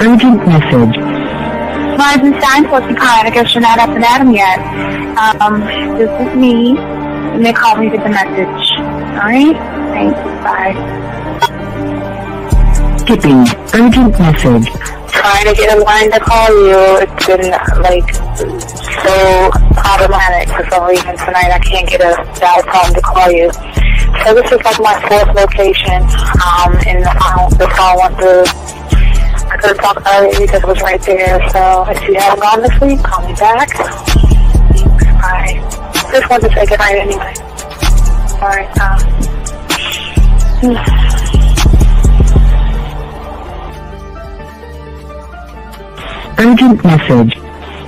urgent message. Eisenstein, what's the kind? I guess you're not up and at 'em yet. This is me. You may call me with the message. Alright? Thanks. Bye. Skipping urgent message. Trying to get in line to call you. It's been, so problematic for some reason tonight. I can't get a dial tone to call you. So this is like my fourth location, and the phone went through. I could have talked earlier because it was right there. So if you haven't gone this week, call me back. Bye. Just wanted to say goodnight anyway. Alright, Urgent message.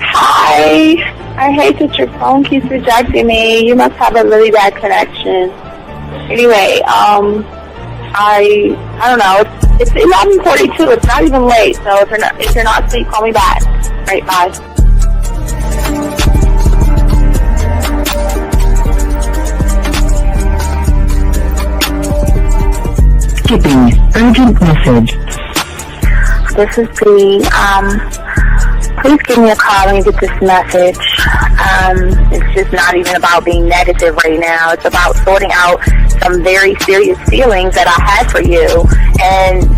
Hi. I hate that your phone keeps rejecting me. You must have a really bad connection. Anyway, I don't know. It's 11:42. It's not even late. So if you're not asleep, call me back. Right, bye. Skipping urgent message. This is Bree. Please give me a call when you get this message. It's just not even about being negative right now. It's about sorting out some very serious feelings that I had for you. And,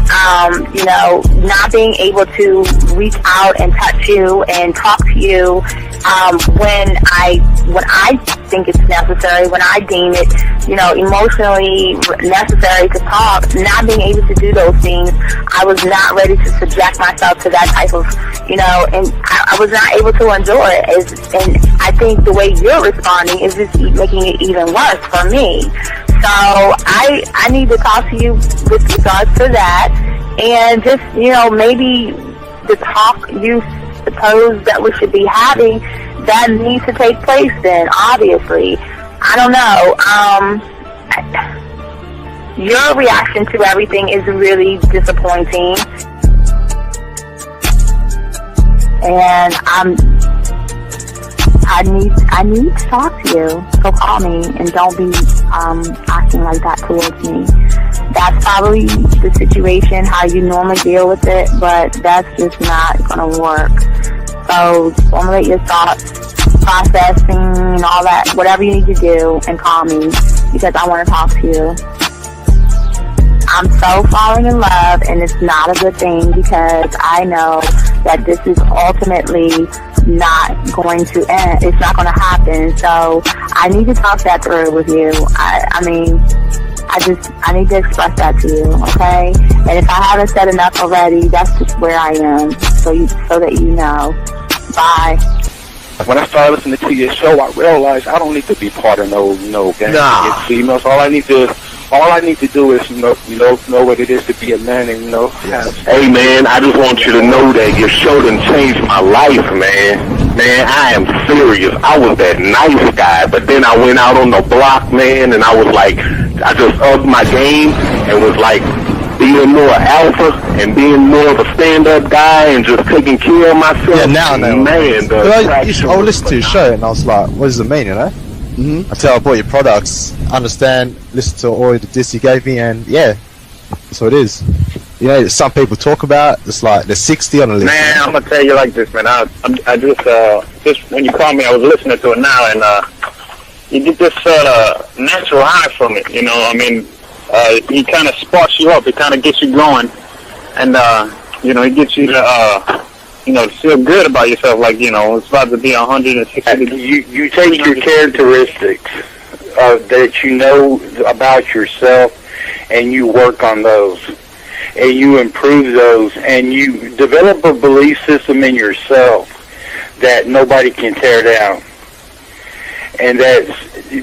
not being able to reach out and touch you and talk to you when I think it's necessary, when I deem it, emotionally necessary to talk. Not being able to do those things, I was not ready to subject myself to that type of, and I was not able to endure it. And I think the way you're responding is just making it even worse for me. So I need to talk to you with regards to that, and just, maybe the talk you suppose that we should be having, that needs to take place then, obviously. I don't know. Your reaction to everything is really disappointing. And I need to talk to you. So call me and don't be acting like that towards me. That's probably the situation, how you normally deal with it, but that's just not going to work. So formulate your thoughts, processing and all that, whatever you need to do, and call me because I want to talk to you. I'm so falling in love, and it's not a good thing because I know that this is ultimately not going to end. It's not going to happen. So I need to talk that through with you. I need to express that to you, okay? And if I haven't said enough already, that's just where I am, so that you know. Bye. When I started listening to your show, I realized I don't need to be part of no gang against females. All I need to do is know what it is to be a man, and Hey man, I just want you to know that your show done changed my life, man. Man, I am serious. I was that nice guy, but then I went out on the block, man, and I was like, I just upped my game and was like being more alpha and being more of a stand-up guy and just taking care of myself. Yeah, now I know. Man, I would listen to your show and I was like, what does it mean, Until I bought your products, listen to all the diss you gave me, and yeah, that's what it is. Some people talk about it's like there's 60 on the list. Man, I'm gonna tell you like this, man. I just when you called me, I was listening to it now, and you get this natural high from it. He kind of sparks you up. It kind of gets you going, and it gets you to to feel good about yourself. Like it's about to be 160 degrees. You take your characteristics that you know about yourself, and you work on those, and you improve those, and you develop a belief system in yourself that nobody can tear down. And that's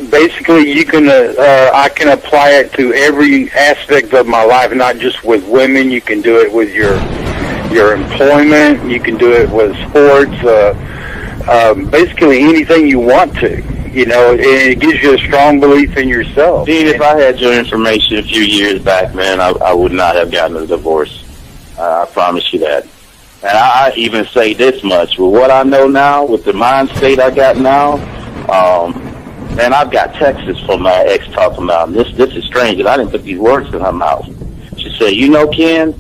basically I can apply it to every aspect of my life, not just with women. You can do it with your employment. You can do it with sports. Basically anything you want to. And it gives you a strong belief in yourself. Dean, if I had your information a few years back, man, I would not have gotten a divorce. I promise you that. And I even say this much. With what I know now, with the mind state I got now, man, I've got texts from my ex talking about this is strange, and I didn't put these words in her mouth. She said, Ken,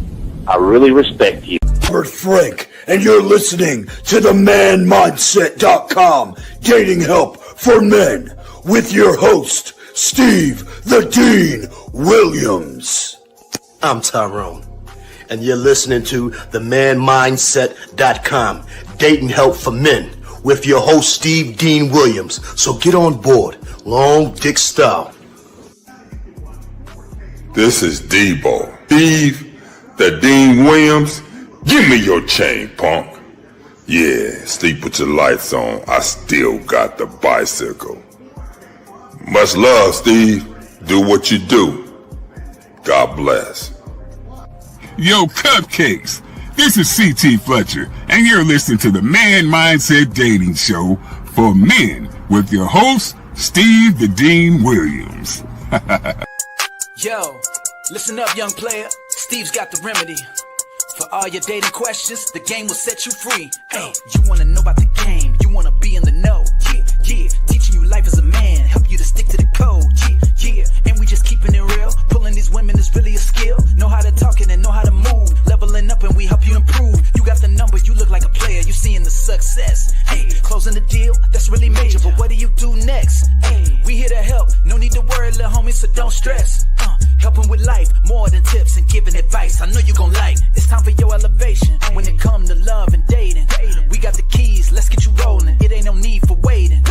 I really respect you. Albert Frank, and you're listening to the manmindset.com Dating Help for Men with your host, Steve the Dean Williams. I'm Tyrone, and you're listening to the manmindset.com Dating Help for Men with your host, Steve Dean Williams. So get on board, long dick style. This is Debo. Steve the Dean Williams. Give me your chain, punk. Yeah, sleep with your lights on. I still got the bicycle. Much love, Steve. Do what you do. God bless. Yo, cupcakes. This is C.T. Fletcher, and you're listening to the Man Mindset Dating Show for Men with your host, Steve the Dean Williams. Yo, listen up, young player. Steve's got the remedy. For all your dating questions, the game will set you free. Hey, you wanna know about the game, you wanna be in the know. Yeah, yeah, teaching you life as a man, help you to stick to the code. Yeah, yeah, and we just keeping it real. Pulling these women is really a skill. Know how to talk and know how to move. Leveling up and we help you improve. You got the number, you look like a player, you seeing the success. Hey, closing the deal, that's really major, but what do you do next? Hey, we here to help, no need to worry, little homie, so don't stress. Helping with life, more than tips and giving advice. I know you gon' like. It's time for your elevation. When it come to love and dating, we got the keys, let's get you rolling. It ain't no need for waiting.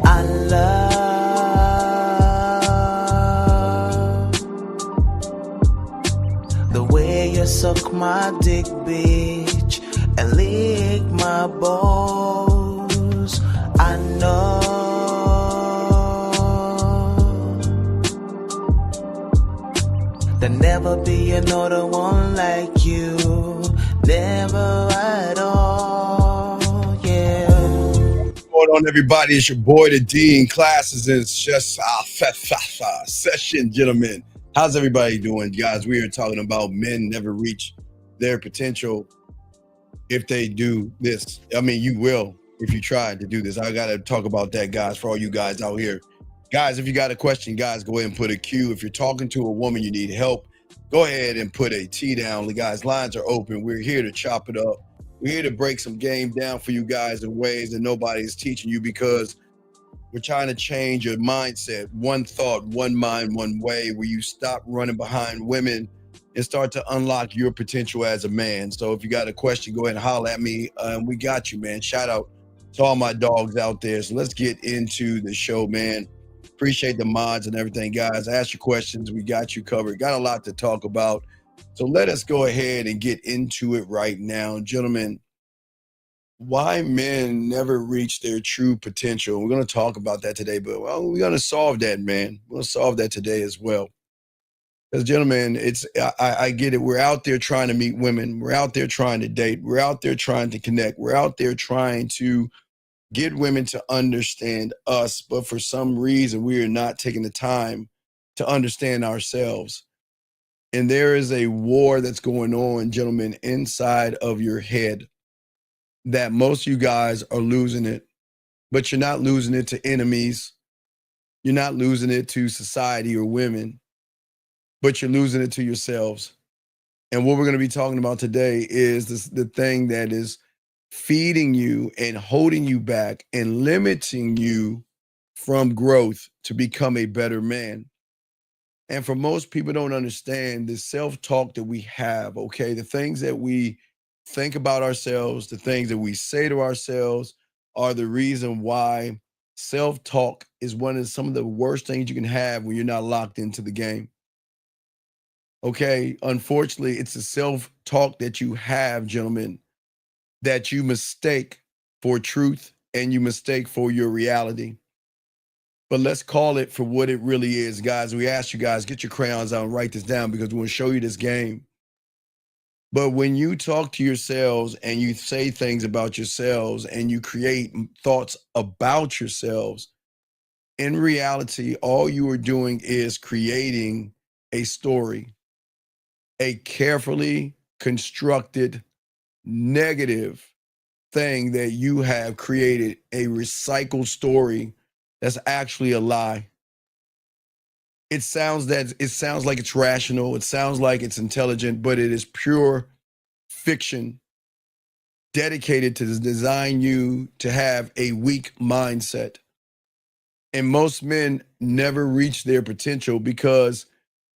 I love the way you suck my dick, bitch, and lick my balls. I know there'll never be another one like you, never at all, yeah. What's going on, everybody? It's your boy, the Dean. Classes is just session, gentlemen. How's everybody doing, guys? We are talking about men never reach their potential. If they do this, I mean, you will if you try to do this. I got to talk about that, guys, for all you guys out here. Guys, if you got a question, guys, go ahead and put a Q. If you're talking to a woman, you need help, go ahead and put a T down. The guys, lines are open. We're here to chop it up. We're here to break some game down for you guys in ways that nobody is teaching you, because we're trying to change your mindset. One thought, one mind, one way, where you stop running behind women and start to unlock your potential as a man. So if you got a question, go ahead and holler at me. We got you, man. Shout out to all my dogs out there. So let's get into the show, man. Appreciate the mods and everything, guys. Ask your questions. We got you covered. Got a lot to talk about. So let us go ahead and get into it right now. Gentlemen, why men never reach their true potential. We're going to talk about that today, but well, we're going to solve that, man. We're going to solve that today as well. Because, gentlemen, I get it. We're out there trying to meet women. We're out there trying to date. We're out there trying to connect. We're out there trying to get women to understand us. But for some reason, we are not taking the time to understand ourselves. And there is a war that's going on, gentlemen, inside of your head, that most of you guys are losing it. But you're not losing it to enemies. You're not losing it to society or women. But you're losing it to yourselves. And what we're going to be talking about today is the thing that is feeding you and holding you back and limiting you from growth to become a better man. And for most people don't understand the self-talk that we have, okay? The things that we think about ourselves, the things that we say to ourselves are the reason why self-talk is some of the worst things you can have when you're not locked into the game. Okay, unfortunately, it's a self-talk that you have, gentlemen, that you mistake for truth and you mistake for your reality. But let's call it for what it really is, guys. We ask you guys, get your crayons out and write this down, because we want to show you this game. But when you talk to yourselves and you say things about yourselves and you create thoughts about yourselves, in reality, all you are doing is creating a story. A carefully constructed negative thing that you have created, a recycled story That's actually a lie. It sounds like it's rational. It sounds like it's intelligent, but it is pure fiction dedicated to design you to have a weak mindset. And most men never reach their potential because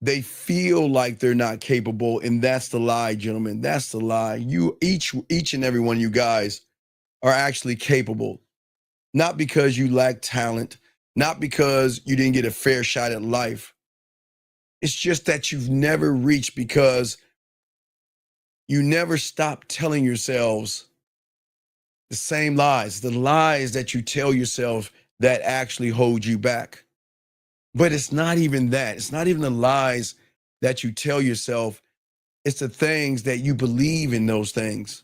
they feel like they're not capable. And that's the lie, gentlemen. That's the lie. You each and every one of you guys are actually capable. Not because you lack talent, not because you didn't get a fair shot at life. It's just that you've never reached because you never stop telling yourselves the same lies, the lies that you tell yourself that actually hold you back. But it's not even that. It's not even the lies that you tell yourself. It's the things that you believe in those things.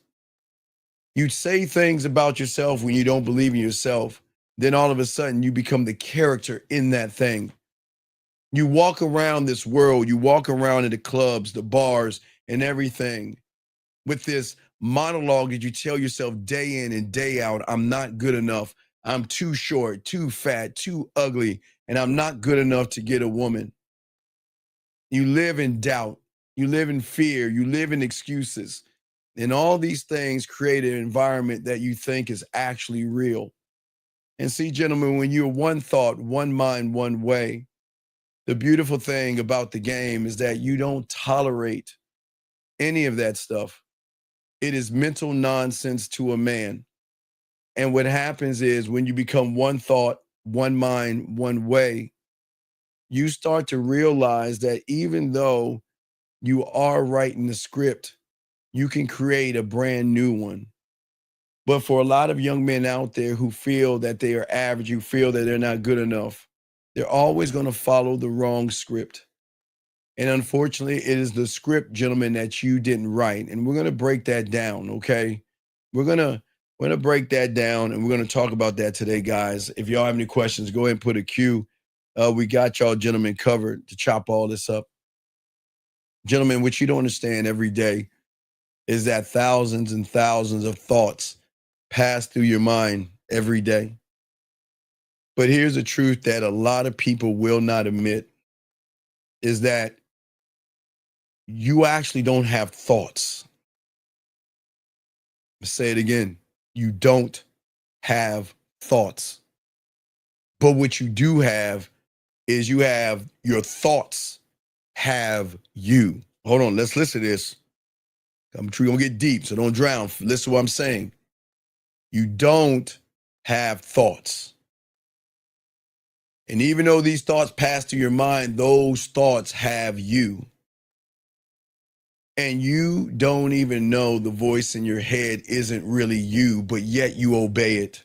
You say things about yourself when you don't believe in yourself. Then all of a sudden you become the character in that thing. You walk around this world, you walk around in the clubs, the bars, and everything with this monologue that you tell yourself day in and day out. I'm not good enough. I'm too short, too fat, too ugly, and I'm not good enough to get a woman. You live in doubt. You live in fear. You live in excuses. And all these things create an environment that you think is actually real. And see, gentlemen, when you're one thought, one mind, one way, the beautiful thing about the game is that you don't tolerate any of that stuff. It is mental nonsense to a man. And what happens is when you become one thought, one mind, one way, you start to realize that even though you are writing the script, you can create a brand new one. But for a lot of young men out there who feel that they are average, who feel that they're not good enough, they're always going to follow the wrong script. And unfortunately, it is the script, gentlemen, that you didn't write. And we're going to break that down, okay? We're going to break that down, and we're going to talk about that today, guys. If y'all have any questions, go ahead and put a Q. We got y'all gentlemen covered to chop all this up. Gentlemen, what you don't understand every day is that thousands and thousands of thoughts pass through your mind every day. But here's the truth that a lot of people will not admit is that you actually don't have thoughts. I'll say it again. You don't have thoughts. But what you do have is you have your thoughts have you. Hold on, let's listen to this. I'm sure you're gonna get deep, so don't drown. Listen to what I'm saying. You don't have thoughts. And even though these thoughts pass through your mind, those thoughts have you. And you don't even know the voice in your head isn't really you, but yet you obey it.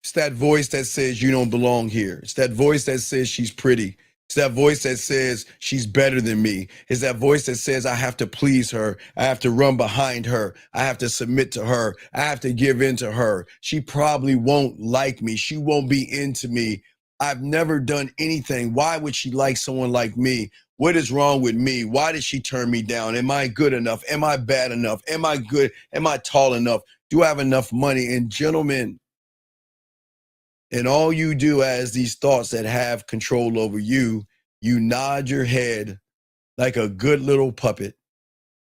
It's that voice that says you don't belong here. It's that voice that says she's pretty. It's that voice that says she's better than me. It's that voice that says I have to please her. I have to run behind her. I have to submit to her. I have to give in to her. She probably won't like me. She won't be into me. I've never done anything. Why would she like someone like me? What is wrong with me? Why did she turn me down? Am I good enough? Am I bad enough? Am I good? Am I tall enough? Do I have enough money? And gentlemen, and all you do as these thoughts that have control over you, you nod your head like a good little puppet,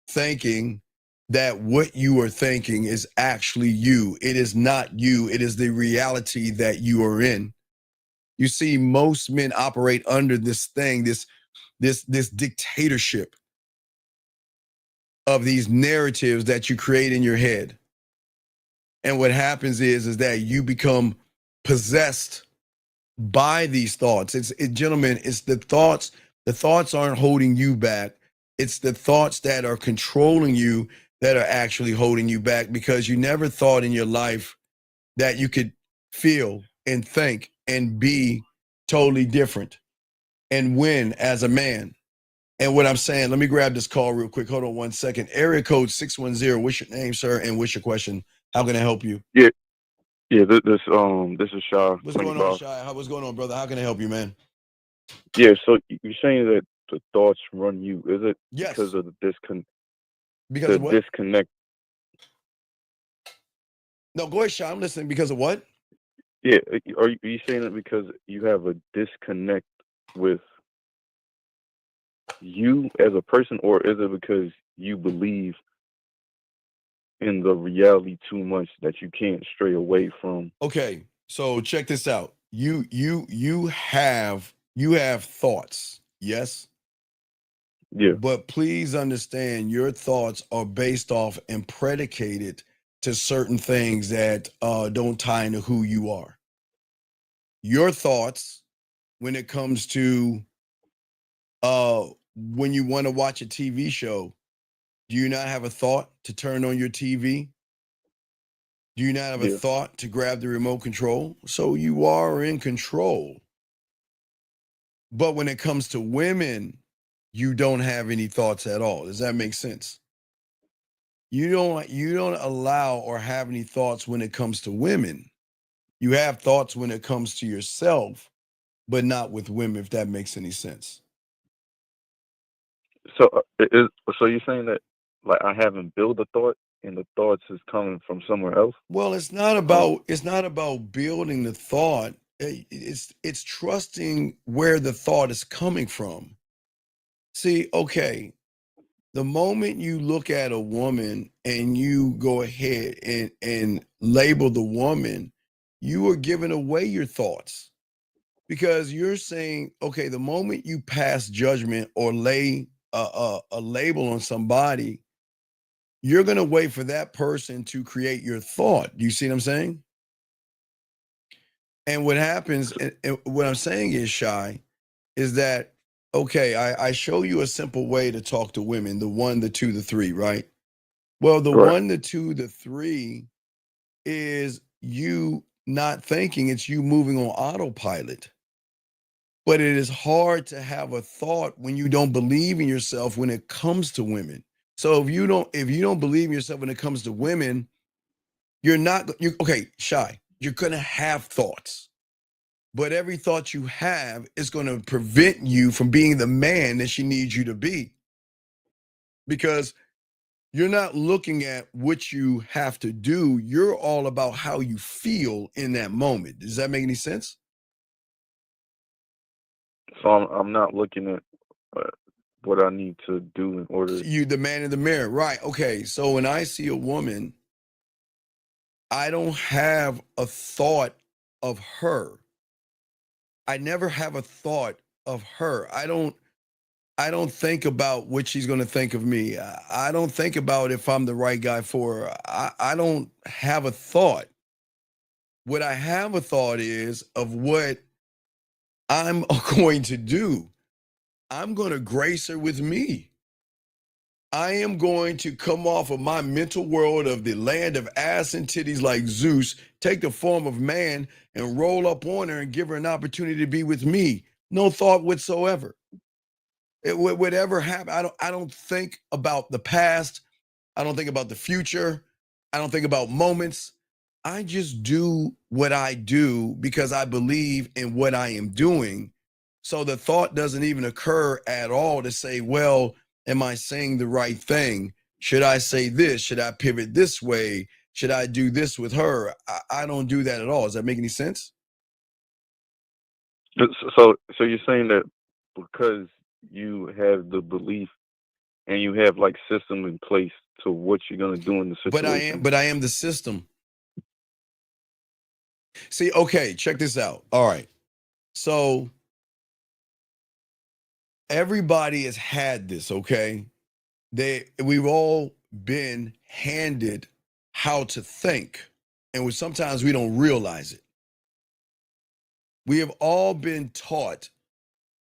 thinking that what you are thinking is actually you. It is not you. It is the reality that you are in. You see, most men operate under this thing, this dictatorship of these narratives that you create in your head. And what happens is that you become possessed by these thoughts. Gentlemen, it's the thoughts. The thoughts aren't holding you back. It's the thoughts that are controlling you that are actually holding you back, because you never thought in your life that you could feel and think and be totally different and win as a man. And what I'm saying, let me grab this call real quick. Hold on 1 second. Area code 610. What's your name, sir? And what's your question? How can I help you? Yeah, this is Shy. What's going on, Shy? What's going on, brother? How can I help you, man? Yeah, so you're saying that the thoughts run you. Is it Yes. because of Because of what? disconnect? No, go ahead, Shy. I'm listening. Because of what? Yeah, are you saying it because you have a disconnect with you as a person, or is it because you believe in the reality too much that you can't stray away from? Okay, so check this out. You have thoughts, yes, Yeah, but please understand your thoughts are based off and predicated to certain things that don't tie into who you are. Your thoughts when it comes to when you want to watch a TV show, do you not have a thought to turn on your TV? Do you not have a yeah. thought to grab the remote control? So you are in control. But when it comes to women, you don't have any thoughts at all. Does that make sense? You don't allow or have any thoughts when it comes to women. You have thoughts when it comes to yourself, but not with women, if that makes any sense. So so you're saying that like I haven't built a thought, and the thoughts is coming from somewhere else? Well, it's not Um, about building the thought. It's trusting where the thought is coming from. See, okay, the moment you look at a woman and you go ahead and label the woman, you are giving away your thoughts because you're saying, okay, the moment you pass judgment or lay a label on somebody, you're going to wait for that person to create your thought. Do you see what I'm saying? And what happens, and what I'm saying is, Shy, is that, okay, I show you a simple way to talk to women, the one, the two, the three, right? Well, the right. one, the two, the three is you not thinking, it's you moving on autopilot. But it is hard to have a thought when you don't believe in yourself when it comes to women. So if you don't believe in yourself when it comes to women, you okay, Shy, you're gonna have thoughts. But every thought you have is gonna prevent you from being the man that she needs you to be. Because you're not looking at what you have to do. You're all about how you feel in that moment. Does that make any sense? So I'm not looking at uh, what I need to do in order. You, the man in the mirror, right? Okay. So when I see a woman, I don't have a thought of her. I never have a thought of her. I don't think about what she's going to think of me. I don't think about if I'm the right guy for her. I don't have a thought. What I have a thought is of what I'm going to do. I'm going to grace her with me. I am going to come off of my mental world of the land of ass and titties like Zeus, take the form of man and roll up on her and give her an opportunity to be with me. No thought whatsoever. Whatever happen, I don't think about the past. I don't think about the future. I don't think about moments. I just do what I do because I believe in what I am doing. So the thought doesn't even occur at all to say, well, am I saying the right thing? Should I say this? Should I pivot this way? Should I do this with her? I don't do that at all. Does that make any sense? So you're saying that because you have the belief and you have like system in place to what you're gonna do in the But I am, situation. but I am the system. See, okay, check this out. All right. So everybody has had this, okay? We've all been handed how to think, and sometimes we don't realize it. We have all been taught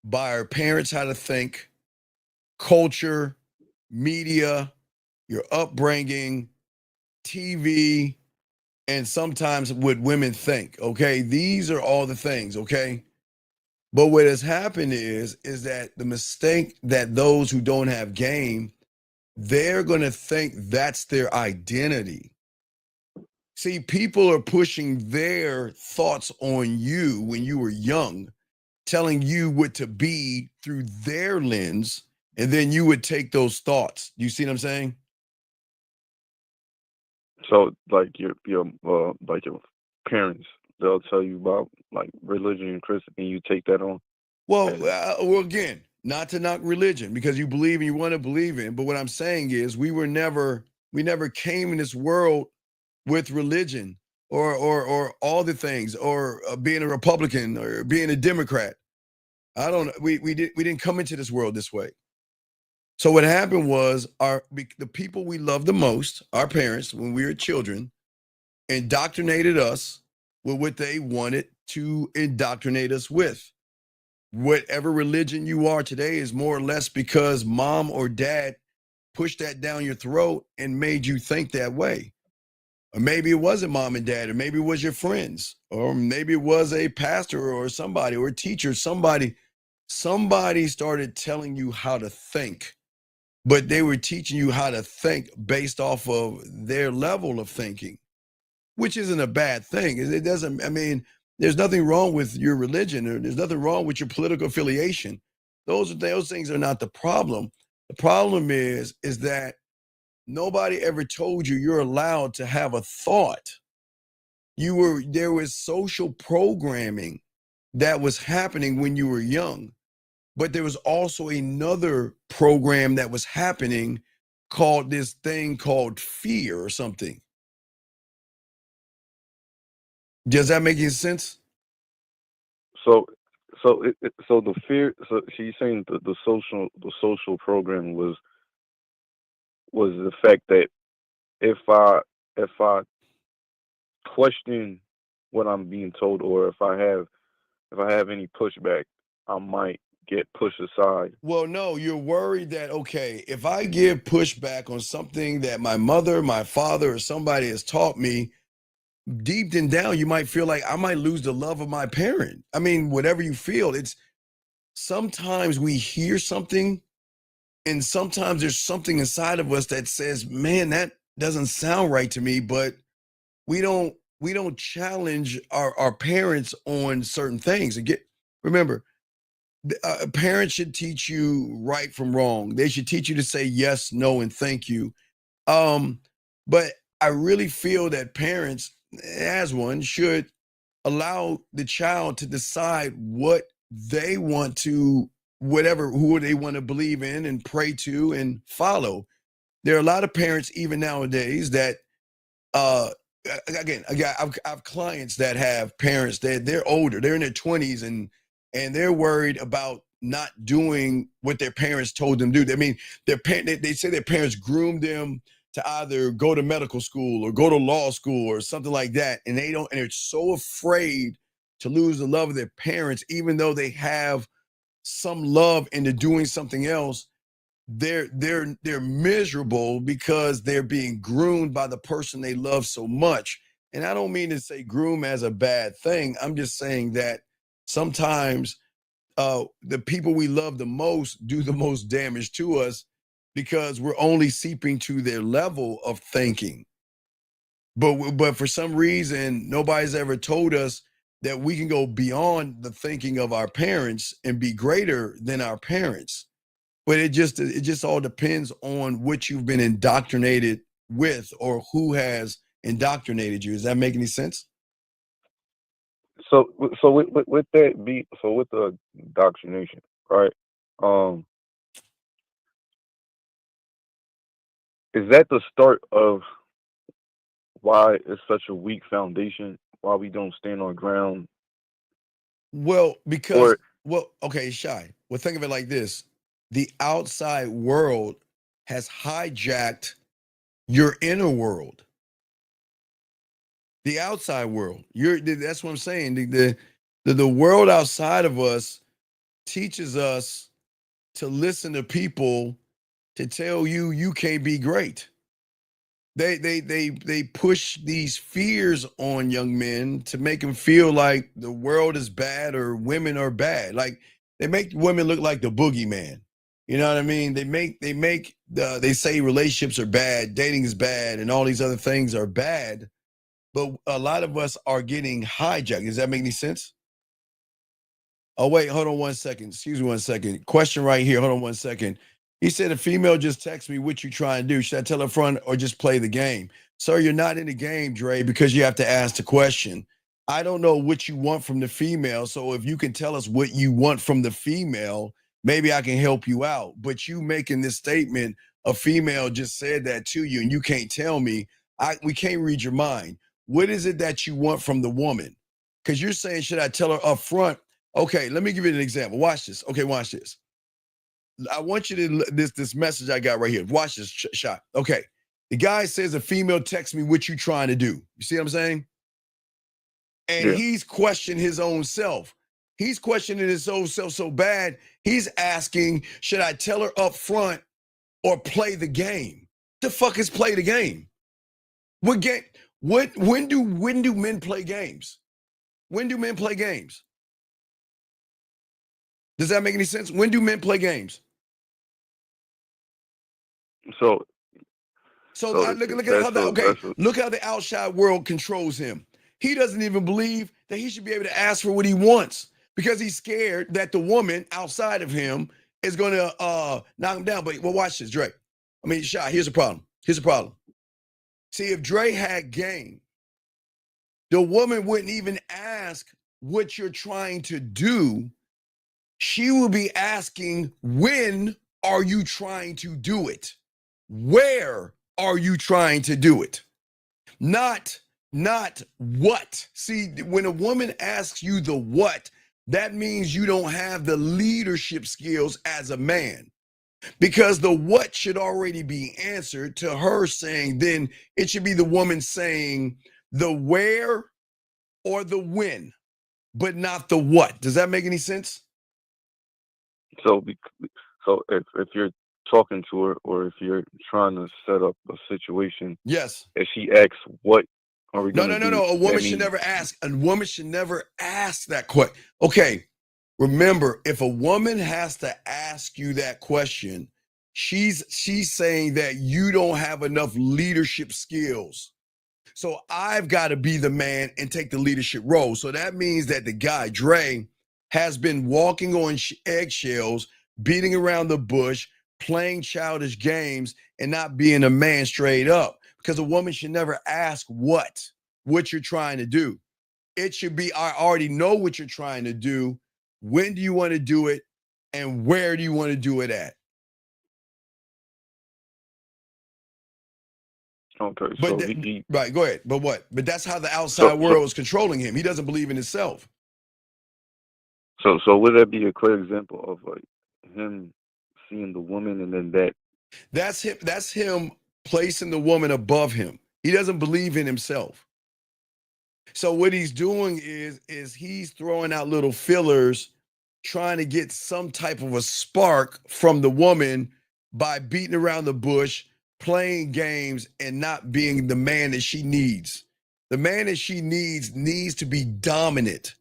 by our parents how to think, culture, media, your upbringing, TV, and sometimes what women think, okay? These are all the things, okay? But what has happened is that the mistake that those who don't have game, they're going to think that's their identity. See, people are pushing their thoughts on you when you were young, telling you what to be through their lens, and then you would take those thoughts. You see what I'm saying? So like your like your parents they'll tell you about like religion and Christian, and you take that on. Well, well, again, not to knock religion because you believe and you want to believe in. But what I'm saying is, we never came in this world with religion or all the things or being a Republican or being a Democrat. I don't. We didn't come into this world this way. So what happened was the people we loved the most, our parents, when we were children, indoctrinated us with what they wanted to indoctrinate us with. Whatever religion you are today is more or less because mom or dad pushed that down your throat and made you think that way. Or maybe it wasn't mom and dad, or maybe it was your friends, or maybe it was a pastor or somebody or a teacher. Somebody started telling you how to think, but they were teaching you how to think based off of their level of thinking, which isn't a bad thing. It doesn't, I mean, there's nothing wrong with your religion, or there's nothing wrong with your political affiliation. Those things are not the problem. The problem is that nobody ever told you you're allowed to have a thought. There was social programming that was happening when you were young, but there was also another program that was happening called this thing called fear or something. Does that make any sense? So the fear. So she's saying the social program was the fact that if I question what I'm being told, or if I have any pushback, I might get pushed aside. Well, no, you're worried that, okay, if I give pushback on something that my mother, my father, or somebody has taught me, deep down, you might feel like I might lose the love of my parent. I mean, whatever you feel, it's sometimes we hear something, and sometimes there's something inside of us that says, man, that doesn't sound right to me, but we don't challenge our parents on certain things. Remember, parents should teach you right from wrong. They should teach you to say yes, no, and thank you. But I really feel that parents, as one, should allow the child to decide what they want to, who they want to believe in and pray to and follow. There are a lot of parents, even nowadays, that again, I've clients that have parents that they're older, they're in their 20s, and they're worried about not doing what their parents told them to do. I mean, they say their parents groomed them to either go to medical school or go to law school or something like that, and they're so afraid to lose the love of their parents, even though they have some love into doing something else. They're miserable because they're being groomed by the person they love so much. And I don't mean to say groom as a bad thing. I'm just saying that sometimes the people we love the most do the most damage to us because we're only seeping to their level of thinking. But for some reason, nobody's ever told us that we can go beyond the thinking of our parents and be greater than our parents. But it just all depends on what you've been indoctrinated with, or who has indoctrinated you. Does that make any sense? So with the indoctrination, right? Is that the start of why it's such a weak foundation? Why we don't stand on ground? Well, okay, Shy. Well, think of it like this. The outside world has hijacked your inner world. The outside world. That's what I'm saying. The world outside of us teaches us to listen to people to tell you you can't be great. They push these fears on young men to make them feel like the world is bad or women are bad. Like they make women look like the boogeyman. You know what I mean? They say relationships are bad, dating is bad, and all these other things are bad. But a lot of us are getting hijacked. Does that make any sense? Oh, wait, hold on one second. Excuse me one second. Question right here. Hold on one second. He said, a female just texted me, what you trying to do? Should I tell her front or just play the game? Sir, you're not in the game, Dre, because you have to ask the question. I don't know what you want from the female. So if you can tell us what you want from the female, maybe I can help you out. But you making this statement, a female just said that to you, and you can't tell me. We can't read your mind. What is it that you want from the woman? Because you're saying, should I tell her up front? Okay, let me give you an example. Watch this. Okay, watch this. I want you to this message I got right here. Watch this shot. Okay, the guy says a female texts me, what you trying to do? You see what I'm saying? And he's questioning his own self. He's questioning his own self so bad, he's asking, should I tell her up front or play the game? The fuck is play the game? What game? When do men play games? When do men play games? Does that make any sense? When do men play games? So look how the outside world controls him. He doesn't even believe that he should be able to ask for what he wants because he's scared that the woman outside of him is going to knock him down. But watch this, Dre. I mean, Shy, here's the problem. See, if Dre had game, the woman wouldn't even ask what you're trying to do. She will be asking, when are you trying to do it? Where are you trying to do it? Not what. See, when a woman asks you the what, that means you don't have the leadership skills as a man. Because the what should already be answered to her saying, then it should be the woman saying the where or the when, but not the what. Does that make any sense? So if you're talking to her or if you're trying to set up a situation, yes, if she asks what are we going to do? No. A woman should never ask. A woman should never ask that question. Okay, remember, if a woman has to ask you that question, she's saying that you don't have enough leadership skills. So I've got to be the man and take the leadership role. So that means that the guy, Dre, has been walking on eggshells, beating around the bush, playing childish games, and not being a man straight up. Because a woman should never ask what you're trying to do. It should be, I already know what you're trying to do. When do you want to do it? And where do you want to do it at? Okay, but right, go ahead. But what? But that's how the outside world is controlling him. He doesn't believe in himself. So would that be a clear example of like him seeing the woman and then that's him placing the woman above him. He doesn't believe in himself. So what he's doing is he's throwing out little fillers, trying to get some type of a spark from the woman by beating around the bush, playing games, and not being the man that she needs. The man that she needs to be dominant.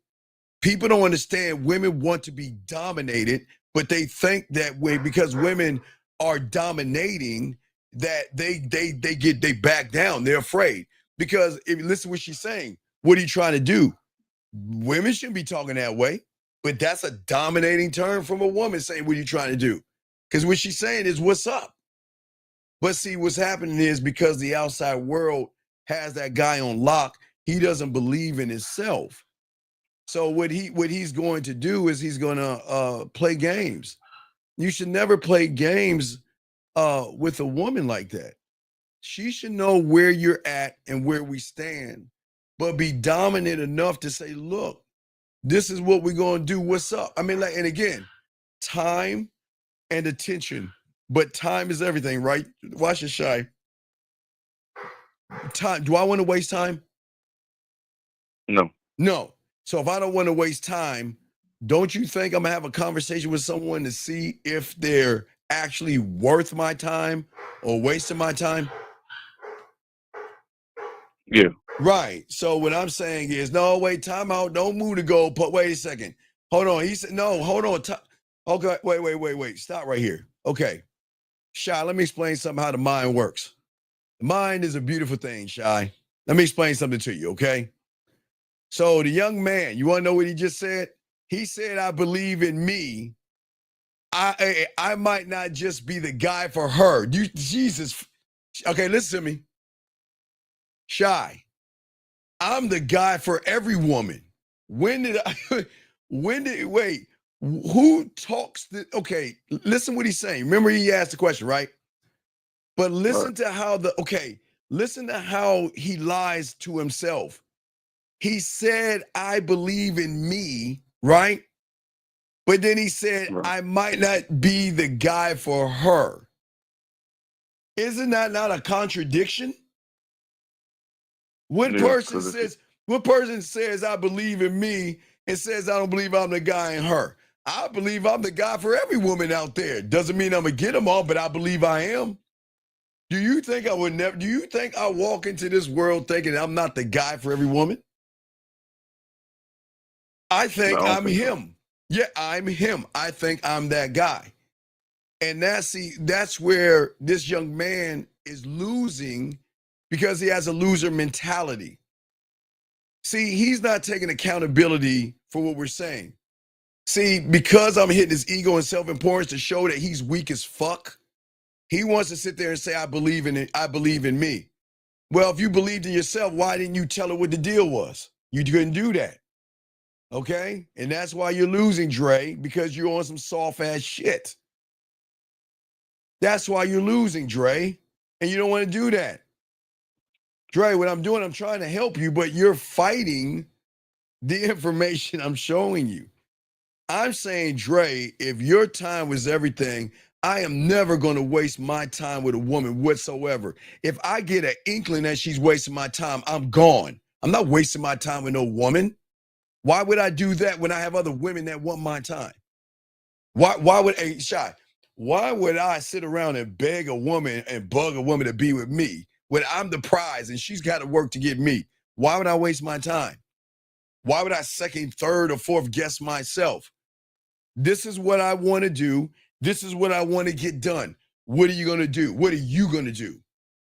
People don't understand women want to be dominated, but they think that way because women are dominating that they back down. They're afraid. Because if you listen to what she's saying, what are you trying to do? Women shouldn't be talking that way, but that's a dominating term from a woman saying, what are you trying to do? Because what she's saying is, what's up? But see, what's happening is because the outside world has that guy on lock, he doesn't believe in himself. So what he's going to do is he's going to play games. You should never play games with a woman like that. She should know where you're at and where we stand, but be dominant enough to say, look, this is what we're going to do. What's up? I mean, and again, time and attention, but time is everything, right? Watch it, Shy. Time. Do I want to waste time? No. So if I don't want to waste time, don't you think I'm going to have a conversation with someone to see if they're actually worth my time or wasting my time? Yeah. Right. So what I'm saying is, no, wait, time out. Don't move the goalpost. Wait a second. Hold on. He said, no, hold on. Okay, wait. Stop right here. Okay. Shy, let me explain something how the mind works. The mind is a beautiful thing, Shy. Let me explain something to you, okay? So the young man, you want to know what he just said? He said, I believe in me. I might not just be the guy for her. Jesus. Okay, listen to me. Shy. I'm the guy for every woman. When did I, wait, who talks, okay, listen what he's saying. Remember he asked the question, right? But listen to how listen to how he lies to himself. He said, I believe in me, right? But then he said, I might not be the guy for her. Isn't that not a contradiction? What person says I believe in me and says I don't believe I'm the guy in her? I believe I'm the guy for every woman out there. Doesn't mean I'm gonna get them all, but I believe I am. Do you think I would never? Do you think I walk into this world thinking I'm not the guy for every woman? I think I'm him. Yeah, I'm him. I think I'm that guy. And that's where this young man is losing because he has a loser mentality. See, he's not taking accountability for what we're saying. See, because I'm hitting his ego and self-importance to show that he's weak as fuck, he wants to sit there and say, I believe in it. I believe in me. Well, if you believed in yourself, why didn't you tell her what the deal was? You couldn't do that. Okay? And that's why you're losing, Dre, because you're on some soft ass shit. That's why you're losing, Dre. And you don't want to do that. Dre, what I'm doing, I'm trying to help you, but you're fighting the information I'm showing you. I'm saying, Dre, if your time was everything, I am never going to waste my time with a woman whatsoever. If I get an inkling that she's wasting my time, I'm gone. I'm not wasting my time with no woman. Why would I do that when I have other women that want my time? Why would, hey, Shy, why would I sit around and beg a woman and bug a woman to be with me when I'm the prize and she's got to work to get me? Why would I waste my time? Why would I second, third, or fourth guess myself? This is what I want to do. This is what I want to get done. What are you going to do? What are you going to do?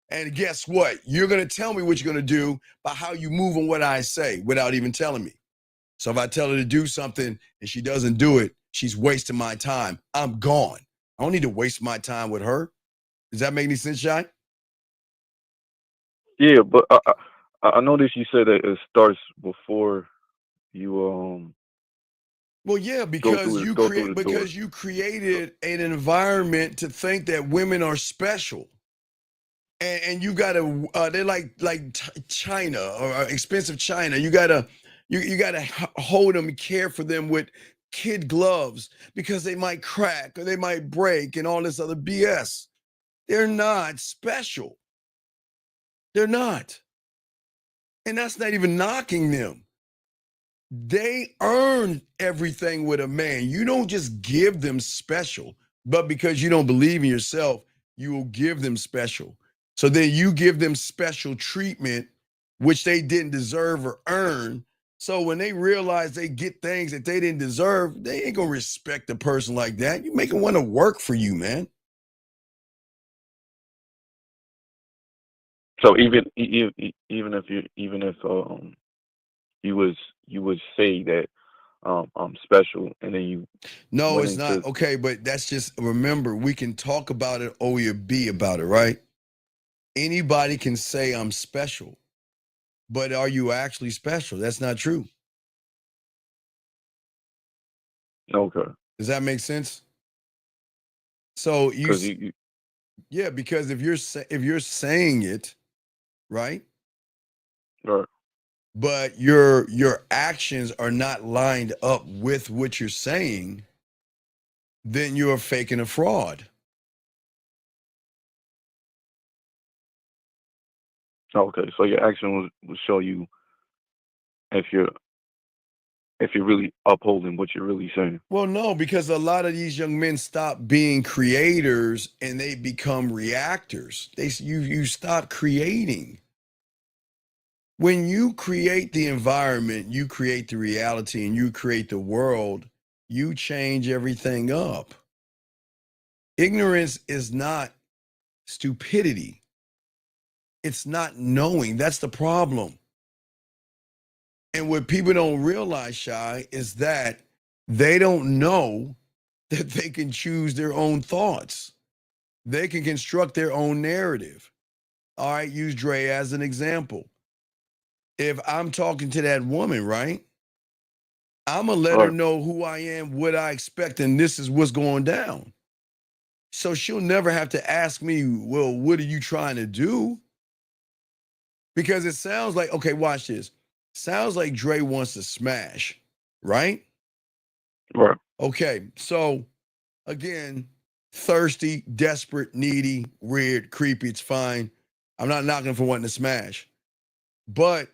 And guess what? You're going to tell me what you're going to do by how you move and what I say without even telling me. So if I tell her to do something and she doesn't do it, she's wasting my time. I'm gone. I don't need to waste my time with her. Does that make any sense, Shy? Yeah, but I noticed you said that it starts before you Well, yeah, because you created an environment to think that women are special. And you gotta they're like China or expensive China. You gotta hold them and care for them with kid gloves because they might crack or they might break and all this other BS. They're not special. They're not. And that's not even knocking them. They earn everything with a man. You don't just give them special, but because you don't believe in yourself, you will give them special. So then you give them special treatment, which they didn't deserve or earn. So when they realize they get things that they didn't deserve, they ain't gonna respect a person like that. You make them want to work for you, man. so even if you would say that I'm special and then you No, went it's not. into Okay, but that's just, remember, we can talk about it or you be about it, right? Anybody can say I'm special, but are you actually special? That's not true. okay Does that make sense? So because you yeah, because if you're saying it, right? right. But your actions are not lined up with what you're saying, then you're faking a fraud. Okay, so your action will show you if you're really upholding what you're really saying. Well, no, because a lot of these young men stop being creators and they become reactors. You stop creating. When you create the environment, you create the reality and you create the world, you change everything up. Ignorance is not stupidity. It's not knowing. That's the problem. And what people don't realize, Shy, is that they don't know that they can choose their own thoughts. They can construct their own narrative. All right, use Dre as an example. if I'm talking to that woman, right, I'm going to let her know who I am, what I expect, and this is what's going down. So she'll never have to ask me, well, what are you trying to do? Because it sounds like, okay, watch this. Sounds like Dre wants to smash, right? Right. Okay, so again, thirsty, desperate, needy, weird, creepy, it's fine. I'm not knocking for wanting to smash. But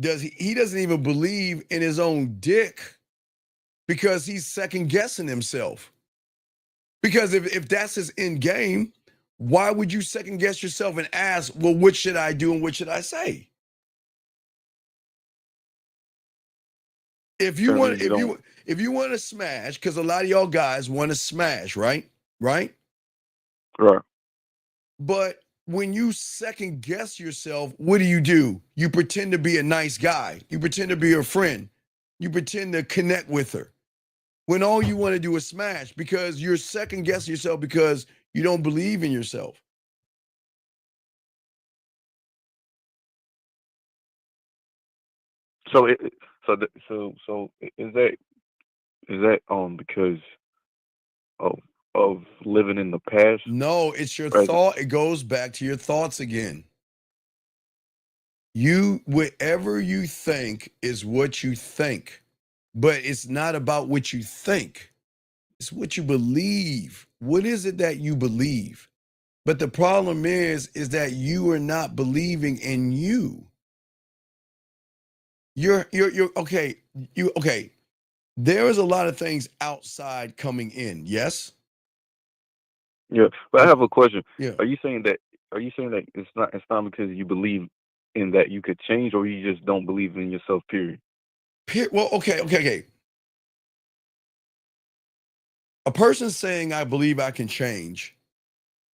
he doesn't even believe in his own dick because he's second guessing himself. Because if that's his end game, why would you second guess yourself and ask, well, what should I do and what should I say? If you want to smash, because a lot of y'all guys want to smash, right? Right? Right. But when you second guess yourself, what do? You pretend to be a nice guy. You pretend to be her friend. You pretend to connect with her. When all you want to do is smash because you're second guessing yourself because you don't believe in yourself. So is that because of living in the past? No, it's your thought. It goes back to your thoughts again. Whatever you think is what you think, but it's not about what you think. It's what you believe. What is it that you believe? But the problem is that you are not believing in you. You're okay. Okay. There is a lot of things outside coming in. Yes. Yeah, but I have a question. Yeah. Are you saying that it's not because you believe in that you could change, or you just don't believe in yourself? Period. Well, okay. A person saying I believe I can change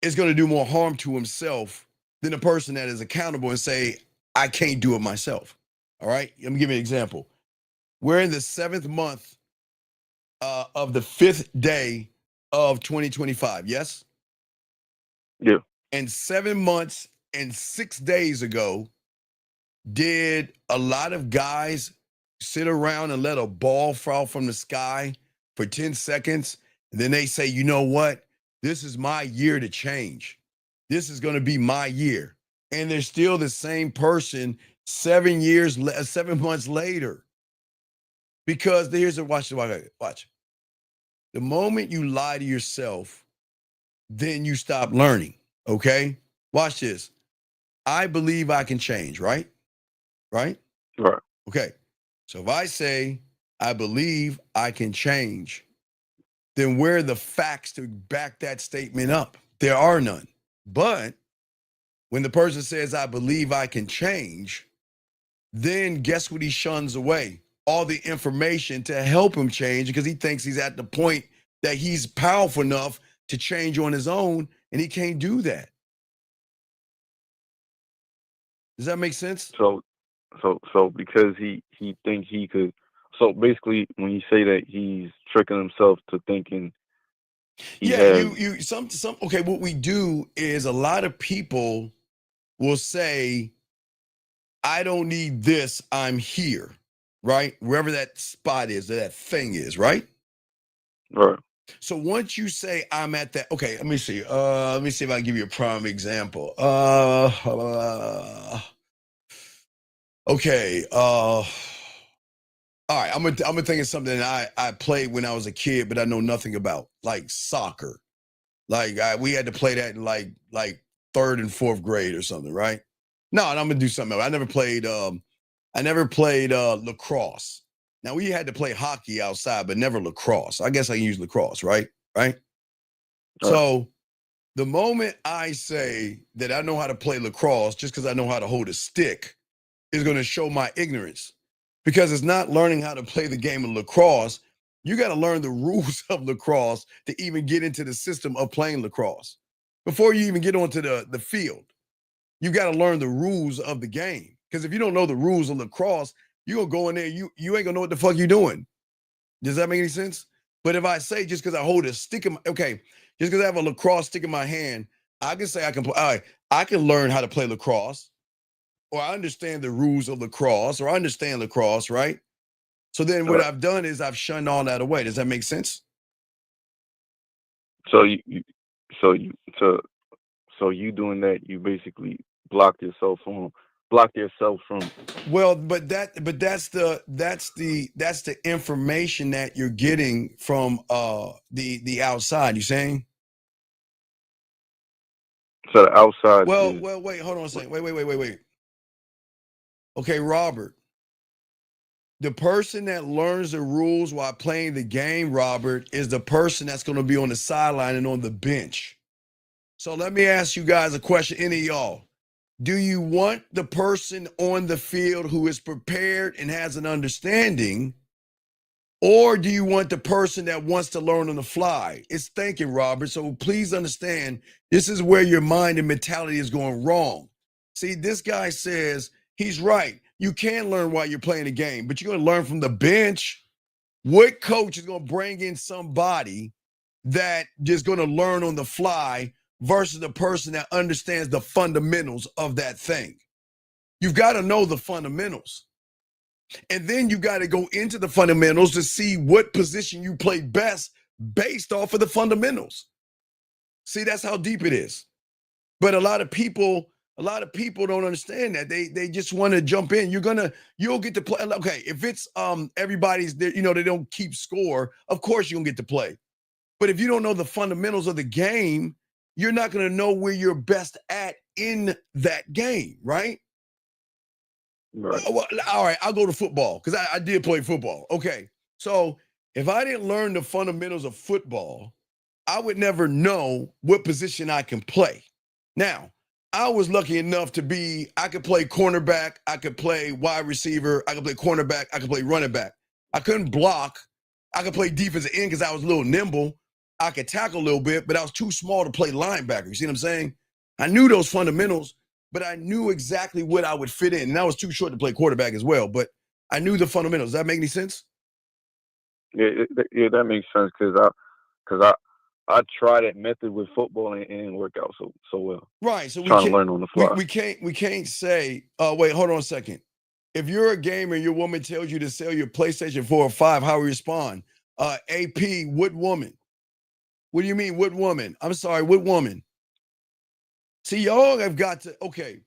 is going to do more harm to himself than a person that is accountable and say I can't do it myself. All right. Let me give you an example. We're in the 7th month of the 5th day of 2025. Yes. Yeah. And 7 months and 6 days ago, did a lot of guys sit around and let a ball fall from the sky for 10 seconds? And then they say, you know what? This is my year to change. This is going to be my year. And they're still the same person 7 months later. Because watch. The moment you lie to yourself, then you stop learning. Okay? Watch this. I believe I can change, right? Right? Right. Okay. So if I say, I believe I can change, then where are the facts to back that statement up? There are none. But when the person says, I believe I can change, then guess what he shuns away? All the information to help him change because he thinks he's at the point that he's powerful enough to change on his own, and he can't do that. Does that make sense? So because he thinks he could. So basically, when you say that, he's tricking himself to thinking. Okay. What we do is a lot of people will say, I don't need this. I'm here, right? Wherever that spot is, that thing is, right? Right. So once you say I'm at that, okay, let me see. Let me see if I can give you a prime example. Okay. All right. I'm gonna think of something I played when I was a kid, but I know nothing about, like soccer. Like we had to play that in like 3rd and 4th grade or something, right? No, and I'm gonna do something else. I never played lacrosse. Now we had to play hockey outside, but never lacrosse. I guess I can use lacrosse, right? Right. So the moment I say that I know how to play lacrosse just because I know how to hold a stick is going to show my ignorance, because it's not learning how to play the game of lacrosse. You got to learn the rules of lacrosse to even get into the system of playing lacrosse. Before you even get onto the field, you got to learn the rules of the game. Because if you don't know the rules of lacrosse, you're going to go in there, you ain't going to know what the fuck you're doing. Does that make any sense? But if I say just because I hold a stick in just because I have a lacrosse stick in my hand, I can say I can play. All right, I can learn how to play lacrosse. or I understand the rules of lacrosse, or I understand lacrosse, right? So then what I've done is I've shunned all that away. Does that make sense? So you doing that, you basically blocked yourself from. Well, but that's the information that you're getting from the outside. You saying? So the outside. Well, wait, hold on a second. Wait. Okay, Robert. The person that learns the rules while playing the game, Robert, is the person that's going to be on the sideline and on the bench. So let me ask you guys a question, any of y'all. Do you want the person on the field who is prepared and has an understanding, or do you want the person that wants to learn on the fly? It's thinking, Robert. So please understand, this is where your mind and mentality is going wrong. See, this guy says he's right. You can learn while you're playing the game, but you're going to learn from the bench. What coach is going to bring in somebody that is going to learn on the fly versus the person that understands the fundamentals of that thing? You've got to know the fundamentals. And then you got to go into the fundamentals to see what position you play best based off of the fundamentals. See, that's how deep it is. But a lot of people don't understand that. They just want to jump in. You'll get to play. Okay, if it's everybody's there, they don't keep score, of course you're gonna get to play. But if you don't know the fundamentals of the game, you're not gonna know where you're best at in that game, right? Right. Well, all right, I'll go to football because I did play football. Okay, so if I didn't learn the fundamentals of football, I would never know what position I can play. Now, I was lucky enough I could play cornerback, I could play wide receiver, I could play cornerback, I could play running back. I couldn't block. I could play defensive end because I was a little nimble. I could tackle a little bit, but I was too small to play linebacker. You see what I'm saying? I knew those fundamentals, but I knew exactly what I would fit in. And I was too short to play quarterback as well, but I knew the fundamentals. Does that make any sense? Yeah, that makes sense because I tried that method with football and it didn't work out so well. Right. So trying to learn on the fly. We can't say, wait, hold on a second. If you're a gamer and your woman tells you to sell your PlayStation 4 or 5, how we respond? AP, what woman? What do you mean, what woman? I'm sorry, what woman? See, y'all have got to, okay,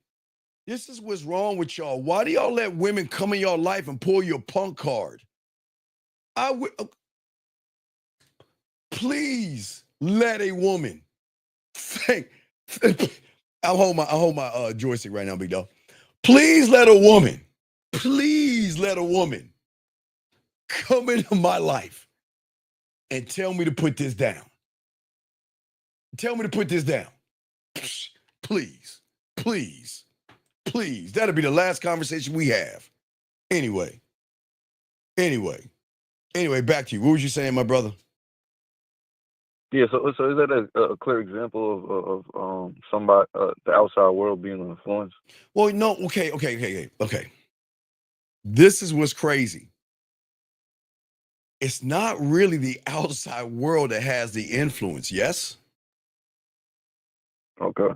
this is what's wrong with y'all. Why do y'all let women come in your life and pull your punk card? Please let a woman think. I hold my joystick right now, big dog. Please let a woman come into my life and tell me to put this down. Tell me to put this down. Please. That'll be the last conversation we have. Anyway, back to you. What was you saying, my brother? Yeah, so is that a clear example of somebody, the outside world being an influence? Well, no, okay. This is what's crazy. It's not really the outside world that has the influence, yes? Okay.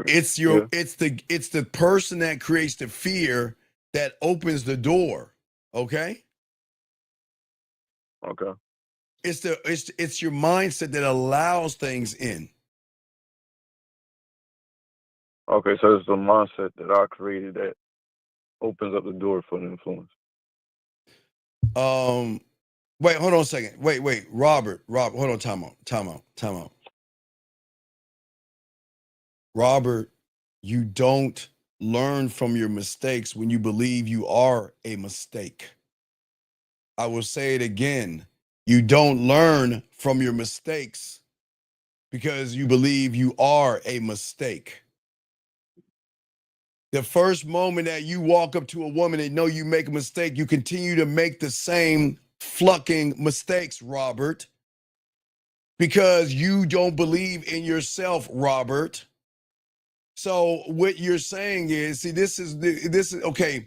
It's the person that creates the fear that opens the door, okay? Okay. It's your mindset that allows things in. Okay, so it's the mindset that I created that opens up the door for the influence. Wait, hold on a second. Wait, Robert, hold on, time out. Robert, you don't learn from your mistakes when you believe you are a mistake. I will say it again. You don't learn from your mistakes because you believe you are a mistake. The first moment that you walk up to a woman and know you make a mistake, you continue to make the same fucking mistakes, Robert, because you don't believe in yourself, Robert. So what you're saying is, see, this is okay.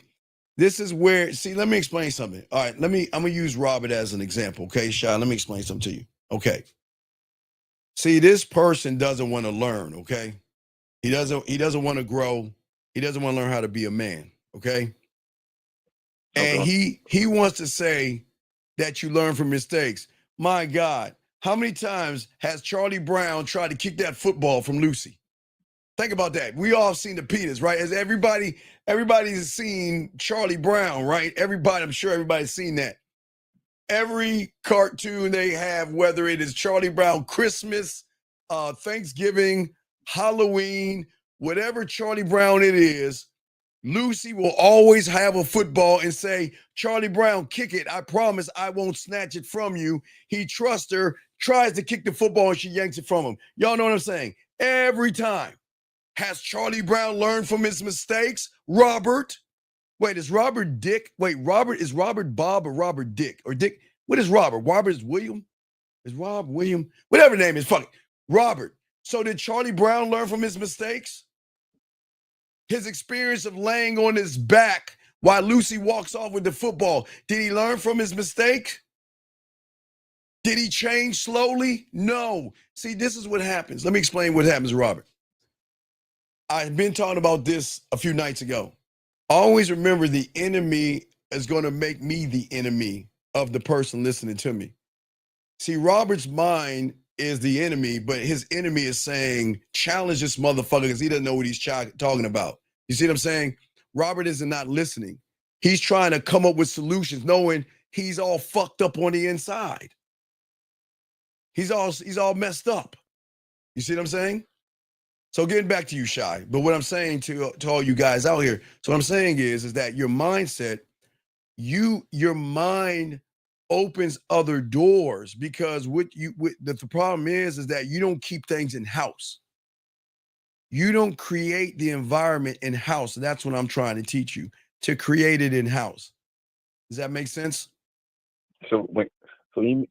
This is where, see, let me explain something. All right, I'm gonna use Robert as an example. Okay, Shy, let me explain something to you. Okay. See, this person doesn't want to learn, okay? He doesn't want to grow. He doesn't want to learn how to be a man, okay? And he wants to say that you learn from mistakes. My God, how many times has Charlie Brown tried to kick that football from Lucy? Think about that. We all seen the penis, right? As everybody's seen Charlie Brown, right? I'm sure everybody's seen that. Every cartoon they have, whether it is Charlie Brown Christmas, Thanksgiving, Halloween, whatever Charlie Brown it is, Lucy will always have a football and say, Charlie Brown, kick it. I promise I won't snatch it from you. He trusts her, tries to kick the football, and she yanks it from him. Y'all know what I'm saying? Every time. Has Charlie Brown learned from his mistakes? Robert? Wait, is Robert Dick? Wait, is Robert Bob or Robert Dick? Or Dick? What is Robert? Robert is William? Is Rob William? Whatever the name is, fuck it. Robert. So did Charlie Brown learn from his mistakes? His experience of laying on his back while Lucy walks off with the football. Did he learn from his mistake? Did he change slowly? No. See, this is what happens. Let me explain what happens, Robert. I've been talking about this a few nights ago. Always remember the enemy is going to make me the enemy of the person listening to me. See, Robert's mind is the enemy, but his enemy is saying, challenge this motherfucker because he doesn't know what he's talking about. You see what I'm saying? Robert is not listening. He's trying to come up with solutions, knowing he's all fucked up on the inside. He's all messed up. You see what I'm saying? So getting back to you, Shy, but what I'm saying to all you guys out here, so what I'm saying is that your mindset, your mind opens other doors because the problem is that you don't keep things in house. You don't create the environment in house. That's what I'm trying to teach you, to create it in house. Does that make sense? So you mean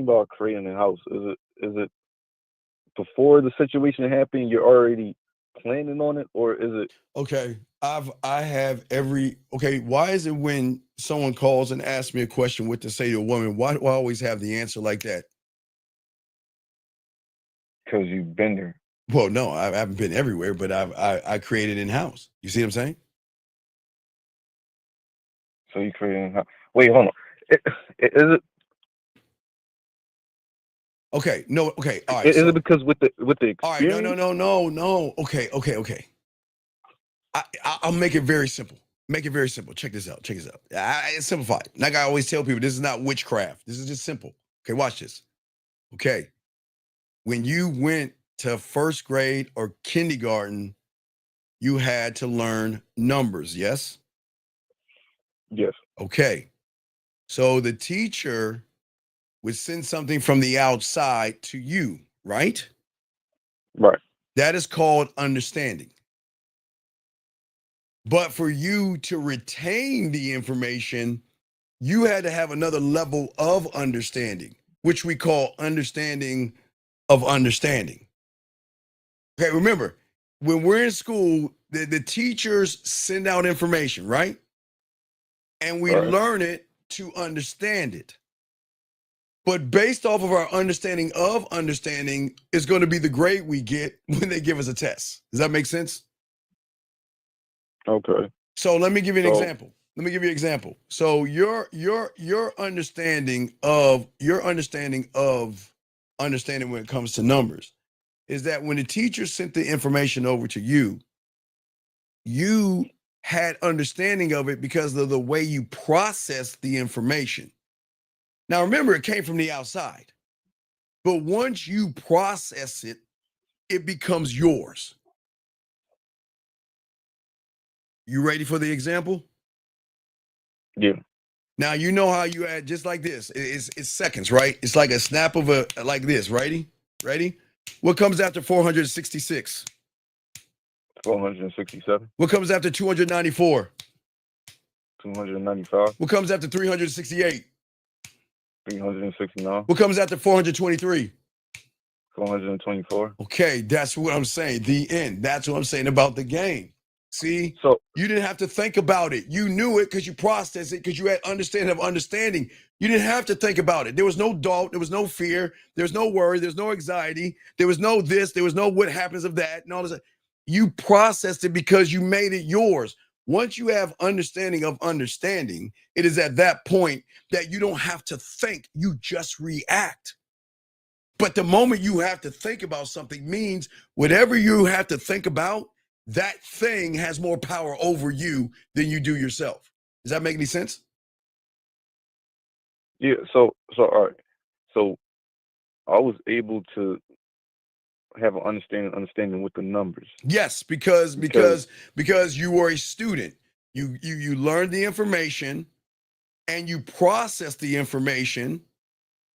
by creating a house? Is it before the situation happened, you're already planning on it, or is it? Okay, why is it when someone calls and asks me a question what to say to a woman, why do I always have the answer like that? Because you've been there. Well, no, I haven't been everywhere, but I created in-house. You see what I'm saying? So you created in-house. Wait, hold on. Is it? Okay, no, okay, all right. Is it because with the experience? All right, no. Okay. I'll make it very simple. Check this out. It's simplified. Like I always tell people, this is not witchcraft. This is just simple. Okay, watch this. Okay. When you went to first grade or kindergarten, you had to learn numbers, yes? Yes. Okay. So the teacher would send something from the outside to you, right? Right. That is called understanding. But for you to retain the information, you had to have another level of understanding, which we call understanding of understanding. Okay, remember, when we're in school, the teachers send out information, right? And we learn it to understand it. But based off of our understanding of understanding is going to be the grade we get when they give us a test. Does that make sense? Okay. So let me give you an example. So your understanding of understanding when it comes to numbers is that when the teacher sent the information over to you, you had understanding of it because of the way you processed the information. Now, remember, it came from the outside. But once you process it, it becomes yours. You ready for the example? Yeah. Now, you know how you add just like this. It's seconds, right? It's like a snap of like this. Ready? What comes after 466? 467. What comes after 294? 295. What comes after 368? 369. What comes after 423? 424. Okay, that's what I'm saying. The end. That's what I'm saying about the game. See, so you didn't have to think about it. You knew it because you processed it because you had understanding of understanding. You didn't have to think about it. There was no doubt. There was no fear. There was no worry. There's no anxiety. There was no this. There was no what happens of that and all this. You processed it because you made it yours. Once you have understanding of understanding, it is at that point that you don't have to think, you just react. But the moment you have to think about something means whatever you have to think about, that thing has more power over you than you do yourself. Does that make any sense? Yeah. So all right. So I was able to have an understanding with the numbers. Yes, because you were a student. You learned the information and you processed the information,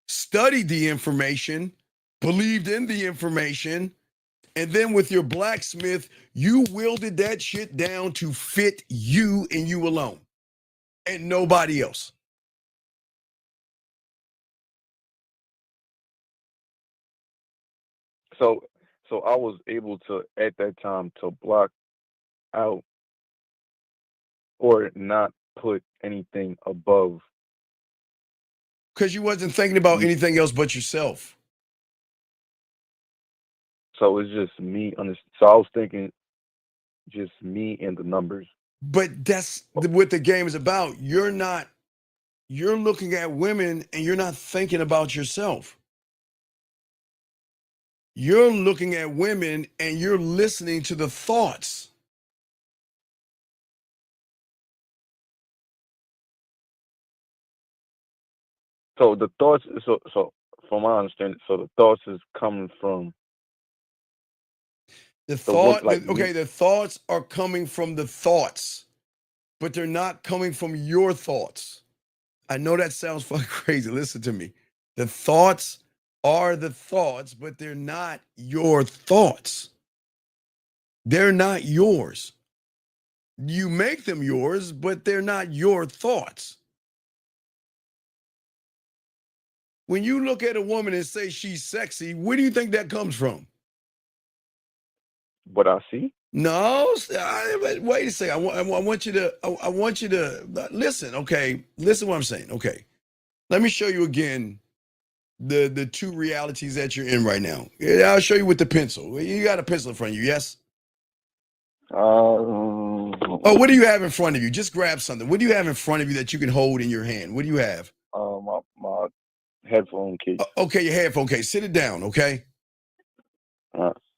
studied the information, believed in the information, and then with your blacksmith, you wielded that shit down to fit you and you alone and nobody else. So I was able to at that time to block out or not put anything above. Because you wasn't thinking about anything else but yourself. So it's just me. So I was thinking just me and the numbers. But that's what the game is about. You're looking at women and you're not thinking about yourself. You're looking at women and you're listening to the thoughts. So the thoughts, so from my understanding, so the thoughts is coming from the thoughts are coming from the thoughts, but they're not coming from your thoughts. I know that sounds fucking crazy. Listen to me. The thoughts are the thoughts, but they're not your thoughts. They're not yours. You make them yours, but they're not your thoughts. When you look at a woman and say she's sexy, where do you think that comes from? What I see? No, wait a second. I want you to listen. Okay, listen to what I'm saying. Okay, let me show you again the two realities that you're in right now. I'll show you with the pencil. You got a pencil in front of you, yes? What do you have in front of you? Just grab something. What do you have in front of you that you can hold in your hand? What do you have? My headphone case. Okay, your headphone case. Sit it down, okay?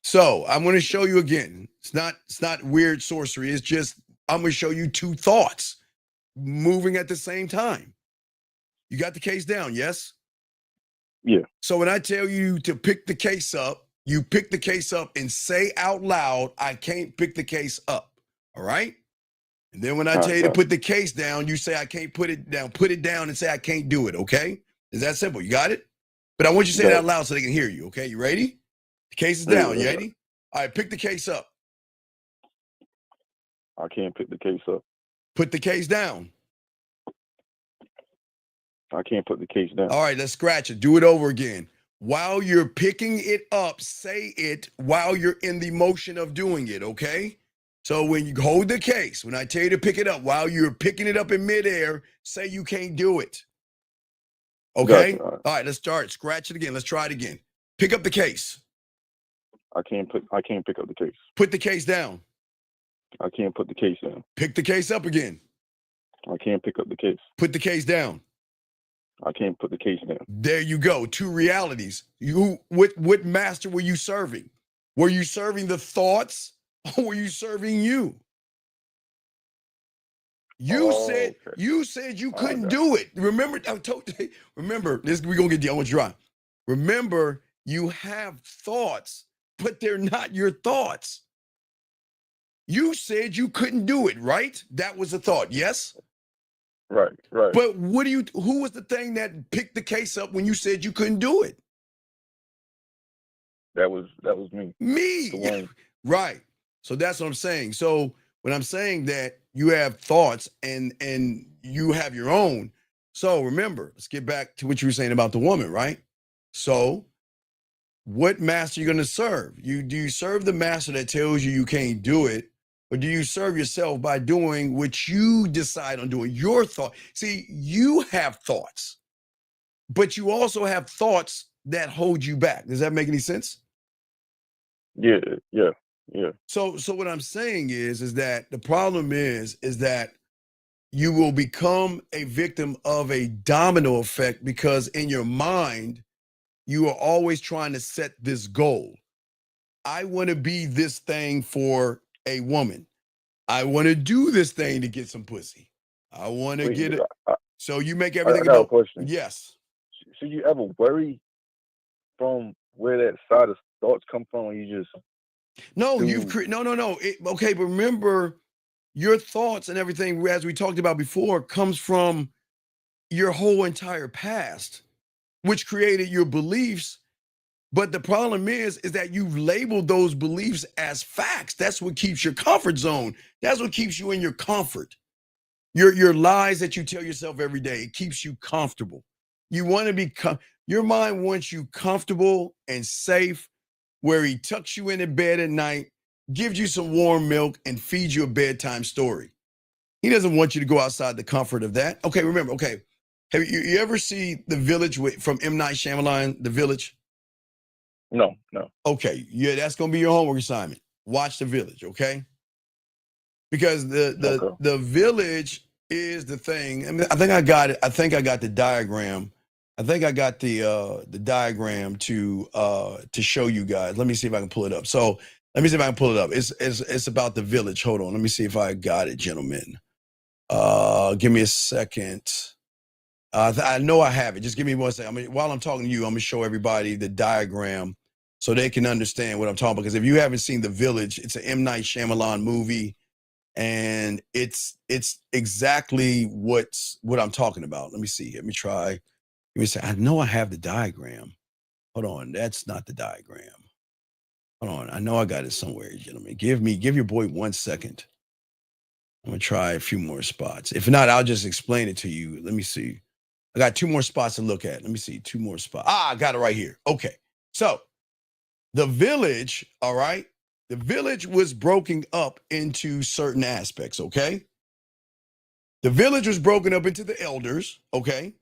So I'm going to show you again. It's not weird sorcery. It's just I'm going to show you two thoughts moving at the same time. You got the case down, yes? Yeah. So when I tell you to pick the case up, you pick the case up and say out loud, I can't pick the case up. All right? And then when I tell you to put the case down, you say I can't put it down. Put it down and say I can't do it, okay? Is that simple? You got it? But I want you to say it out loud so they can hear you, okay? You ready? The case is down. You ready? All right, pick the case up. I can't pick the case up. Put the case down. I can't put the case down. All right, let's scratch it. Do it over again. While you're picking it up, say it while you're in the motion of doing it, okay? So when you hold the case, when I tell you to pick it up, while you're picking it up in midair, say you can't do it. Okay? Gotcha. All right, let's start. Scratch it again. Let's try it again. Pick up the case. I can't pick up the case. Put the case down. I can't put the case down. Pick the case up again. I can't pick up the case. Put the case down. I can't put the case down. There you go. Two realities. What master were you serving? Were you serving the thoughts or were you serving you? You said you couldn't do it. Remember, remember, we're gonna get the I want you to remember, you have thoughts, but they're not your thoughts. You said you couldn't do it, right? That was a thought, yes? Right. But who was the thing that picked the case up when you said you couldn't do it? That was me. Me. Right. So that's what I'm saying. So when I'm saying that you have thoughts and you have your own. So remember, let's get back to what you were saying about the woman, right? So what master are you going to serve? Do you serve the master that tells you can't do it? Or do you serve yourself by doing what you decide on doing? Your thought. See, you have thoughts, but you also have thoughts that hold you back. Does that make any sense? Yeah. Yeah. So what I'm saying is that the problem is that you will become a victim of a domino effect because in your mind, you are always trying to set this goal. I want to be this thing for a woman. I want to do this thing to get some pussy. I want to Wait, get it. So you make I everything got a about question. yes. Should you ever worry from where that side of thoughts come from? Or you just No, do... no. Okay, but remember, your thoughts and everything, as we talked about before, comes from your whole entire past, which created your beliefs. But the problem is that you've labeled those beliefs as facts. That's what keeps your comfort zone. That's what keeps you in your comfort. Your lies that you tell yourself every day, it keeps you comfortable. You want to be, your mind wants you comfortable and safe, where he tucks you into bed at night, gives you some warm milk, and feeds you a bedtime story. He doesn't want you to go outside the comfort of that. Okay, remember, okay. Have you ever see The Village from M. Night Shyamalan, The Village? No. Okay, yeah, that's gonna be your homework assignment. Watch The Village, okay? Because the Village is the thing. I mean, I think I got it. I think I got the diagram. I think I got the diagram to show you guys. Let me see if I can pull it up. So let me see if I can pull it up. It's about The Village. Hold on. Let me see if I got it, gentlemen. Give me a second. I know I have it. Just give me 1 second. I mean, while I'm talking to you, I'm gonna show everybody the diagram so they can understand what I'm talking about. Because if you haven't seen The Village, it's an M. Night Shyamalan movie, and it's exactly what I'm talking about. Let me see. Let me try. Let me say. I know I have the diagram. Hold on. That's not the diagram. Hold on. I know I got it somewhere, gentlemen. Give your boy 1 second. I'm gonna try a few more spots. If not, I'll just explain it to you. Let me see. I got 2 more spots to look at. Let me see. 2 more spots. I got it right here. Okay. So The Village, all right? The Village was broken up into certain aspects, okay? The Village was broken up into the elders, okay?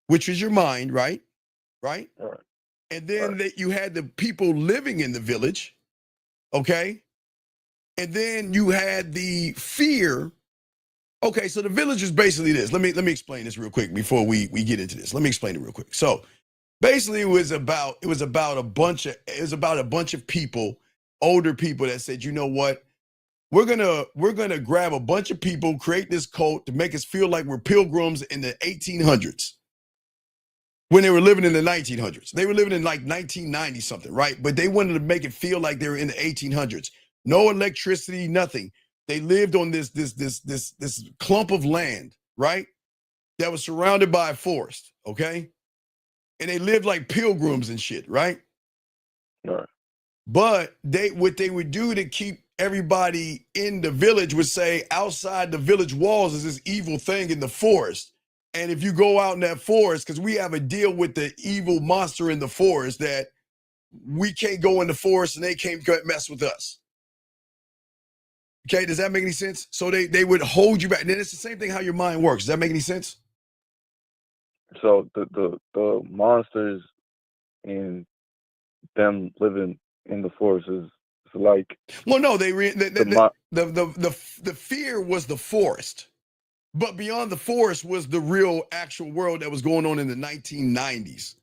Which is your mind, right? Right? All right. And then you had the people living in the village, okay? And then you had the fear. Okay, so the village is basically this. Let me explain this real quick before we get into this. Let me explain it real quick. So basically it was about a bunch of people, older people that said, you know what? We're gonna grab a bunch of people, create this cult to make us feel like we're pilgrims in the 1800s. When they were living in the 1900s. They were living in like 1990 something, right? But they wanted to make it feel like they were in the 1800s. No electricity, nothing. They lived on this clump of land, right? That was surrounded by a forest, okay? And they lived like pilgrims and shit, right? All right. But what they would do to keep everybody in the village would say outside the village walls is this evil thing in the forest. And if you go out in that forest, because we have a deal with the evil monster in the forest that we can't go in the forest and they can't mess with us. Okay, does that make any sense? So they would hold you back. And then it's the same thing how your mind works. Does that make any sense? So the monsters and them living in the forest is like... Well, no, the fear was the forest. But beyond the forest was the real actual world that was going on in the 1990s.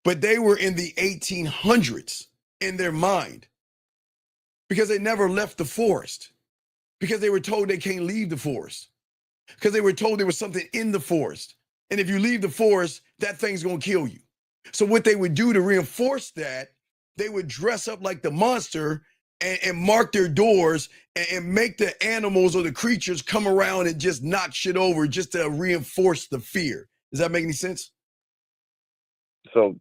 But they were in the 1800s in their mind because they never left the forest, because they were told they can't leave the forest, because they were told there was something in the forest. And if you leave the forest, that thing's going to kill you. So what they would do to reinforce that, they would dress up like the monster and mark their doors and make the animals or the creatures come around and just knock shit over just to reinforce the fear. Does that make any sense? So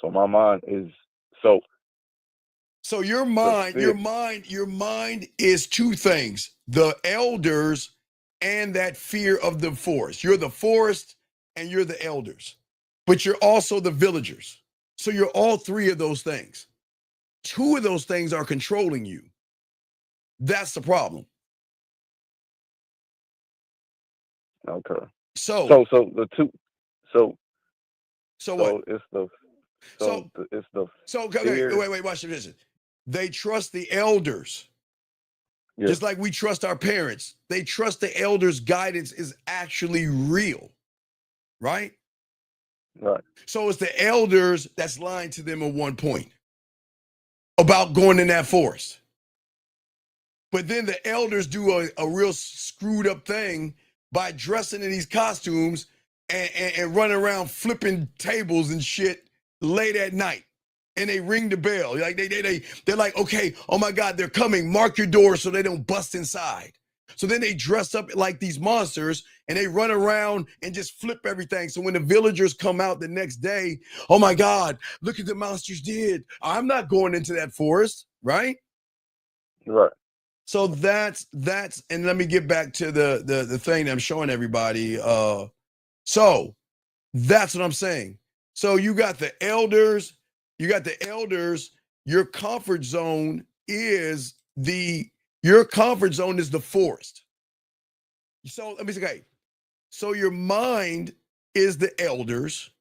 my mind is so your mind is 2 things: the elders and that fear of the forest. You're the forest and you're the elders, but you're also the villagers. So you're all 3 of those things. 2 of those things are controlling you. That's the problem. Okay. So the two. So what? It's the Okay, fear. wait, watch this. They trust the elders. Yeah. Just like we trust our parents. They trust the elders' guidance is actually real. Right? Right. So it's the elders that's lying to them at one point about going in that forest. But then the elders do a real screwed up thing by dressing in these costumes and running around flipping tables and shit late at night. And they ring the bell. Like they're like, okay, oh my God, they're coming. Mark your doors so they don't bust inside. So then they dress up like these monsters and they run around and just flip everything. So when the villagers come out the next day, oh my God, look at the monsters did. I'm not going into that forest, right? Right. So that's and let me get back to the thing that I'm showing everybody. So that's what I'm saying. So you got the elders, your comfort zone is the forest. So let me say, okay. So your mind is the elders,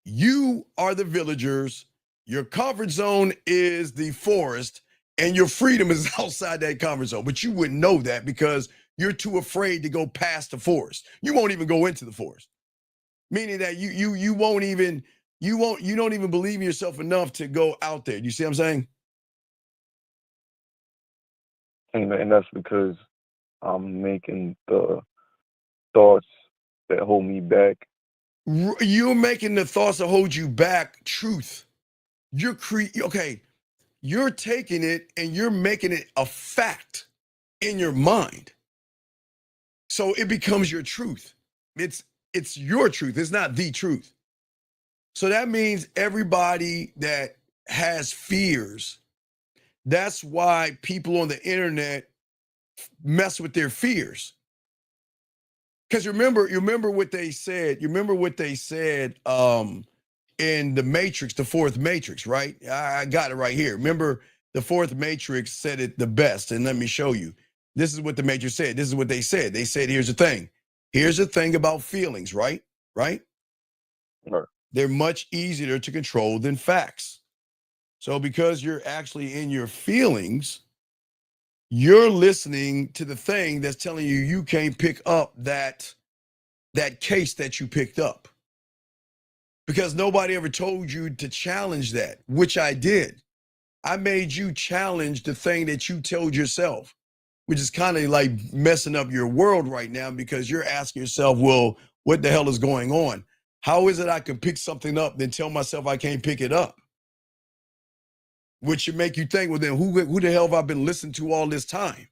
you are the villagers, your comfort zone is the forest, and your freedom is outside that comfort zone. But you wouldn't know that because you're too afraid to go past the forest. You won't even go into the forest. Meaning that you don't even believe in yourself enough to go out there. You see what I'm saying? And that's because I'm making the thoughts that hold me back. You're making the thoughts that hold you back truth. You're taking it and you're making it a fact in your mind. So it becomes your truth. It's your truth. It's not the truth. So that means everybody that has fears, that's why people on the internet mess with their fears. Because you remember what they said. You remember what they said in the Matrix, the fourth Matrix, right? I got it right here. Remember, the fourth Matrix said it the best, and let me show you. This is what the Matrix said. This is what they said. They said, here's the thing. Here's the thing about feelings, right? Right? Right. They're much easier to control than facts. So because you're actually in your feelings, you're listening to the thing that's telling you you can't pick up that case that you picked up. Because nobody ever told you to challenge that, which I did. I made you challenge the thing that you told yourself, which is kind of like messing up your world right now because you're asking yourself, well, what the hell is going on? How is it I can pick something up then tell myself I can't pick it up? Which should make you think, well, then who the hell have I been listening to all this time?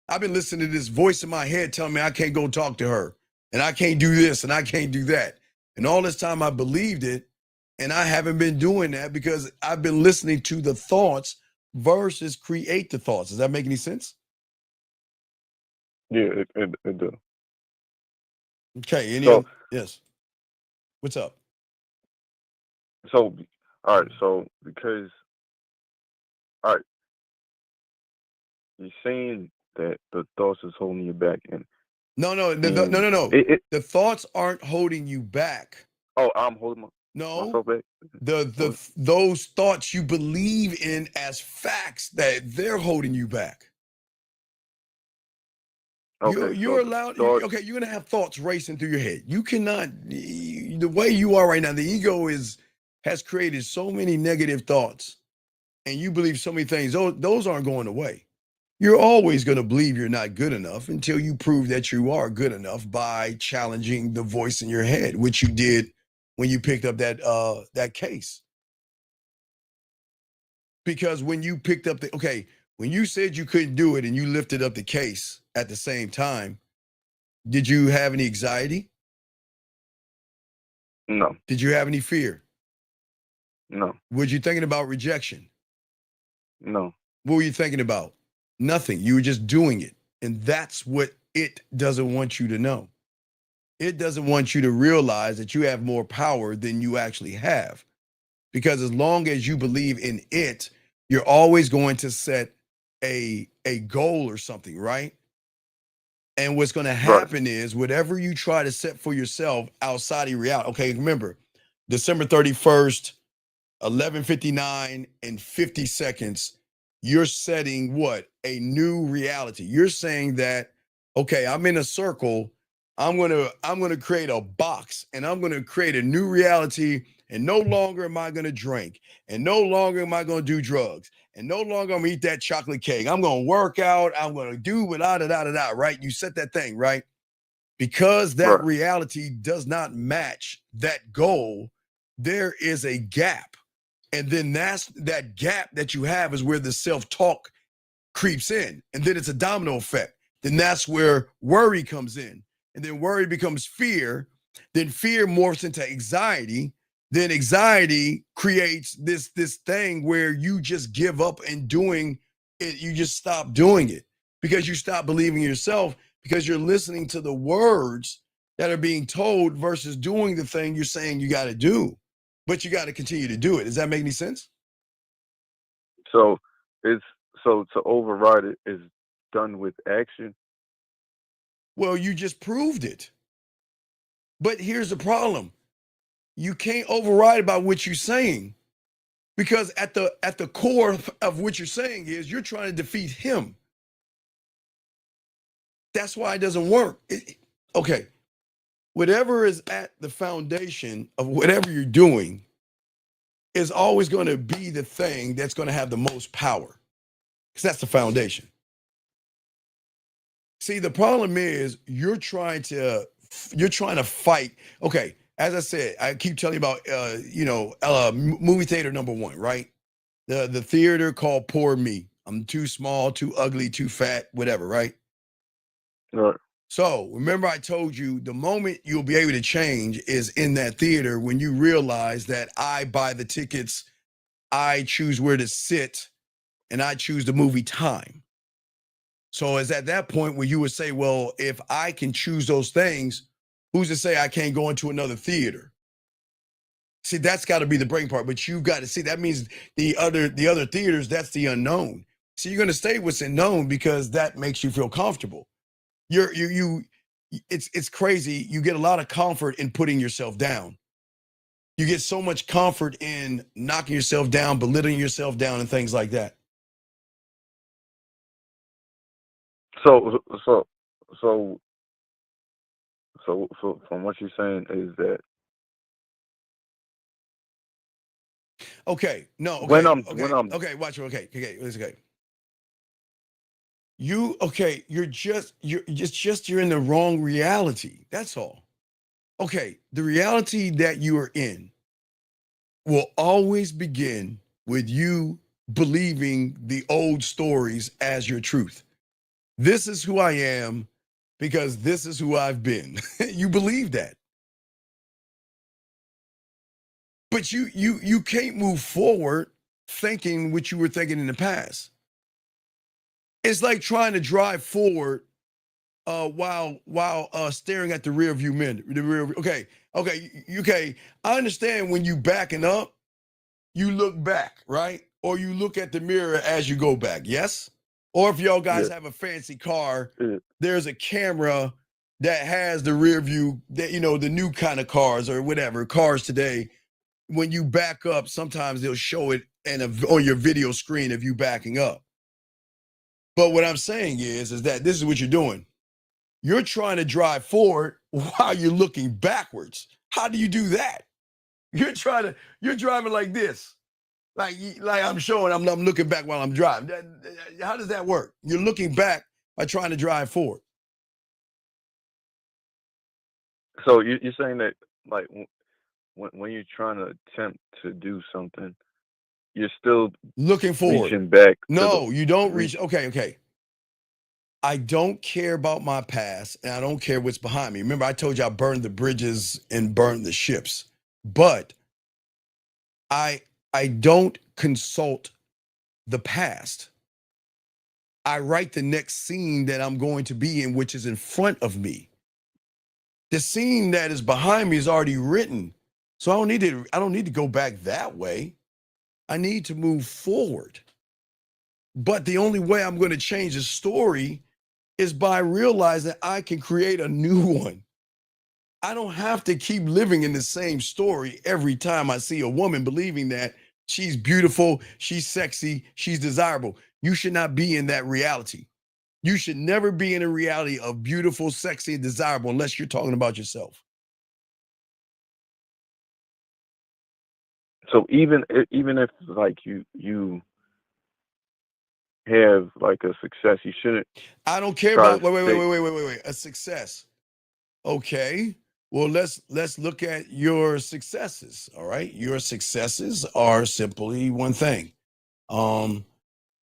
I've been listening to this voice in my head telling me I can't go talk to her and I can't do this and I can't do that. And all this time I believed it, and I haven't been doing that because I've been listening to the thoughts versus create the thoughts. Does that make any sense? Yeah, it does. Okay. Yes. What's up? So, all right. So, because, all right, you're saying that the thoughts is holding you back, and no. The thoughts aren't holding you back. Oh, I'm holding myself back. Those thoughts you believe in as facts, that they're holding you back. Okay, you're allowed. You're going to have thoughts racing through your head. You cannot. The way you are right now, the ego has created so many negative thoughts, and you believe so many things. Those aren't going away. You're always going to believe you're not good enough until you prove that you are good enough by challenging the voice in your head, which you did when you picked up that case. Because when you picked up when you said you couldn't do it and you lifted up the case at the same time, did you have any anxiety? No. Did you have any fear? No. Were you thinking about rejection? No. What were you thinking about? Nothing. You were just doing it. And that's what it doesn't want you to know. It doesn't want you to realize that you have more power than you actually have. Because as long as you believe in it, you're always going to set a goal or something, right? And what's going to happen is whatever you try to set for yourself outside of reality. Okay, remember, December 31st, 11:59 and 50 seconds, you're setting what? A new reality. You're saying that, okay, I'm in a circle. I'm gonna create a box and I'm gonna create a new reality. And no longer am I gonna drink, and no longer am I gonna do drugs, and no longer I'm gonna eat that chocolate cake. I'm gonna work out, I'm gonna do without it, right? You set that thing, right? Because that Right. reality does not match that goal, there is a gap. And then that gap that you have is where the self-talk creeps in. And then it's a domino effect. Then that's where worry comes in. And then worry becomes fear. Then fear morphs into anxiety. Then anxiety creates this thing where you just give up and doing it. You just stop doing it because you stop believing in yourself, because you're listening to the words that are being told versus doing the thing you're saying you got to do. But you got to continue to do it. Does that make any sense? So to override it is done with action. Well, you just proved it. But here's the problem. You can't override about what you're saying, because at the core of what you're saying is you're trying to defeat him. That's why it doesn't work. Okay. Whatever is at the foundation of whatever you're doing is always going to be the thing that's going to have the most power, because that's the foundation. See, the problem is you're trying to fight. Okay, as I said, I keep telling you about movie theater number one, right? The theater called Poor Me. I'm too small, too ugly, too fat, whatever, right? Right. So remember, I told you the moment you'll be able to change is in that theater, when you realize that I buy the tickets, I choose where to sit, and I choose the movie time. So it's at that point where you would say, well, if I can choose those things, who's to say I can't go into another theater? See, that's got to be the breaking part. But you got to see, that means the other theaters, that's the unknown. So you're going to stay what's unknown because that makes you feel comfortable. It's crazy. You get a lot of comfort in putting yourself down. You get so much comfort in knocking yourself down, belittling yourself down, and things like that. So from what you're saying is that okay, no, okay, when I'm okay, watch it, okay, it's okay. You're in the wrong reality. That's all. Okay, the reality that you are in will always begin with you believing the old stories as your truth. This is who I am because this is who I've been. You believe that. But you can't move forward thinking what you were thinking in the past. It's like trying to drive forward while staring at the rear view mirror. Okay. I understand when you backing up, you look back, right? Or you look at the mirror as you go back. Yes. Or if y'all guys have a fancy car, there's a camera that has the rear view, that the new kind of cars or whatever cars today. When you back up, sometimes they'll show it on your video screen of you backing up. But what I'm saying is that this is what you're doing. You're trying to drive forward while you're looking backwards. How do you do that? You're driving like this. Like I'm showing, I'm looking back while I'm driving. How does that work? You're looking back by trying to drive forward. So you're saying that, like, when you're trying to attempt to do something, you're still looking forward, reaching back. No, you don't reach. Okay. I don't care about my past, and I don't care what's behind me. Remember, I told you I burned the bridges and burned the ships, but I don't consult the past. I write the next scene that I'm going to be in, which is in front of me. The scene that is behind me is already written. So I don't need to go back that way. I need to move forward. But the only way I'm going to change the story is by realizing I can create a new one. I don't have to keep living in the same story every time I see a woman believing that she's beautiful, she's sexy, she's desirable. You should not be in that reality. You should never be in a reality of beautiful, sexy, and desirable unless you're talking about yourself. So even if like you have like a success, you shouldn't. I don't care try about to stay- wait. A success. Okay. Well, let's look at your successes. All right. Your successes are simply one thing.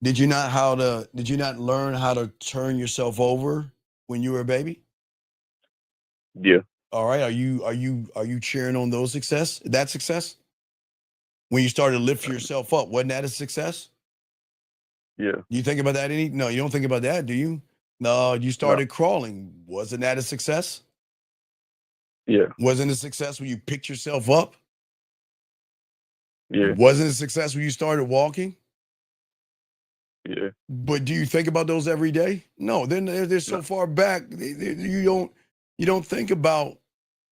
Did you not learn how to turn yourself over when you were a baby? Yeah, All right. Are you cheering on those success? That success? When you started to lift yourself up, wasn't that a success? yeah. You think about that no, you don't think about that, do you? No, you started crawling. Wasn't that a success? Yeah, Wasn't a success when you picked yourself up? yeah, Wasn't a success when you started walking? yeah. But do you think about those every day? No, then they're so far back. You don't think about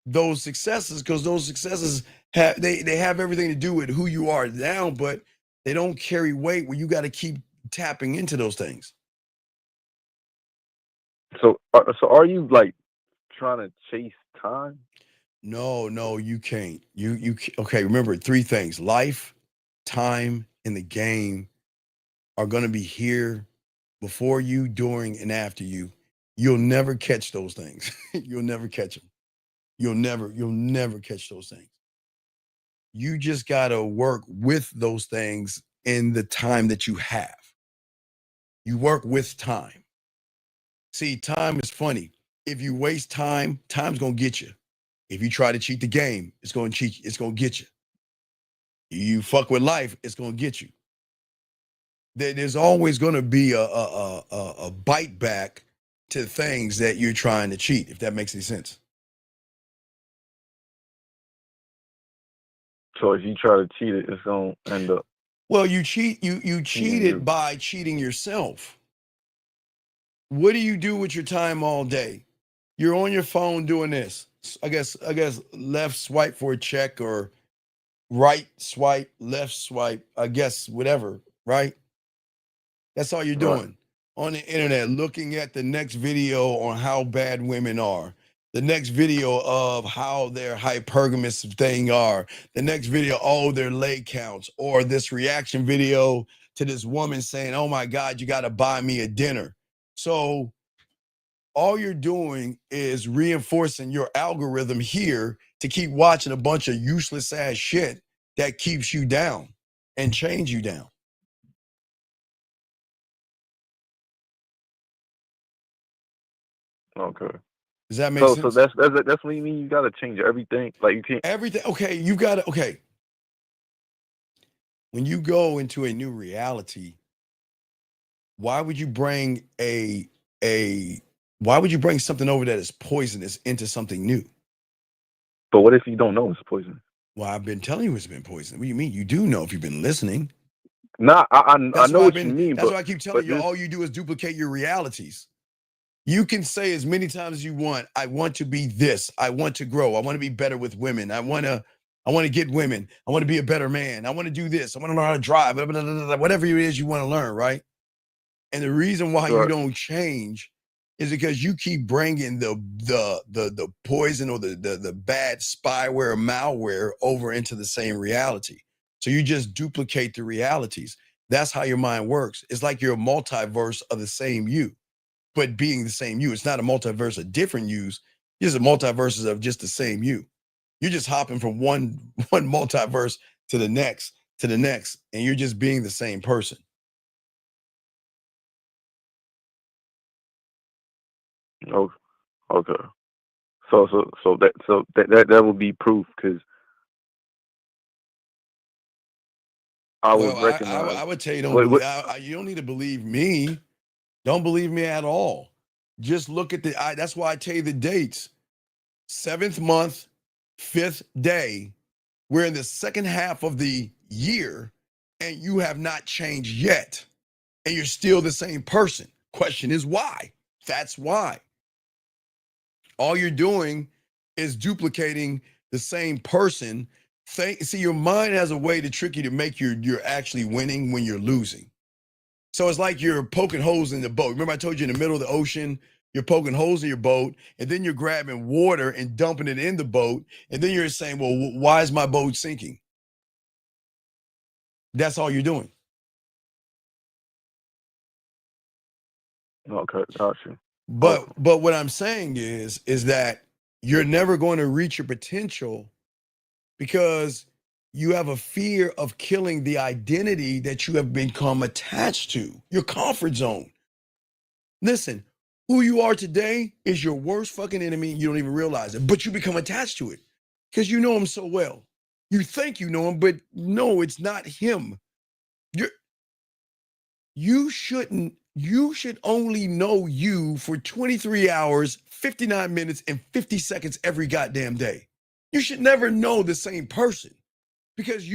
those successes because those successes they have everything to do with who you are now, but they don't carry weight where you got to keep tapping into those things. So are you like trying to chase time? No, you can't. Okay, remember three things: life, time, and the game are going to be here before you, during, and after you. You'll never catch those things. You'll never catch them. You'll never catch those things. You just got to work with those things in the time that you have. You work with time. See, time is funny. If you waste time, time's going to get you. If you try to cheat the game, it's going to get you. You fuck with life, it's going to get you. There's always going to be a bite back to things that you're trying to cheat, if that makes any sense. So if you try to cheat it, it's gonna end up. Well, you cheated by cheating yourself. What do you do with your time all day? You're on your phone doing this. I guess left swipe for a check or right swipe, left swipe, I guess whatever, right? That's all you're doing on the internet, looking at the next video on how bad women are, the next video of how their hypergamous thing are, the next video, their leg counts, or this reaction video to this woman saying, oh my God, you got to buy me a dinner. So all you're doing is reinforcing your algorithm here to keep watching a bunch of useless ass shit that keeps you down and chains you down. Okay. Does that make sense? So that's what you mean. You gotta change everything. Like you can't everything. Okay, you gotta. Okay, when you go into a new reality, why would you bring why would you bring something over that is poisonous into something new? But what if you don't know it's poison? Well, I've been telling you it's been poison. What do you mean? You do know if you've been listening. Nah, I know what you mean. That's why I keep telling you. All you do is duplicate your realities. You can say as many times as you want, I want to be this. I want to grow. I want to be better with women. I want to get women. I want to be a better man. I want to do this. I want to learn how to drive. Whatever it is you want to learn, right? And the reason why you don't change is because you keep bringing the poison or the bad spyware or malware over into the same reality. So you just duplicate the realities. That's how your mind works. It's like you're a multiverse of the same you, but being the same you. It's not a multiverse of different yous. It's a multiverse of just the same you. You're just hopping from one multiverse to the next, and you're just being the same person. Oh, okay. So that would be proof because I would recognize. I would tell you you don't need to believe me. Don't believe me at all. Just look at that's why I tell you the dates. 7th month, 5th day. We're in the second half of the year and you have not changed yet. And you're still the same person. Question is why? That's why. All you're doing is duplicating the same person. See, your mind has a way to trick you to make you're actually winning when you're losing. So it's like you're poking holes in the boat. Remember I told you in the middle of the ocean, you're poking holes in your boat, and then you're grabbing water and dumping it in the boat, and then you're saying, well, why is my boat sinking? That's all you're doing. Okay, got you. But what I'm saying is that you're never going to reach your potential because you have a fear of killing the identity that you have become attached to, your comfort zone. Listen, who you are today is your worst fucking enemy. You don't even realize it, but you become attached to it because you know him so well. You think you know him, but no, it's not him. You should only know you for 23 hours, 59 minutes, and 50 seconds every goddamn day. You should never know the same person because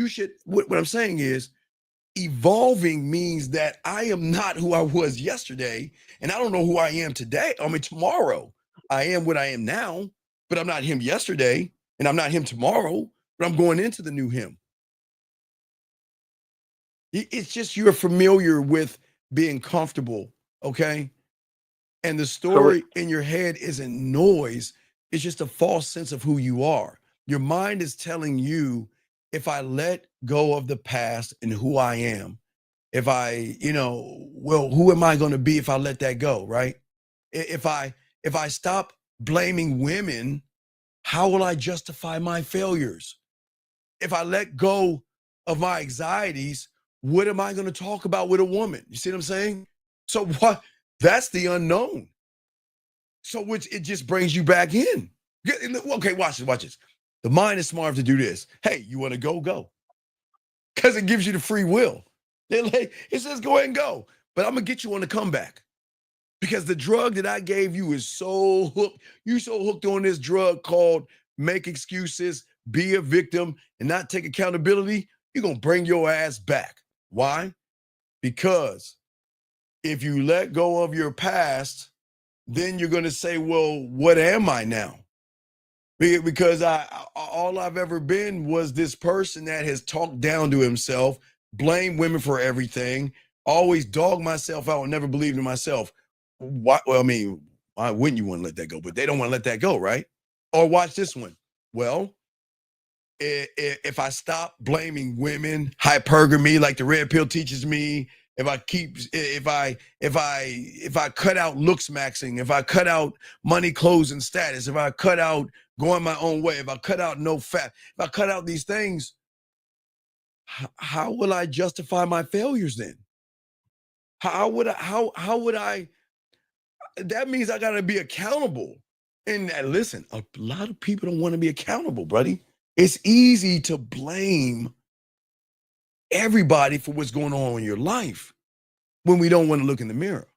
what I'm saying is evolving means that I am not who I was yesterday, and I don't know who I am today. I mean, tomorrow I am what I am now, but I'm not him yesterday, and I'm not him tomorrow, but I'm going into the new him. It's just you're familiar with being comfortable, okay? And the story in your head isn't noise. It's just a false sense of who you are. Your mind is telling you, if I let go of the past and who I am, if I, well, who am I going to be if I let that go, right? If I stop blaming women, how will I justify my failures? If I let go of my anxieties, what am I going to talk about with a woman? You see what I'm saying? So what? That's the unknown. So which it just brings you back in. Okay, watch this. The mind is smart to do this. Hey, you want to go? Go. Because it gives you the free will. It says go ahead and go. But I'm going to get you on the comeback. Because the drug that I gave you is so hooked. You're so hooked on this drug called make excuses, be a victim, and not take accountability. You're going to bring your ass back. Why? Because if you let go of your past, then you're going to say, well, what am I now? Because all I've ever been was this person that has talked down to himself, blamed women for everything, always dogged myself out and never believed in myself. Why? Well, I mean, why wouldn't you want to let that go? But they don't want to let that go, right? Or watch this one. Well, if I stop blaming women, hypergamy, like the red pill teaches me, if I cut out looks maxing, if I cut out money, clothes, and status, if I cut out going my own way, if I cut out no fat, if I cut out these things, how will I justify my failures then? How would I? That means I got to be accountable. And listen, a lot of people don't want to be accountable, buddy. It's easy to blame everybody for what's going on in your life when we don't want to look in the mirror.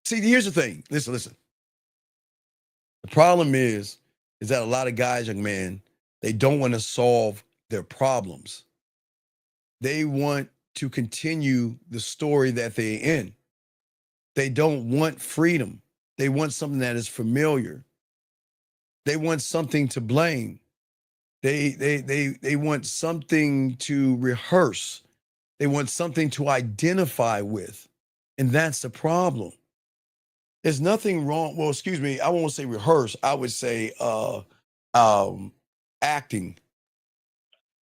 See, here's the thing. Listen. The problem is that a lot of guys, young man, they don't want to solve their problems. They want to continue the story that they're in. They don't want freedom. They want something that is familiar. They want something to blame. They want something to rehearse. They want something to identify with. And that's the problem. There's nothing wrong. Well, excuse me, I won't say rehearse. I would say acting,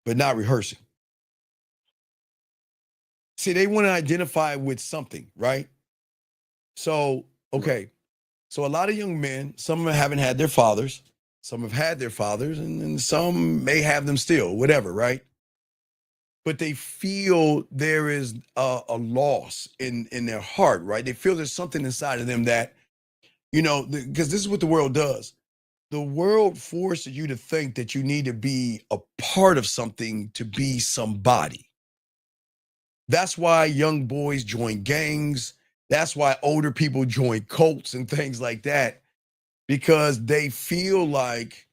but not rehearsing. See, they want to identify with something, right? So, okay. So a lot of young men, some of them haven't had their fathers, some have had their fathers, and some may have them still, whatever, right? But they feel there is a loss in their heart, right? They feel there's something inside of them that, because this is what the world does. The world forces you to think that you need to be a part of something to be somebody. That's why young boys join gangs. That's why older people join cults and things like that, because they feel like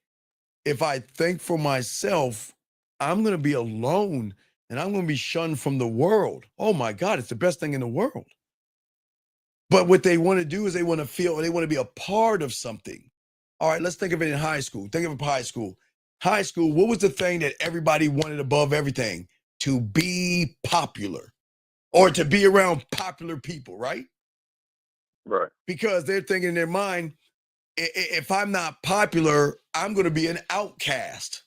if I think for myself, I'm going to be alone and I'm going to be shunned from the world. Oh my God, it's the best thing in the world. But what they want to do is they want to be a part of something. All right, let's think of it in high school. Think of high school. High school, what was the thing that everybody wanted above everything? To be popular. or to be around popular people, right? Right. Because they're thinking in their mind, if I'm not popular, I'm going to be an outcast.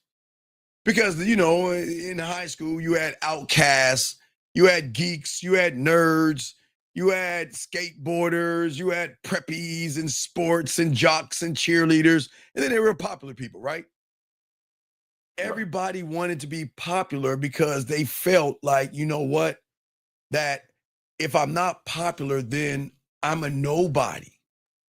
Because, you know, in high school, you had outcasts, you had geeks, you had nerds, you had skateboarders, you had preppies and sports and jocks and cheerleaders, and then there were popular people, right? Everybody wanted to be popular because they felt like, you know what, that if I'm not popular, then I'm a nobody.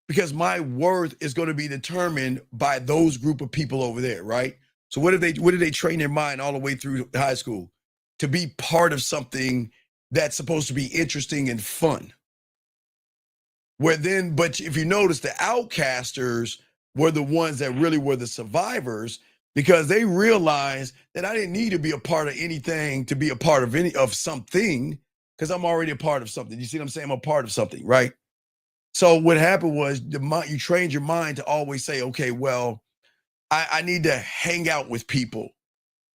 Because my worth is going to be determined by those group of people over there, right? So what did they train their mind all the way through high school? To be part of something that's supposed to be interesting and fun. But if you notice, the outcasters were the ones that really were the survivors, because they realized that I didn't need to be a part of anything to be a part of something, because I'm already a part of something. You see what I'm saying? I'm a part of something, right? So what happened was you trained your mind to always say, okay, well, I need to hang out with people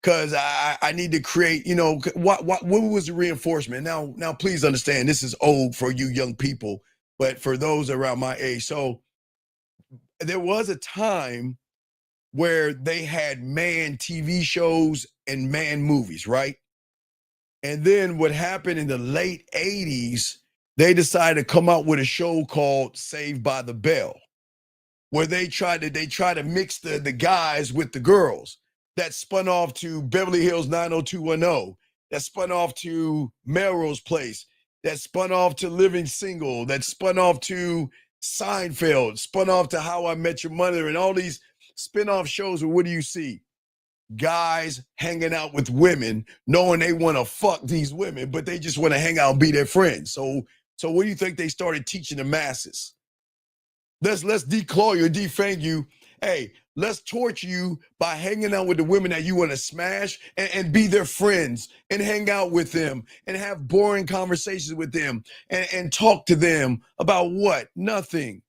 because I need to create, you know, what was the reinforcement? Now, please understand, this is old for you young people, but for those around my age. So there was a time where they had man TV shows and man movies, right? And then what happened in the late 80s, they decided to come out with a show called Saved by the Bell, where they try to mix the guys with the girls. That spun off to Beverly Hills 90210, that spun off to Melrose Place, that spun off to Living Single, that spun off to Seinfeld, spun off to How I Met Your Mother, and all these spin-off shows. Where what do you see? Guys hanging out with women, knowing they want to fuck these women, but they just want to hang out and be their friends. So what do you think they started teaching the masses? Let's declaw you, defang you. Hey, let's torture you by hanging out with the women that you want to smash and be their friends and hang out with them and have boring conversations with them and talk to them about what? Nothing.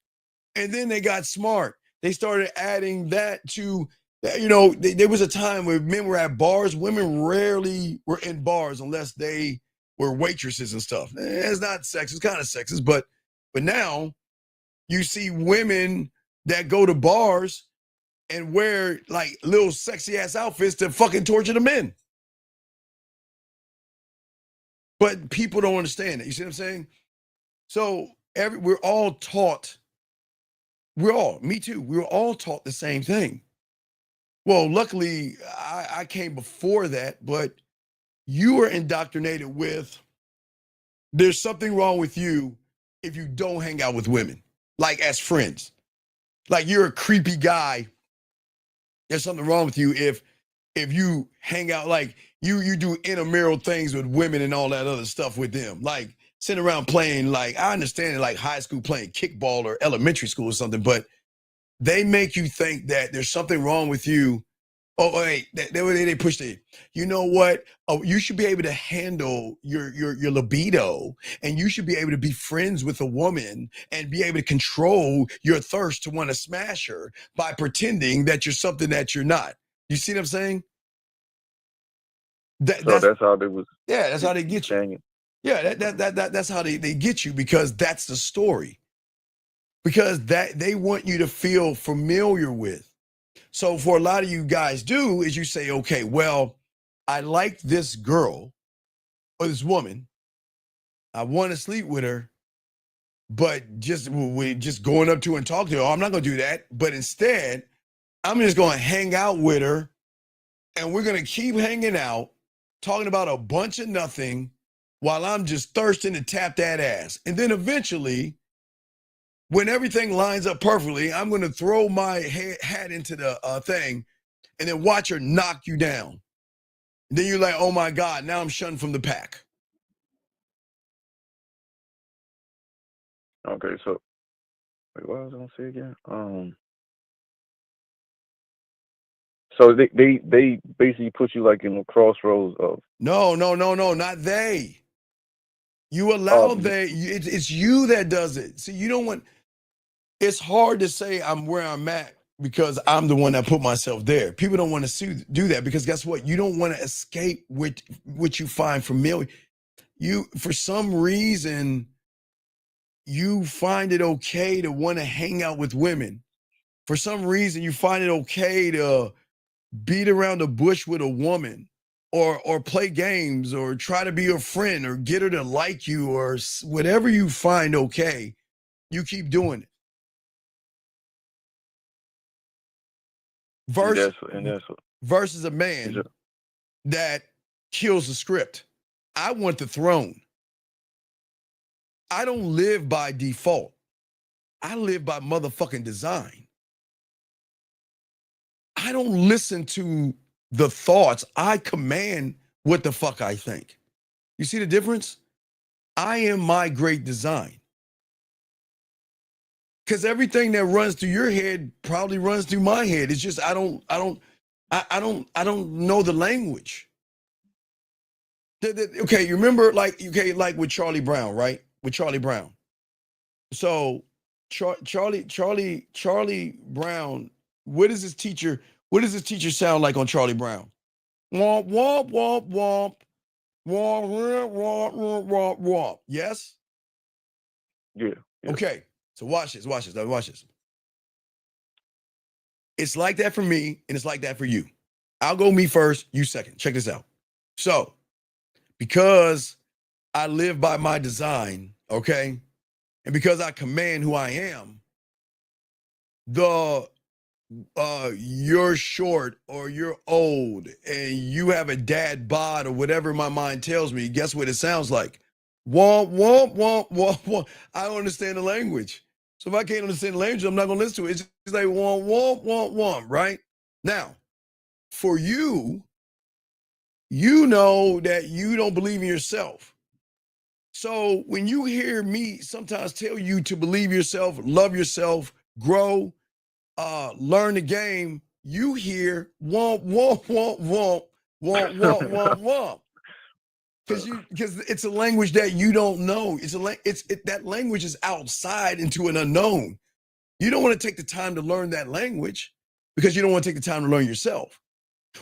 And then they got smart. They started adding that to, you know, there was a time where men were at bars. Women rarely were in bars unless they were waitresses and stuff. It's not sexist, it's kind of sexist, but now you see women that go to bars and wear like little sexy ass outfits to fucking torture the men. But people don't understand that. You see what I'm saying? So we're all taught, me too, we were all taught the same thing. Well, luckily, I came before that, but you were indoctrinated with, there's something wrong with you if you don't hang out with women, like as friends. Like you're a creepy guy. There's something wrong with you if you hang out, like you do intramural things with women and all that other stuff with them. Like sitting around playing, like, I understand it, like high school playing kickball or elementary school or something, but they make you think that there's something wrong with you. Oh, wait, they pushed it. You know what? Oh, you should be able to handle your libido, and you should be able to be friends with a woman and be able to control your thirst to want to smash her by pretending that you're something that you're not. You see what I'm saying? That's how they was. Yeah, that's how they get you. Yeah, that's how they get you, because that's the story. Because that they want you to feel familiar with. So for a lot of you guys do is you say, okay, well, I like this girl or this woman. I want to sleep with her, but we're just going up to her and talking to her. Oh, I'm not going to do that. But instead, I'm just going to hang out with her, and we're going to keep hanging out, talking about a bunch of nothing while I'm just thirsting to tap that ass. And then eventually, when everything lines up perfectly, I'm going to throw my hat into the thing and then watch her knock you down. And then you're like, oh my God, now I'm shunned from the pack. Okay, so wait, what was I gonna say again? So they basically put you like in the crossroads of. No, not they. You allow it's you that does it. See, you don't want. It's hard to say I'm where I'm at because I'm the one that put myself there. People don't want to do that because guess what? You don't want to escape what you find familiar. for some reason, you find it okay to want to hang out with women. For some reason, you find it okay to beat around the bush with a woman, or play games, or try to be a friend, or get her to like you, or whatever you find okay, you keep doing it. Versus a man that kills the script. I want the throne. I don't live by default. I live by motherfucking design. I don't listen to the thoughts. I command what the fuck I think. You see the difference? I am my great design. Because everything that runs through your head probably runs through my head. It's just I don't know the language. Okay, you remember like with Charlie Brown, right? With Charlie Brown. So Charlie Brown, what does his teacher sound like on Charlie Brown? Womp womp womp womp. Womp womp womp womp womp. Yes? Yeah. Okay. So watch this. It's like that for me, and it's like that for you. I'll go me first, you second. Check this out. So, because I live by my design, okay, and because I command who I am, you're short or you're old and you have a dad bod or whatever my mind tells me, guess what it sounds like? Womp, womp, womp, womp, womp. I don't understand the language. So if I can't understand the language, I'm not going to listen to it. It's just like womp, womp, womp, womp, right? Now, for you, you know that you don't believe in yourself. So when you hear me sometimes tell you to believe yourself, love yourself, grow, learn the game, you hear womp, womp, womp, womp, womp, womp, womp, womp. Because it's a language that you don't know. That language is outside into an unknown. You don't want to take the time to learn that language because you don't want to take the time to learn yourself.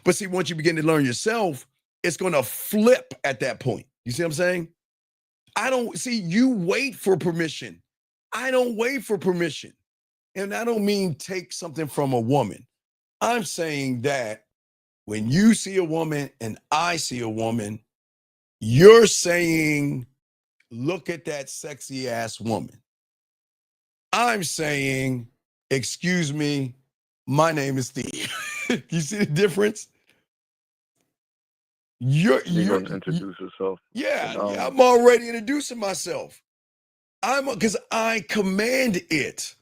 But see, once you begin to learn yourself, it's going to flip at that point. You see what I'm saying? You wait for permission. I don't wait for permission. And I don't mean take something from a woman. I'm saying that when you see a woman and I see a woman, you're saying, look at that sexy ass woman. I'm saying, excuse me, my name is Steve. You see the difference? You're going to introduce yourself. Yeah, I'm already introducing myself. Because I command it.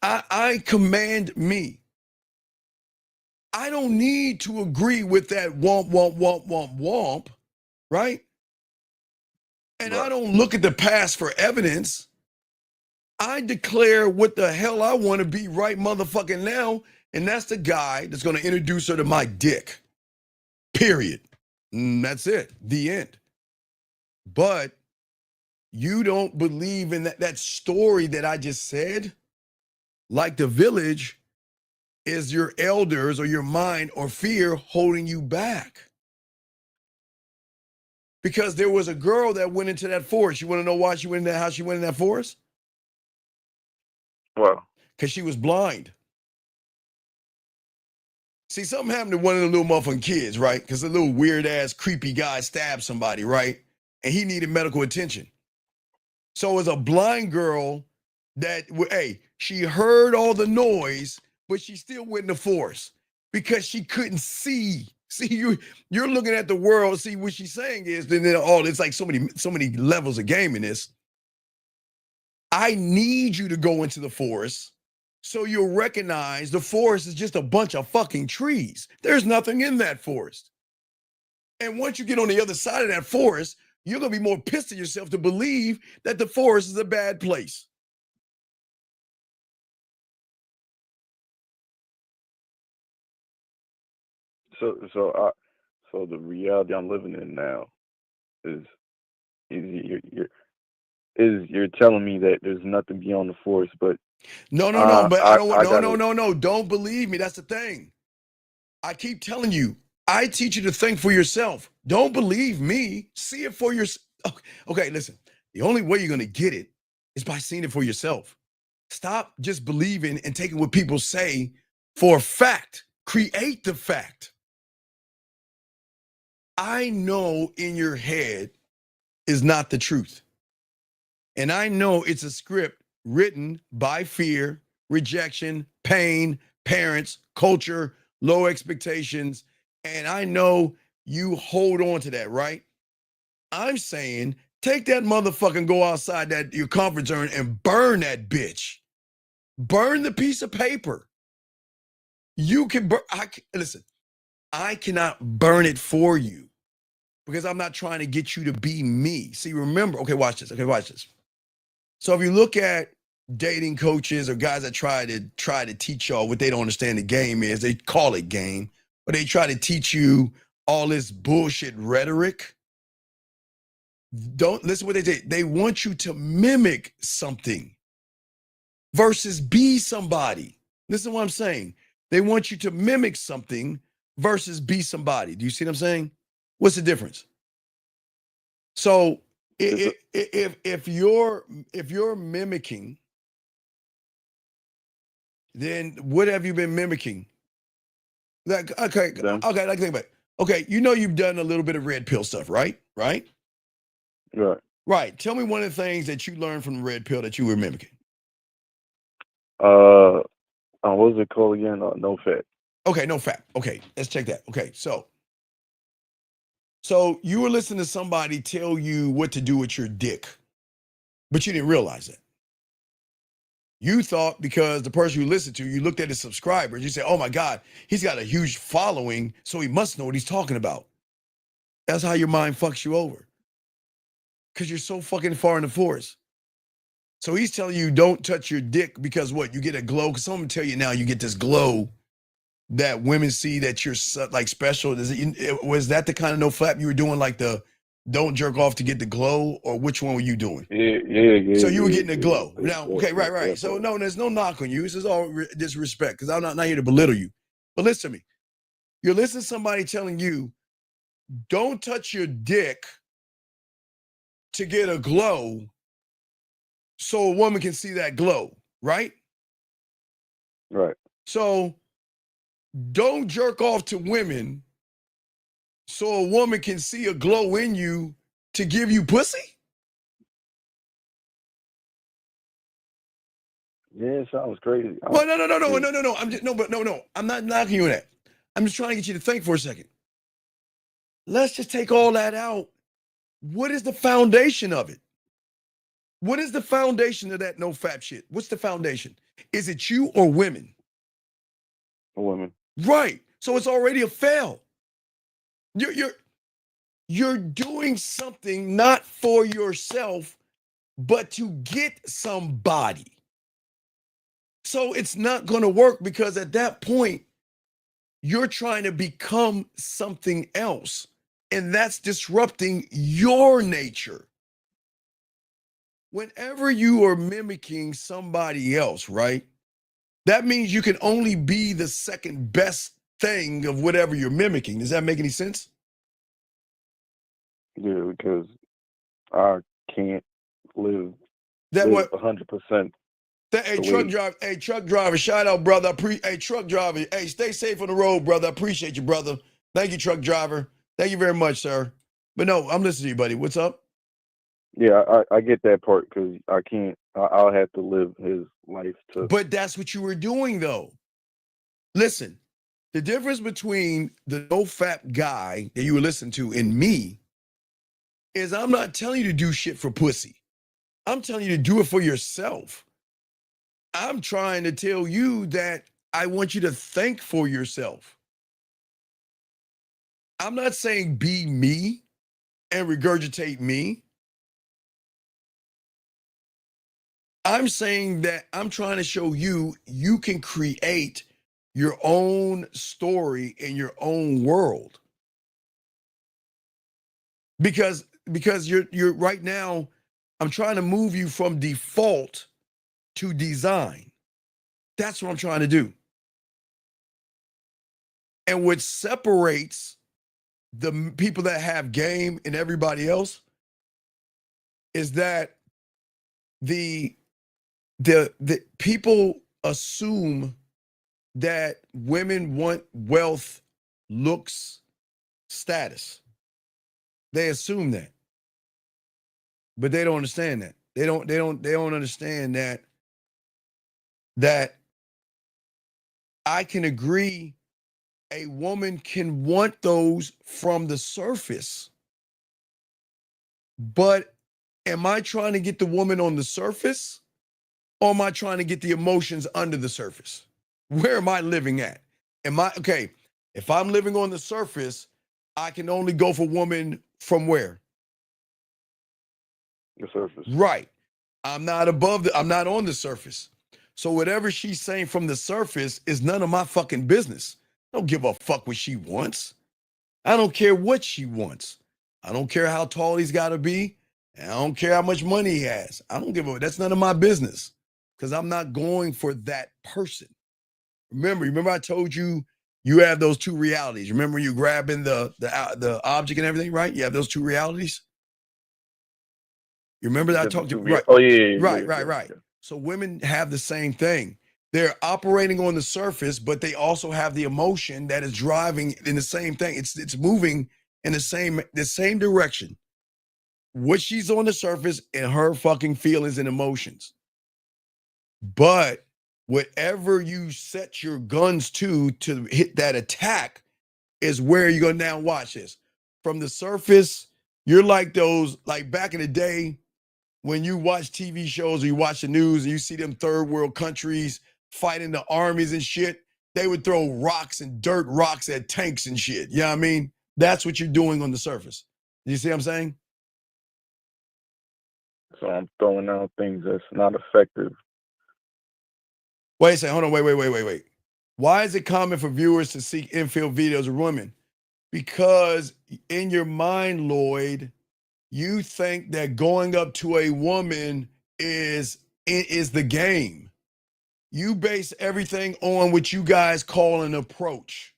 I command me. I don't need to agree with that womp, womp, womp, womp, womp, right? And I don't look at the past for evidence. I declare what the hell I want to be right motherfucking now, and that's the guy that's going to introduce her to my dick. Period. And that's it. The end. But you don't believe in that story that I just said? Like the village is your elders or your mind or fear holding you back. Because there was a girl that went into that forest. You want to know why she went in how she went in that forest? Well, because she was blind. See, something happened to one of the little motherfucking kids, right? Because a little weird ass creepy guy stabbed somebody, right? And he needed medical attention. So it was a blind girl that, she heard all the noise, but she still went in the forest because she couldn't see. See, you're looking at the world. See, what she's saying is, it's like so many levels of game in this. I need you to go into the forest so you'll recognize the forest is just a bunch of fucking trees. There's nothing in that forest. And once you get on the other side of that forest, you're going to be more pissed at yourself to believe that the forest is a bad place. So the reality I'm living in now is you're telling me that there's nothing beyond the forest, but no, but I don't. No. Don't believe me. That's the thing. I keep telling you, I teach you to think for yourself. Don't believe me. See it for yourself. Okay, listen. The only way you're going to get it is by seeing it for yourself. Stop just believing and taking what people say for a fact. Create the fact. I know in your head is not the truth. And I know it's a script written by fear, rejection, pain, parents, culture, low expectations. And I know you hold on to that, right? I'm saying take that motherfucker and go outside that your comfort zone and burn that bitch. Burn the piece of paper. You can burn. Listen, I cannot burn it for you because I'm not trying to get you to be me. See, remember, okay, watch this. Okay, watch this. So if you look at dating coaches or guys that try to teach y'all what they don't understand the game is, they call it game, but they try to teach you all this bullshit rhetoric. Don't listen to what they say. They want you to mimic something versus be somebody. Listen to what I'm saying. They want you to mimic something versus be somebody. Do you see what I'm saying? What's the difference? So if you're mimicking, then what have you been mimicking? Like, okay, like think about it. Okay, you know you've done a little bit of red pill stuff, right? Right. Right. Tell me one of the things that you learned from the red pill that you were mimicking. What was it called again? No fat. Okay, no fat. Okay, let's check that. Okay, so you were listening to somebody tell you what to do with your dick, but you didn't realize it. You thought because the person you listened to, you looked at his subscribers, you said, oh my God, he's got a huge following, so he must know what he's talking about. That's how your mind fucks you over. Because you're so fucking far in the forest. So he's telling you don't touch your dick because what? You get a glow? Because someone tell you now you get this glow that women see that you're like special. Was that the kind of no flap you were doing, like the don't jerk off to get the glow, or which one were you doing? Yeah. So you were getting a glow. Now, okay, right. So no, there's no knock on you. This is all disrespect because I'm not here to belittle you. But listen to me. You're listening to somebody telling you don't touch your dick to get a glow so a woman can see that glow, right? Right. So don't jerk off to women so a woman can see a glow in you to give you pussy? Yeah, it sounds crazy. Well, no. I'm not knocking you on that. I'm just trying to get you to think for a second. Let's just take all that out. What is the foundation of it? What is the foundation of that no fap shit? What's the foundation? Is it you or women? Women. Right. So it's already a fail. You're doing something not for yourself, but to get somebody. So it's not going to work because at that point, you're trying to become something else. And that's disrupting your nature. Whenever you are mimicking somebody else, right? That means you can only be the second best thing of whatever you're mimicking. Does that make any sense? Yeah, because I can't live that what 100%. Hey, truck driver, shout out, brother. Hey, truck driver, hey, stay safe on the road, brother. I appreciate you, brother. Thank you, truck driver. Thank you very much, sir. But no, I'm listening to you, buddy. What's up? Yeah, I get that part because I can't. I'll have to live his life too. But that's what you were doing, though. Listen, the difference between the no-fap guy that you were listening to and me is I'm not telling you to do shit for pussy. I'm telling you to do it for yourself. I'm trying to tell you that I want you to think for yourself. I'm not saying be me and regurgitate me. I'm saying that I'm trying to show you you can create your own story in your own world. Because you're right now, I'm trying to move you from default to design. That's what I'm trying to do. And what separates the people that have game and everybody else is that the people assume that women want wealth, looks, status. They assume that. But they don't understand that. They don't understand that I can agree a woman can want those from the surface. But am I trying to get the woman on the surface, or am I trying to get the emotions under the surface? Where am I living at? Okay, if I'm living on the surface, I can only go for woman from where? The surface. Right. I'm not on the surface. So whatever she's saying from the surface is none of my fucking business. I don't give a fuck what she wants. I don't care what she wants. I don't care how tall he's got to be. And I don't care how much money he has. I don't give a, that's none of my business, because I'm not going for that person. Remember I told you, you have those two realities. Remember you grabbing the object and everything, right? You have those two realities. You remember that I talked to you? Right. Oh, yeah. Right. So women have the same thing. They're operating on the surface, but they also have the emotion that is driving in the same thing. It's moving in the same direction. What she's on the surface and her fucking feelings and emotions. But whatever you set your guns to hit that attack is where you're going to now watch this. From the surface, you're like those, like back in the day, when you watch TV shows or you watch the news and you see them third world countries fighting the armies and shit, they would throw rocks and dirt rocks at tanks and shit. You know what I mean? That's what you're doing on the surface. You see what I'm saying? So I'm throwing out things that's not effective. Wait a second. Hold on. Wait. Why is it common for viewers to seek infield videos of women? Because in your mind, Lloyd, you think that going up to a woman is the game. You base everything on what you guys call an approach.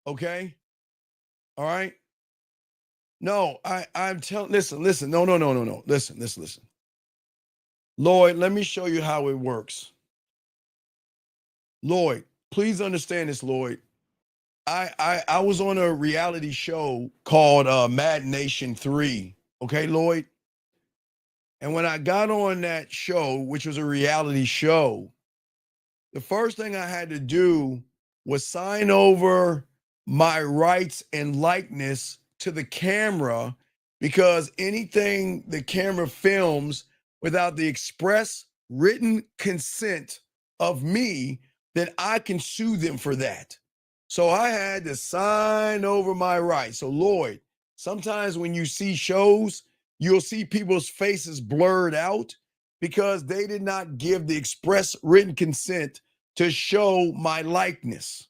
Okay? All right? No, I'm telling, listen. No. Listen. Lloyd, let me show you how it works. Lloyd, please understand this, Lloyd. I was on a reality show called Mad Nation 3. Okay, Lloyd? And when I got on that show, which was a reality show, the first thing I had to do was sign over my rights and likeness to the camera, because anything the camera films without the express written consent of me, then I can sue them for that. So I had to sign over my rights. So Lloyd, sometimes when you see shows, you'll see people's faces blurred out because they did not give the express written consent to show my likeness.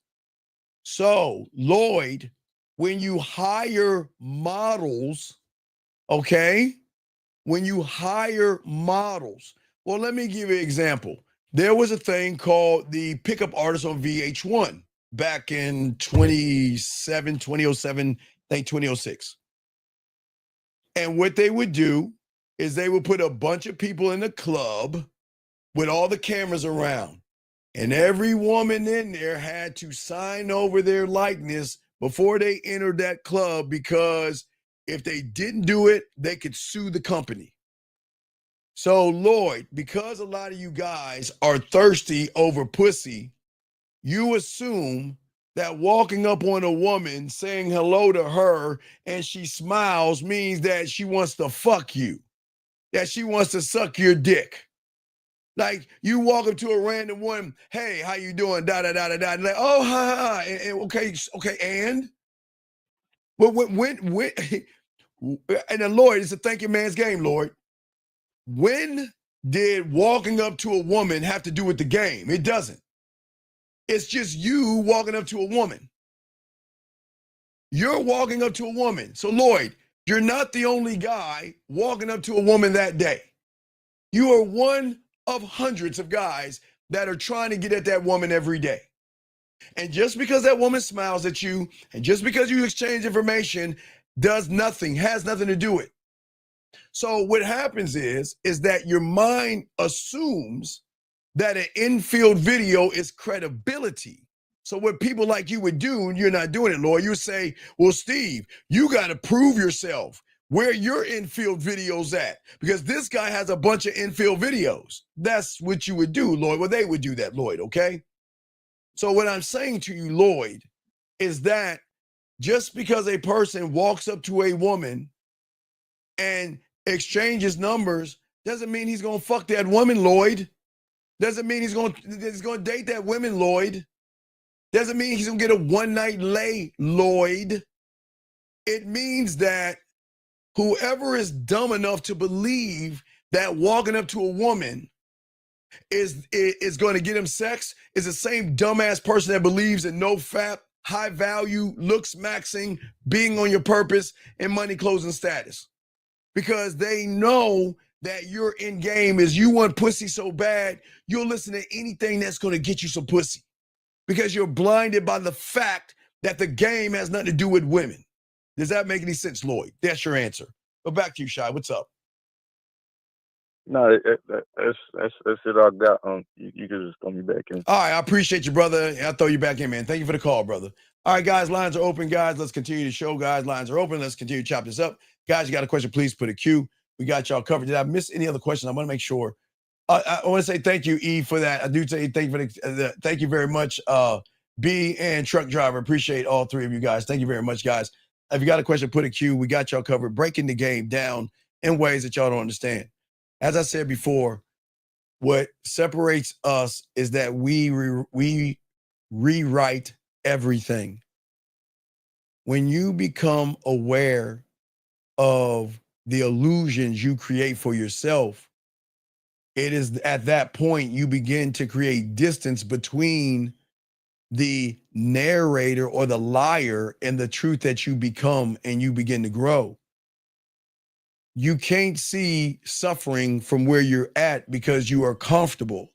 So Lloyd, when you hire models, okay, when you hire models, well, let me give you an example. There was a thing called the Pickup Artist on VH1 back in 2007, I think 2006. And what they would do is they would put a bunch of people in the club with all the cameras around. And every woman in there had to sign over their likeness before they entered that club, because if they didn't do it, they could sue the company. So Lloyd, because a lot of you guys are thirsty over pussy, you assume that walking up on a woman, saying hello to her, and she smiles means that she wants to fuck you, that she wants to suck your dick. Like you walk up to a random one, hey, how you doing? Da da da da da. Like, oh, hi. And okay, and but when and then Lloyd, it's a thank you man's game, Lloyd. When did walking up to a woman have to do with the game? It doesn't. It's just you walking up to a woman. You're walking up to a woman. So Lloyd, you're not the only guy walking up to a woman that day. You are one of hundreds of guys that are trying to get at that woman every day. And just because that woman smiles at you, and just because you exchange information, does nothing, has nothing to do with it. So what happens is that your mind assumes that an infield video is credibility. So what people like you would do, and you're not doing it, Lloyd, you say, well, Steve, you got to prove yourself where your infield video's at, because this guy has a bunch of infield videos. That's what you would do, Lloyd. Well, they would do that, Lloyd, okay? So what I'm saying to you, Lloyd, is that just because a person walks up to a woman and exchanges numbers doesn't mean he's going to fuck that woman, Lloyd. Doesn't mean he's going to date that woman, Lloyd. Doesn't mean he's going to get a one-night lay, Lloyd. It means that whoever is dumb enough to believe that walking up to a woman is going to get him sex is the same dumbass person that believes in no fap, high value, looks maxing, being on your purpose, and money closing status. Because they know that your end game is you want pussy so bad, you'll listen to anything that's going to get you some pussy. Because you're blinded by the fact that the game has nothing to do with women. Does that make any sense, Lloyd? That's your answer. But back to you, Shai. What's up? No, that's it. I got. You can just throw me back in. All right, I appreciate you, brother. I'll throw you back in, man. Thank you for the call, brother. All right, guys, lines are open, guys. Let's continue the show, guys. Lines are open. Let's continue to chop this up. Guys, you got a question, please put a Q. We got y'all covered. Did I miss any other questions? I want to make sure. I want to say thank you, E, for that. I do say thank you for thank you very much, B and Truck Driver. Appreciate all three of you guys. Thank you very much, guys. If you got a question, put a Q. We got y'all covered. Breaking the game down in ways that y'all don't understand. As I said before, what separates us is that we rewrite everything. When you become aware of the illusions you create for yourself, it is at that point you begin to create distance between the narrator or the liar and the truth that you become, and you begin to grow. You can't see suffering from where you're at because you are comfortable,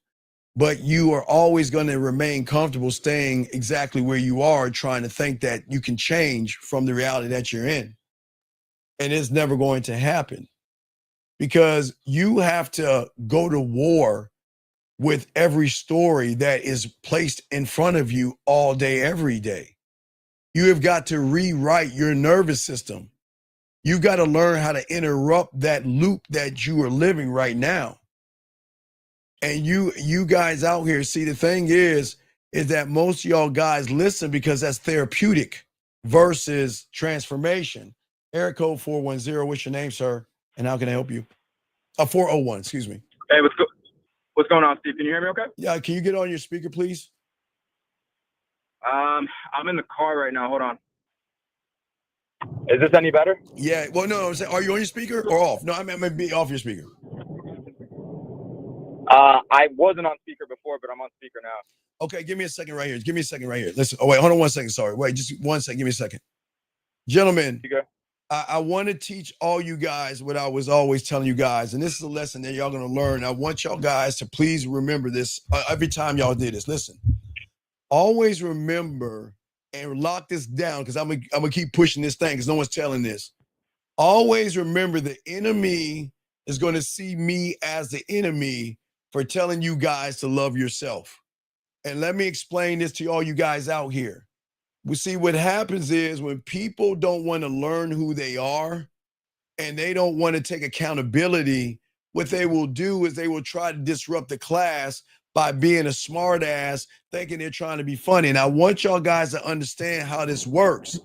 but you are always going to remain comfortable staying exactly where you are, trying to think that you can change from the reality that you're in. And it's never going to happen, because you have to go to war with every story that is placed in front of you all day, every day. You have got to rewrite your nervous system. You've got to learn how to interrupt that loop that you are living right now. And you guys out here, see, the thing is that most of y'all guys listen because that's therapeutic versus transformation. Area code 410, what's your name, sir? And how can I help you? 401, excuse me. Hey, what's going on, Steve? Can you hear me okay? Yeah, can you get on your speaker, please? I'm in the car right now. Hold on. Is this any better? Yeah, well, no, I'm saying, are you on your speaker or off? No, I mean, be off your speaker. I wasn't on speaker before, but I'm on speaker now. Okay, give me a second right here. Give me a second right here. Listen, oh, wait, hold on 1 second. Sorry. Wait, just 1 second. Give me a second. Gentlemen, I want to teach all you guys what I was always telling you guys, and this is a lesson that y'all going to learn. I want y'all guys to please remember this every time y'all did this. Listen, always remember and lock this down, because I'm gonna keep pushing this thing because no one's telling this. Always remember, the enemy is going to see me as the enemy for telling you guys to love yourself. And let me explain this to all you guys out here. We see what happens is when people don't want to learn who they are and they don't want to take accountability, what they will do is they will try to disrupt the class by being a smart ass, thinking they're trying to be funny. And I want y'all guys to understand how this works.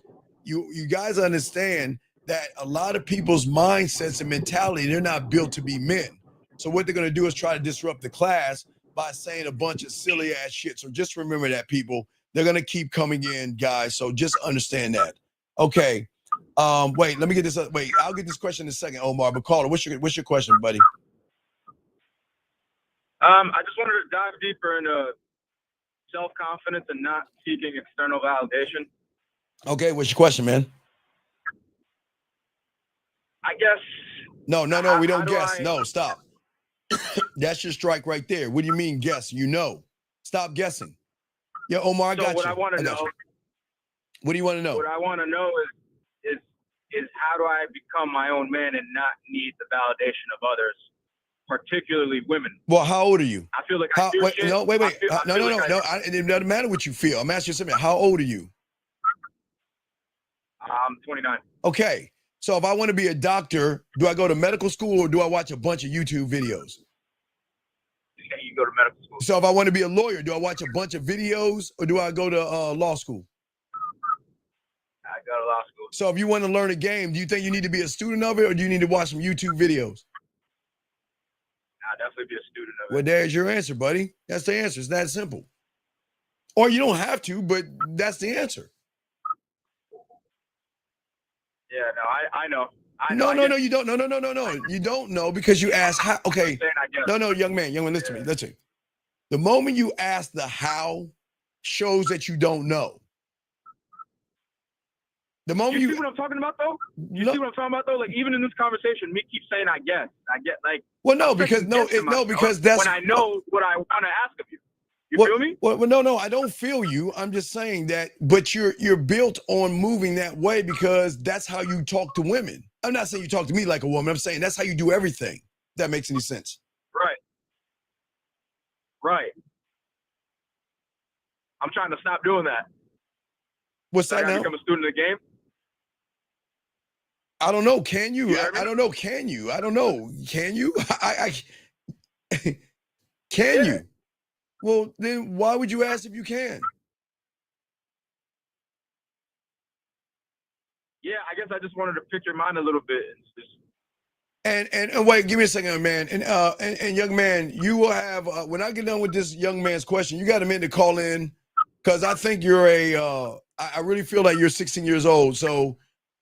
You guys understand that a lot of people's mindsets and mentality, they're not built to be men. So what they're going to do is try to disrupt the class by saying a bunch of silly ass shit. So just remember that, people. They're going to keep coming in, guys. So just understand that. Okay. Wait, let me get this up. Wait, I'll get this question in a second, Omar. But caller, what's your question, buddy? I just wanted to dive deeper into self-confidence and not seeking external validation. Okay, what's your question, man? I guess. No, we don't guess. No, stop. That's your strike right there. What do you mean guess? You know. Stop guessing. Yeah, Omar, I So got what you. I want to know. What do you want to know? What I want to know is how do I become my own man and not need the validation of others, particularly women? Well, how old are you? I feel like I do wait, shit. no, wait. I feel like It doesn't matter what you feel. I'm asking you something. How old are you? I'm 29. Okay. So if I want to be a doctor, do I go to medical school or do I watch a bunch of YouTube videos? Yeah, you go to medical school. So if I want to be a lawyer, do I watch a bunch of videos or do I go to law school? I go to law school. So if you want to learn a game, do you think you need to be a student of it or do you need to watch some YouTube videos? I'll definitely be a student of it. Well, there's your answer, buddy. That's the answer. It's that simple. Or you don't have to, but that's the answer. Yeah, no, I know. No, you don't. No. You don't know because you asked how. Okay. No, young man, listen to me. Listen. The moment you ask the how shows that you don't know. The moment you see what I'm talking about, though? You see what I'm talking about, though? Like, even in this conversation, me keeps saying, I get, like. Well, no, because that's when I know what I want to ask of you. You feel me? Well, no, I don't feel you. I'm just saying that, but you're built on moving that way because that's how you talk to women. I'm not saying you talk to me like a woman. I'm saying that's how you do everything. If that makes any sense. Right. I'm trying to stop doing that. What's that now? Become a student of the game? I don't know. Can you? I don't know. Can you? I don't know. Can you? Can you? Well, then why would you ask if you can? Yeah, I guess I just wanted to pick your mind a little bit. And wait, give me a second, man. And young man, you will have when I get done with this young man's question, you got a minute to call in because I think you're I really feel like you're 16 years old. So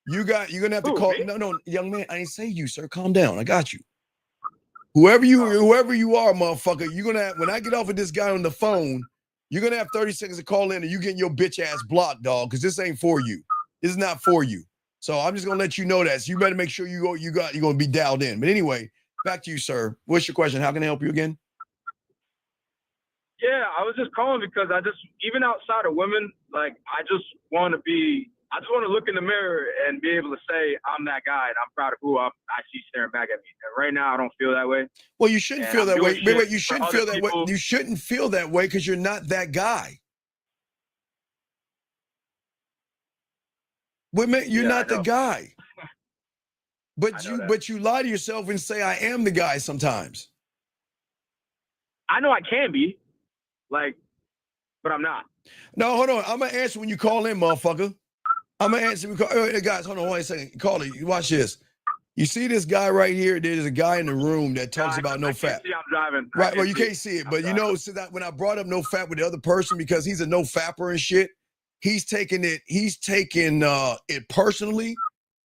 you're gonna have to call. Me? No, young man, I didn't say you, sir. Calm down. I got you. Whoever you are, motherfucker, you're gonna have, when I get off of this guy on the phone, you're gonna have 30 seconds to call in, and you getting your bitch ass blocked, dog, because this ain't for you. This is not for you. So I'm just gonna let you know that. So you better make sure you're gonna be dialed in. But anyway, back to you, sir. What's your question? How can I help you again? Yeah, I was just calling because even outside of women, like I just want to look in the mirror and be able to say I'm that guy and I'm proud of who I see staring back at me. And right now I don't feel that way. Well, you shouldn't feel that way. Wait, you shouldn't feel that way. You shouldn't feel that way because you're not that guy. You're not the guy. But you lie to yourself and say I am the guy sometimes. I know I can be, but I'm not. No, hold on. I'm gonna answer when you call in, motherfucker. I'm gonna answer. Hey, guys, hold on one second. Call it. Watch this. You see this guy right here? There's a guy in the room that talks about no fat. I'm driving. Right. Well, you can't see it, but you know, so that when I brought up no fat with the other person because he's a no fapper and shit. He's taking it personally,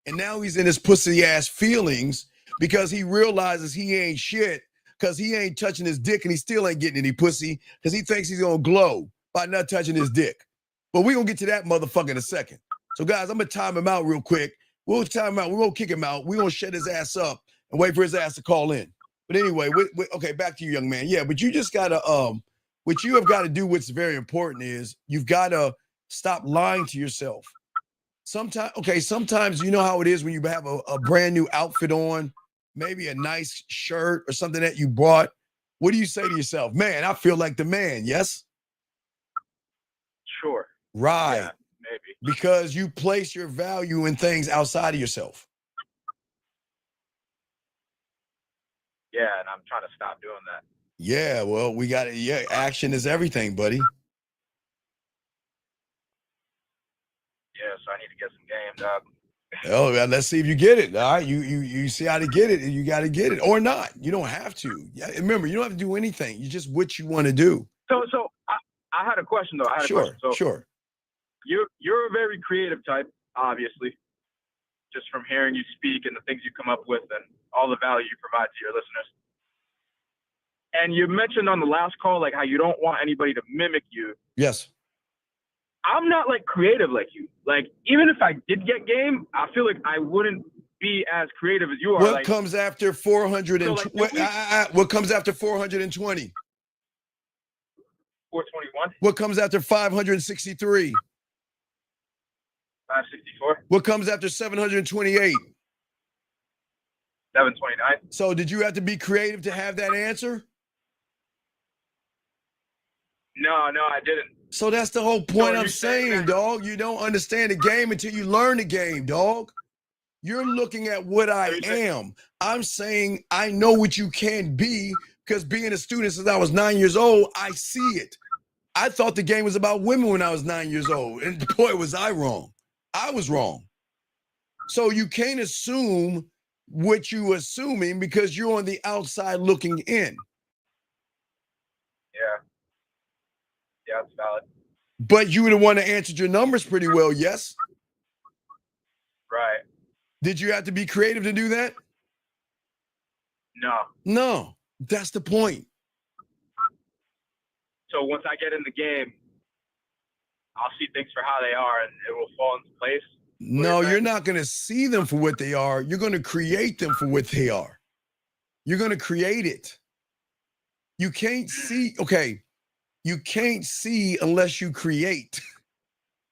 and now he's in his pussy ass feelings because he realizes he ain't shit because he ain't touching his dick and he still ain't getting any pussy because he thinks he's gonna glow by not touching his dick. But we're gonna get to that motherfucker in a second. So guys, I'm gonna time him out real quick. We'll time him out. We won't kick him out. We're gonna shut his ass up and wait for his ass to call in. But anyway, okay, back to you, young man. Yeah, but you just gotta what you have got to do, what's very important is you've gotta stop lying to yourself. Sometimes you know how it is when you have a brand new outfit on, maybe a nice shirt or something that you bought. What do you say to yourself? Man, I feel like the man, yes? Sure. Right. Yeah, maybe. Because you place your value in things outside of yourself. Yeah, and I'm trying to stop doing that. Yeah, well, we got it. Yeah, action is everything, buddy. Yeah, so I need to get some game, dog. Oh, well, let's see if you get it. All right, you see how to get it, and you got to get it, or not. You don't have to. Yeah, remember, you don't have to do anything. You just what you want to do. So I had a question though. Sure. You're a very creative type, obviously, just from hearing you speak and the things you come up with and all the value you provide to your listeners. And you mentioned on the last call like how you don't want anybody to mimic you. Yes. I'm not like creative like you. Like even if I did get game, I feel like I wouldn't be as creative as you are. What comes after 400 what comes after 420? 421. What comes after 563? 564. What comes after 728? 729. So did you have to be creative to have that answer? No, I didn't. So that's the whole point I'm saying, dog. You don't understand the game until you learn the game, dog. You're looking at what I am. I'm saying I know what you can be because being a student since I was 9 years old, I see it. I thought the game was about women when I was 9 years old. And boy, was I wrong. I was wrong. So you can't assume what you assuming because you're on the outside looking in. Yeah, it's valid. But you were the one that answered your numbers pretty well, yes? Right. Did you have to be creative to do that? No. No, that's the point. So once I get in the game, I'll see things for how they are and it will fall into place. No, you're not going to see them for what they are. You're going to create them for what they are. You're going to create it. You can't see, okay, you can't see unless you create.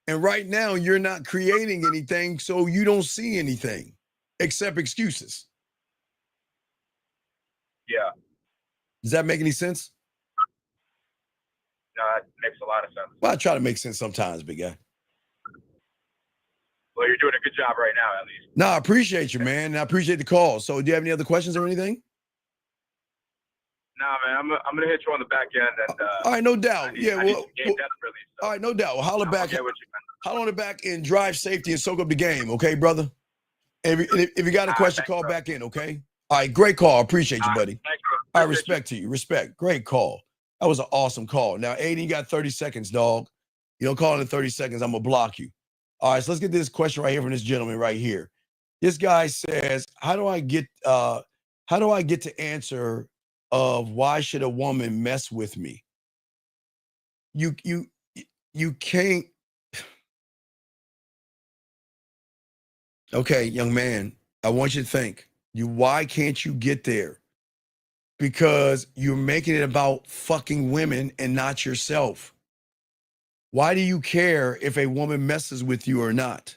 And right now, you're not creating anything, so you don't see anything except excuses. Yeah. Does that make any sense? No, that makes a lot of sense. Well, I try to make sense sometimes, big guy. Well, you're doing a good job right now, at least. No, I appreciate you, man. I appreciate the call. So do you have any other questions or anything? Nah, man, I'm gonna hit you on the back end and all right, no doubt. I need some game desperately. So all right, no doubt. Well, holler back. Holler on the back and drive safety and soak up the game, okay, brother? And if you got a question, call back in, okay? All right, great call. Appreciate you, buddy. Thank you. All right, respect to you. Respect. Great call. That was an awesome call. Now, Aiden, you got 30 seconds, dog. You don't call in 30 seconds, I'm gonna block you. All right, so let's get this question right here from this gentleman right here. This guy says, how do I get to answer of why should a woman mess with me? You can't. Okay, young man, I want you to think. Why can't you get there? Because you're making it about fucking women and not yourself. Why do you care if a woman messes with you or not?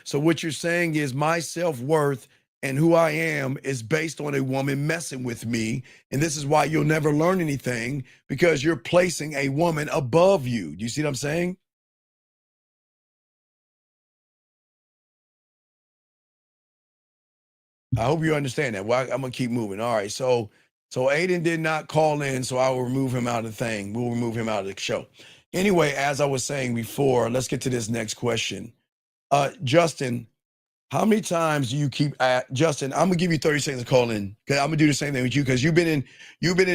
So what you're saying is my self-worth and who I am is based on a woman messing with me. And this is why you'll never learn anything because you're placing a woman above you. Do you see what I'm saying? I hope you understand that. Well, I'm going to keep moving. All right. So Aiden did not call in, so I will remove him out of the thing. We'll remove him out of the show. Anyway, as I was saying before, let's get to this next question. Justin, how many times do you keep Justin, I'm gonna give you 30 seconds to call in because I'm gonna do the same thing with you because you've been in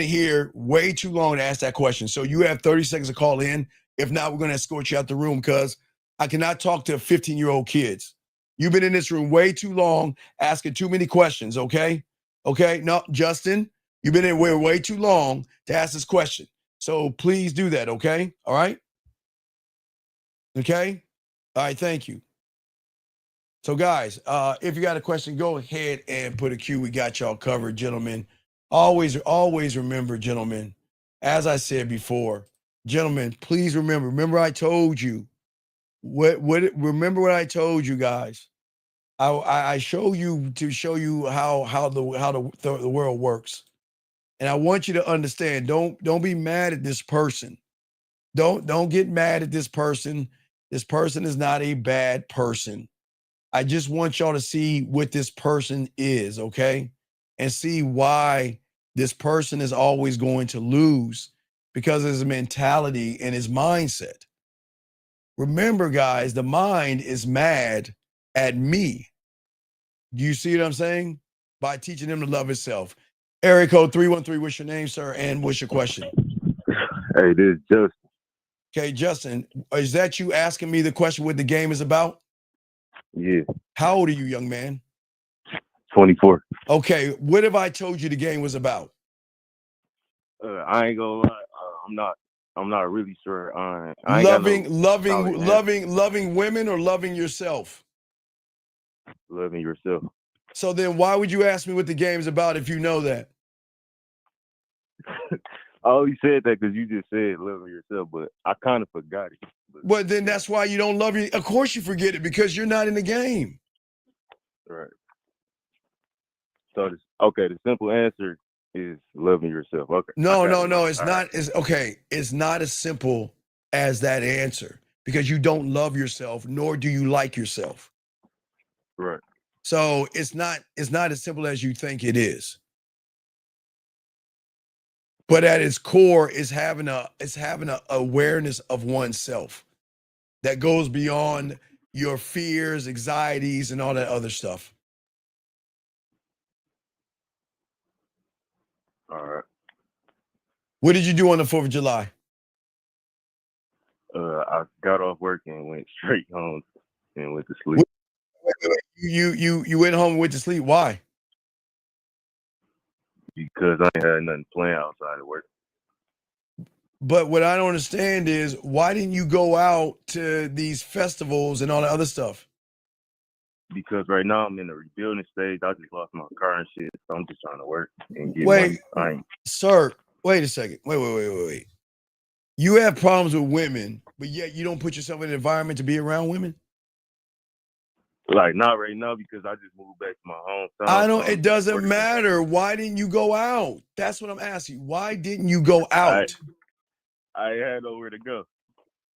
here way too long to ask that question. So you have 30 seconds to call in. If not, we're gonna escort you out the room because I cannot talk to 15-year-old kids. You've been in this room way too long, asking too many questions, okay? Okay, no, Justin, you've been in way too long to ask this question. So please do that, okay? All right? Okay? All right, thank you. So guys, if you got a question, go ahead and put a Q. We got y'all covered, gentlemen. Always remember, gentlemen, as I said before, gentlemen, please remember I told you, remember what I told you guys. I show you to show you how the world works. And I want you to understand, don't be mad at this person. Don't get mad at this person. This person is not a bad person. I just want y'all to see what this person is, okay? And see why this person is always going to lose because of his mentality and his mindset. Remember, guys, the mind is mad at me. Do you see what I'm saying? By teaching him to love himself. Area code 313, what's your name, sir? And what's your question? Hey, this is Justin. Okay, Justin, is that you asking me the question what the game is about? Yeah. How old are you, young man? 24. Okay, what have I told you the game was about? I ain't gonna lie. I'm not really sure. Loving women or loving yourself? Loving yourself. So then why would you ask me what the game is about if you know that? I only said that because you just said loving yourself, but I kind of forgot it. Well, then that's why you don't love you. Of course you forget it because you're not in the game. Right. So, the simple answer is loving yourself. Okay. No. It's not. It's okay. It's not as simple as that answer because you don't love yourself, nor do you like yourself. Right. So it's not as simple as you think it is. But at its core is having a awareness of oneself that goes beyond your fears, anxieties, and all that other stuff. All right. What did you do on the 4th of July? I got off work and went straight home and went to sleep. Wait. You went home and went to sleep. Why? Because I ain't had nothing planned outside of work. But what I don't understand is why didn't you go out to these festivals and all that other stuff? Because right now I'm in the rebuilding stage. I just lost my car and shit, so I'm just trying to work and get money. Sir, wait a second. Wait. You have problems with women, but yet you don't put yourself in an environment to be around women? Like, not right now because I just moved back to my hometown. I don't. It doesn't matter. Why didn't you go out? That's what I'm asking. Why didn't you go out? I had nowhere to go.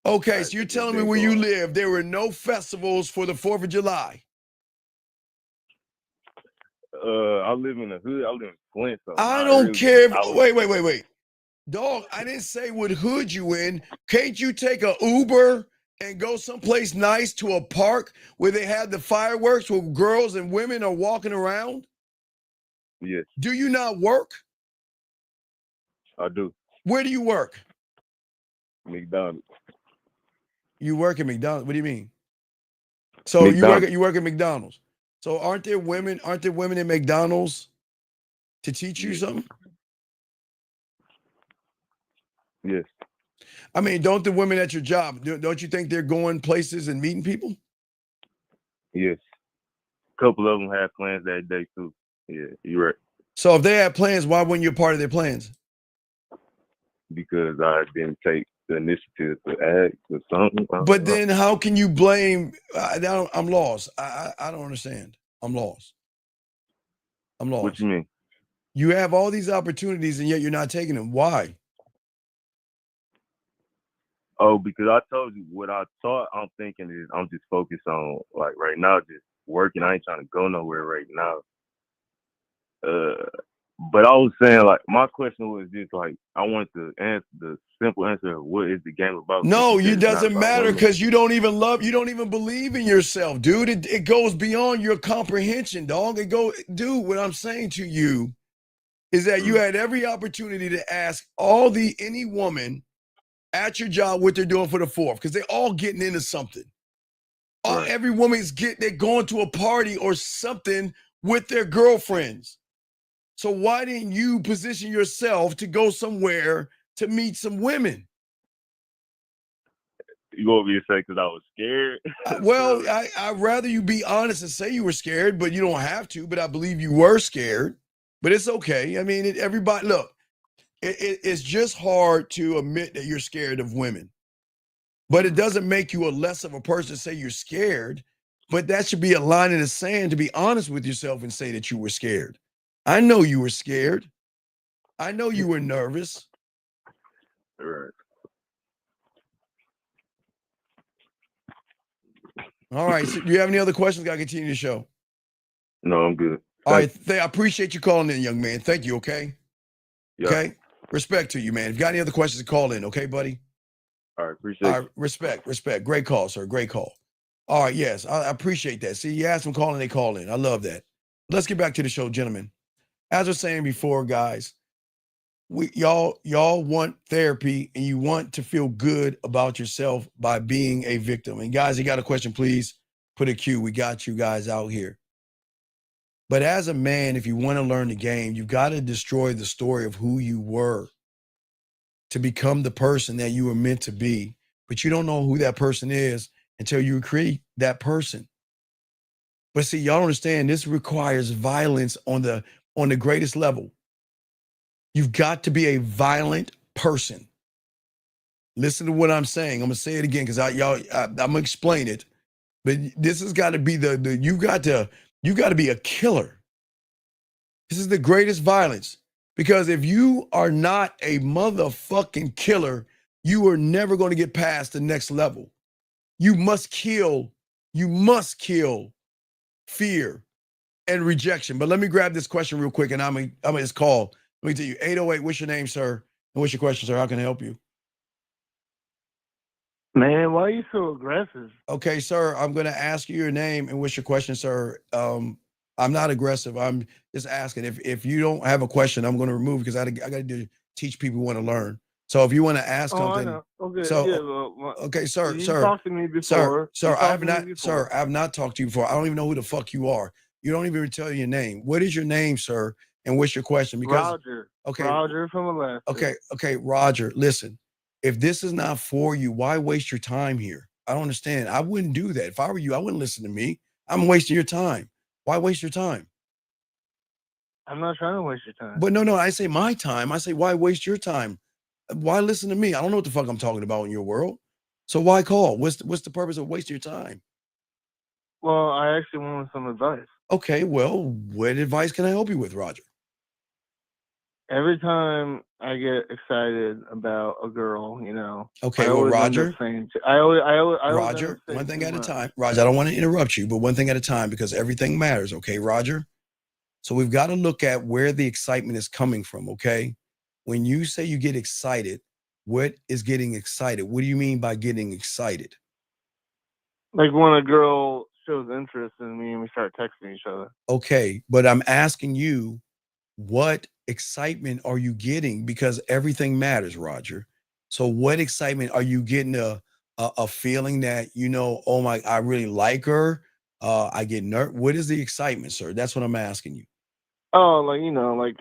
Okay, so you're telling me where you live, there were no festivals for the 4th of July? I live in the hood. I live in Flint. So I don't care. Wait. Dog, I didn't say what hood you in. Can't you take a Uber and go someplace nice to a park where they have the fireworks where girls and women are walking around? Yes. Do you not work? I do. Where do you work? McDonald's. You work at McDonald's? What do you mean? So you work at McDonald's. So aren't there women at McDonald's to teach you something? Yes. I mean, don't the women at your job, don't you think they're going places and meeting people? Yes. A couple of them have plans that day too. Yeah, you're right. So if they had plans, why wouldn't you be a part of their plans? Because I didn't take the initiative to act or something. But then how can you blame? I'm lost. I don't understand. I'm lost. What you mean? You have all these opportunities and yet you're not taking them. Why? Oh, because I told you what I thought. I'm thinking is I'm just focused on, like, right now, just working. I ain't trying to go nowhere right now. But I was saying, like, my question was just like, I wanted to answer the simple answer of what is the game about? No, it doesn't matter because you don't even believe in yourself, dude. It goes beyond your comprehension, dog. Dude, what I'm saying to you is that you had every opportunity to ask any woman at your job what they're doing for the 4th, because they're all getting into something. Right. Every woman's they're going to a party or something with their girlfriends. So why didn't you position yourself to go somewhere to meet some women? You want me to say because I was scared? Well, I'd rather you be honest and say you were scared, but you don't have to. But I believe you were scared. But it's okay. I mean, everybody, look, it's just hard to admit that you're scared of women. But it doesn't make you a less of a person to say you're scared. But that should be a line in the sand to be honest with yourself and say that you were scared. I know you were scared. I know you were nervous. Right. All right. So do you have any other questions? Got to continue the show. No, I'm good. All right. I appreciate you calling in, young man. Thank you. Okay. Yeah. Okay. Respect to you, man. If you got any other questions, call in. Okay, buddy. All right. Appreciate it. Respect. Great call, sir. Great call. All right. Yes, I appreciate that. See, you ask them calling, they call in. I love that. Let's get back to the show, gentlemen. As I was saying before, guys, y'all want therapy and you want to feel good about yourself by being a victim. And guys, you got a question, please put a Q. We got you guys out here. But as a man, if you want to learn the game, you've got to destroy the story of who you were to become the person that you were meant to be. But you don't know who that person is until you create that person. But see, y'all don't understand, this requires violence on the greatest level. You've got to be a violent person. Listen to what I'm saying. I'm gonna say it again because I'm gonna explain it. But this has got to be you got to be a killer. This is the greatest violence. Because if you are not a motherfucking killer, you are never going to get past the next level. You must kill fear and rejection. But let me grab this question real quick and I'm gonna just call. Let me tell you, 808, what's your name, sir? And what's your question, sir? How can I help you? Man, why are you so aggressive? Okay, sir, I'm going to ask you your name and what's your question, sir. I'm not aggressive. I'm just asking. If you don't have a question, I'm going to remove because I got to teach people who want to learn. So if you want to ask something, I know. Okay, so yeah. Well, okay, sir, you talked to me before. I have not talked to you before. I don't even know who the fuck you are. You don't even tell your name. What is your name, sir? And what's your question? Because Roger. Okay, Roger from Alaska. Okay, Roger. Listen, if this is not for you, why waste your time here? I don't understand. I wouldn't do that. If I were you, I wouldn't listen to me. I'm wasting your time. Why waste your time? I'm not trying to waste your time. But no, I say my time. I say, why waste your time? Why listen to me? I don't know what the fuck I'm talking about in your world. So why call? What's the purpose of wasting your time? Well, I actually wanted some advice. Okay, well, what advice can I help you with, Roger? Every time I get excited about a girl, Okay, I well, always Roger. End up saying I always Roger, end up saying one thing too at a much. time. Roger, I don't want to interrupt you, but one thing at a time because everything matters. Okay, Roger? So we've got to look at where the excitement is coming from, okay? When you say you get excited, what is getting excited? What do you mean by getting excited? Like when a girl shows interest in me and we start texting each other. Okay, but I'm asking you, what excitement are you getting? Because everything matters, Roger. So what excitement are you getting? A feeling that, oh my, I really like her. I get nervous. What is the excitement, sir? That's what I'm asking you. Oh, like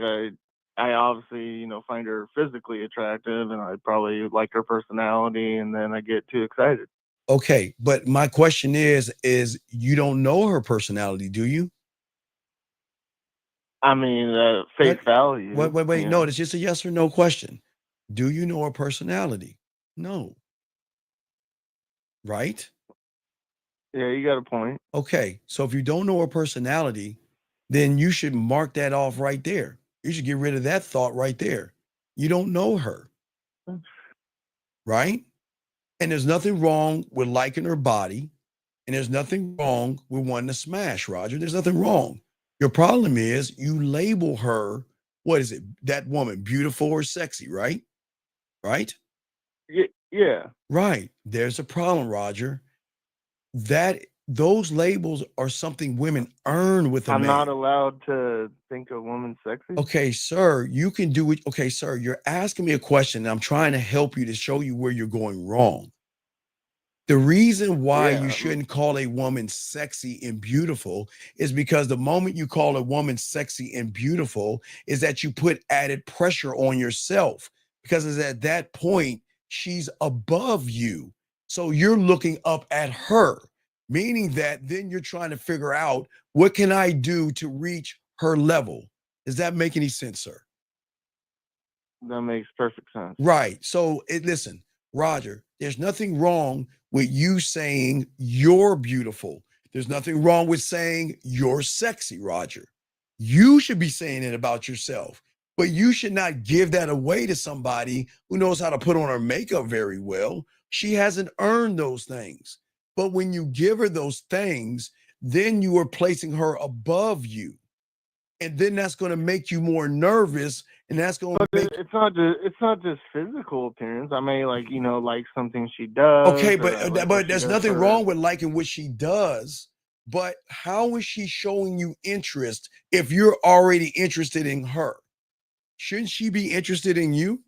I obviously, find her physically attractive and I probably like her personality and then I get too excited. Okay, but my question is you don't know her personality, do you? I mean, face value. Wait. No, it's just a yes or no question. Do you know her personality? No. Right? Yeah, you got a point. Okay, so if you don't know her personality, then you should mark that off right there. You should get rid of that thought right there. You don't know her. Right? And there's nothing wrong with liking her body. And there's nothing wrong with wanting to smash, Roger. There's nothing wrong. Your problem is you label her, what is it? That woman, beautiful or sexy, right? Right? Yeah. Right. There's a problem, Roger. Those labels are something women earn with a man. I'm not allowed to think a woman sexy. Okay, sir, you can do it. Okay, sir, you're asking me a question. And I'm trying to help you to show you where you're going wrong. The reason why you shouldn't call a woman sexy and beautiful is because the moment you call a woman sexy and beautiful is that you put added pressure on yourself because it's at that point she's above you. So you're looking up at her, meaning that then you're trying to figure out what can I do to reach her level? Does that make any sense, sir? That makes perfect sense. Right. So listen, Roger, there's nothing wrong with you saying you're beautiful. There's nothing wrong with saying you're sexy, Roger. You should be saying it about yourself, but you should not give that away to somebody who knows how to put on her makeup very well. She hasn't earned those things. But when you give her those things, then you are placing her above you. And then that's going to make you more nervous. And that's going to make it's not just physical appearance. I may like something she does. Okay, but there's nothing wrong with liking what she does. But how is she showing you interest if you're already interested in her? Shouldn't she be interested in you?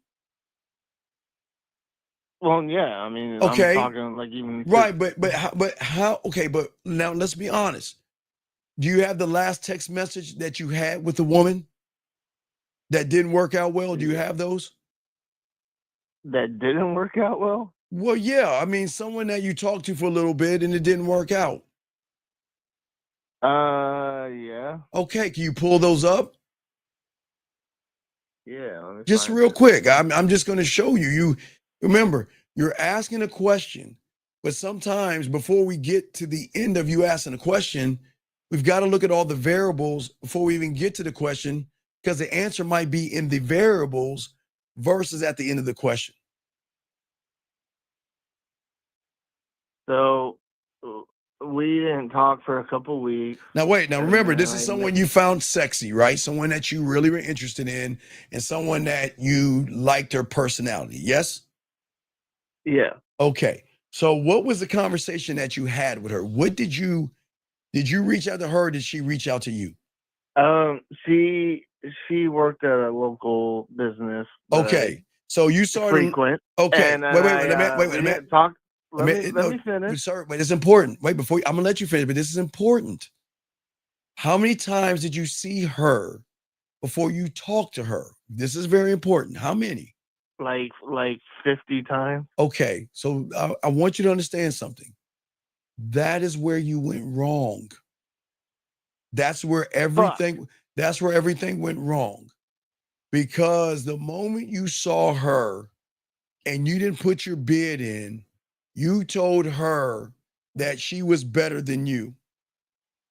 Well, yeah. I mean, okay, I'm talking like even right, but how? Okay, but now let's be honest. Do you have the last text message that you had with the woman that didn't work out well? Do you have those? That didn't work out well? Well, yeah. I mean, someone that you talked to for a little bit and it didn't work out. Yeah. Okay, can you pull those up? Yeah. Let me Just find real it. quick. I'm just going to show you. You remember, you're asking a question, but sometimes before we get to the end of you asking a question, we've got to look at all the variables before we even get to the question, because the answer might be in the variables versus at the end of the question. So we didn't talk for a couple weeks. Now, wait. Now, remember, and this then is I someone met- you found sexy, right? Someone that you really were interested in, and someone that you liked her personality. Yes? Yeah. Okay. So what was the conversation that you had with her? What did you reach out to her? Or did she reach out to you? She worked at a local business. that Okay. So you I saw her. frequent. Okay. And Wait then a minute. Wait a we minute. didn't talk. Let Let me finish. Sorry, wait, it's important. Wait, I'm gonna let you finish, but this is important. How many times did you see her before you talked to her? This is very important. How many? Like 50 times. Okay. So I want you to understand something. That is where you went wrong. That's where everything went wrong. Because the moment you saw her and you didn't put your bid in, you told her that she was better than you.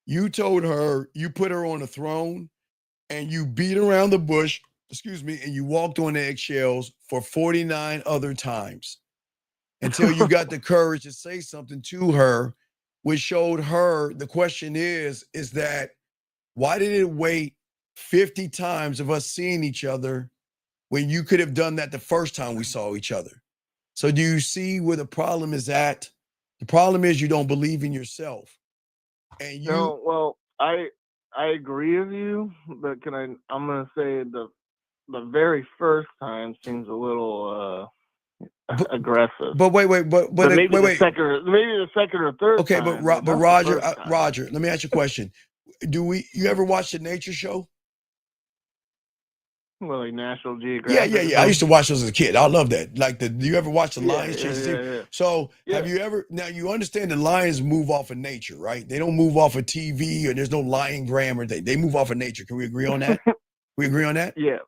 You told her, you put her on a throne and you beat around the bush, and you walked on eggshells for 49 other times until you got the courage to say something to her, which showed her the question is that why did it wait 50 times of us seeing each other when you could have done that the first time we saw each other? So do you see where the problem is at? The problem is you don't believe in yourself. And you No, well, I agree with you, but I'm gonna say the very first time seems a little aggressive. But wait, but maybe the second or third Okay, time. but not the Roger, first time. Roger, let me ask you a question. You ever watch the nature show? Well, like National Yeah, Geographic. I used to watch those as a kid. I love that. Like do you ever watch the lions chase the zebra? Yeah. So have you ever, now you understand the lions move off of nature, right? They don't move off of TV, or there's no lion grammar. They move off of nature. Can we agree on that? We agree on that? Yeah.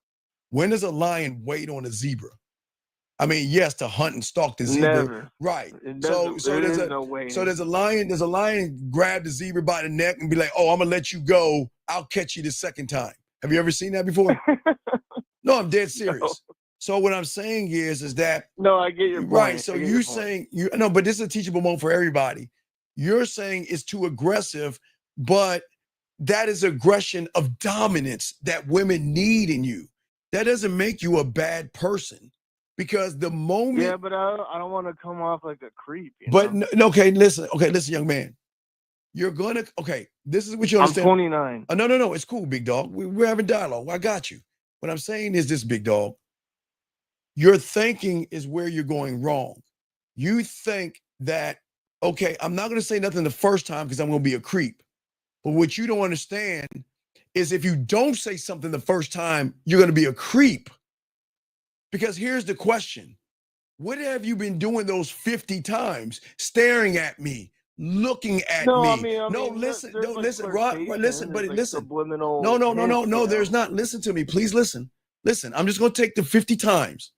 When does a lion wait on a zebra? I mean, yes, to hunt and stalk the zebra. Never. Right. So there's a lion grab the zebra by the neck and be like, "Oh, I'm gonna let you go. I'll catch you the second time." Have you ever seen that before? No, I'm dead serious. No. So what I'm saying is that no, I get your point. Right. So you're saying but this is a teachable moment for everybody. You're saying it's too aggressive, but that is aggression of dominance that women need in you. That doesn't make you a bad person. Because the moment, yeah, but I don't want to come off like a creep. Okay, listen, young man, you're gonna. Okay, this is what you understand. I'm 29. No, it's cool, big dog. We're having dialogue. I got you. What I'm saying is this, big dog. Your thinking is where you're going wrong. You think that okay, I'm not gonna say nothing the first time because I'm gonna be a creep. But what you don't understand is if you don't say something the first time, you're gonna be a creep. Because here's the question. What have you been doing those 50 times? Staring at me, looking at me. I mean, listen, listen, buddy, listen. Subliminal No, there's not. Listen to me. Please listen. Listen, I'm just going to take the 50 times.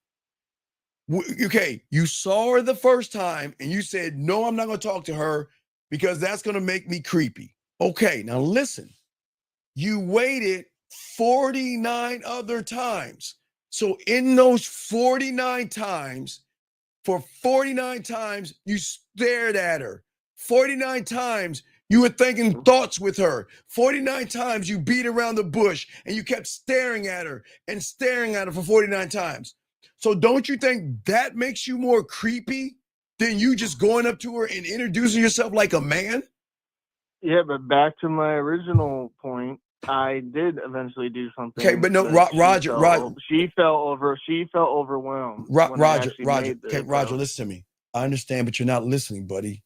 Okay, you saw her the first time and you said, no, I'm not going to talk to her because that's going to make me creepy. Okay, now listen. You waited 49 other times. So in those 49 times, for 49 times, you stared at her. 49 times, you were thinking thoughts with her. 49 times, you beat around the bush and you kept staring at her for 49 times. So don't you think that makes you more creepy than you just going up to her and introducing yourself like a man? Yeah, but back to my original point. I did eventually do something. Okay, but no, Roger. She felt overwhelmed. Roger. Okay, Roger, listen to me. I understand, but you're not listening, buddy.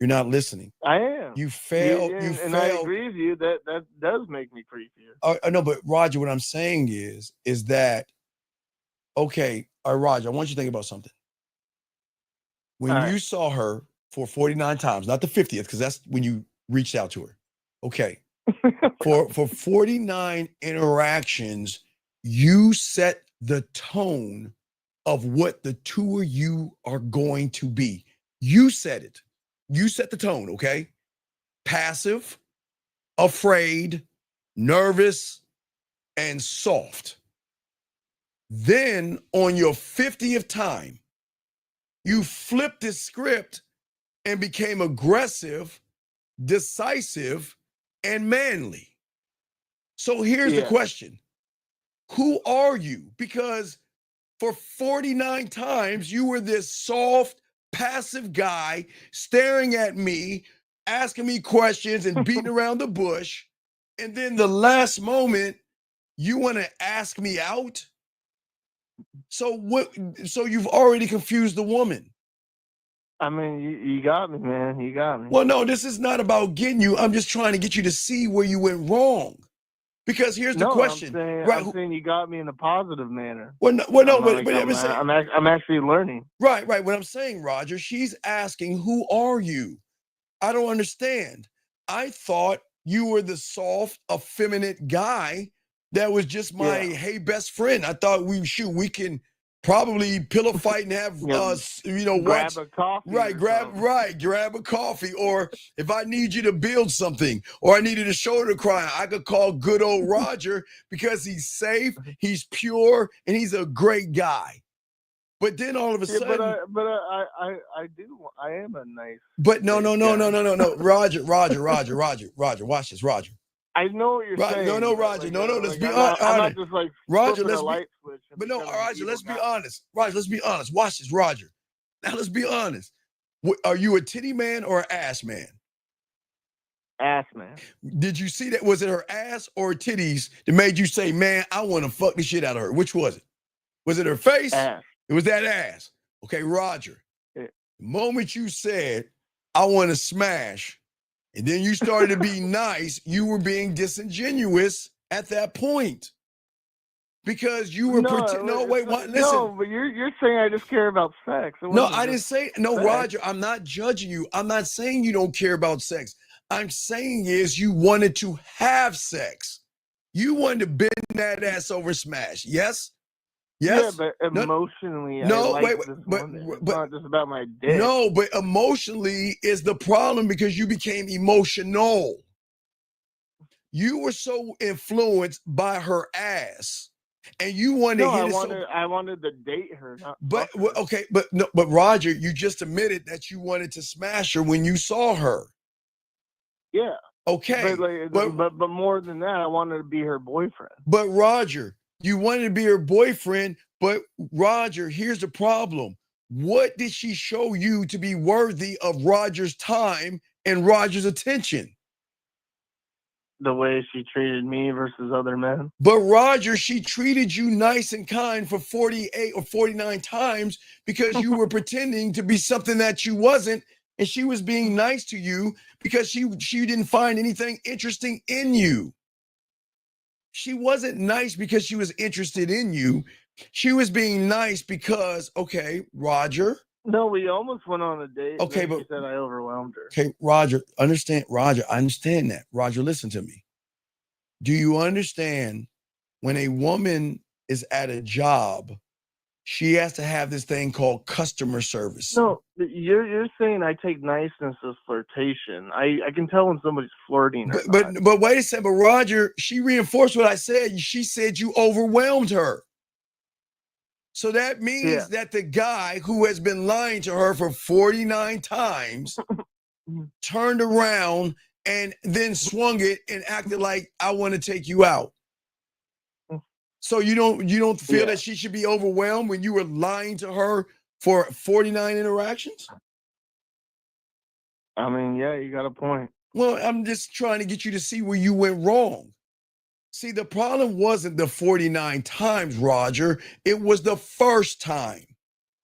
You're not listening. I am. You failed. And I agree with you that does make me creepier. I know, but Roger, what I'm saying is that okay, all right, Roger, I want you to think about something. When you saw her for 49 times, not the 50th, because that's when you reached out to her. Okay. For 49 interactions, you set the tone of what the two of you are going to be. You set it. You set the tone, okay? Passive, afraid, nervous, and soft. Then on your 50th time, you flipped the script and became aggressive, decisive, and manly. So here's the question. Who are you? Because for 49 times, you were this soft, passive guy staring at me, asking me questions and beating around the bush. And then the last moment, you want to ask me out? So what? So you've already confused the woman. I mean, you got me, man. You got me. Well, no, this is not about getting you. I'm just trying to get you to see where you went wrong. Because here's the question. I'm saying you got me in a positive manner. I'm actually learning. Right. What I'm saying, Roger, she's asking, who are you? I don't understand. I thought you were the soft, effeminate guy that was just my hey best friend. I thought we can probably pillow fight and have grab a coffee. Grab a coffee. Or if I need you to build something, or I needed a shoulder to cry on, I could call good old Roger because he's safe, he's pure, and he's a great guy. But then all of a sudden, I am a nice. But no, Roger, watch this, Roger. I know what you're saying. No, Roger, let's be honest. I'm not just like Roger, flipping a light switch. But no, Roger, let's be honest. Roger, let's be honest. Watch this, Roger. Now let's be honest. Are you a titty man or an ass man? Ass man. Did you see that? Was it her ass or titties that made you say, man, I want to fuck the shit out of her? Which was it? Was it her face? Ass. It was that ass. Okay, Roger. Yeah. The moment you said, I want to smash, and then you started to be nice, you were being disingenuous at that point. Because you were listen. No, but you're saying I just care about sex. No, I didn't say Roger, I'm not judging you. I'm not saying you don't care about sex. I'm saying is you wanted to have sex. You wanted to bend that ass over and smash. Yes? Yes. Yeah, but emotionally, I like this woman. It's not just about my dick. No, but emotionally is the problem because you became emotional. You were so influenced by her ass, and you wanted to hit it. I wanted to date her. But Roger, you just admitted that you wanted to smash her when you saw her. Yeah. Okay. But more than that, I wanted to be her boyfriend. But Roger, you wanted to be her boyfriend, but Roger, here's the problem. What did she show you to be worthy of Roger's time and Roger's attention? The way she treated me versus other men. But Roger, she treated you nice and kind for 48 or 49 times because you were pretending to be something that you wasn't, and she was being nice to you because she didn't find anything interesting in you. She wasn't nice because she was interested in you. She was being nice because, okay, Roger. No, we almost went on a date. Okay, but she said I overwhelmed her. Okay, Roger, I understand that. Roger, listen to me. Do you understand when a woman is at a job, she has to have this thing called customer service? No, you're saying I take niceness as flirtation. I can tell when somebody's flirting. But wait a second, but Roger, she reinforced what I said. She said you overwhelmed her. So that means that the guy who has been lying to her for 49 times turned around and then swung it and acted like, I want to take you out. So you don't feel that she should be overwhelmed when you were lying to her for 49 interactions? I mean, yeah, you got a point. Well, I'm just trying to get you to see where you went wrong. See, the problem wasn't the 49 times, Roger. It was the first time.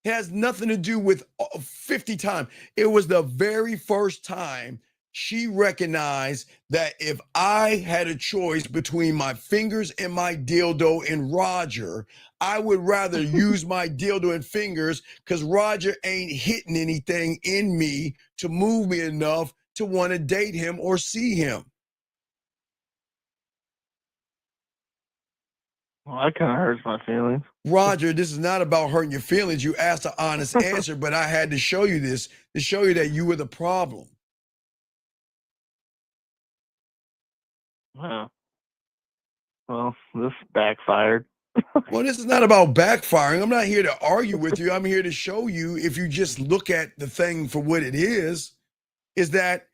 It has nothing to do with 50 times. It was the very first time she recognized that if I had a choice between my fingers and my dildo and Roger, I would rather use my dildo and fingers because Roger ain't hitting anything in me to move me enough to want to date him or see him. Well, that kind of hurts my feelings. Roger, this is not about hurting your feelings. You asked an honest answer, but I had to show you this to show you that you were the problem. Wow. Well, this backfired. Well, this is not about backfiring. I'm not here to argue with you. I'm here to show you, if you just look at the thing for what it is that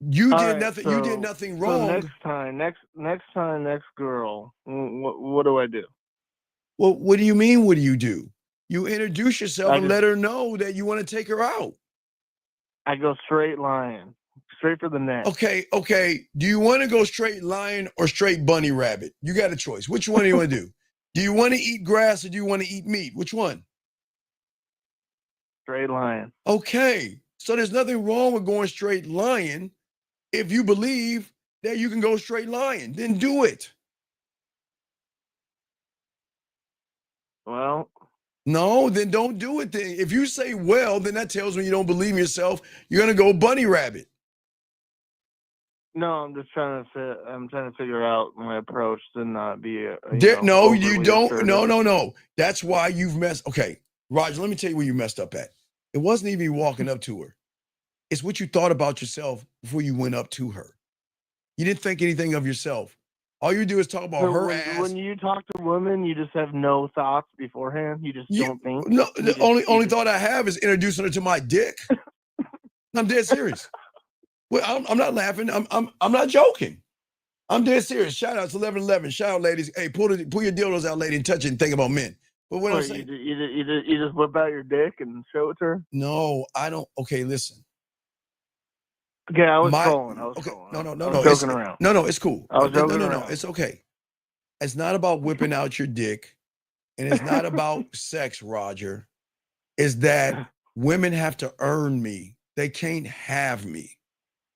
you All did right, nothing. so, You did nothing so wrong. next girl, what do I do? Well, what do you mean? What do you do? You introduce yourself and let her know that you want to take her out. I go straight lion, straight for the neck. Okay. Do you want to go straight lion or straight bunny rabbit? You got a choice. Which one do you want to do? Do you want to eat grass or do you want to eat meat? Which one? Straight lion. Okay. So there's nothing wrong with going straight lion if you believe that you can go straight lion. Then do it. Well. No, then don't do it then. If you say well, then that tells me you don't believe in yourself. You're going to go bunny rabbit. No, I'm just trying to figure out my approach to not be No, you don't. assertive. No. That's why you've messed. Okay, Roger, let me tell you where you messed up at. It wasn't even you walking up to her. It's what you thought about yourself before you went up to her. You didn't think anything of yourself. All you do is talk about her ass. When you talk to women, you just have no thoughts beforehand. You just don't think. No, the only thought I have is introducing her to my dick. I'm dead serious. Well, I'm not laughing. I'm not joking. I'm dead serious. Shout out to 1111. Shout out, ladies. Hey, pull your dildos out, lady, and touch it and think about men. But what I'm saying, you just whip out your dick and show it to her. No, I don't. Okay, listen. Okay, I was trolling. No. I was joking around. No, it's cool. I was joking no, around. it's okay. It's not about whipping out your dick, and it's not about sex, Roger. Is that women have to earn me. They can't have me.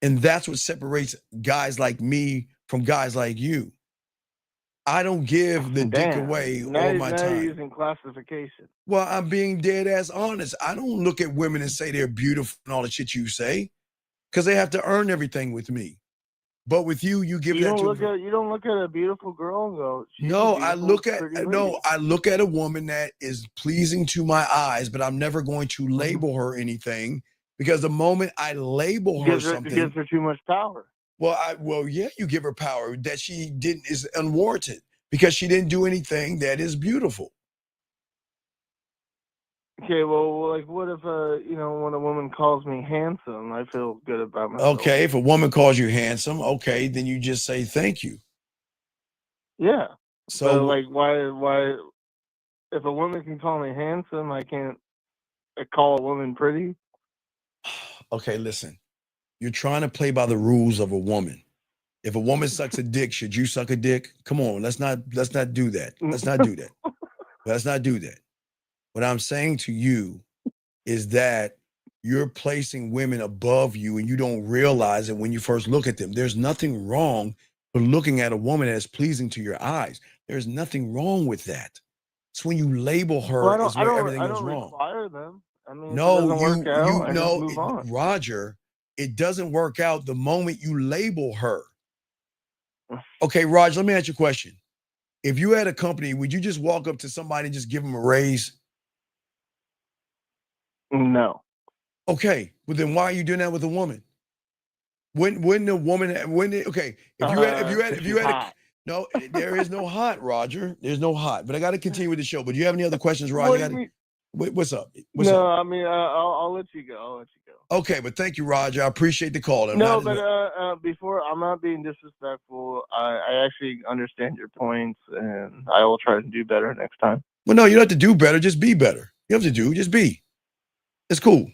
And that's what separates guys like me from guys like you. I don't give the dick away all my time. You're using classification. Well, I'm being dead ass honest. I don't look at women and say they're beautiful and all the shit you say, because they have to earn everything with me. But with you, you give that to. You don't look at a beautiful girl and go. No, I look at a woman that is pleasing to my eyes, but I'm never going to label her anything, because the moment I label her something, it gives her too much power. Well, yeah, you give her power that she didn't is unwarranted, because she didn't do anything that is beautiful. Okay, well, like, what if when a woman calls me handsome, I feel good about myself. Okay, if a woman calls you handsome, okay, then you just say thank you. Yeah. So, like, why? If a woman can call me handsome, I can't call a woman pretty. Okay, listen. You're trying to play by the rules of a woman. If a woman sucks a dick, should you suck a dick? Come on, let's not do that. Let's not do that. Let's not do that. What I'm saying to you is that you're placing women above you and you don't realize it when you first look at them. There's nothing wrong with looking at a woman that's pleasing to your eyes. There's nothing wrong with that. It's when you label her is where everything goes wrong. Require them. I mean, Roger, it doesn't work out the moment you label her. Okay, Roger, let me ask you a question. If you had a company, would you just walk up to somebody and just give them a raise? No. Okay, well then why are you doing that with a woman? If you had no, there is no hot, Roger. There's no hot. But I got to continue with the show. But do you have any other questions, Roger? What's up? I mean, I'll let you go. Okay, but thank you, Roger. I appreciate the call. Before, I'm not being disrespectful. I actually understand your points, and I will try to do better next time. Well, no, you don't have to do better. Just be better. You have to just be. It's cool.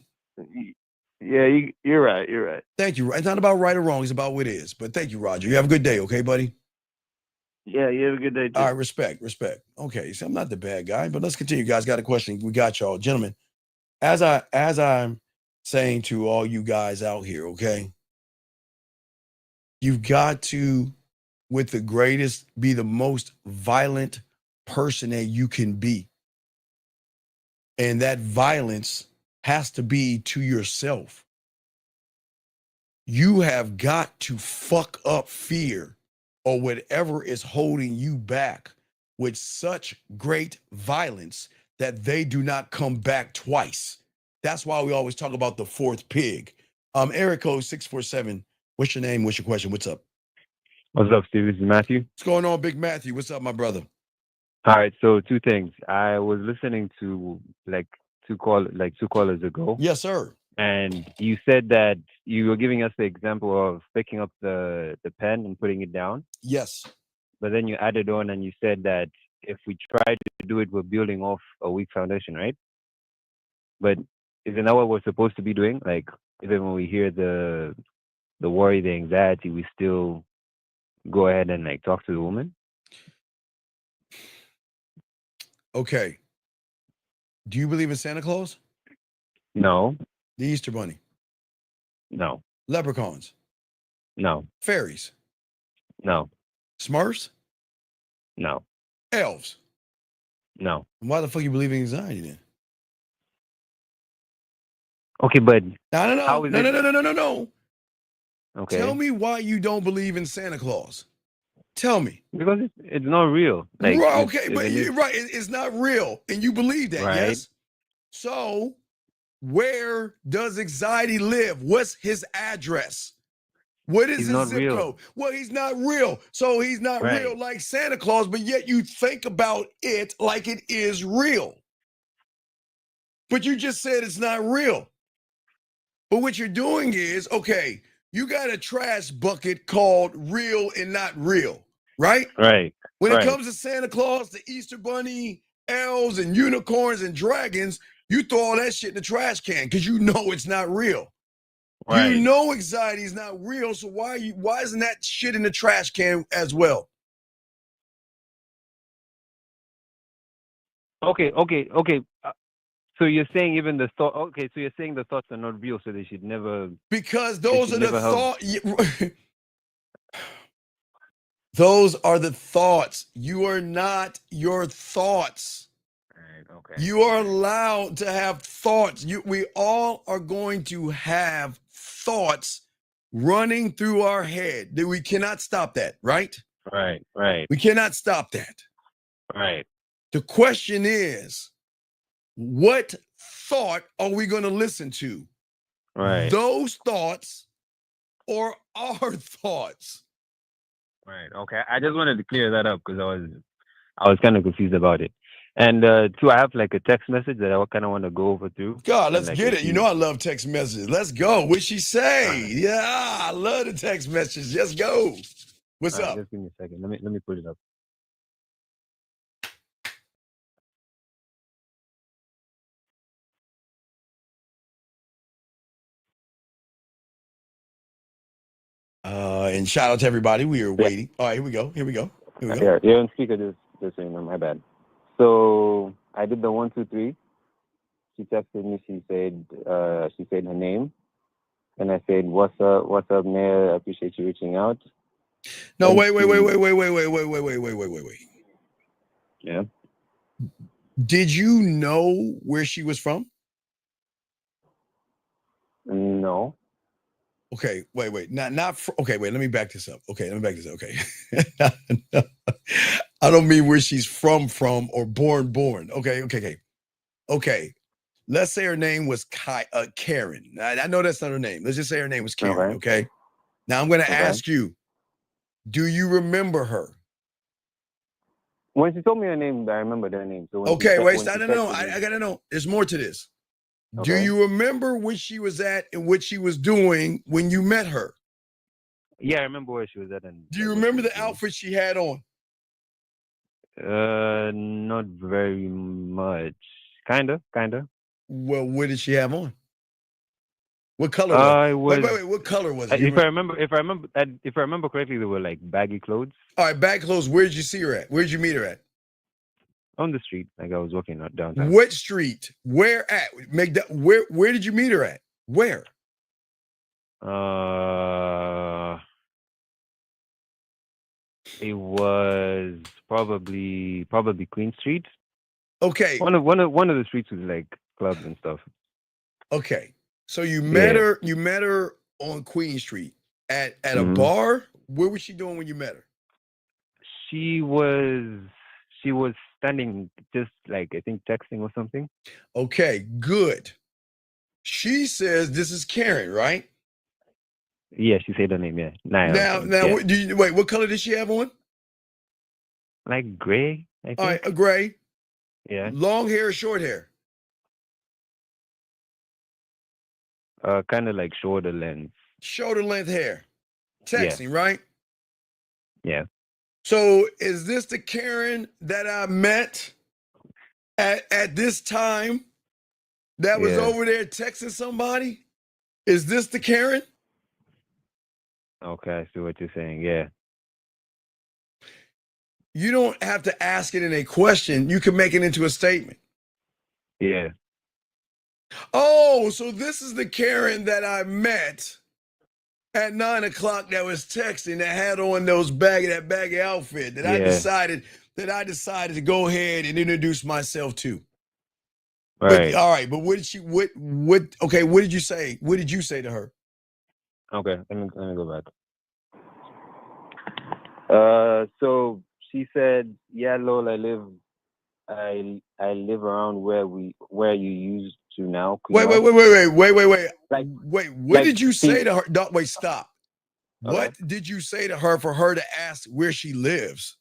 Yeah, you're right. You're right. Thank you. It's not about right or wrong. It's about what it is. But thank you, Roger. You have a good day, okay, buddy? Yeah, you have a good day, too. All right, respect. Okay, so I'm not the bad guy, but let's continue. You guys got a question? We got y'all. Gentlemen, as I'm saying to all you guys out here, okay, you've got to, with the greatest, be the most violent person that you can be. And that violence has to be to yourself. You have got to fuck up fear or whatever is holding you back with such great violence that they do not come back twice. That's why we always talk about the fourth pig. Area code 647. What's your name? What's your question? What's up? What's up, Steve? This is Matthew. What's going on, Big Matthew? What's up, my brother? All right, so two things. I was listening to two callers ago. Yes, sir. And you said that you were giving us the example of picking up the pen and putting it down. Yes. But then you added on and you said that if we try to do it, we're building off a weak foundation, right? But isn't that what we're supposed to be doing? Like, even when we hear the worry, the anxiety, we still go ahead and like talk to the woman? Okay. Do you believe in Santa Claus? No. The Easter Bunny? No. Leprechauns? No. Fairies? No. Smurfs? No. Elves? No. Why the fuck you believe in anxiety then? Okay, but No. Okay. Tell me why you don't believe in Santa Claus. Tell me. Because it's not real. Like, right, okay, but you're right. It's not real, and you believe that, right? yes? So, where does anxiety live? What's his address? What is his zip code? Well, he's not real. So he's not real like Santa Claus, but yet you think about it like it is real. But you just said it's not real. But what you're doing is, okay, you got a trash bucket called real and not real, right? Right. When it comes to Santa Claus, the Easter Bunny, elves, and unicorns and dragons, you throw all that shit in the trash can because you know it's not real. Right. You know anxiety is not real, so why isn't that shit in the trash can as well? Okay. So you're saying even the thought. Okay, so you're saying the thoughts are not real, so they should never. Because those are the thoughts. Those are the thoughts. You are not your thoughts. Right, okay. You are allowed to have thoughts. We all are going to have thoughts running through our head. We cannot stop that, right? Right. We cannot stop that. Right. The question is, what thought are we going to listen to? Right. Those thoughts or our thoughts? Right. Okay. I just wanted to clear that up because I was kind of confused about it. And two, I have like a text message that I kind of want to go over through. God, let's get it. You know I love text messages. Let's go. What'd she say? Yeah, I love the text messages. Let's go. What's up? Just give me a second. Let me put it up. And shout out to everybody. We are waiting. All right, here we go. Yeah, you're on speaker. Just so you know, my bad. So I did the 1, 2, 3. She texted me. She said her name, and I said, "What's up, Mayor? I appreciate you reaching out." No, wait. Yeah. Did you know where she was from? No. Okay, wait. Okay, wait. Let me back this up. Okay. I don't mean where she's from or born. Okay. Let's say her name was Karen. I know that's not her name. Let's just say her name was Karen. Okay. Now I'm going to ask you, do you remember her? When she told me her name, I remember her name. So I got to know. There's more to this. Okay. Do you remember where she was at and what she was doing when you met her? Yeah, I remember where she was at. Do you remember the outfit she had on? Not very much. Kinda. Well, what did she have on? What color was it? Wait. What color was it? If I remember correctly, they were like baggy clothes. All right, baggy clothes. Where did you see her at? Where did you meet her at? On the street, like I was walking downtown. What street? Where at? Where did you meet her at? Where? It was probably Queen Street. Okay. One of the streets with like clubs and stuff. Okay. So you met her. You met her on Queen Street at a bar. What was she doing when you met her? She was she was standing just like, I think, texting or something. Okay, good. She says this is Karen, right? Yeah, she said her name. Yeah, Naya. Now, Yeah. wait. What color did she have on? Like gray, I think. All right, a gray. Yeah. Long hair or short hair? Kind of like shoulder length. Shoulder length hair. Texting, right? Yeah. So is this the Karen that I met at this time that was over there texting somebody? Is this the Karen? Okay, I see what you're saying. Yeah. You don't have to ask it in a question. You can make it into a statement. Yeah. Oh, so this is the Karen that I met at 9 o'clock that was texting, that had on that baggy outfit that I decided to go ahead and introduce myself to. Right. But, all right, but what did you say? What did you say to her? Okay, let me go back. So she said, "Yeah, Lol, I live around where you used to now." Wait. Like, What did you say to her? No, wait, stop. What did you say to her for her to ask where she lives?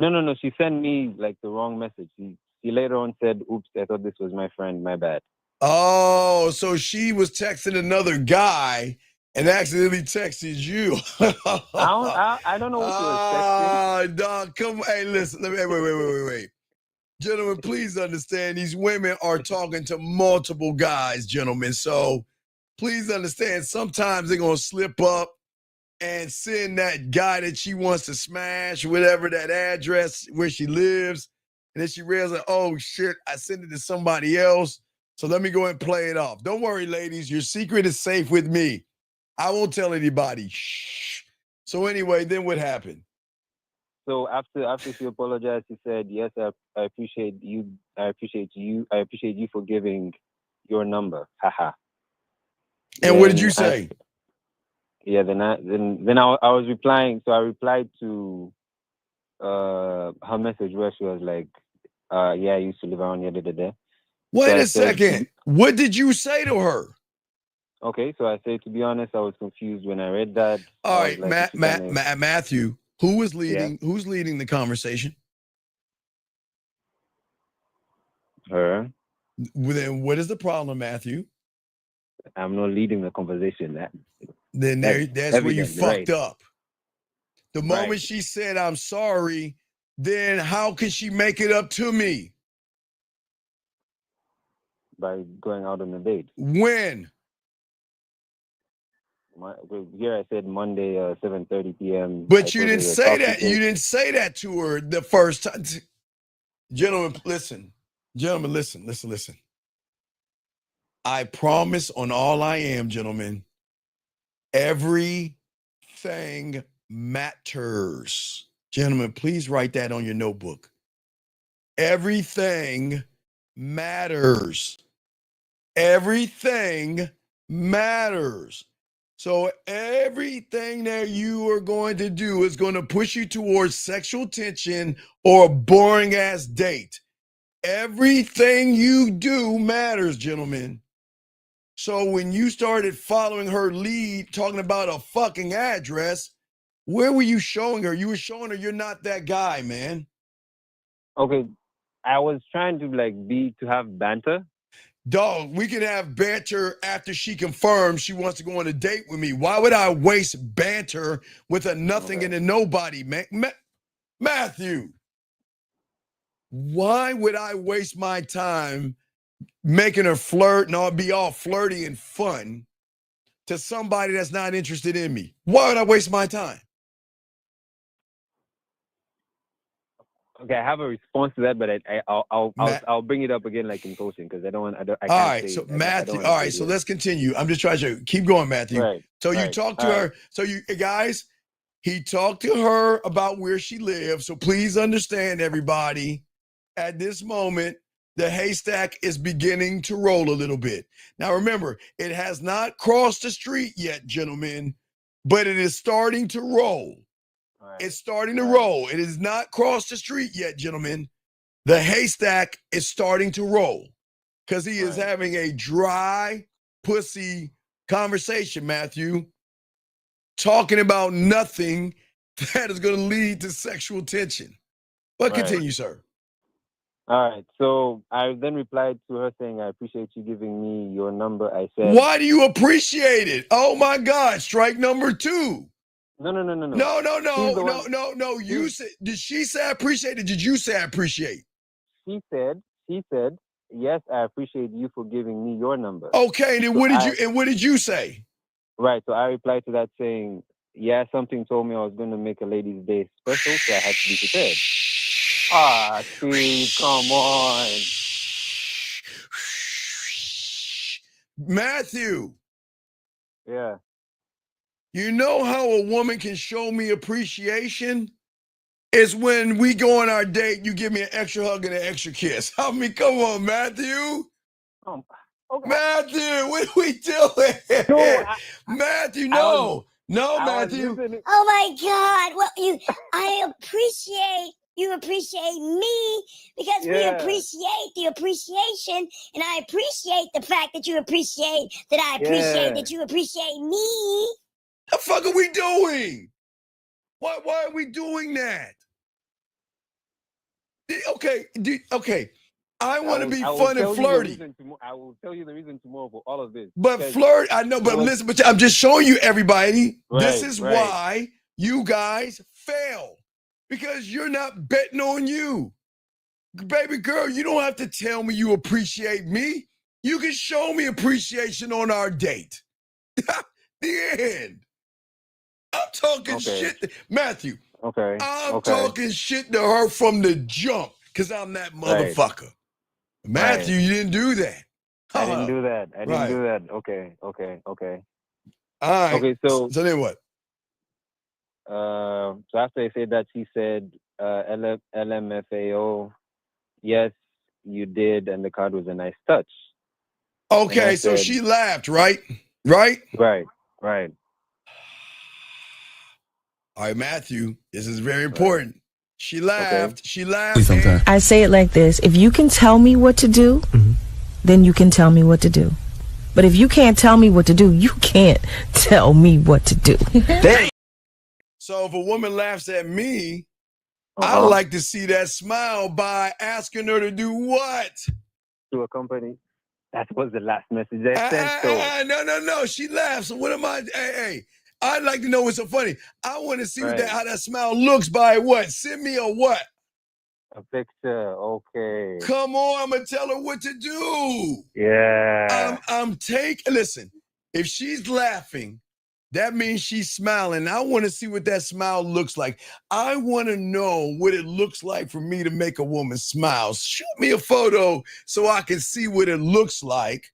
No. She sent me like the wrong message. She later on said, "Oops, I thought this was my friend. My bad." Oh, so she was texting another guy and accidentally texted you. I don't know what she was texting. Dog, come on. Hey, listen. Wait. Gentlemen, please understand these women are talking to multiple guys, gentlemen. So please understand, sometimes they're going to slip up and send that guy that she wants to smash, whatever that address where she lives. And then she realizes, oh shit, I sent it to somebody else. So let me go and play it off. Don't worry, ladies. Your secret is safe with me. I won't tell anybody. Shh. So anyway, then what happened? So after she apologized, she said, "Yes, I appreciate you. I appreciate you for giving your number." Haha. And what did you say? Then I was replying. So I replied to her message where she was like, "Yeah, I used to live around here." Wait a second. What did you say to her? Okay, so I said, to be honest, I was confused when I read that. All right, Matthew, who was leading? Yeah. Who's leading the conversation? Her. Well, then what is the problem, Matthew? I'm not leading the conversation. That's where you fucked up. The moment she said, "I'm sorry," then how can she make it up to me? By going out on a date. When? Here I said Monday, 7:30 p.m. But you didn't say that. You didn't say that to her the first time. Gentlemen, listen. Gentlemen, listen. I promise on all I am, gentlemen, everything matters. Gentlemen, please write that on your notebook. Everything matters. Everything matters. So everything that you are going to do is going to push you towards sexual tension or a boring ass date. Everything you do matters, gentlemen. So when you started following her lead, talking about a fucking address, where were you showing her? You were showing her you're not that guy, man. Okay, I was trying to have banter. Dog, we can have banter after she confirms she wants to go on a date with me. Why would I waste banter with a nothing and a nobody, man? Matthew, why would I waste my time making her flirt and I'll be all flirty and fun to somebody that's not interested in me? Why would I waste my time? Okay, I have a response to that, but I'll bring it up again like in coaching because I can't all right, so Matthew. All right, so let's continue. I'm just trying to keep going, Matthew. Right. So you talked to her. So you guys, he talked to her about where she lives. So please understand, everybody, at this moment, the haystack is beginning to roll a little bit. Now remember, it has not crossed the street yet, gentlemen, but it is starting to roll. It's starting to roll. It has not crossed the street yet, gentlemen. The haystack is starting to roll because he is having a dry pussy conversation, Matthew, talking about nothing that is going to lead to sexual tension. But continue, sir. All right. So I then replied to her saying, I appreciate you giving me your number. I said, why do you appreciate it? Oh my God, strike number 2. No. No. You said, did she say I appreciate it? Did you say I appreciate? She said, yes, I appreciate you for giving me your number. Okay, then what did you say? Right. So I replied to that saying, yeah, something told me I was going to make a lady's day special, so I had to be prepared. Steve, come on. Matthew. Yeah. You know how a woman can show me appreciation? It's when we go on our date, you give me an extra hug and an extra kiss. I mean, come on, Matthew. Okay. Matthew, what are we doing? Matthew, no. Matthew. Oh my God! Well, I appreciate you appreciate me because we appreciate the appreciation, and I appreciate the fact that you appreciate that I appreciate that you appreciate me. The fuck are we doing? Why are we doing that? Okay. I want to be fun and flirty. I will tell you the reason tomorrow for all of this. But flirt, I know, but listen, but I'm just showing you, everybody. This is why you guys fail. Because you're not betting on you. Baby girl, you don't have to tell me you appreciate me. You can show me appreciation on our date. The end. I'm talking shit. Matthew. Okay. I'm talking shit to her from the jump because I'm that motherfucker. Matthew, you didn't do that. I didn't do that. Okay. All right. Okay, so then what? So after I said that, she said, LMFAO, yes, you did, and the card was a nice touch. Okay, so she laughed, right? Right. All right, Matthew, this is very important. She laughed. Okay. She laughed. I say it like this. If you can tell me what to do, then you can tell me what to do. But if you can't tell me what to do, you can't tell me what to do. So if a woman laughs at me, I like to see that smile by asking her to do what? To accompany. That was the last message I sent. No. She laughs. So what am I? Hey. I'd like to know what's so funny. I want to see how that smile looks by what? Send me a what? A picture. Okay. Come on, I'm going to tell her what to do. Yeah. Listen, if she's laughing, that means she's smiling. I want to see what that smile looks like. I want to know what it looks like for me to make a woman smile. Shoot me a photo so I can see what it looks like.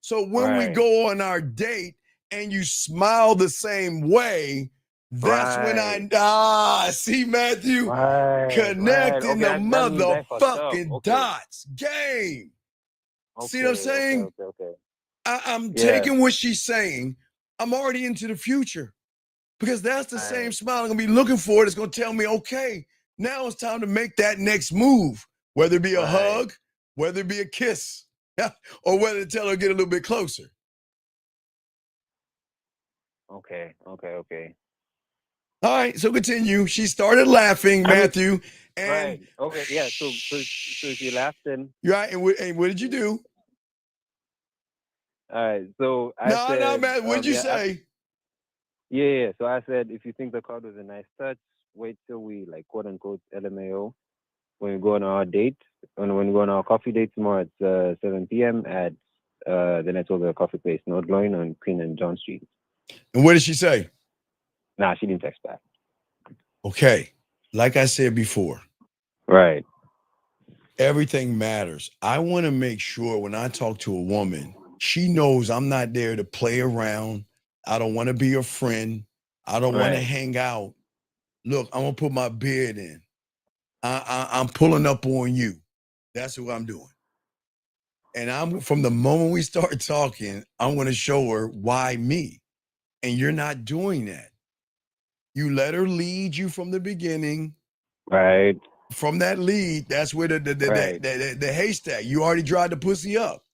So when we go on our date, and you smile the same way, that's when see, Matthew, connecting the motherfucking dots. Game. See what I'm saying? Okay. I'm taking what she's saying. I'm already into the future because that's the same smile I'm going to be looking for. It's going to tell me, okay, now it's time to make that next move, whether it be a hug, whether it be a kiss, or whether to tell her to get a little bit closer. Okay. All right, so continue. She started laughing, Matthew. And okay, yeah. So she laughed and right. And what did you do? All right. So I said, Matt. What'd you say? Yeah. So I said, if you think the card was a nice touch, wait till we quote unquote LMAO when we go on our date. When we go on our coffee date tomorrow at 7 p.m. at the Network Coffee Place, North Loin on Queen and John Street. And what did she say? Nah, she didn't text back. Okay. Like I said before. Right. Everything matters. I want to make sure when I talk to a woman, she knows I'm not there to play around. I don't want to be a friend. I don't want to hang out. Look, I'm going to put my bid in. I'm pulling up on you. That's what I'm doing. And from the moment we start talking, I'm going to show her why me. And you're not doing that. You let her lead you from the beginning. Right. From that lead, that's where the haystack. You already dried the pussy up.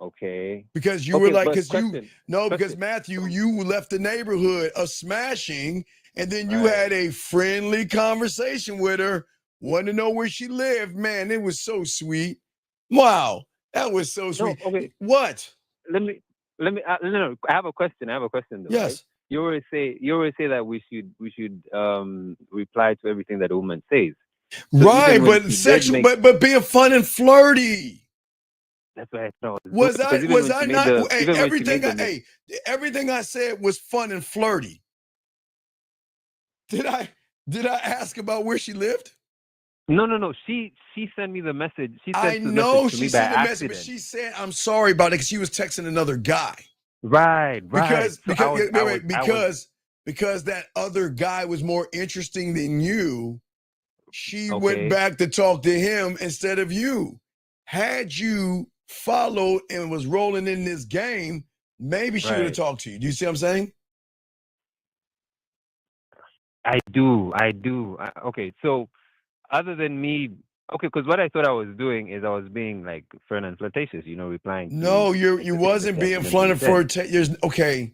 Okay. Because you were like, because Matthew, you left the neighborhood of smashing, and then you had a friendly conversation with her, wanted to know where she lived. Man, it was so sweet. Wow, that was so sweet. No, okay. What? Let me. No. I have a question. Though. Yes. Right? You always say that we should reply to everything that a woman says. So right, but sexual, but being fun and flirty. That's what I thought. Was I not? Everything I said was fun and flirty. Did I ask about where she lived? No. She sent me the message. I know she sent the message, but she said, "I'm sorry about it," because she was texting another guy. Right. Because that other guy was more interesting than you. She went back to talk to him instead of you. Had you followed and was rolling in this game, maybe she would have talked to you. Do you see what I'm saying? I do. Okay, so other than me, because what I thought I was doing is I was being like fun and flirtatious, replying. No, you wasn't being fun and flirtatious. Okay.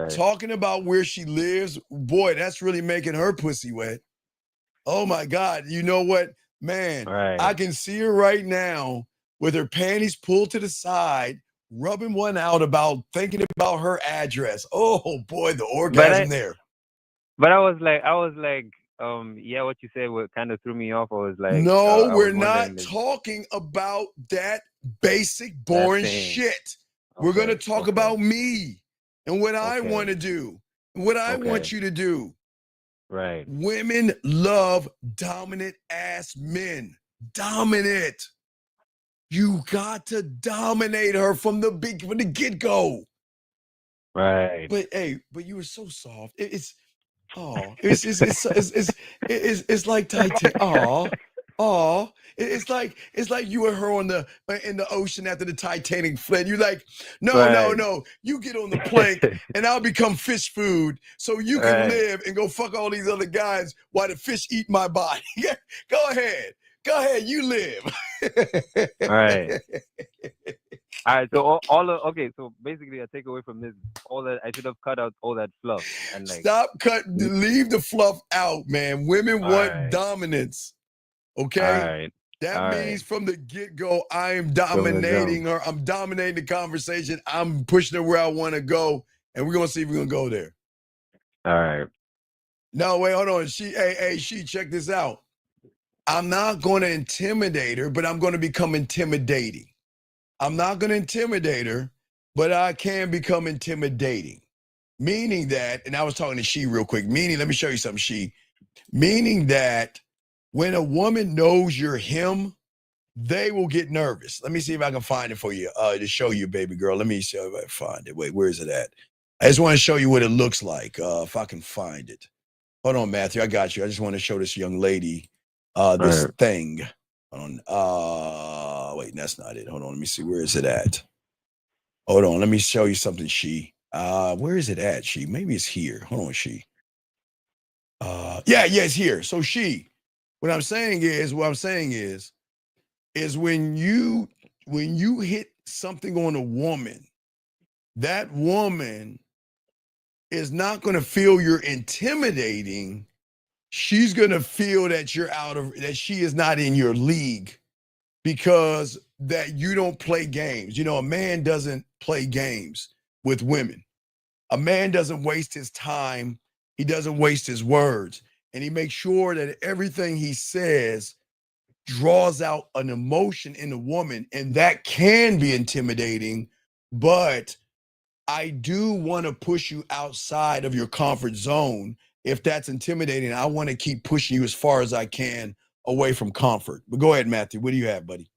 Talking about where she lives, boy, that's really making her pussy wet. Oh my God. You know what? Man, I can see her right now with her panties pulled to the side, rubbing one out thinking about her address. Oh boy, the orgasm there. But I was like, what you said kind of threw me off. I was like, no, we're not talking about that basic boring shit. We're going to talk about me and what I want to do, and what I want you to do. Right. Women love dominant ass men. Dominant. You got to dominate her from the get-go. Right. But you were so soft. It's like Titanic. It's like you and her in the ocean after the Titanic fled. You're like, no, you get on the plank and I'll become fish food so you can live and go fuck all these other guys while the fish eat my body. Go ahead, you live. Right. All right, so so basically I take away from this all that I should have cut out all that fluff and leave the fluff out, man. Women want dominance. Okay? All right. That means from the get-go, I am dominating her. I'm dominating the conversation. I'm pushing her where I want to go, and we're gonna see if we're gonna go there. All right. No, wait, hold on. She check this out. I'm not gonna intimidate her, but I'm gonna become intimidating. I'm not going to intimidate her, but I can become intimidating. Meaning that, and I was talking to she real quick, let me show you something, meaning that when a woman knows you're him, they will get nervous. Let me see if I can find it for you to show you, baby girl. Let me see if I can find it. Wait, where is it at? I just want to show you what it looks like, if I can find it. Hold on, Matthew, I got you. I just want to show this young lady this thing. Hold on. Wait, that's not it. Hold on. Let me see. Where is it at? Hold on. Let me show you something, where is it at, Maybe it's here. Hold on, yeah, it's here. So what I'm saying is when you hit something on a woman, that woman is not going to feel you're intimidating. She's going to feel that that she is not in your league because that you don't play games. A man doesn't play games with women. A man doesn't waste his time. He doesn't waste his words. And he makes sure that everything he says draws out an emotion in a woman. And that can be intimidating, but I do want to push you outside of your comfort zone. If that's intimidating, I want to keep pushing you as far as I can away from comfort. But go ahead, Matthew. What do you have, buddy?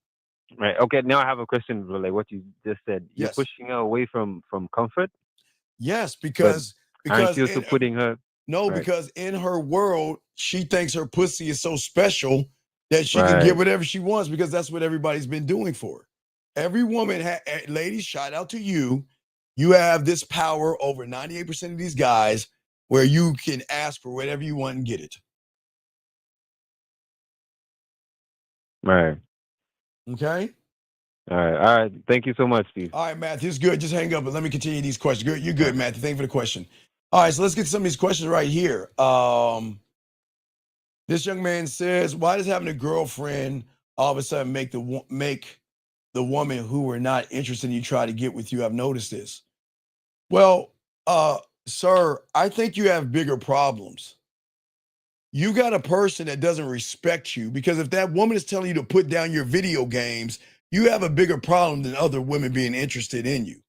Right. Okay. Now I have a question for what you just said. You're pushing her away from comfort? Yes, because aren't you also putting her? No, because in her world, she thinks her pussy is so special that she can get whatever she wants because that's what everybody's been doing for her. Every woman, ladies, shout out to you. You have this power over 98% of these guys. where you can ask for whatever you want and get it. Right. Okay? All right. Thank you so much, Steve. All right, Matthew, it's good. Just hang up and let me continue these questions. Good, you're good, Matthew. Thank you for the question. All right, so let's get to some of these questions right here. This young man says, why does having a girlfriend all of a sudden make the woman who were not interested in you try to get with you? I've noticed this. Well, sir, I think you have bigger problems. You got a person that doesn't respect you, because if that woman is telling you to put down your video games, you have a bigger problem than other women being interested in you.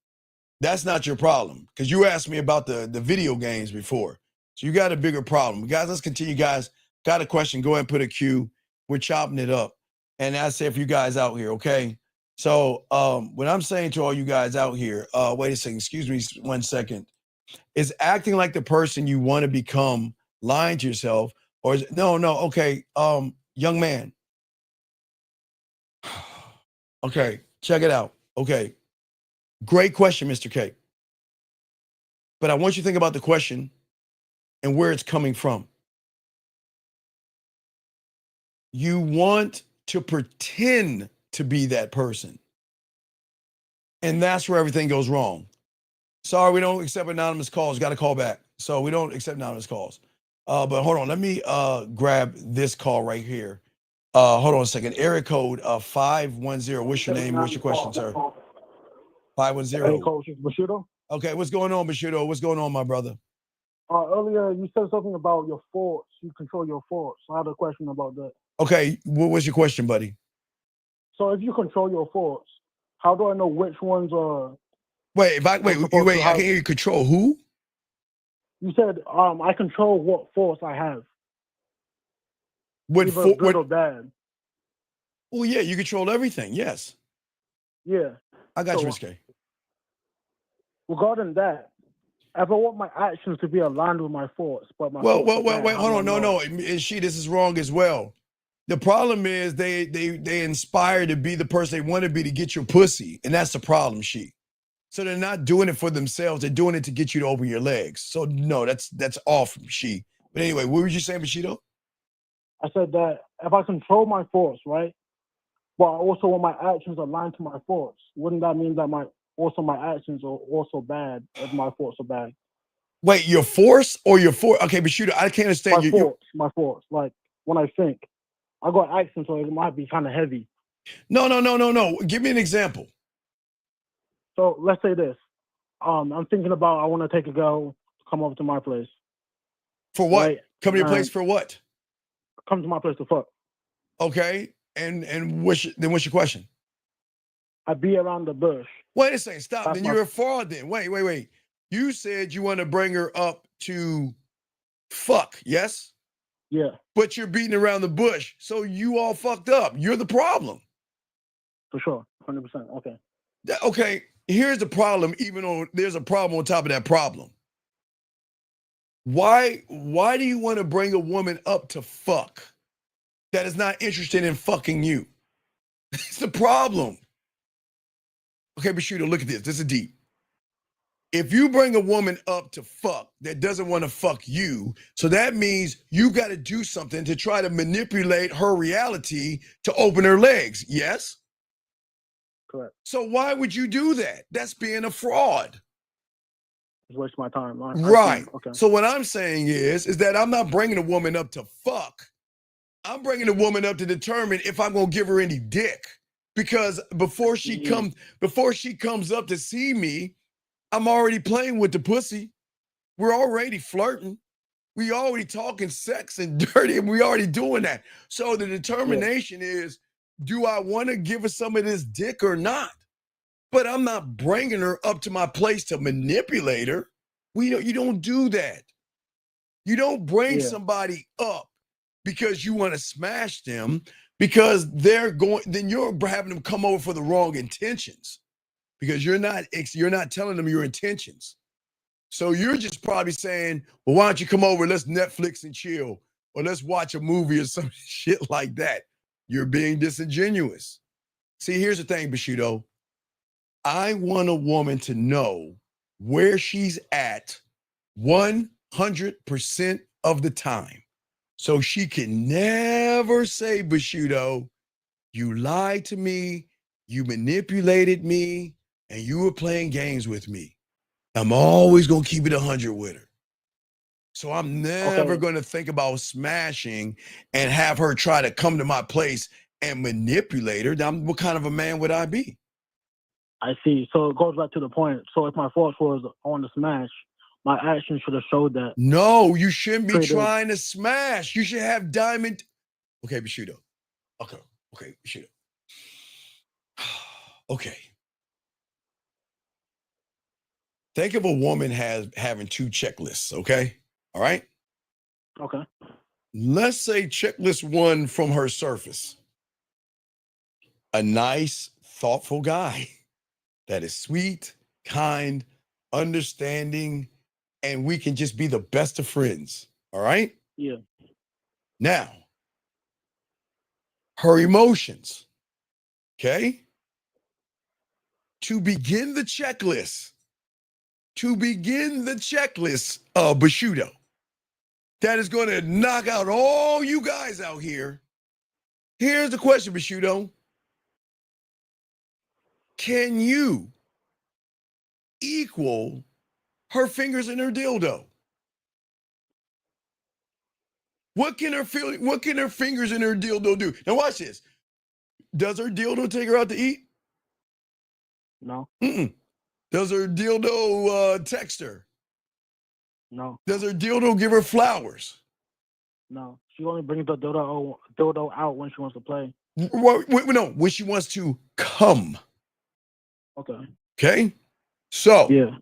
That's not your problem, because you asked me about the video games before. So you got a bigger problem. Guys, let's continue. Guys, got a question, go ahead and put a Q. We're chopping it up. And I say for you guys out here, okay? So what I'm saying to all you guys out here, wait a second, excuse me 1 second, is acting like the person you want to become, lying to yourself, or is it, no, okay, young man. Okay, check it out. Okay, great question, Mr. K. But I want you to think about the question and where it's coming from. You want to pretend to be that person. And that's where everything goes wrong. Sorry, we don't accept anonymous calls. Got to call back. So we don't accept anonymous calls. But hold on. Let me grab this call right here. Hold on a second. Area code 510. What's your name? What's your question, sir? 510. Hey, Coach, it's Bushido. Okay, what's going on, Bushido? What's going on, my brother? Earlier, you said something about your thoughts. You control your thoughts. I had a question about that. Okay, what was your question, buddy? So if you control your thoughts, how do I know which ones are... Wait, I can't hear you. Control who? You said I control what thoughts I have. What either good or bad. Well, yeah, you control everything. Yes. Yeah. I got you, Mr. K. Regarding that, if I want my actions to be aligned with my thoughts, but my wait, thoughts hold on, no, and this is wrong as well. The problem is they inspire to be the person they want to be to get your pussy, and that's the problem, she. So they're not doing it for themselves; they're doing it to get you to open your legs. So no, that's off, she. But anyway, what were you saying, Bushido? I said that if I control my thoughts, right, but I also want my actions aligned to my thoughts, wouldn't that mean that my actions are also bad if my thoughts are bad? Wait, your force or your force? Okay, Bushido, I can't understand my thoughts. Like when I think, I got actions, so it might be kind of heavy. No. Give me an example. So let's say this. I'm thinking about I want to take a girl, come over to my place. For what? Right? Come to your place for what? Come to my place to fuck. Okay, and what's your question? I be around the bush. Wait a second, stop. Then you're a fraud then. Wait. You said you want to bring her up to fuck, yes? Yeah. But you're beating around the bush, so you all fucked up. You're the problem. For sure, 100%. Okay. Okay, here's the problem, there's a problem on top of that problem. Why do you want to bring a woman up to fuck that is not interested in fucking you? It's the problem. Okay, Bushido, look at this. This is deep. If you bring a woman up to fuck that doesn't want to fuck you, so that means you got to do something to try to manipulate her reality to open her legs, yes? Correct. So why would you do that? That's being a fraud. Just waste my time. Right. Okay. So what I'm saying is that I'm not bringing a woman up to fuck. I'm bringing a woman up to determine if I'm going to give her any dick. Because before she comes up to see me, I'm already playing with the pussy. We're already flirting. We already talking sex and dirty, and we already doing that. So the determination is, do I want to give her some of this dick or not? But I'm not bringing her up to my place to manipulate her. You don't do that. You don't bring somebody up because you want to smash them, because then you're having them come over for the wrong intentions, because you're not telling them your intentions. So you're just probably saying, well, why don't you come over? Let's Netflix and chill, or let's watch a movie or some shit like that. You're being disingenuous. See, here's the thing, Bushido. I want a woman to know where she's at, 1, 100% of the time. So she can never say, Bushido, you lied to me, you manipulated me, and you were playing games with me. I'm always going to keep it 100 with her. So I'm never going to think about smashing and have her try to come to my place and manipulate her. What kind of a man would I be? I see. So it goes back to the point. So if my thoughts was on the smash, my actions should have showed that. No, you shouldn't be trying to smash. You should have diamond. Okay, Bushido. Okay, Bushido. Okay. Think of a woman having two checklists, okay? All right? Okay. Let's say checklist one from her surface. A nice, thoughtful guy that is sweet, kind, understanding, and we can just be the best of friends. All right? Yeah. Now, her emotions. Okay? To begin the checklist, Bushido, that is going to knock out all you guys out here. Here's the question, Bushido. Can you equal her fingers in her dildo? What can her fingers in her dildo do? Now watch this. Does her dildo take her out to eat? No. Does her dildo text her? No. Does her dildo give her flowers? No. She only brings the dildo out when she wants to play. No, when she wants to come. Okay. Okay? So, yeah.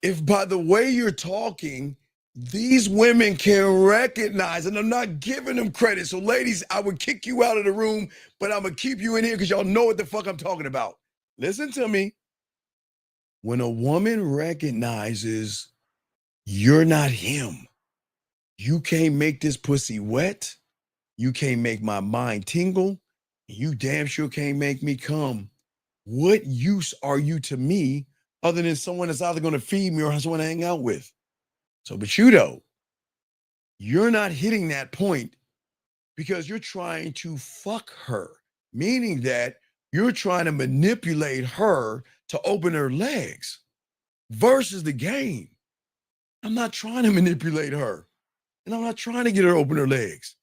If by the way you're talking, these women can recognize, and I'm not giving them credit. So ladies, I would kick you out of the room, but I'm going to keep you in here because y'all know what the fuck I'm talking about. Listen to me. When a woman recognizes you're not him, you can't make this pussy wet, you can't make my mind tingle, you damn sure can't make me come. What use are you to me other than someone that's either going to feed me or someone to hang out with? So, Bushido, you're not hitting that point because you're trying to fuck her, meaning that you're trying to manipulate her to open her legs versus the game. I'm not trying to manipulate her, and I'm not trying to get her to open her legs.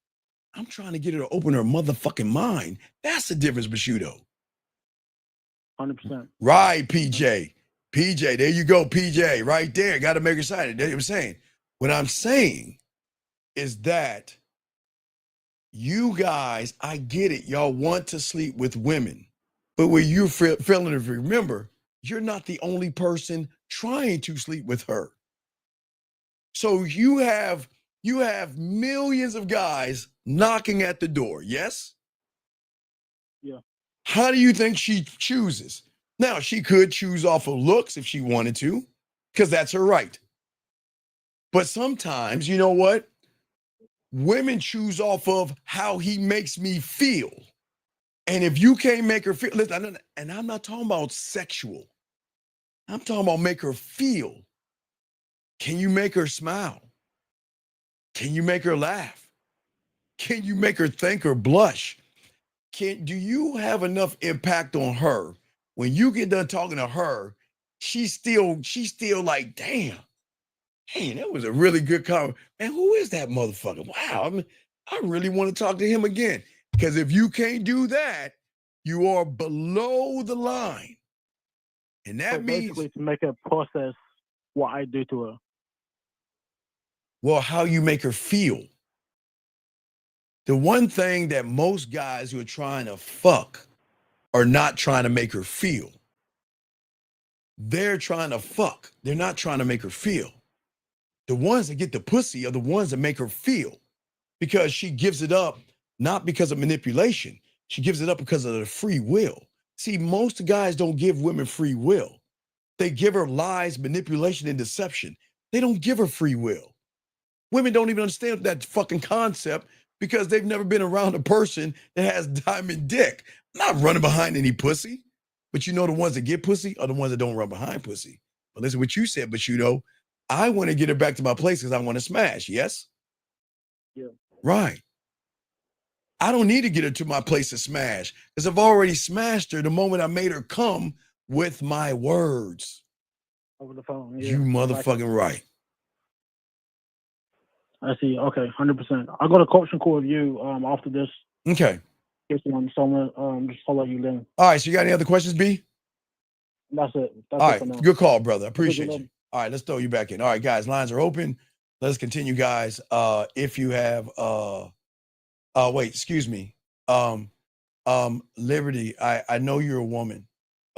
I'm trying to get her to open her motherfucking mind. That's the difference, Bushido. 100%. Right, PJ. PJ, there you go, PJ, right there. Got to make her excited. That's what I'm saying. What I'm saying is that you guys, I get it. Y'all want to sleep with women. But what you're failing to remember, you're not the only person trying to sleep with her. So you have millions of guys knocking at the door, yes? Yeah. How do you think she chooses? Now, she could choose off of looks if she wanted to, because that's her right. But sometimes, you know what? Women choose off of how he makes me feel. And if you can't make her feel, listen, and I'm not talking about sexual. I'm talking about make her feel. Can you make her smile? Can you make her laugh? Can you make her think or blush? Do you have enough impact on her when you get done talking to her? She's still like, damn, that was a really good comment. Man, who is that motherfucker? Wow, I really want to talk to him again. Because if you can't do that, you are below the line. And that means basically to make her process what I do to her. Well, how you make her feel. The one thing that most guys who are trying to fuck are not trying to make her feel. They're trying to fuck. They're not trying to make her feel. The ones that get the pussy are the ones that make her feel, because she gives it up not because of manipulation. She gives it up because of the free will. See, most guys don't give women free will. They give her lies, manipulation, and deception. They don't give her free will. Women don't even understand that fucking concept because they've never been around a person that has diamond dick. I'm not running behind any pussy. But you know the ones that get pussy are the ones that don't run behind pussy. But listen, what you said, Bushido, I want to get her back to my place because I want to smash. Yes? Yeah. Right. I don't need to get her to my place to smash because I've already smashed her the moment I made her come with my words. Over the phone. Yeah. You motherfucking right. I see. Okay, 100%. I'll go to coaching call with you after this. Okay. So I'm gonna just follow you then. All right. So you got any other questions, B? That's it. That's All it right. for now. Good call, brother. I'll take Appreciate you. All right. Let's throw you back in. All right, guys. Lines are open. Let's continue, guys. If you have wait, excuse me. Liberty, I know you're a woman.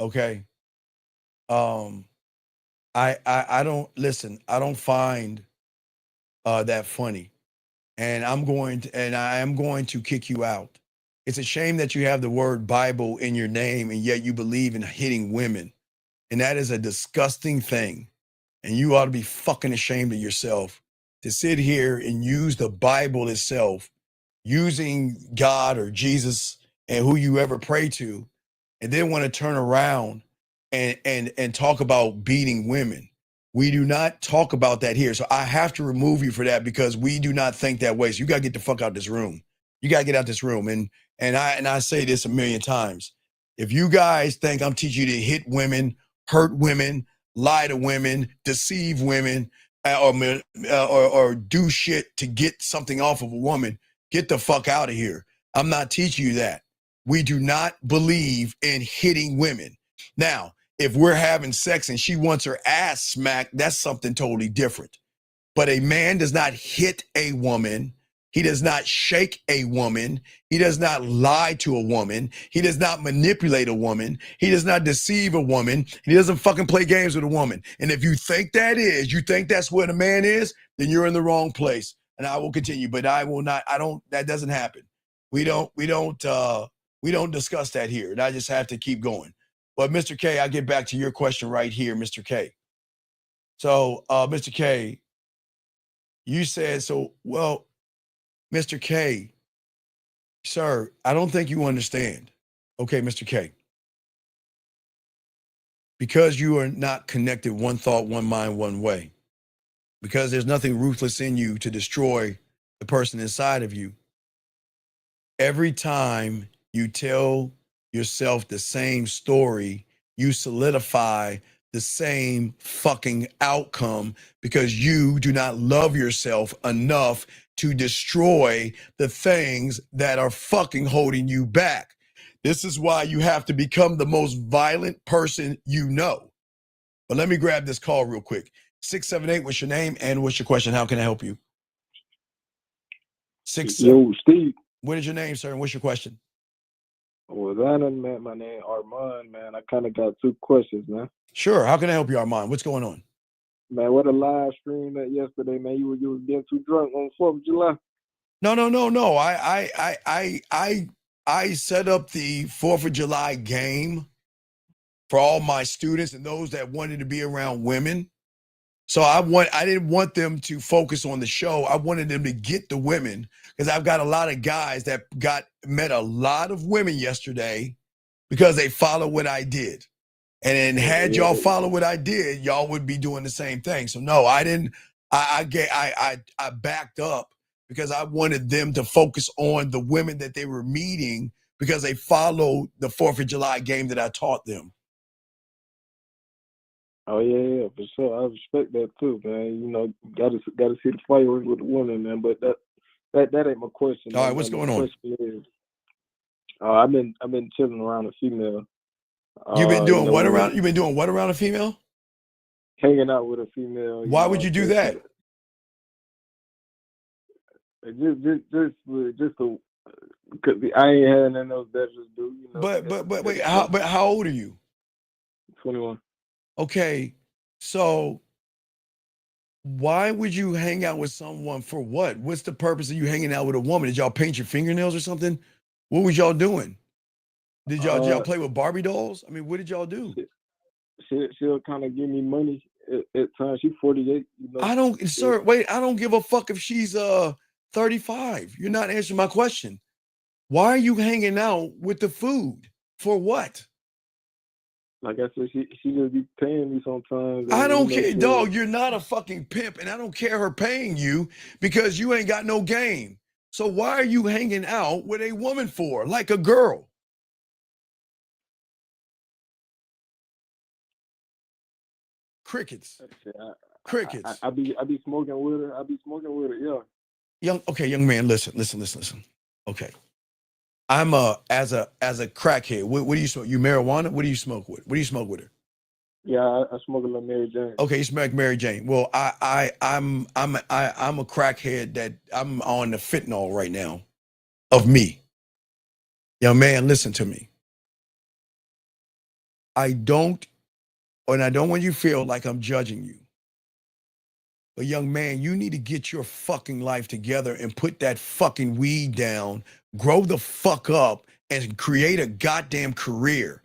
Okay. I don't listen, I don't find that funny. And I am going to kick you out. It's a shame that you have the word Bible in your name and yet you believe in hitting women. And that is a disgusting thing. And you ought to be fucking ashamed of yourself to sit here and use the Bible itself, using God or Jesus and who you ever pray to, and then want to turn around and talk about beating women. We do not talk about that here. So I have to remove you for that because we do not think that way. So you got to get the fuck out this room. You got to get out this room. And I say this a million times. If you guys think I'm teaching you to hit women, hurt women, lie to women, deceive women, or do shit to get something off of a woman, get the fuck out of here. I'm not teaching you that. We do not believe in hitting women. Now, if we're having sex and she wants her ass smacked, that's something totally different. But a man does not hit a woman. He does not shake a woman. He does not lie to a woman. He does not manipulate a woman. He does not deceive a woman. He doesn't fucking play games with a woman. And if you think you think that's what a man is, then you're in the wrong place. And I will continue, but I will not, that doesn't happen. We don't discuss that here. And I just have to keep going. But Mr. K, I'll get back to your question right here, Mr. K. So, Mr. K, you said, well, Mr. K, sir, I don't think you understand. Okay, Mr. K. Because you are not connected one thought, one mind, one way. Because there's nothing ruthless in you to destroy the person inside of you. Every time you tell yourself the same story, you solidify the same fucking outcome because you do not love yourself enough to destroy the things that are fucking holding you back. This is why you have to become the most violent person you know. But let me grab this call real quick. 678, what's your name and what's your question? How can I help you? Yo, Steve. What is your name, sir, and what's your question? Well, I done met my name Armand, man. I kind of got two questions, man. Sure. How can I help you, Armand? What's going on? Man, what a live stream that yesterday, man. You was getting too drunk on 4th of July. No. I set up the 4th of July game for all my students and those that wanted to be around women. So I didn't want them to focus on the show. I wanted them to get the women because I've got a lot of guys that met a lot of women yesterday because they followed what I did. And then had y'all follow what I did, y'all would be doing the same thing. So no, I didn't. I backed up because I wanted them to focus on the women that they were meeting because they followed the 4th of July game that I taught them. Oh yeah, for sure. I respect that too, man. You know, gotta see the fireworks with the women, man. But that ain't my question. All right, what's going on? I've been chilling around a female. You've been doing what around? You've been doing what around a female? Hanging out with a female. Why would you do that? Just because I ain't had none of those bachelors do. You know. But wait, how old are you? 21. Okay, so why would you hang out with someone for what? What's the purpose of you hanging out with a woman? Did y'all paint your fingernails or something? What was y'all doing? Did y'all play with Barbie dolls? I mean, what did y'all do? She'll kind of give me money at times. She's 48. You know. I don't give a fuck if she's 35. You're not answering my question. Why are you hanging out with the food? For what? like I said, she just be paying me sometimes. I And, don't you know, care, dog. You're not a fucking pimp, and I don't care her paying you because you ain't got no game. So why are you hanging out with a woman for, like a girl? Crickets. Crickets. I be smoking with her. I be smoking with her. Yeah. Young man, listen. Okay. I'm as a crackhead. What do you smoke? You marijuana? What do you smoke with? What do you smoke with her? Yeah, I smoke a little Mary Jane. Okay, you smoke Mary Jane. Well, I'm a crackhead that I'm on the fentanyl right now of me. Young man, listen to me. I don't want you to feel like I'm judging you. But young man, you need to get your fucking life together and put that fucking weed down, grow the fuck up, and create a goddamn career.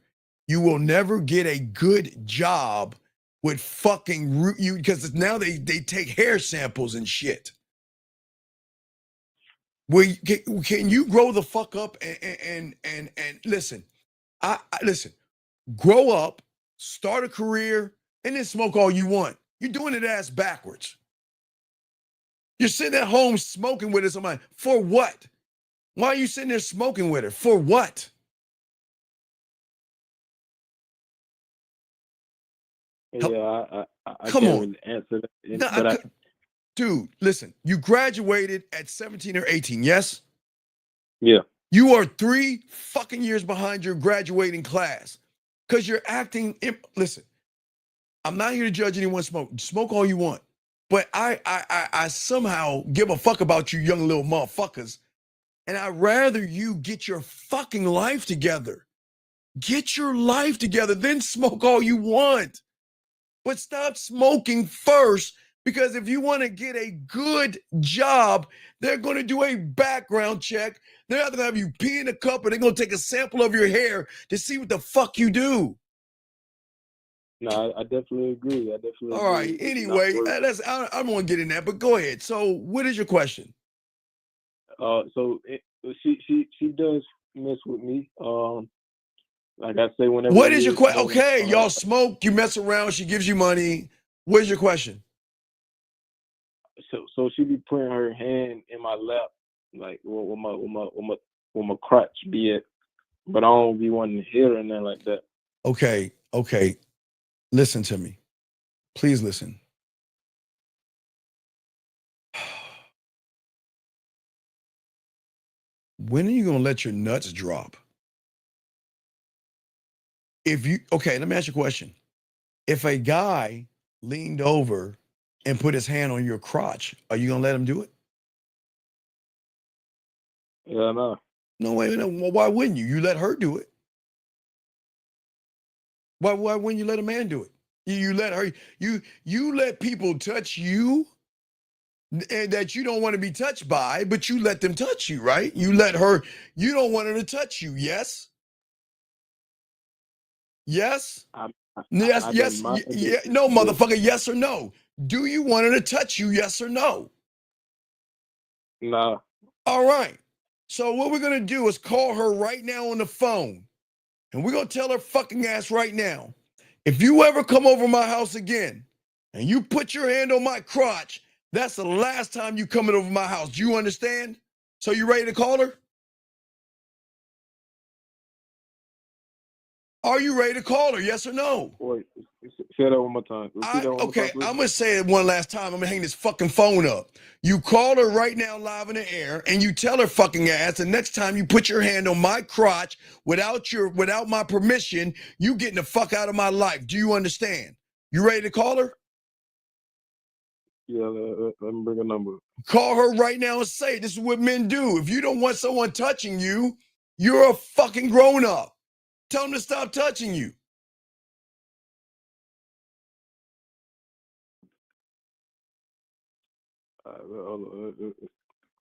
You will never get a good job with fucking you because now they take hair samples and shit. Can you grow the fuck up and listen? Listen. Grow up, start a career, and then smoke all you want. You're doing it ass backwards. You're sitting at home smoking with her. Somebody for what? Why are you sitting there smoking with her? For what? Yeah, I Come can't on. really answer that. No, dude, listen. You graduated at 17 or 18, yes? Yeah. You are 3 fucking years behind your graduating class because you're acting. Listen, I'm not here to judge anyone smoke. Smoke all you want. But I somehow give a fuck about you young little motherfuckers. And I'd rather you get your fucking life together. Get your life together, then smoke all you want. But stop smoking first, because if you want to get a good job, they're going to do a background check. They're not going to have you pee in a cup, and they're going to take a sample of your hair to see what the fuck you do. No, I definitely agree. All right. Anyway, I don't want to get in that, but go ahead. So, what is your question? She does mess with me. Like I say, whenever. What is your question? Okay, y'all smoke. You mess around. She gives you money. What is your question? So she be putting her hand in my lap, like where my crotch be at, but I don't be wanting to hear her and nothing like that. Okay. Listen to me. Please listen. When are you going to let your nuts drop? Let me ask you a question. If a guy leaned over and put his hand on your crotch, are you going to let him do it? Yeah, no. No, wait a minute. Well, why wouldn't you? You let her do it. Why wouldn't you let a man do it? You let her, you let people touch you and that you don't want to be touched by, but you let them touch you, right? You let her, you don't want her to touch you, yes? Yes? Yes. No, motherfucker, yes or no? Do you want her to touch you, yes or no? No. All right. So what we're going to do is call her right now on the phone. And we're going to tell her fucking ass right now, if you ever come over my house again and you put your hand on my crotch, that's the last time you coming over my house. Do you understand? So you ready to call her? Are you ready to call her? Yes or no? Wait, say that one more time. Okay, I'm going to say it one last time. I'm going to hang this fucking phone up. You call her right now live in the air and you tell her fucking ass the next time you put your hand on my crotch without my permission, you getting the fuck out of my life. Do you understand? You ready to call her? Yeah, let me bring a number. Call her right now and say it. This is what men do. If you don't want someone touching you, you're a fucking grown up. Tell them to stop touching you.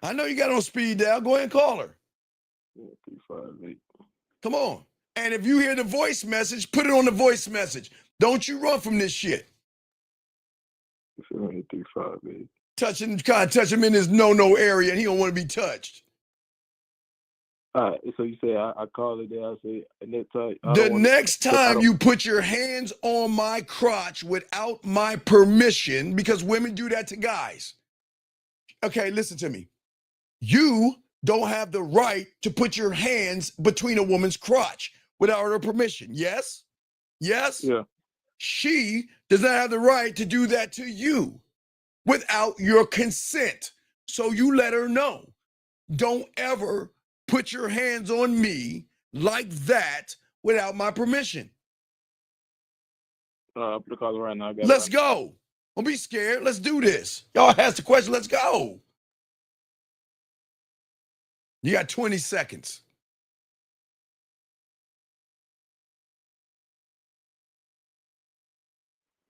I know you got on speed dial. Go ahead and call her. 358. Come on. And if you hear the voice message, put it on the voice message. Don't you run from this shit. 358. Touch him in his no area, and he don't want to be touched. So you say I call it there. I say next time. The next time you put your hands on my crotch without my permission, because women do that to guys. Okay, listen to me. You don't have the right to put your hands between a woman's crotch without her permission. Yes? Yes? Yeah. She does not have the right to do that to you without your consent. So you let her know. Don't ever put your hands on me like that without my permission. Put the caller right now. Let's go. Don't be scared. Let's do this. Y'all asked the question. Let's go. You got 20 seconds.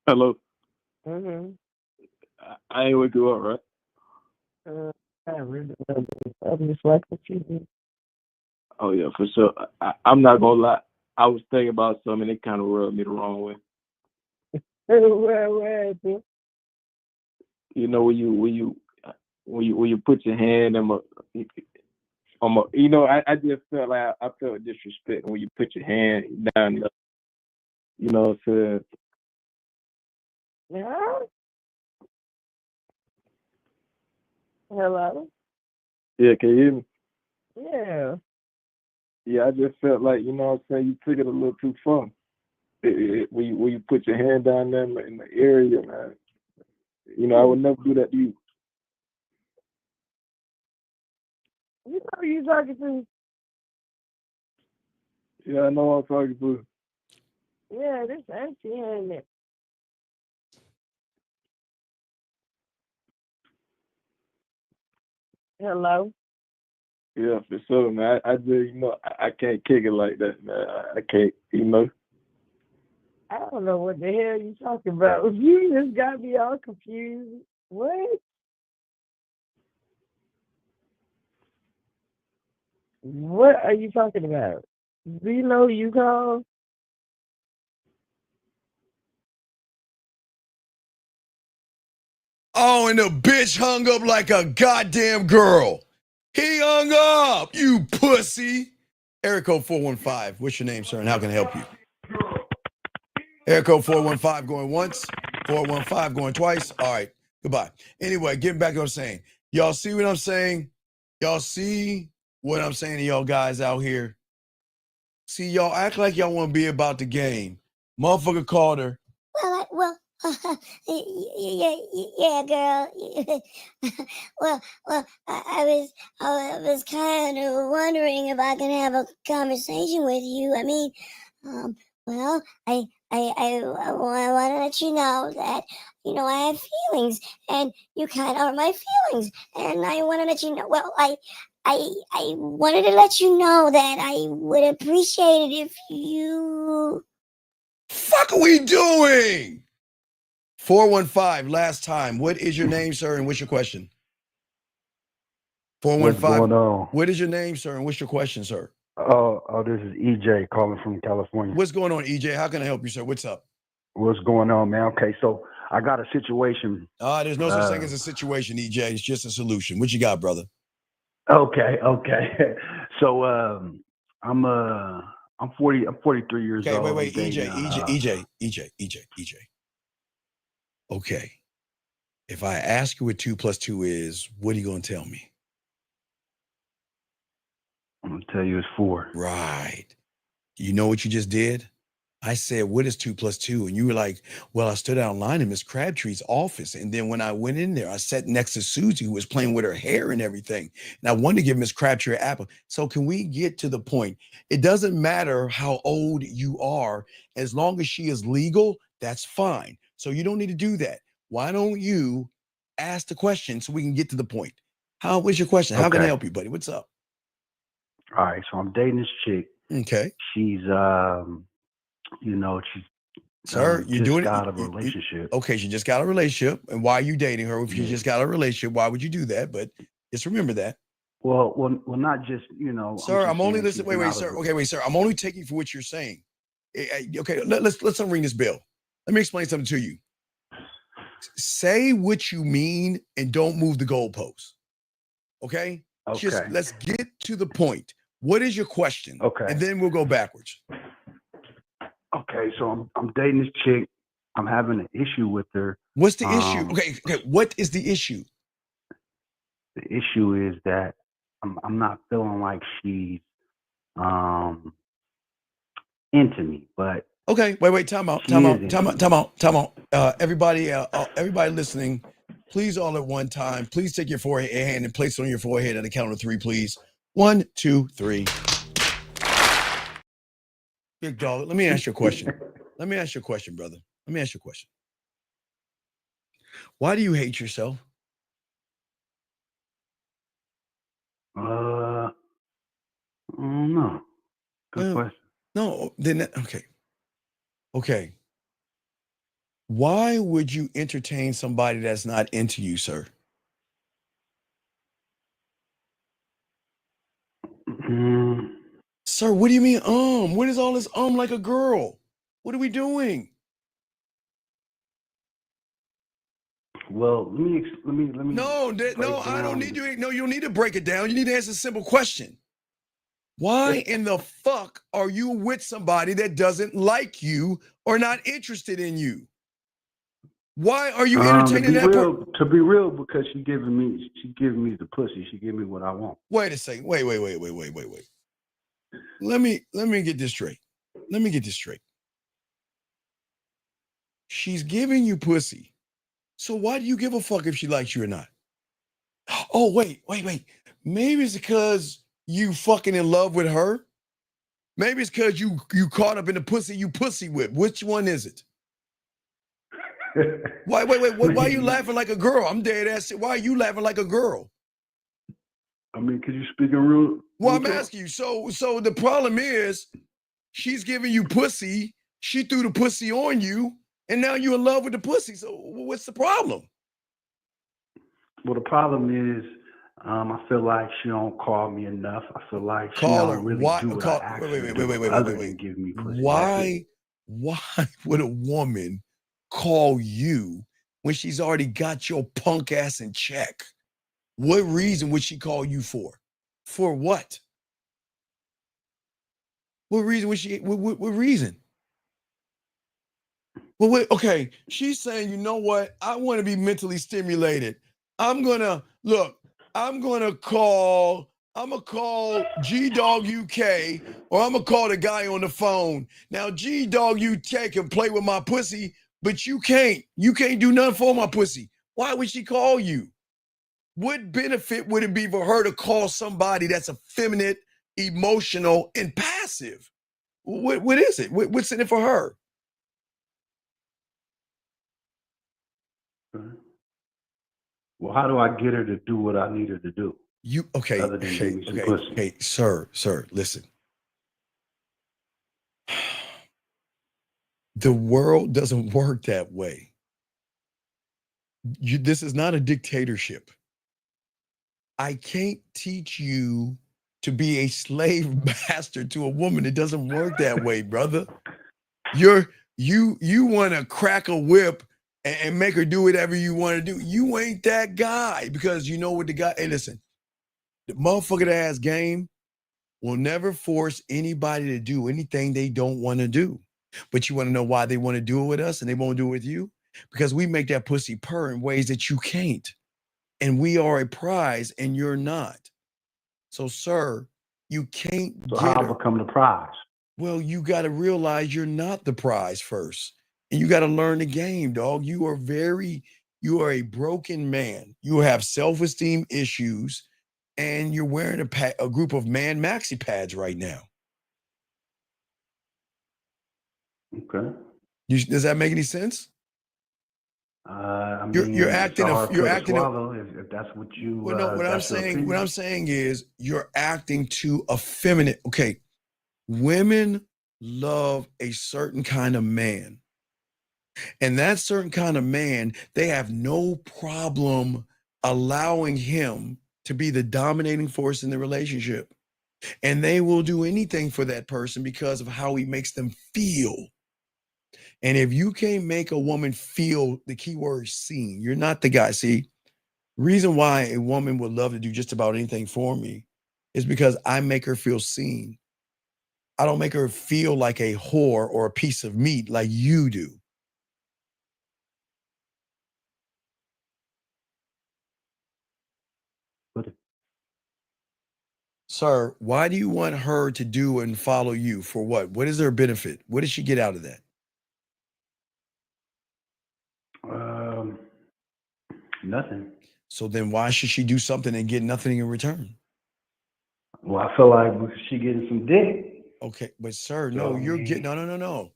Hello. Mm-hmm. I ain't wake you up, right? I'm just like what you do. Oh yeah, for sure. I'm not gonna lie. I was thinking about something. It kind of rubbed me the wrong way. Where, You know, when you put your hand on my, you know, I just felt like I felt disrespect when you put your hand down. You know what I'm saying? Yeah. Hello. Yeah, can you hear me? Yeah. Yeah, I just felt like, you know what I'm saying, you took it a little too far. When you put your hand down there in the area, man. You know, I would never do that to you. You know who you talking to? Yeah, I know what I'm talking to. Yeah, this auntie ain't it. Hello. Yeah, for sure, man. I just, you know, I can't kick it like that, man. I can't, you know. I don't know what the hell you talking about. You just got me all confused. What? What are you talking about? Do you know who you called? Oh, and the bitch hung up like a goddamn girl. He hung up, you pussy. Area code 415. What's your name, sir, and how can I help you? Area code 415 going once, 415 going twice. All right, goodbye. Anyway, getting back to what I'm saying. Y'all see what I'm saying? Y'all see what I'm saying to y'all guys out here? See, y'all act like y'all want to be about the game. Motherfucker called her. Yeah, girl. well, I was kind of wondering if I can have a conversation with you. I mean, well, I want to let you know that, you know, I have feelings, and you kind of are my feelings, and I want to let you know. Well, I wanted to let you know that I would appreciate it if you. Fuck are we doing? 415, last time. What is your name, sir, and what's your question? 415. What's going on? What is your name, sir, and what's your question, sir? Oh, this is EJ calling from California. What's going on, EJ? How can I help you, sir? What's up? What's going on, man? Okay, so I got a situation. There's no such thing as a situation, EJ. It's just a solution. What you got, brother? Okay. So I'm 43 years old. Okay, wait, EJ. Okay. If I ask you what 2 + 2 is, what are you going to tell me? I'm going to tell you it's 4. Right. You know what you just did? I said, what is 2 + 2? And you were like, well, I stood out in line in Miss Crabtree's office. And then when I went in there, I sat next to Susie, who was playing with her hair and everything. And I wanted to give Miss Crabtree an apple. So can we get to the point? It doesn't matter how old you are. As long as she is legal, that's fine. So you don't need to do that. Why don't you ask the question so we can get to the point? What's your question? How can I help you, buddy? What's up? All right, so I'm dating this chick. Okay. She's, you know, she's Sir, you're doing got a relationship. Okay, she just got a relationship. And why are you dating her? If you just got a relationship, why would you do that? But just remember that. Well, not just, you know. Sir, I'm only listening. Wait, sir. Okay, sir. I'm only taking for what you're saying. Okay, let's unring this bell. Let me explain something to you. Say what you mean and don't move the goalposts. Okay? Okay. Just let's get to the point. What is your question? Okay. And then we'll go backwards. Okay, so I'm dating this chick. I'm having an issue with her. What's the issue? Okay. What is the issue? The issue is that I'm not feeling like she's into me, but okay, wait, time out. Everybody listening, please all at one time, please take your forehead hand and place it on your forehead at the count of 3, please. 1, 2, 3. Big dog, let me ask you a question. Let me ask you a question, brother. Let me ask you a question. Why do you hate yourself? I don't know. Good question. No, then okay. Okay. Why would you entertain somebody that's not into you, sir? Sir, what do you mean, What is all this like a girl? What are we doing? Well, let me. No, I don't need you. No, you don't need to break it down. You need to answer a simple question. Why in the fuck are you with somebody that doesn't like you or not interested in you? Why are you entertaining that person? To be real, because she giving me the pussy. She giving me what I want. Wait a second. Wait. Let me get this straight. She's giving you pussy. So why do you give a fuck if she likes you or not? Oh, wait. Maybe it's because you fucking in love with her. Maybe it's because you caught up in the pussy you pussy with. Which one is it? Why are you laughing like a girl? I'm dead ass. Why are you laughing like a girl? I mean, could you speak in real? Well, I'm asking you. So the problem is she's giving you pussy. She threw the pussy on you, and now you're in love with the pussy. So what's the problem? Well, the problem is, I feel like she don't call me enough. I feel like she don't really do what I ask her to do other than give me pussy. Why would a woman call you when she's already got your punk ass in check? What reason would she call you for? For what? What reason would she? What reason? Well, wait. Okay, she's saying, you know what? I want to be mentally stimulated. I'm gonna call G Dog UK, or I'm gonna call the guy on the phone. Now, G Dog UK can play with my pussy, but you can't. You can't do nothing for my pussy. Why would she call you? What benefit would it be for her to call somebody that's effeminate, emotional, and passive? What is it? What's in it for her? Well, how do I get her to do what I need her to do? Okay, sir, listen. The world doesn't work that way. This is not a dictatorship. I can't teach you to be a slave master to a woman. It doesn't work that way, brother. You want to crack a whip and make her do whatever you want to do. You ain't that guy, because you know what the guy. Hey, listen, the motherfucker that has game will never force anybody to do anything they don't want to do. But you want to know why they want to do it with us and they won't do it with you? Because we make that pussy purr in ways that you can't. And we are a prize and you're not. So, sir, you can't how I become the prize? Well, you got to realize you're not the prize first. And you got to learn the game, dog. You are a broken man. You have self-esteem issues, and you're wearing a group of man maxi pads right now. Okay. Does that make any sense? You're acting if that's what you. Well, no, what I'm saying is you're acting too effeminate. Okay, women love a certain kind of man, and that certain kind of man, they have no problem allowing him to be the dominating force in the relationship, and they will do anything for that person because of how he makes them feel. And if you can't make a woman feel, the key word seen, you're not the guy. See, reason why a woman would love to do just about anything for me is because I make her feel seen. I don't make her feel like a whore or a piece of meat like you do. Sir, why do you want her to do and follow you? For what? What is her benefit? What does she get out of that? Nothing. So then why should she do something and get nothing in return? Well, I feel like she getting some dick. Okay, but sir, So, no, I you're mean- getting no.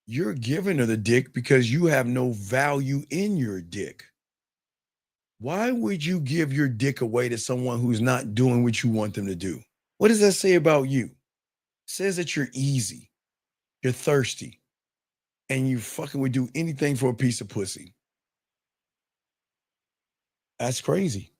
You're giving her the dick because you have no value in your dick. Why would you give your dick away to someone who's not doing what you want them to do? What does that say about you? It says that you're easy, you're thirsty, and you fucking would do anything for a piece of pussy. That's crazy.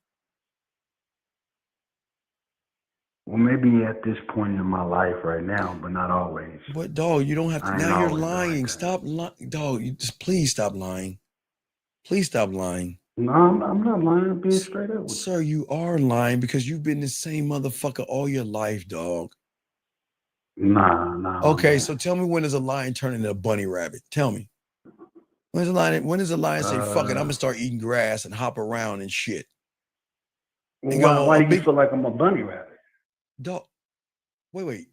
Well, maybe at this point in my life right now, but not always. But dog, you don't have to. I ain't Now you're always lying. Stop lying, dog. You just please stop lying. Please stop lying. No, I'm not lying. I'm being straight up with you. Sir, you are lying because you've been the same motherfucker all your life, dog. Nah. Okay, man. so tell me, when does a lion turn into a bunny rabbit? Tell me. When does a lion say, fuck it, I'm gonna start eating grass and hop around and shit? Well, why do you feel like I'm a bunny rabbit? Dog, wait.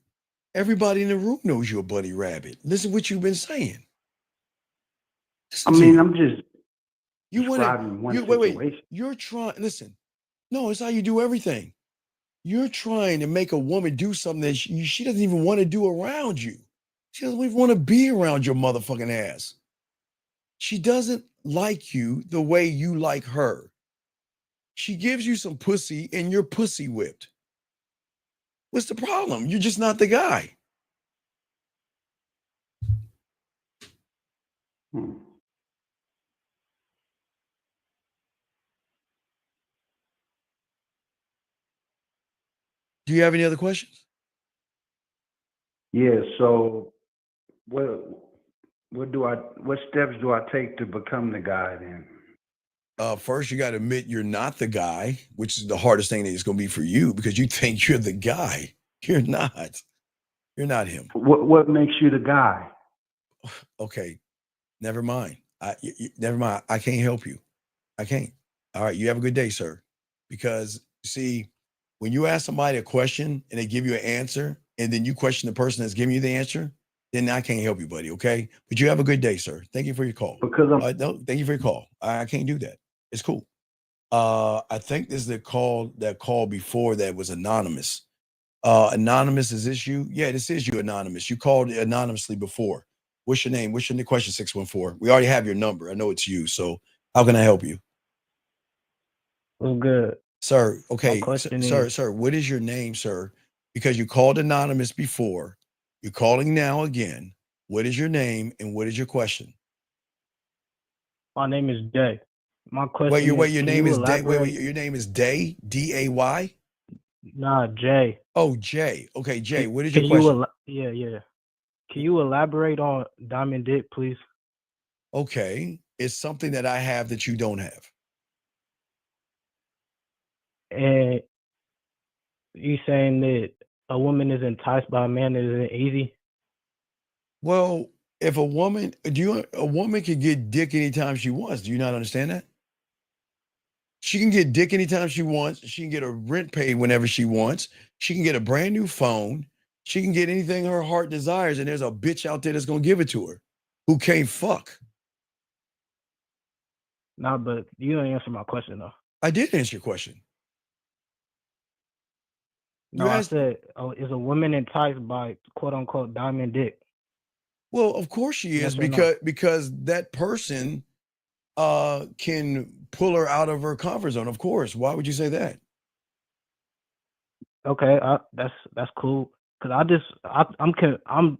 Everybody in the room knows you're a bunny rabbit. Listen to what you've been saying. I mean, I'm just You describing one wait. situation. You're trying. Listen, no, it's how you do everything. You're trying to make a woman do something that she doesn't even want to do around you. She doesn't even want to be around your motherfucking ass. She doesn't like you the way you like her. She gives you some pussy and you're pussy whipped. What's the problem? You're just not the guy. Do you have any other questions? Yeah. So, what steps do I take to become the guy then? First, you got to admit you're not the guy, which is the hardest thing that it's going to be for you because you think you're the guy. You're not. You're not him. What makes you the guy? Okay, never mind. Never mind. I can't help you. I can't. All right, you have a good day, sir. Because see, when you ask somebody a question and they give you an answer, and then you question the person that's giving you the answer, then I can't help you, buddy. Okay, but you have a good day, sir. Thank you for your call. Because no, thank you for your call. I can't do that. It's cool. I think this is the call before that was anonymous. Anonymous, is this you? Yeah, this is you, anonymous. You called anonymously before. What's your name? What's your question? 614. We already have your number. I know it's you. So how can I help you? Well, good. Sir, okay. My question Sir, what is your name, sir? Because you called anonymous before. You're calling now again. What is your name and what is your question? My name is Jay. My question Wait, your is, name is Day. Wait, your name is Day? D-A-Y? Nah, Jay. Oh, Jay. Okay, Jay, what is your question? Yeah. Can you elaborate on Diamond Dick, please? Okay. It's something that I have that you don't have. And you saying that a woman is enticed by a man that isn't easy? Well, if a woman can get dick anytime she wants. Do you not understand that? She can get dick anytime she wants. She can get her rent paid whenever she wants. She can get a brand new phone. She can get anything her heart desires. And there's a bitch out there that's going to give it to her who can't fuck. Nah, but you didn't answer my question, though. I did answer your question. No, I said, is a woman enticed by quote unquote Diamond Dick? Well, of course she is, Yes or no? because that person can pull her out of her comfort zone. Of course. Why would you say that? Okay, that's cool. Cause I'm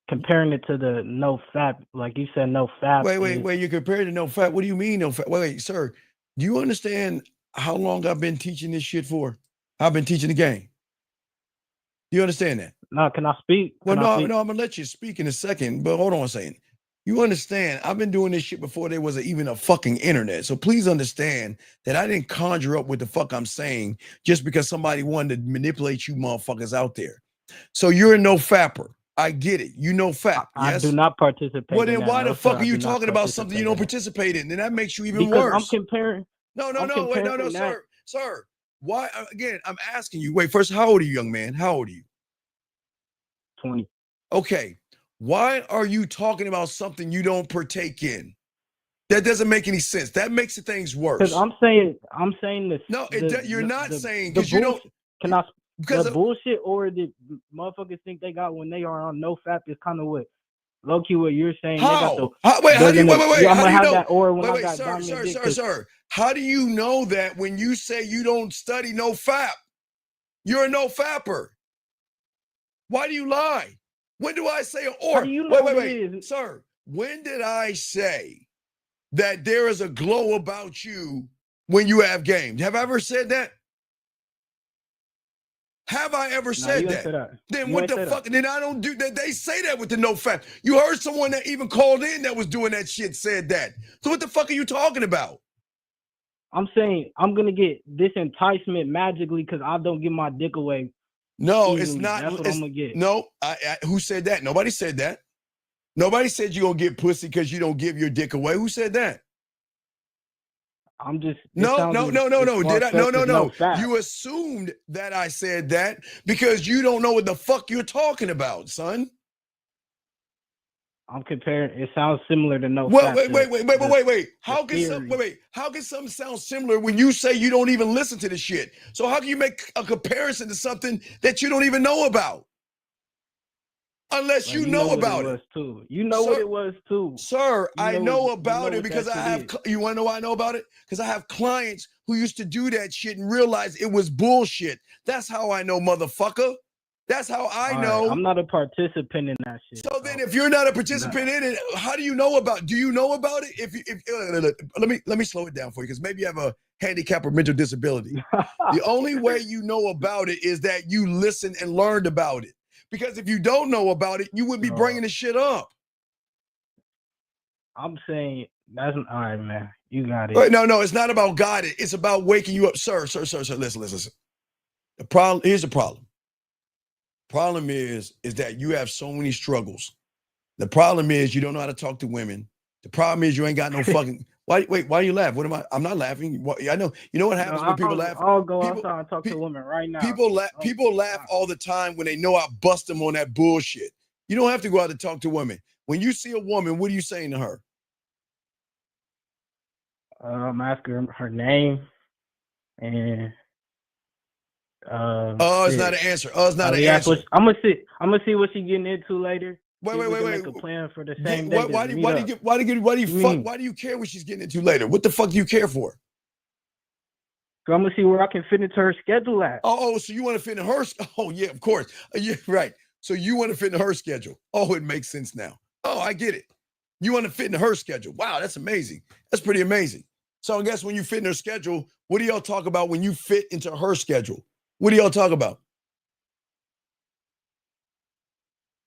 comparing it to the no fap, like you said, no fap. Wait. You're comparing to no fap. What do you mean no fap? Wait, sir. Do you understand how long I've been teaching this shit for? I've been teaching the game. Do you understand that? No, can I speak? Well, no, I'm gonna let you speak in a second, but hold on a second. You understand, I've been doing this shit before there was even a fucking internet. So please understand that I didn't conjure up what the fuck I'm saying just because somebody wanted to manipulate you motherfuckers out there. So you're a no fapper. I get it. You know fap. I Yes? do not participate Well, in then that. why No, the fuck sir, are I you do not talking about something you don't participate participate in? Then that makes you even because worse. I'm comparing. No, I'm wait, no, comparing that. sir. Why? Again, I'm asking you. Wait, first, how old are you, young man? How old are you? 20. Okay. Why are you talking about something you don't partake in? That doesn't make any sense. That makes the things worse. Because I'm saying this. No, you're not saying the because you don't. Can I? Because the bullshit or the motherfuckers think they got when they are on no fap is kind of what low key what you're saying. How? They got How do you wait? I'm How gonna do you have know? that or when I Wait, got dominant dick. sir. How do you know that when you say you don't study no fap, you're a no fapper? Why do you lie? When do I say or? How do you know wait, sir. When did I say that there is a glow about you when you have games? Have I ever said that? Have I ever said that? Then what the fuck? Then I don't do that. They say that with the no fap. You heard someone that even called in that was doing that shit said that. So what the fuck are you talking about? I'm saying I'm gonna get this enticement magically because I don't give my dick away. No, easily. it's not. That's what I'm gonna get. No, who said that? Nobody said that. Nobody said you're gonna get pussy because you don't give your dick away. Who said that? I'm just No. Did I? No. Fap. You assumed that I said that because you don't know what the fuck you're talking about, son. I'm comparing. It sounds similar to no. Well, fap wait. How can something sound similar when you say you don't even listen to the shit? So how can you make a comparison to something that you don't even know about? Unless you know about it. You know what it was too. Sir, I know about it because I have, you want to know why I know about it? Because I have clients who used to do that shit and realize it was bullshit. That's how I know, motherfucker. That's how I know. I'm not a participant in that shit. So then if you're not a participant in it, how do you know about, do you know about it? Let me slow it down for you because maybe you have a handicap or mental disability. The only way you know about it is that you listened and learned about it. Because if you don't know about it, you would be bringing the shit up. I'm saying that's all right, man. You got it. Wait, no, it's not about got it. It's about waking you up, sir. Listen. Here's the problem. Problem is that you have so many struggles. The problem is you don't know how to talk to women. The problem is you ain't got no fucking. Why you laugh? What am I? I'm not laughing. I know. You know what happens when people laugh? I'll go outside and talk to women right now. People laugh all the time when they know I bust them on that bullshit. You don't have to go out and talk to women. When you see a woman, what are you saying to her? I'm asking her name and. It's not an answer. It's not an answer. I'm gonna see what she's getting into later. Wait. Make a plan for the same day. Why do you care what she's getting into later? What the fuck do you care for? So I'm gonna see where I can fit into her schedule at. Oh, so you want to fit in her? Oh yeah, of course. Yeah, right. So you want to fit in her schedule? Oh, it makes sense now. Oh, I get it. You want to fit in her schedule? Wow, that's amazing. That's pretty amazing. So I guess when you fit in her schedule, what do y'all talk about when you fit into her schedule? What do y'all talk about?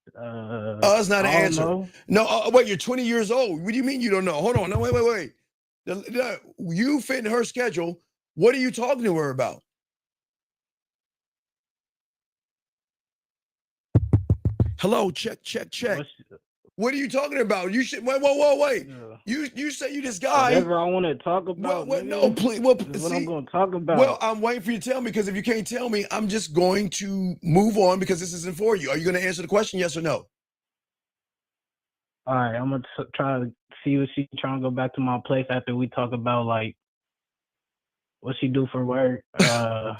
It's not an answer. Know. No, wait, you're 20 years old. What do you mean you don't know? Hold on. No, wait. You fit in her schedule. What are you talking to her about? Hello, check. What are you talking about? You should wait. Yeah. You say you this guy. Whatever I want to talk about. No, please. Well, what I'm going to talk about. Well, I'm waiting for you to tell me because if you can't tell me, I'm just going to move on because this isn't for you. Are you going to answer the question? Yes or no? All right, I'm gonna try to see what she trying to go back to my place after we talk about like what she do for work, the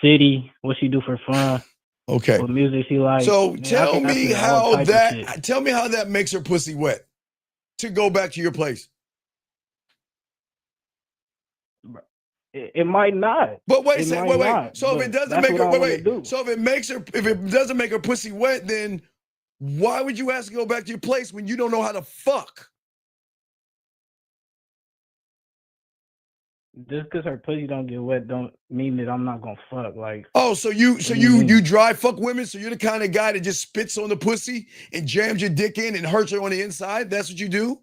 city, what she do for fun. Okay. What music she like. So tell me how that makes her pussy wet to go back to your place. It might not. But wait. So if it doesn't make her So if it doesn't make her pussy wet, then why would you ask to go back to your place when you don't know how to fuck? Just because her pussy don't get wet don't mean that I'm not gonna fuck. Like, Oh, so you what do you mean? you dry fuck women? So you're the kind of guy that just spits on the pussy and jams your dick in and hurts her on the inside? That's what you do?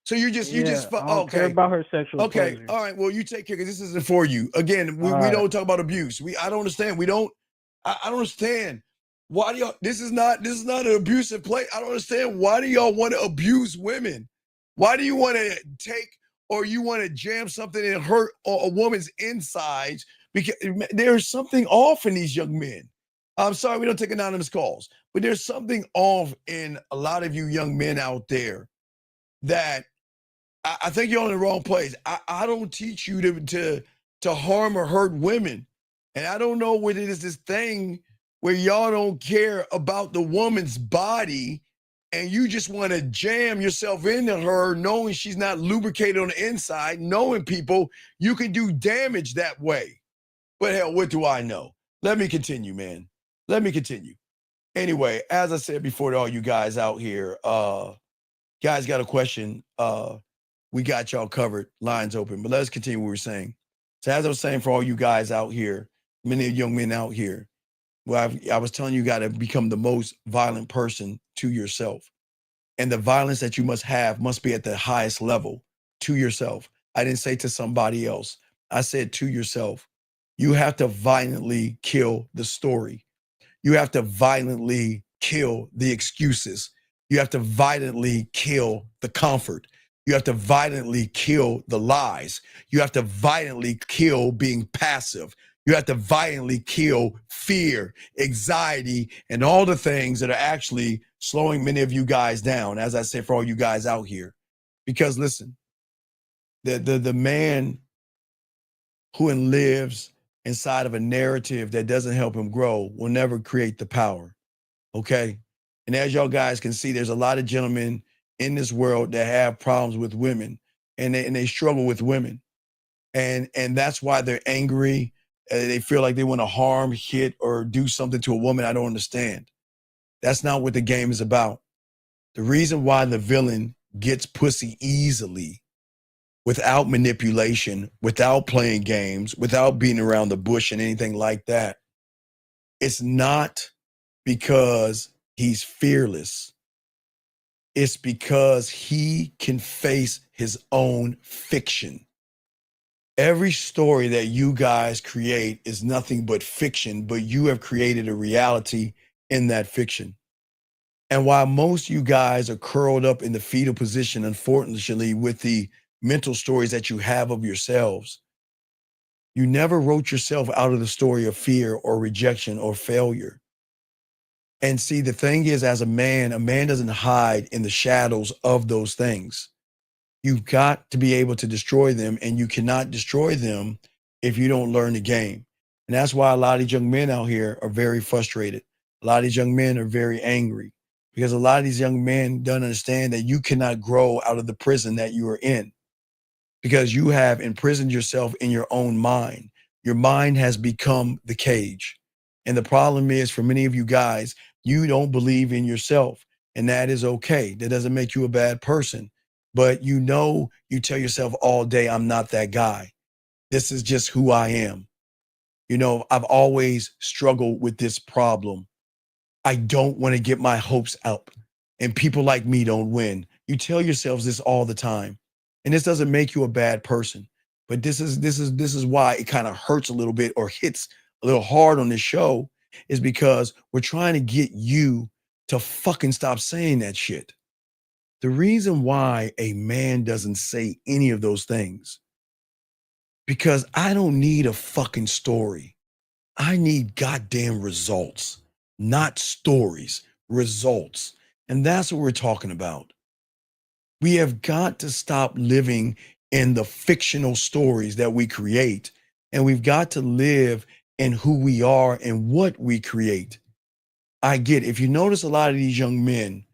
So you just Yeah, fuck. I don't care Okay. about her sexual Okay. pleasure. All right. Well, you take care because this isn't for you. Again, we All right. don't talk about abuse. I don't understand. I don't understand. Why do y'all this is not an abusive play. I don't understand. Why do y'all want to abuse women? Why do you want to take or you want to jam something and hurt a woman's insides? Because there's something off in these young men. I'm sorry, we don't take anonymous calls, but there's something off in a lot of you young men out there that I think you're on the wrong place. I don't teach you to harm or hurt women. And I don't know what it is, this thing where y'all don't care about the woman's body and you just want to jam yourself into her knowing she's not lubricated on the inside, knowing people, you can do damage that way. But hell, what do I know? Let me continue, man. Let me continue. Anyway, as I said before to all you guys out here, guys got a question. We got y'all covered, lines open, but let's continue what we were saying. So as I was saying, for all you guys out here, many young men out here, well, I was telling you, got to become the most violent person to yourself. And the violence that you must have must be at the highest level to yourself. I didn't say to somebody else. I said to yourself. You have to violently kill the story. You have to violently kill the excuses. You have to violently kill the comfort. You have to violently kill the lies. You have to violently kill being passive. You have to violently kill fear, anxiety, and all the things that are actually slowing many of you guys down, as I say, for all you guys out here. Because listen, the man who lives inside of a narrative that doesn't help him grow will never create the power, okay? And as y'all guys can see, there's a lot of gentlemen in this world that have problems with women, and they struggle with women. And that's why they're angry. They feel like they want to harm, hit, or do something to a woman. I don't understand. That's not what the game is about. The reason why the villain gets pussy easily, without manipulation, without playing games, without beating around the bush and anything like that, it's not because he's fearless. It's because he can face his own fiction. Every story that you guys create is nothing but fiction, but you have created a reality in that fiction. And while most of you guys are curled up in the fetal position, unfortunately, with the mental stories that you have of yourselves, you never wrote yourself out of the story of fear or rejection or failure. And see, the thing is, as a man doesn't hide in the shadows of those things. You've got to be able to destroy them, and you cannot destroy them if you don't learn the game. And that's why a lot of these young men out here are very frustrated. A lot of these young men are very angry because a lot of these young men don't understand that you cannot grow out of the prison that you are in because you have imprisoned yourself in your own mind. Your mind has become the cage. And the problem is, for many of you guys, you don't believe in yourself, and that is okay. That doesn't make you a bad person. But you tell yourself all day, I'm not that guy. This is just who I am. I've always struggled with this problem. I don't want to get my hopes up, and people like me don't win. You tell yourselves this all the time, and this doesn't make you a bad person. But this is why it kind of hurts a little bit or hits a little hard on this show, is because we're trying to get you to fucking stop saying that shit. The reason why a man doesn't say any of those things, because I don't need a fucking story. I need goddamn results, not stories, results. And that's what we're talking about. We have got to stop living in the fictional stories that we create, and we've got to live in who we are and what we create. I get it. If you notice a lot of these young men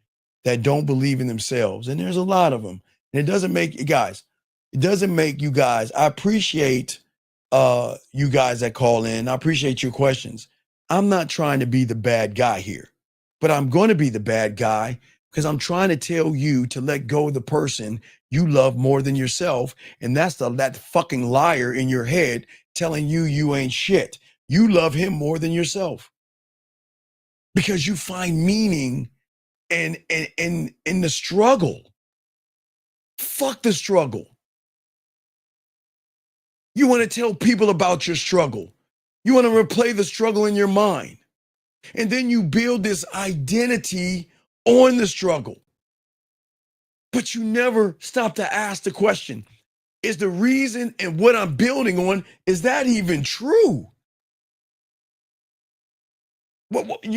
that don't believe in themselves, and there's a lot of them, and it doesn't make you guys, I appreciate you guys that call in. I appreciate your questions. I'm not trying to be the bad guy here, but I'm going to be the bad guy because I'm trying to tell you to let go of the person you love more than yourself. And that's that fucking liar in your head telling you you ain't shit. You love him more than yourself because you find meaning in the struggle. Fuck the struggle. You want to tell people about your struggle. You want to replay the struggle in your mind. And then you build this identity on the struggle. But you never stop to ask the question, is the reason and what I'm building on, is that even true?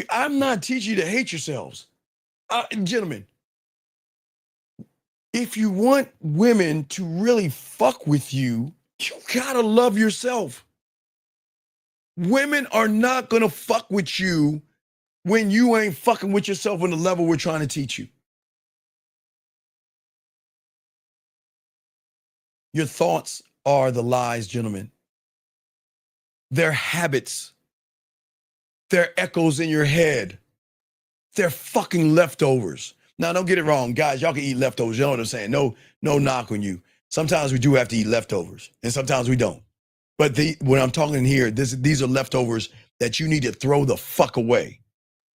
I'm not teaching you to hate yourselves. Gentlemen, if you want women to really fuck with you, you gotta love yourself. Women are not gonna fuck with you when you ain't fucking with yourself on the level we're trying to teach you. Your thoughts are the lies, gentlemen. They're habits. They're echoes in your head. They're fucking leftovers. Now, don't get it wrong, guys. Y'all can eat leftovers. You know what I'm saying? No knock on you. Sometimes we do have to eat leftovers, and sometimes we don't. But when I'm talking here, these are leftovers that you need to throw the fuck away.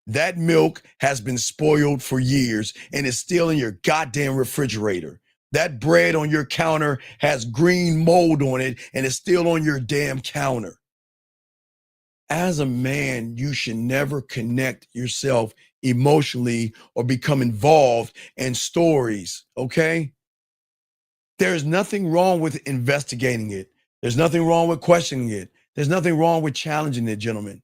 That milk has been spoiled for years and is still in your goddamn refrigerator. That bread on your counter has green mold on it and is still on your damn counter. As a man, you should never connect yourself emotionally or become involved in stories, okay? There's nothing wrong with investigating it. There's nothing wrong with questioning it. There's nothing wrong with challenging it, gentlemen.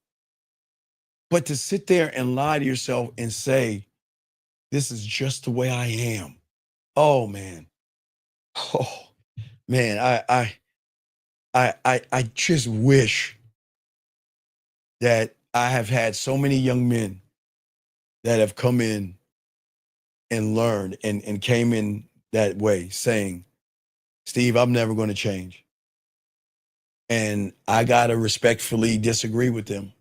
But to sit there and lie to yourself and say, this is just the way I am. Oh, man. Oh, man, I just wish that I have had so many young men that have come in and learned and came in that way saying, Steve, I'm never going to change. And I got to respectfully disagree with them.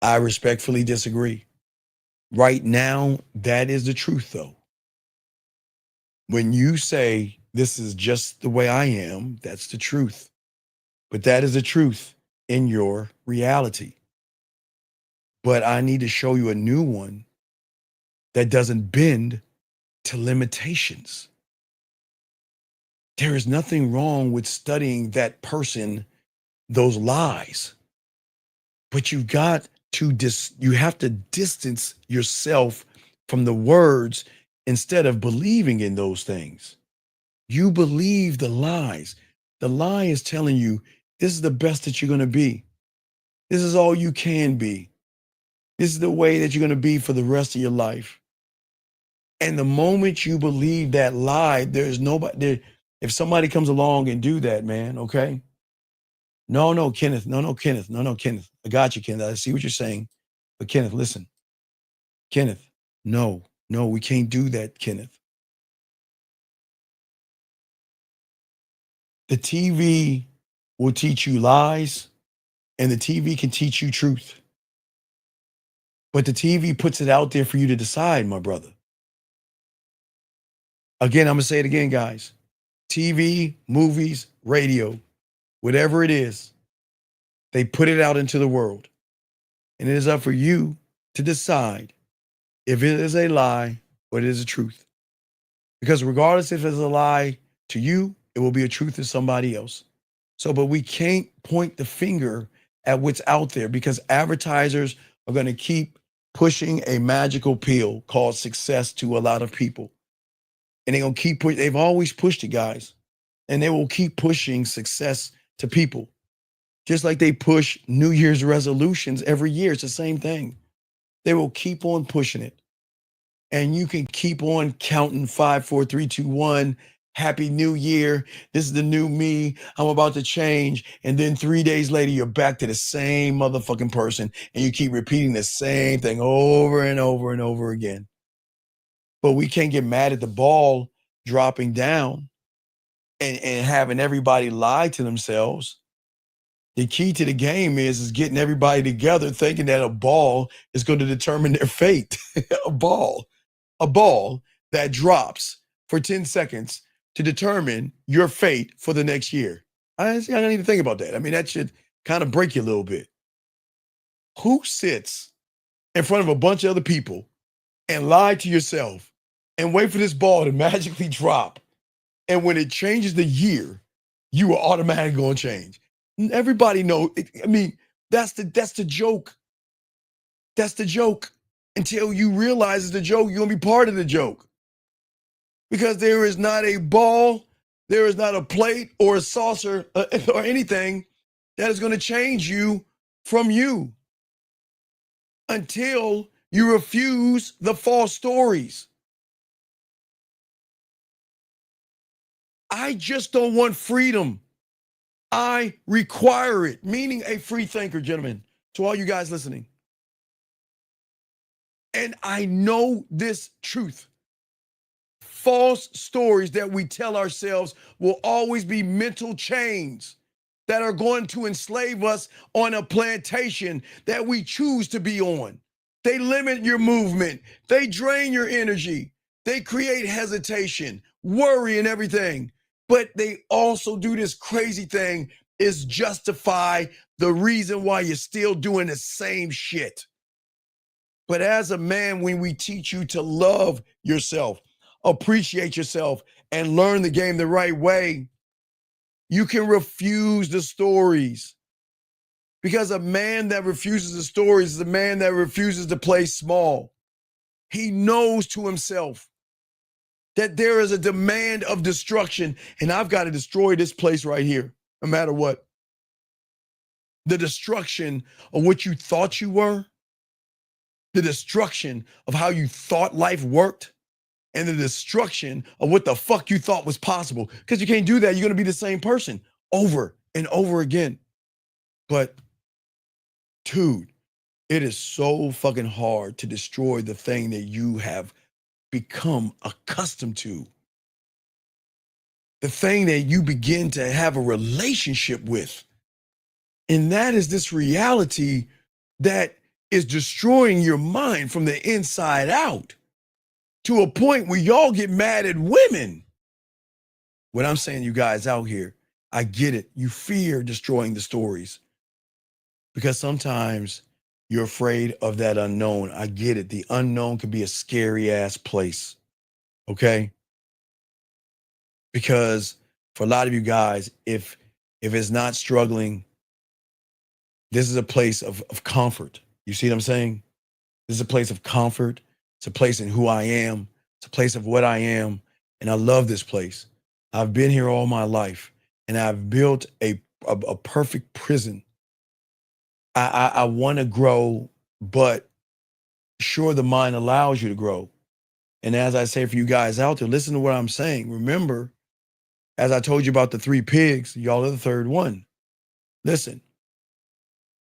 I respectfully disagree. Right now, that is the truth, though. When you say, this is just the way I am, that's the truth. But that is the truth in your reality. But I need to show you a new one that doesn't bend to limitations. There is nothing wrong with studying that person, those lies. But you have to distance yourself from the words instead of believing in those things. You believe the lies. The lie is telling you this is the best that you're going to be. This is all you can be. This is the way that you're going to be for the rest of your life. And the moment you believe that lie, there's nobody there. If somebody comes along and do that, man, okay? No, Kenneth. No, Kenneth. No, Kenneth. I got you, Kenneth. I see what you're saying. But Kenneth, listen. Kenneth, no, we can't do that, Kenneth. The TV will teach you lies, and the TV can teach you truth. But the TV puts it out there for you to decide, my brother. Again, I'm going to say it again, guys. TV, movies, radio, whatever it is, they put it out into the world. And it is up for you to decide if it is a lie or it is a truth. Because regardless if it's a lie to you, it will be a truth to somebody else. So, but we can't point the finger at what's out there because advertisers are going to keep pushing a magical pill called success to a lot of people. And they're going to keep they've always pushed it, guys. And they will keep pushing success to people. Just like they push New Year's resolutions every year. It's the same thing. They will keep on pushing it. And you can keep on counting 5, 4, 3, 2, 1. Happy New Year. This is the new me. I'm about to change. And then 3 days later, you're back to the same motherfucking person. And you keep repeating the same thing over and over and over again. But we can't get mad at the ball dropping down and having everybody lie to themselves. The key to the game is getting everybody together thinking that a ball is going to determine their fate. a ball that drops for 10 seconds to determine your fate for the next year. I don't need to think about that. I mean, that should kind of break you a little bit. Who sits in front of a bunch of other people and lie to yourself and wait for this ball to magically drop? And when it changes the year, you are automatically going to change. Everybody knows. I mean, that's the joke. That's the joke. Until you realize it's the joke, you're going to be part of the joke. Because there is not a ball, there is not a plate or a saucer or anything that is going to change you from you until you refuse the false stories. I just don't want freedom. I require it, meaning a free thinker, gentlemen, to all you guys listening. And I know this truth. False stories that we tell ourselves will always be mental chains that are going to enslave us on a plantation that we choose to be on. They limit your movement. They drain your energy. They create hesitation, worry, and everything. But they also do this crazy thing, is justify the reason why you're still doing the same shit. But as a man, when we teach you to love yourself, appreciate yourself, and learn the game the right way, you can refuse the stories. Because a man that refuses the stories is a man that refuses to play small. He knows to himself that there is a demand of destruction, and I've got to destroy this place right here, no matter what. The destruction of what you thought you were, the destruction of how you thought life worked, and the destruction of what the fuck you thought was possible. Because you can't do that. You're going to be the same person over and over again. But, dude, it is so fucking hard to destroy the thing that you have become accustomed to. The thing that you begin to have a relationship with. And that is this reality that is destroying your mind from the inside out to a point where y'all get mad at women. What I'm saying, you guys out here, I get it. You fear destroying the stories because sometimes you're afraid of that unknown. I get it. The unknown can be a scary ass place. Okay? Because for a lot of you guys, if it's not struggling, this is a place of comfort. You see what I'm saying? This is a place of comfort. It's a place in who I am. It's a place of what I am. And I love this place. I've been here all my life, and I've built a perfect prison. I want to grow, but sure, the mind allows you to grow. And as I say for you guys out there, listen to what I'm saying. Remember, as I told you about the 3 pigs, y'all are the third one. Listen,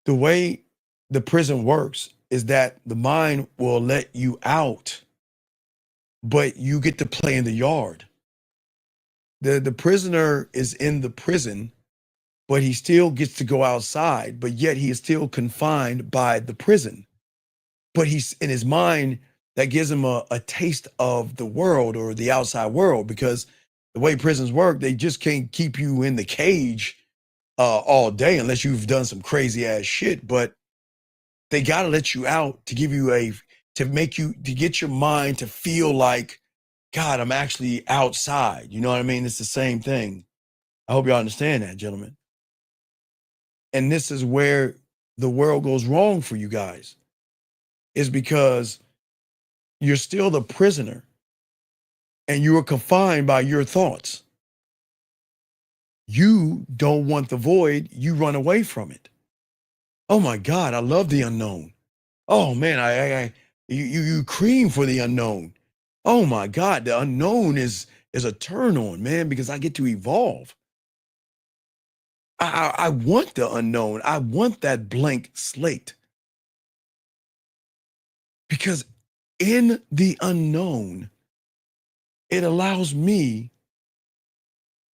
the way the prison works is that the mind will let you out, but you get to play in the yard. The prisoner is in the prison, but he still gets to go outside, but yet he is still confined by the prison. But he's in his mind, that gives him a taste of the world or the outside world, because the way prisons work, they just can't keep you in the cage all day unless you've done some crazy ass shit. But they got to let you out to give you to get your mind to feel like, God, I'm actually outside. You know what I mean? It's the same thing. I hope y'all understand that, gentlemen. And this is where the world goes wrong for you guys, is because you're still the prisoner and you are confined by your thoughts. You don't want the void, you run away from it. Oh my God, I love the unknown. Oh man, you cream for the unknown. Oh my God, the unknown is a turn on, man, because I get to evolve. I want the unknown. I want that blank slate. Because in the unknown, it allows me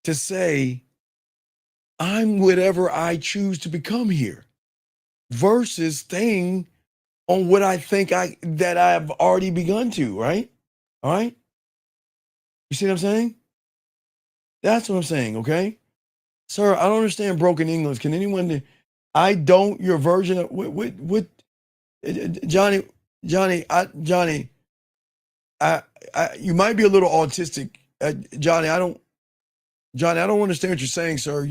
to say, I'm whatever I choose to become here versus staying on what I think that I've already begun to, right? All right? You see what I'm saying? That's what I'm saying, okay? Sir, I don't understand broken English. Can anyone I don't your version of what Johnny, Johnny, you might be a little autistic. Johnny, I don't understand what you're saying, sir.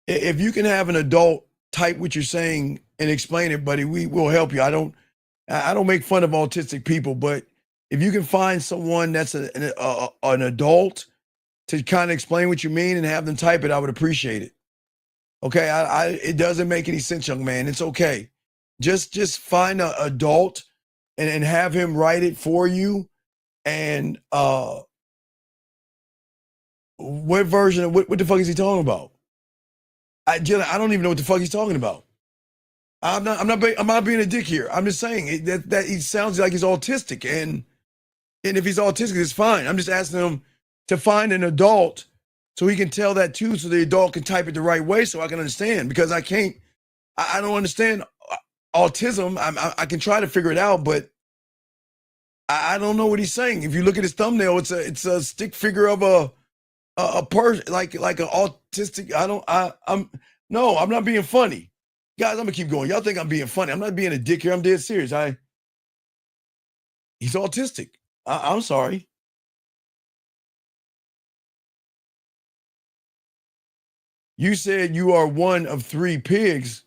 If you can have an adult type what you're saying and explain it, buddy, we will help you. I don't make fun of autistic people, but if you can find someone that's an adult to kind of explain what you mean and have them type it, I would appreciate it. Okay, it doesn't make any sense, young man. It's okay. Just find an adult and have him write it for you. And what version of what the fuck is he talking about? I don't even know what the fuck he's talking about. I'm not being a dick here. I'm just saying that he sounds like he's autistic, and if he's autistic, it's fine. I'm just asking him to find an adult so he can tell that too, so the adult can type it the right way, so I can understand. Because I don't understand autism. I can try to figure it out, but I don't know what he's saying. If you look at his thumbnail, it's a stick figure of a person like an autistic. I'm not being funny. Guys, I'm gonna keep going. Y'all think I'm being funny. I'm not being a dick here. I'm dead serious. He's autistic. I'm sorry. You said you are one of 3 pigs.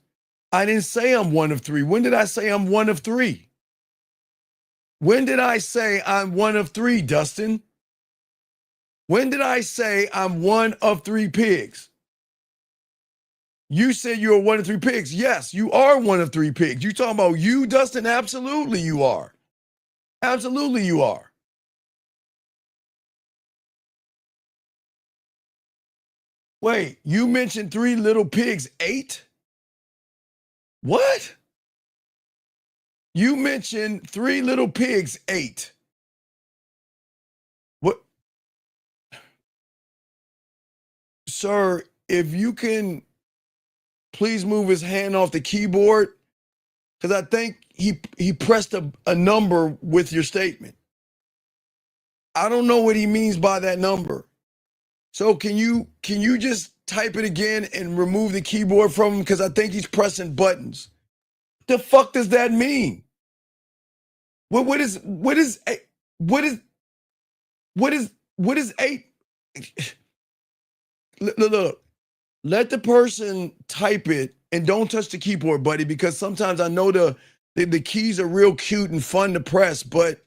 I didn't say I'm one of 3. When did I say I'm one of 3? When did I say I'm one of 3, Dustin? When did I say I'm one of 3 pigs? You said you're one of 3 pigs. Yes, you are one of 3 pigs. You talking about you, Dustin? Absolutely you are. Absolutely you are. Wait, you mentioned 3 little pigs, 8? What? You mentioned 3 little pigs, 8. What? Sir, if you can please move his hand off the keyboard, because I think he pressed a number with your statement. I don't know what he means by that number. So can you just type it again and remove the keyboard from him? Because I think he's pressing buttons. The fuck does that mean? What is 8? Look, let the person type it and don't touch the keyboard, buddy, because sometimes I know the keys are real cute and fun to press, but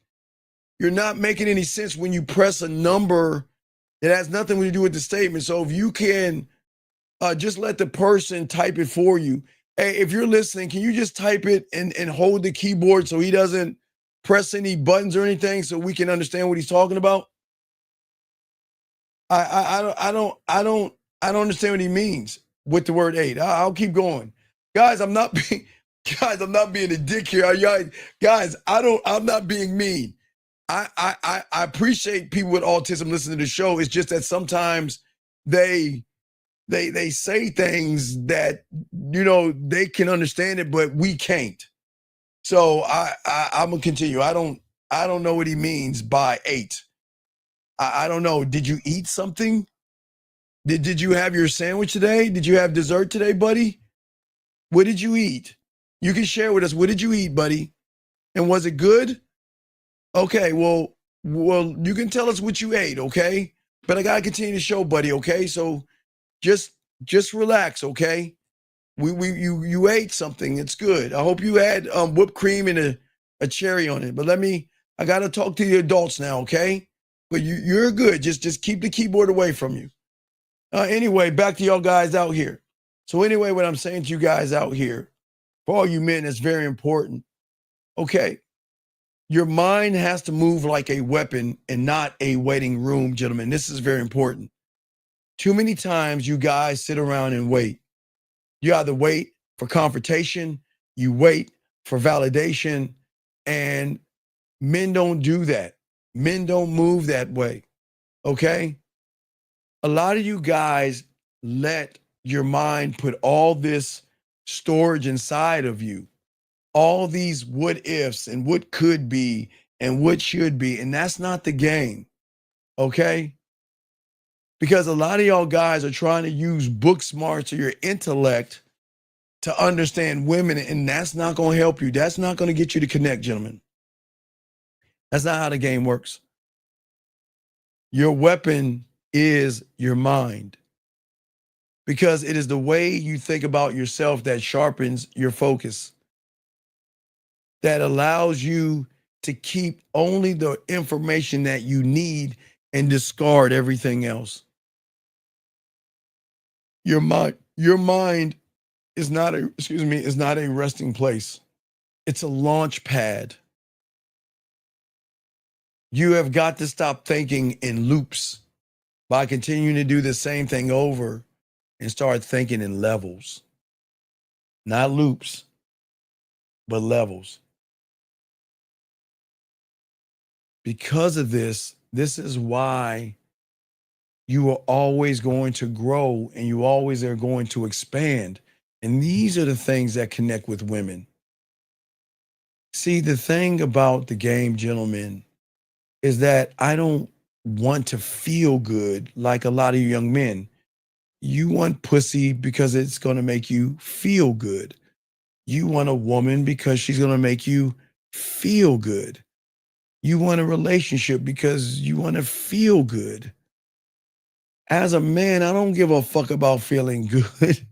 you're not making any sense when you press a number that has nothing to do with the statement. So if you can just let the person type it for you. Hey, if you're listening, can you just type it and hold the keyboard so he doesn't press any buttons or anything so we can understand what he's talking about? I don't understand what he means with the word 8. I'll keep going. Guys, I'm not being a dick here. Guys, I'm not being mean. I appreciate people with autism listening to the show. It's just that sometimes they say things that, they can understand it, but we can't. So I'm gonna continue. I don't know what he means by 8. I don't know. Did you eat something? Did you have your sandwich today? Did you have dessert today, buddy? What did you eat? You can share with us. What did you eat, buddy? And was it good? Okay, well, you can tell us what you ate, okay? But I gotta continue the show, buddy, okay? So just relax, okay? You ate something. It's good. I hope you had whipped cream and a cherry on it. But I gotta talk to the adults now, okay? But you're good. Just keep the keyboard away from you. Anyway, back to y'all guys out here. So anyway, what I'm saying to you guys out here, for all you men, it's very important. Okay, your mind has to move like a weapon and not a waiting room, gentlemen. This is very important. Too many times you guys sit around and wait. You either wait for confrontation, you wait for validation, and men don't do that. Men don't move that way, okay? A lot of you guys let your mind put all this storage inside of you, all these what ifs and what could be and what should be. And that's not the game. Okay? Because a lot of y'all guys are trying to use book smarts or your intellect to understand women, and that's not going to help you. That's not going to get you to connect, gentlemen. That's not how the game works. Your weapon is your mind, because it is the way you think about yourself that sharpens your focus, that allows you to keep only the information that you need and discard everything else. Your mind is not a resting place. It's a launch pad. You have got to stop thinking in loops by continuing to do the same thing over and start thinking in levels. Not loops, but levels. Because of this is why you are always going to grow and you always are going to expand. And these are the things that connect with women. See, the thing about the game, gentlemen, is that I don't want to feel good like a lot of you young men. You want pussy because it's going to make you feel good. You want a woman because she's going to make you feel good. You want a relationship because you want to feel good. As a man, I don't give a fuck about feeling good.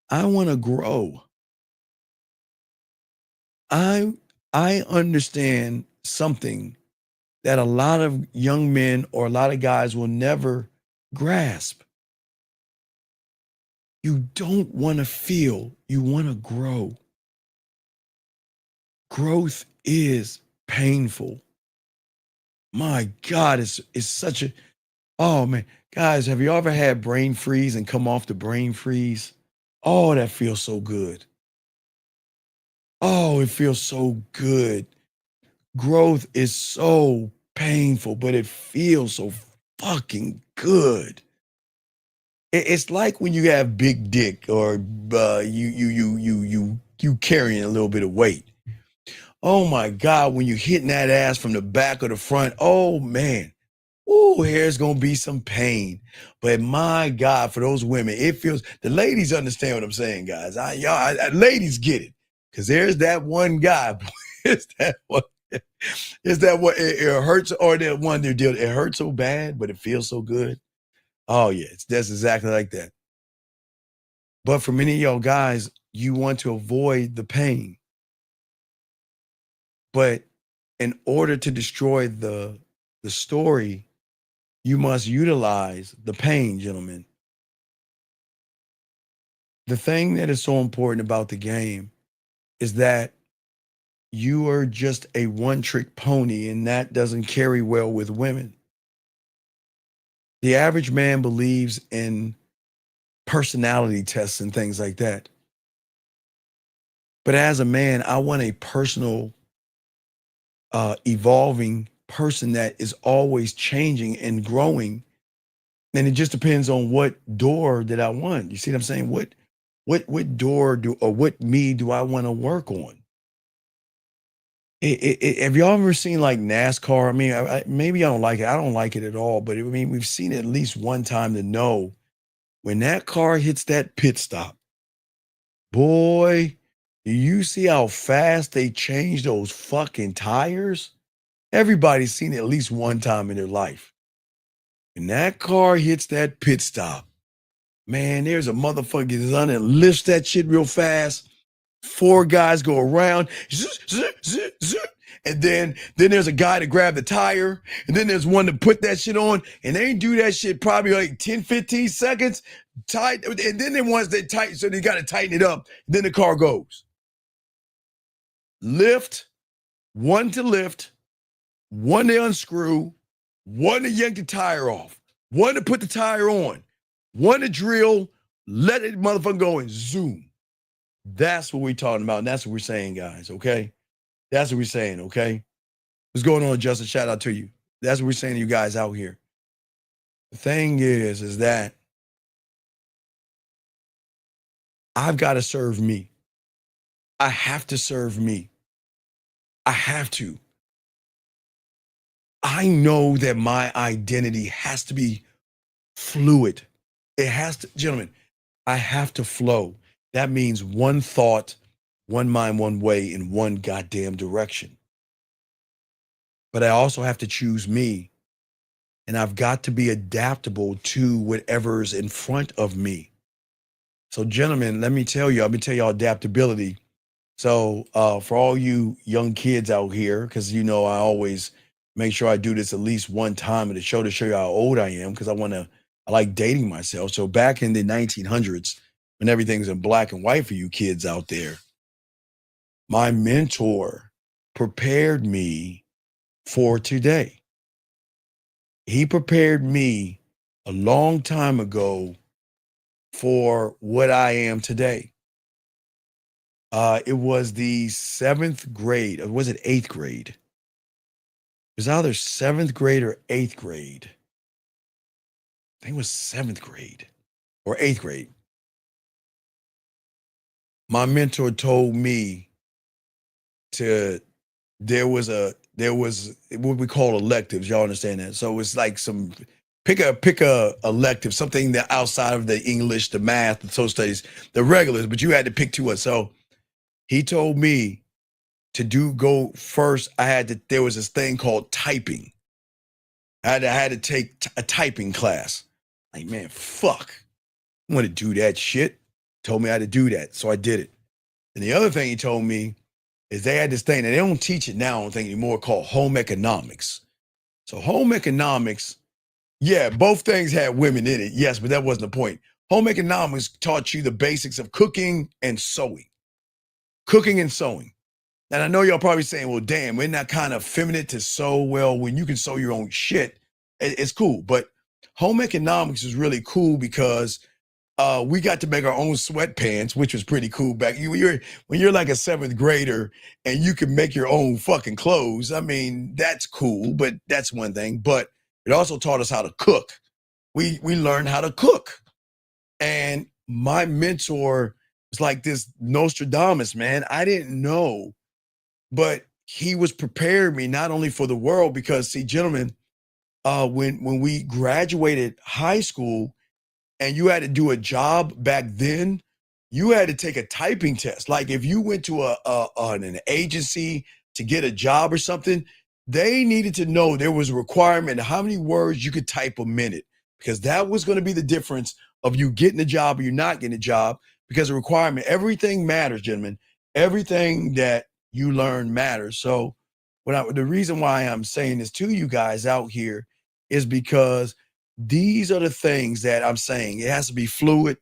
I want to grow. I understand something that a lot of young men or a lot of guys will never grasp. You don't want to feel, you want to grow. Growth is painful. My God, it's such a, oh man. Guys, have you ever had brain freeze and come off the brain freeze? Oh, that feels so good. Oh, it feels so good. Growth is so painful, but it feels so fucking good. It's like when you have big dick or you carrying a little bit of weight. Oh my God, when you're hitting that ass from the back or the front, oh man. Ooh, here's gonna be some pain. But my God, for those women, it feels, the ladies understand what I'm saying, guys. Ladies get it. Because there's that one guy. It's that one. It's that one. It hurts, or that one they deal. It hurts so bad, but it feels so good. Oh yeah, that's exactly like that. But for many of y'all guys, you want to avoid the pain. But in order to destroy the story, you must utilize the pain, gentlemen. The thing that is so important about the game is that you are just a one-trick pony, and that doesn't carry well with women. The average man believes in personality tests and things like that. But as a man, I want a personal, evolving person that is always changing and growing. And it just depends on what door that I want. You see what I'm saying? What door what me do I want to work on? Have y'all ever seen like NASCAR? I mean, maybe I don't like it. I don't like it at all. But I mean, we've seen it at least one time to know when that car hits that pit stop. Boy, do you see how fast they change those fucking tires? Everybody's seen it at least one time in their life. When that car hits that pit stop, man, there's a motherfucker gets on and lifts that shit real fast. 4 guys go around, and then there's a guy to grab the tire, and then there's one to put that shit on, and they do that shit probably like 10, 15 seconds, tight, and then once they tighten, so they got to tighten it up, then the car goes. Lift, one to lift, one to unscrew, one to yank the tire off, one to put the tire on, one to drill, let it motherfucker go and zoom. That's what we're talking about, and that's what we're saying, guys, okay? That's what we're saying, okay? What's going on, Justin? Shout out to you. That's what we're saying to you guys out here. The thing is that I've got to serve me. I have to serve me. I have to. I know that my identity has to be fluid. It has to, gentlemen, I have to flow. That means one thought, one mind, one way in one goddamn direction. But I also have to choose me. And I've got to be adaptable to whatever's in front of me. So, gentlemen, let me tell you, I've been telling y'all adaptability. So for all you young kids out here, because I always make sure I do this at least one time in the show to show you how old I am, because I like dating myself. So back in the 1900s, when everything's in black and white for you kids out there, my mentor prepared me for today. He prepared me a long time ago for what I am today. It was the 7th grade, or was it 8th grade? It was either 7th grade or 8th grade. I think it was 7th grade or 8th grade. My mentor told me there was what we call electives. Y'all understand that? So it's like pick a elective, something that outside of the English, the math, the social studies, the regulars, but you had to pick two. So he told me to go first. There was this thing called typing. I had to take a typing class. Like, man, fuck. I want to do that shit. Told me how to do that. So I did it. And the other thing he told me is they had this thing, and they don't teach it now, I don't think anymore, called home economics. So home economics, yeah, both things had women in it. Yes, but that wasn't the point. Home economics taught you the basics of cooking and sewing. Cooking and sewing. And I know y'all probably saying, well, damn, isn't that kind of feminine to sew? Well, when you can sew your own shit, it's cool. But home economics is really cool because we got to make our own sweatpants, which was pretty cool back. When you're like a 7th grader and you can make your own fucking clothes, I mean, that's cool, but that's one thing. But it also taught us how to cook. We learned how to cook. And my mentor was like this Nostradamus, man. I didn't know. But he was preparing me not only for the world, because see, gentlemen, when we graduated high school and you had to do a job back then, you had to take a typing test. Like if you went to an agency to get a job or something, they needed to know there was a requirement of how many words you could type a minute, because that was going to be the difference of you getting a job or you not getting a job, because the requirement, everything matters, gentlemen. Everything that you learn matters. So the reason why I'm saying this to you guys out here is because these are the things that I'm saying. It has to be fluid.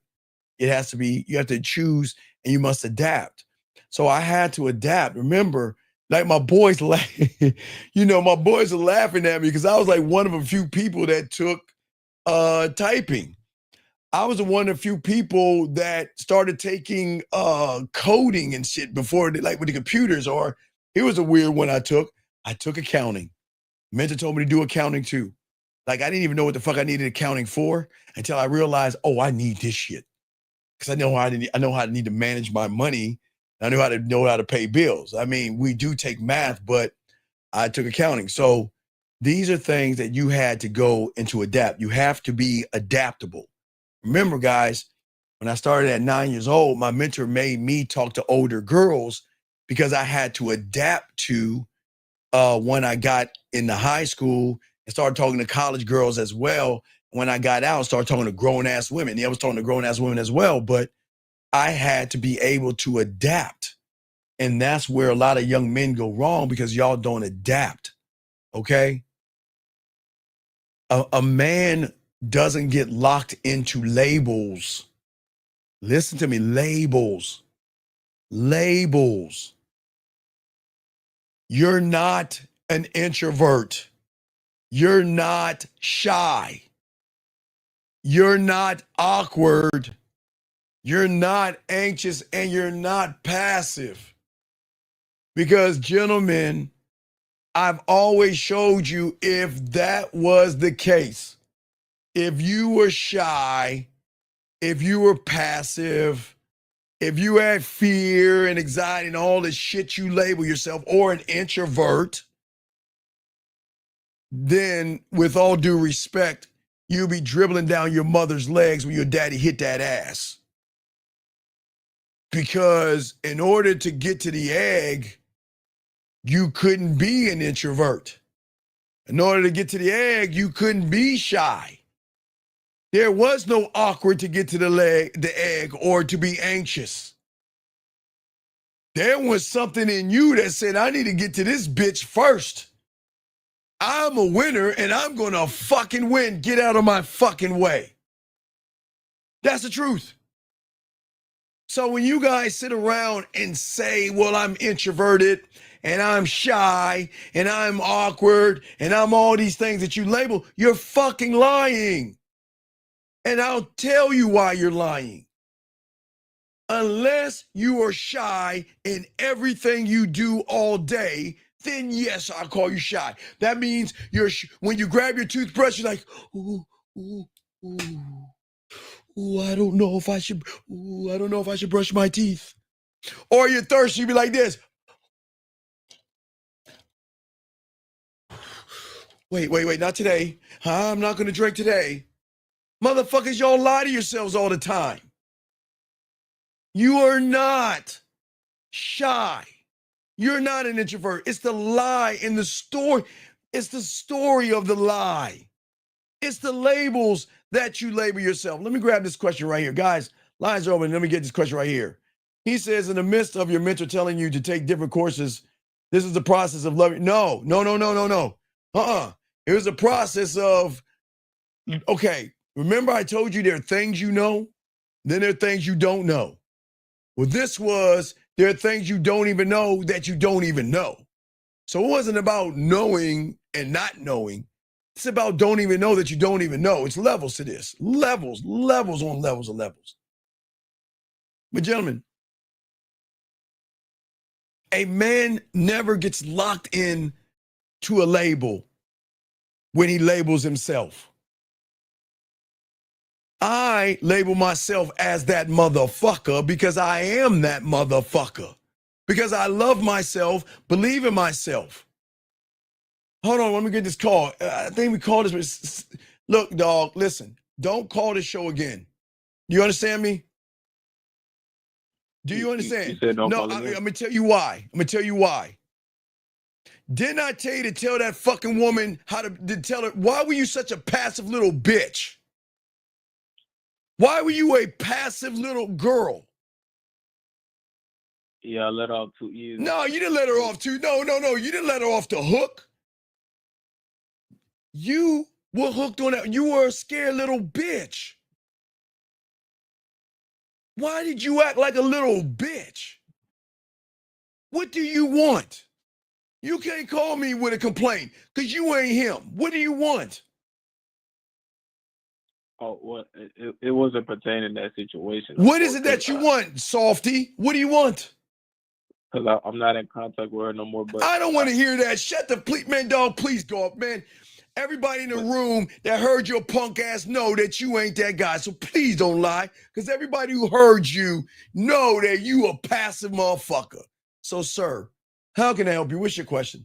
It has to be, you have to choose and you must adapt. So I had to adapt. Remember, like my boys, my boys are laughing at me because I was like one of a few people that took typing. I was one of the few people that started taking coding and shit before, like with the computers. Or it was a weird one I took. I took accounting. Mentor told me to do accounting too. Like I didn't even know what the fuck I needed accounting for until I realized, oh, I need this shit. Because I know how I need to manage my money. I know how to pay bills. I mean, we do take math, but I took accounting. So these are things that you had to go into adapt. You have to be adaptable. Remember, guys, when I started at 9 years old, my mentor made me talk to older girls because I had to adapt to when I got into high school and started talking to college girls as well. When I got out, started talking to grown-ass women. Yeah, I was talking to grown-ass women as well, but I had to be able to adapt. And that's where a lot of young men go wrong, because y'all don't adapt, okay? A man doesn't get locked into labels. Listen to me, labels. Labels. You're not an introvert. You're not shy. You're not awkward. You're not anxious, and you're not passive. Because, gentlemen, I've always showed you if that was the case, if you were shy, if you were passive, if you had fear and anxiety and all the shit you label yourself, or an introvert, then with all due respect, you'll be dribbling down your mother's legs when your daddy hit that ass. Because in order to get to the egg, you couldn't be an introvert. In order to get to the egg, you couldn't be shy. There was no awkward to get to the egg or to be anxious. There was something in you that said, I need to get to this bitch first. I'm a winner and I'm gonna fucking win. Get out of my fucking way. That's the truth. So when you guys sit around and say, well, I'm introverted and I'm shy and I'm awkward and I'm all these things that you label, you're fucking lying. And I'll tell you why you're lying. Unless you are shy in everything you do all day, then yes, I'll call you shy. That means when you grab your toothbrush, you're like, ooh, ooh, ooh. Ooh, I don't know if I should brush my teeth. Or you're thirsty, you be like this. Wait, not today. I'm not gonna drink today. Motherfuckers, y'all lie to yourselves all the time. You are not shy. You're not an introvert. It's the lie in the story. It's the story of the lie. It's the labels that you label yourself. Let me grab this question right here. Guys, lines are open. Let me get this question right here. He says, in the midst of your mentor telling you to take different courses, this is the process of loving. No. It was a process of, okay, remember I told you there are things you know, then there are things you don't know. Well, there are things you don't even know that you don't even know. So it wasn't about knowing and not knowing. It's about don't even know that you don't even know. It's levels to this. Levels on levels of levels. But gentlemen, a man never gets locked in to a label when he labels himself. I label myself as that motherfucker because I am that motherfucker. Because I love myself, believe in myself. Hold on, let me get this call. I think we called this. Look, dog, listen. Don't call this show again. You understand me? Do you understand? You said don't no, call I'm again? going to tell you why. Didn't I tell you to tell that fucking woman how to tell her? Why were you such a passive little bitch? Why were you a passive little girl? Yeah, I let off too easy. No, you didn't let her off too. No. You didn't let her off the hook. You were hooked on that. You were a scared little bitch. Why did you act like a little bitch? What do you want? You can't call me with a complaint because you ain't him. What do you want? Oh, well, it wasn't pertaining to that situation. What is it that you want, softy? What do you want? Because I'm not in contact with her no more. But I don't want to hear that. Shut the please, man, dog. Please go up, man. Everybody in the room that heard your punk ass know that you ain't that guy. So please don't lie, because everybody who heard you know that you a passive motherfucker. So, sir, how can I help you? What's your question?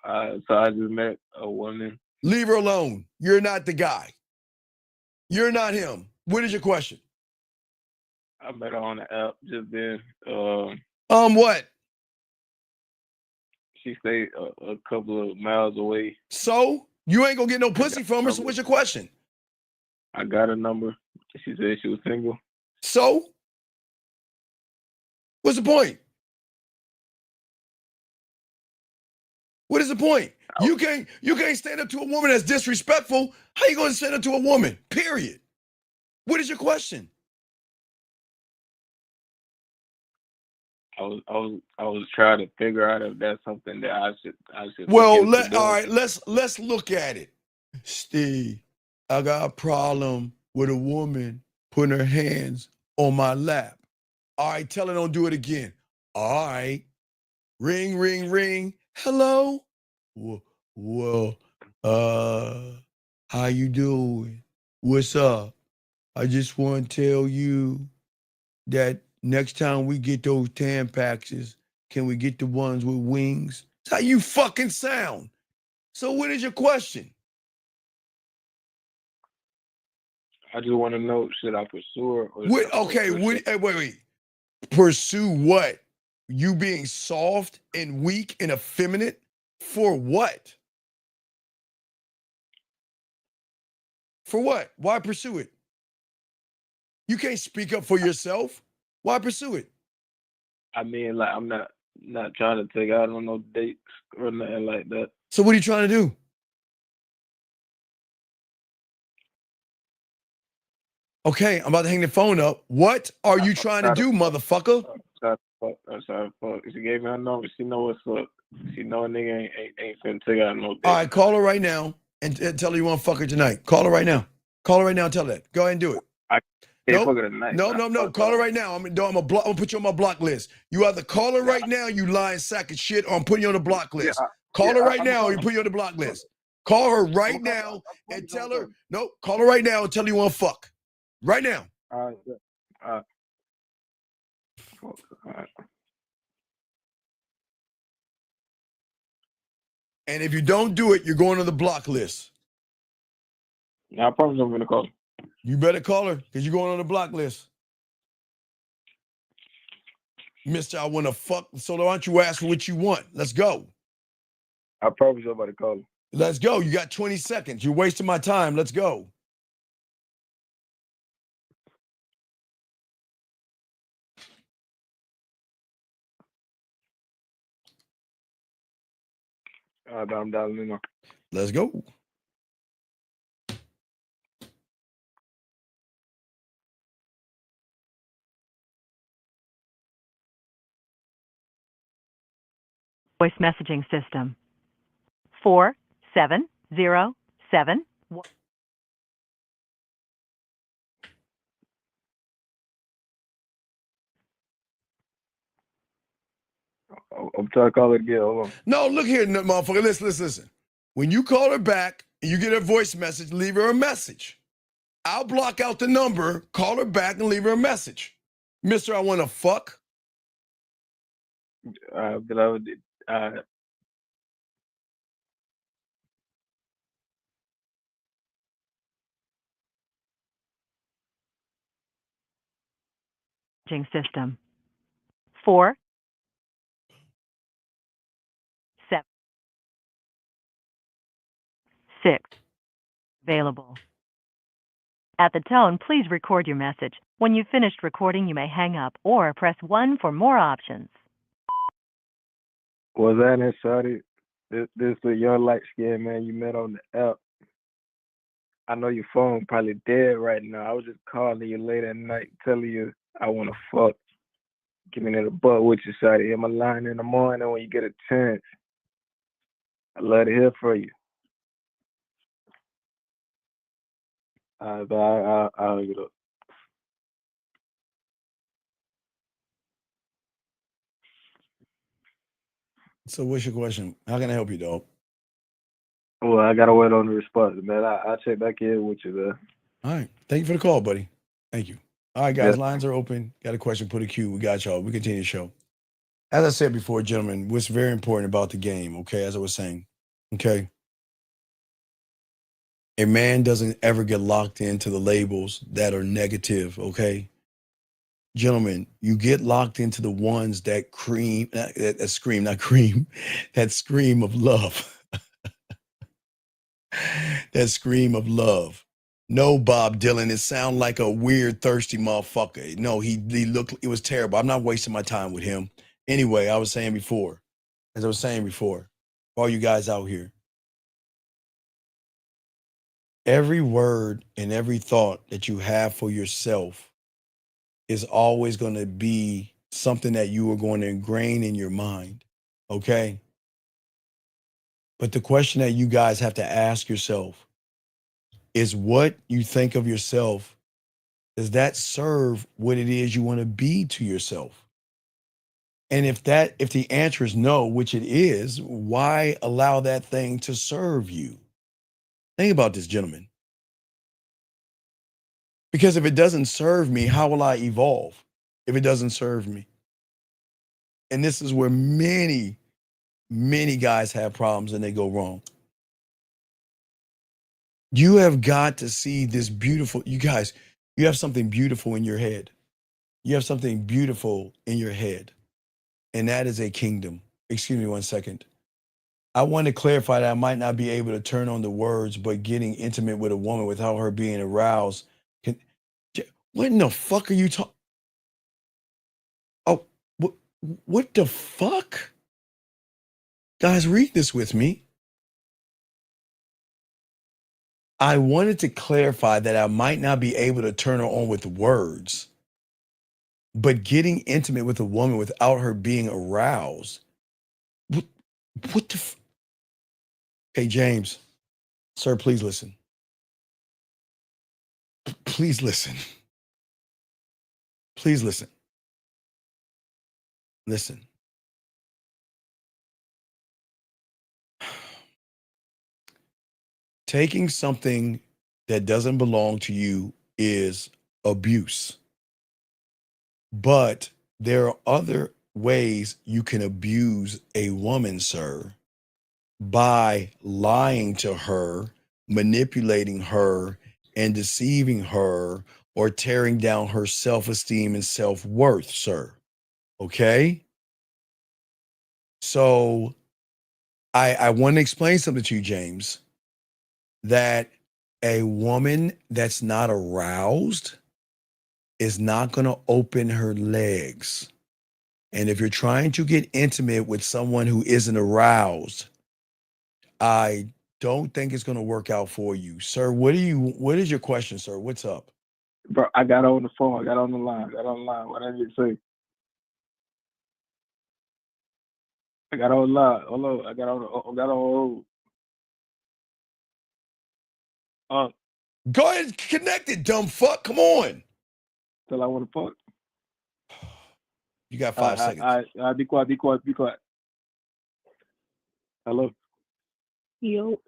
So I just met a woman. Leave her alone. You're not the guy. You're not him. What is your question? I met her on the app just then. What? She stayed a couple of miles away. So? You ain't gonna get no pussy from her, so what's your question? I got her number. She said she was single. So? What's the point? What is the point? You can't stand up to a woman that's disrespectful. How you gonna stand up to a woman? Period. What is your question? I was trying to figure out if that's something that I should. Well, all right, let's look at it. Steve, I got a problem with a woman putting her hands on my lap. All right, tell her don't do it again. All right. Ring, ring, ring. Hello? Well, how you doing? What's up? I just want to tell you that Next time we get those Tampaxes, can we get the ones with wings? That's how you fucking sound. So what is your question? I just want to know, should I pursue her? Or Wait. Pursue what? You being soft and weak and effeminate? For what? For what? Why pursue it? You can't speak up for yourself. Why pursue it? I mean, like, I'm not trying to take out on no dates or nothing like that. So what are you trying to do? Okay, I'm about to hang the phone up. What are you trying to do, motherfucker? I'm sorry, fuck. She gave me her number. She know what's up. She know a nigga ain't finna take out no date. All right, call her right now and tell her you want to fuck her tonight. Call her right now. Call her right now and tell her that. Go ahead and do it. Fuck her tonight. No. Call her right now. I'm gonna put you on my block list. You either call her right now, you lying sack of shit, or I'm putting you on the block list. Call her right now, or you put you on the block list. Call her right now and tell her. No, call her right now and tell her you want to fuck. Right now. All right. And if you don't do it, you're going on the block list. I promise I'm gonna call her. You better call her because you're going on the block list. Mister, I want to fuck. So why don't you ask for what you want? Let's go. I promise I'm about to call her. Let's go. You got 20 seconds. You're wasting my time. Let's go. I'm dialing in now. Let's go. Voice messaging system. 4707. I'm trying to call her again. Hold on. No, look here, motherfucker. Listen. When you call her back and you get her voice message, leave her a message. I'll block out the number, call her back, and leave her a message. Mister, I want to fuck. Beloved, System. 4 7 6. Available. At the tone, please record your message. When you've finished recording, you may hang up or press 1 for more options. Was that in Saudi? This is a young light skinned man you met on the app. I know your phone probably dead right now. I was just calling you late at night, telling you I want to fuck. Give me that butt with you, Saudi. Hit my line in the morning when you get a chance. I love to hear from you. I'll get up. So what's your question? How can I help you, dog? Well, I gotta wait on the response, man. I'll check back in with you, man. All right. Thank you for the call, buddy. Thank you. All right, guys, lines are open. Got a question, put a Q. We got y'all. We continue the show. As I said before, gentlemen, what's very important about the game, okay, as I was saying, okay, a man doesn't ever get locked into the labels that are negative, okay? Gentlemen, you get locked into the ones that that scream of love. That scream of love. No, Bob Dylan, it sound like a weird, thirsty motherfucker. No, he looked, it was terrible. I'm not wasting my time with him. Anyway, as I was saying before, all you guys out here, every word and every thought that you have for yourself is always going to be something that you are going to ingrain in your mind, okay? But the question that you guys have to ask yourself is what you think of yourself, does that serve what it is you want to be to yourself? And if the answer is no, which it is, why allow that thing to serve you? Think about this, gentlemen. Because if it doesn't serve me, how will I evolve? if it doesn't serve me. And this is where many guys have problems and they go wrong. You have got to see this beautiful, you guys, you have something beautiful in your head. You have something beautiful in your head. And that is a kingdom. Excuse me 1 second. I want to clarify that I might not be able to turn on the words, but getting intimate with a woman without her being aroused. What in the fuck are you talking? Oh, what the fuck? Guys, read this with me. I wanted to clarify that I might not be able to turn her on with words, but getting intimate with a woman without her being aroused. What the Hey, James, sir, please listen. Please listen. Please listen. Listen. Taking something that doesn't belong to you is abuse. But there are other ways you can abuse a woman, sir, by lying to her, manipulating her, and deceiving her, or tearing down her self-esteem and self-worth, sir. Okay? So I want to explain something to you, James, that a woman that's not aroused is not going to open her legs. And if you're trying to get intimate with someone who isn't aroused, I don't think it's going to work out for you. Sir, what is your question, sir? What's up? Bro, I got on the phone. I got on the line. What I need to say? I got on the line. Hold on. I got on. Go ahead and connect it, dumb fuck. Come on. Till I want to fuck. You got 5 seconds. Be quiet. Hello. Yo.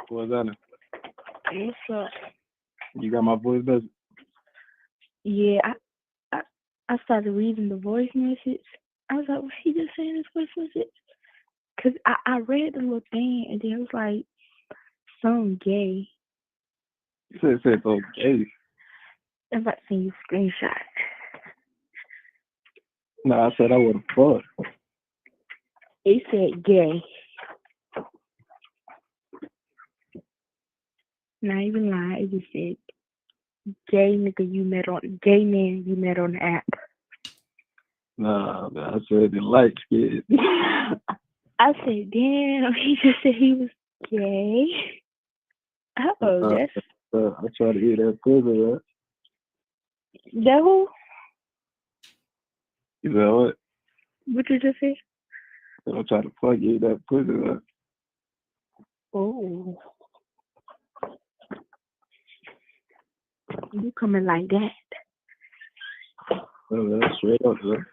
What's that? What's up? You got my voice message? Yeah, I started reading the voice message. I was like, was he just saying his voice message? Because I read the little thing, and then it was like, some gay. You said so gay. I'm about to send you a screenshot. No, I said I would have fucked. It said gay. Not even lying, it just said gay man you met on the app. Nah, I said the light skin. I said, damn, he just said he was gay. Oh, that's I try to eat that pussy, right? that who? You know what? What you just say? I'm trying to fuck you, eat that pussy, right? Oh. You coming like that? Oh, that's straight up, though.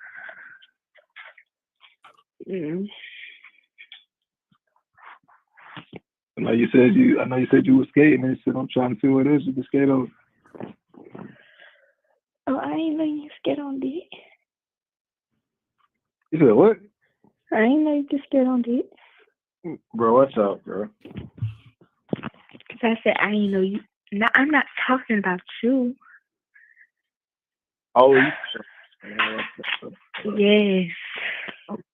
Mm. I know you said you were skating and shit. I'm trying to see what it is you can skate on. Oh, I ain't know you skate on dick. You said what? I ain't know you can skate on dick. Bro, watch out, bro. Cause I said I ain't know you. No, I'm not talking about you. Oh, yes.